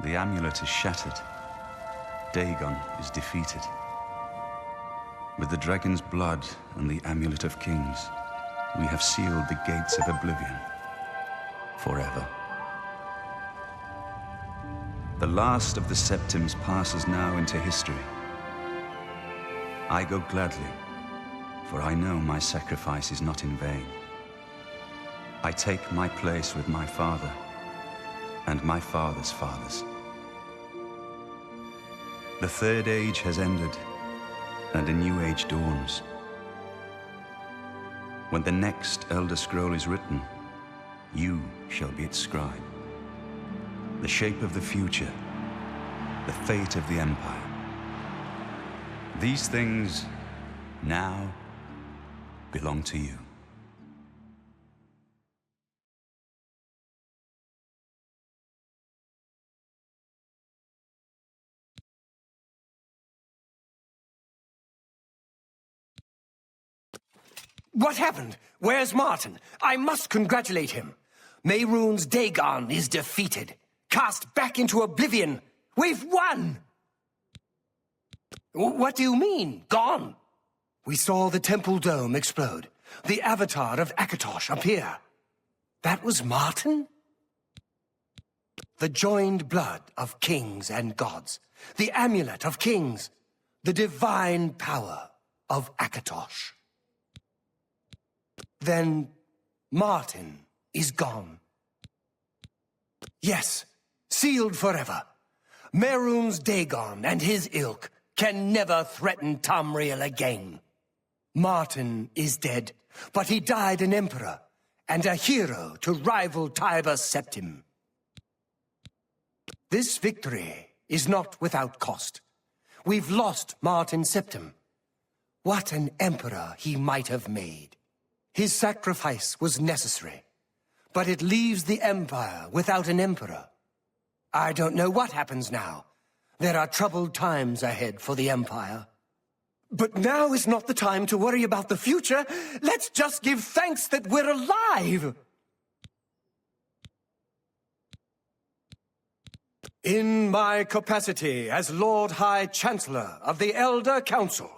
The amulet is shattered. Dagon is defeated. With the dragon's blood and the Amulet of Kings, we have sealed the gates of Oblivion forever. The last of the Septims passes now into history. I go gladly, for I know my sacrifice is not in vain. I take my place with my father and my father's fathers. The Third Age has ended, and a new age dawns. When the next Elder Scroll is written, you shall be its scribe. The shape of the future, the fate of the Empire. These things now belong to you. What happened? Where's Martin? I must congratulate him. Mehrunes Dagon is defeated. Cast back into oblivion. We've won! What do you mean, gone? We saw the temple dome explode. The avatar of Akatosh appear. That was Martin? The joined blood of kings and gods. The amulet of kings. The divine power of Akatosh. Then Martin is gone. Yes, sealed forever. Mehrunes Dagon and his ilk can never threaten Tamriel again. Martin is dead, but he died an emperor and a hero to rival Tiber Septim. This victory is not without cost. We've lost Martin Septim. What an emperor he might have made. His sacrifice was necessary, but it leaves the Empire without an emperor. I don't know what happens now. There are troubled times ahead for the Empire. But now is not the time to worry about the future. Let's just give thanks that we're alive! In my capacity as Lord High Chancellor of the Elder Council,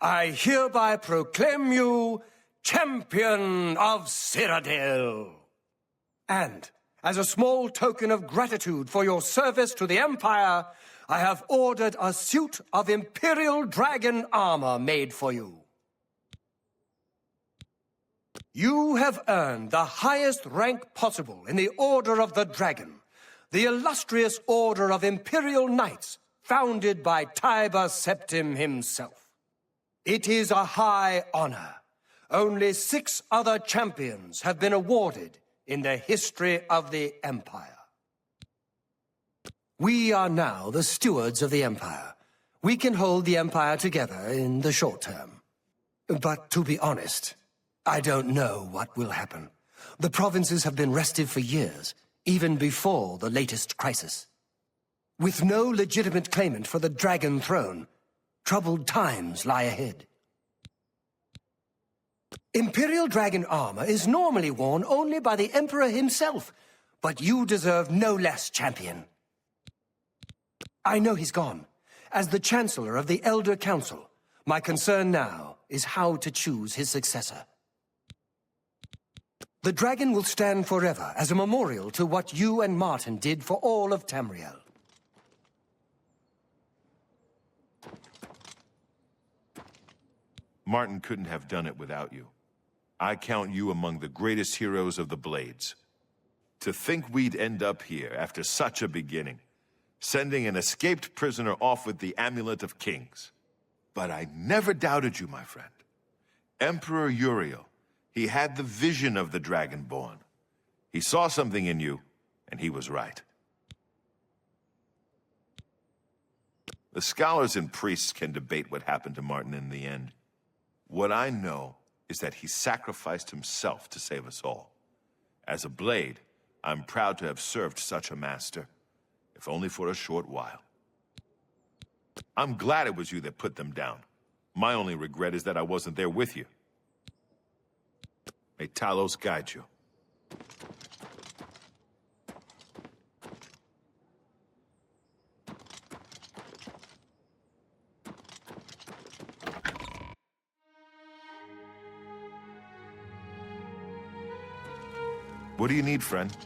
I hereby proclaim you Champion of Cyrodiil. And, as a small token of gratitude for your service to the Empire, I have ordered a suit of Imperial Dragon armor made for you. You have earned the highest rank possible in the Order of the Dragon, the illustrious Order of Imperial Knights, founded by Tiber Septim himself. It is a high honor. Only 6 other champions have been awarded in the history of the Empire. We are now the stewards of the Empire. We can hold the Empire together in the short term. But to be honest, I don't know what will happen. The provinces have been restive for years, even before the latest crisis. With no legitimate claimant for the Dragon Throne, troubled times lie ahead. Imperial Dragon armor is normally worn only by the Emperor himself, but you deserve no less, champion. I know he's gone. As the Chancellor of the Elder Council, my concern now is how to choose his successor. The dragon will stand forever as a memorial to what you and Martin did for all of Tamriel. Martin couldn't have done it without you. I count you among the greatest heroes of the Blades. To think we'd end up here after such a beginning, sending an escaped prisoner off with the Amulet of Kings. But I never doubted you, my friend. Emperor Uriel, he had the vision of the Dragonborn. He saw something in you, and he was right. The scholars and priests can debate what happened to Martin in the end. What I know is that he sacrificed himself to save us all. As a Blade, I'm proud to have served such a master, if only for a short while. I'm glad it was you that put them down. My only regret is that I wasn't there with you. May Talos guide you. What do you need, friend?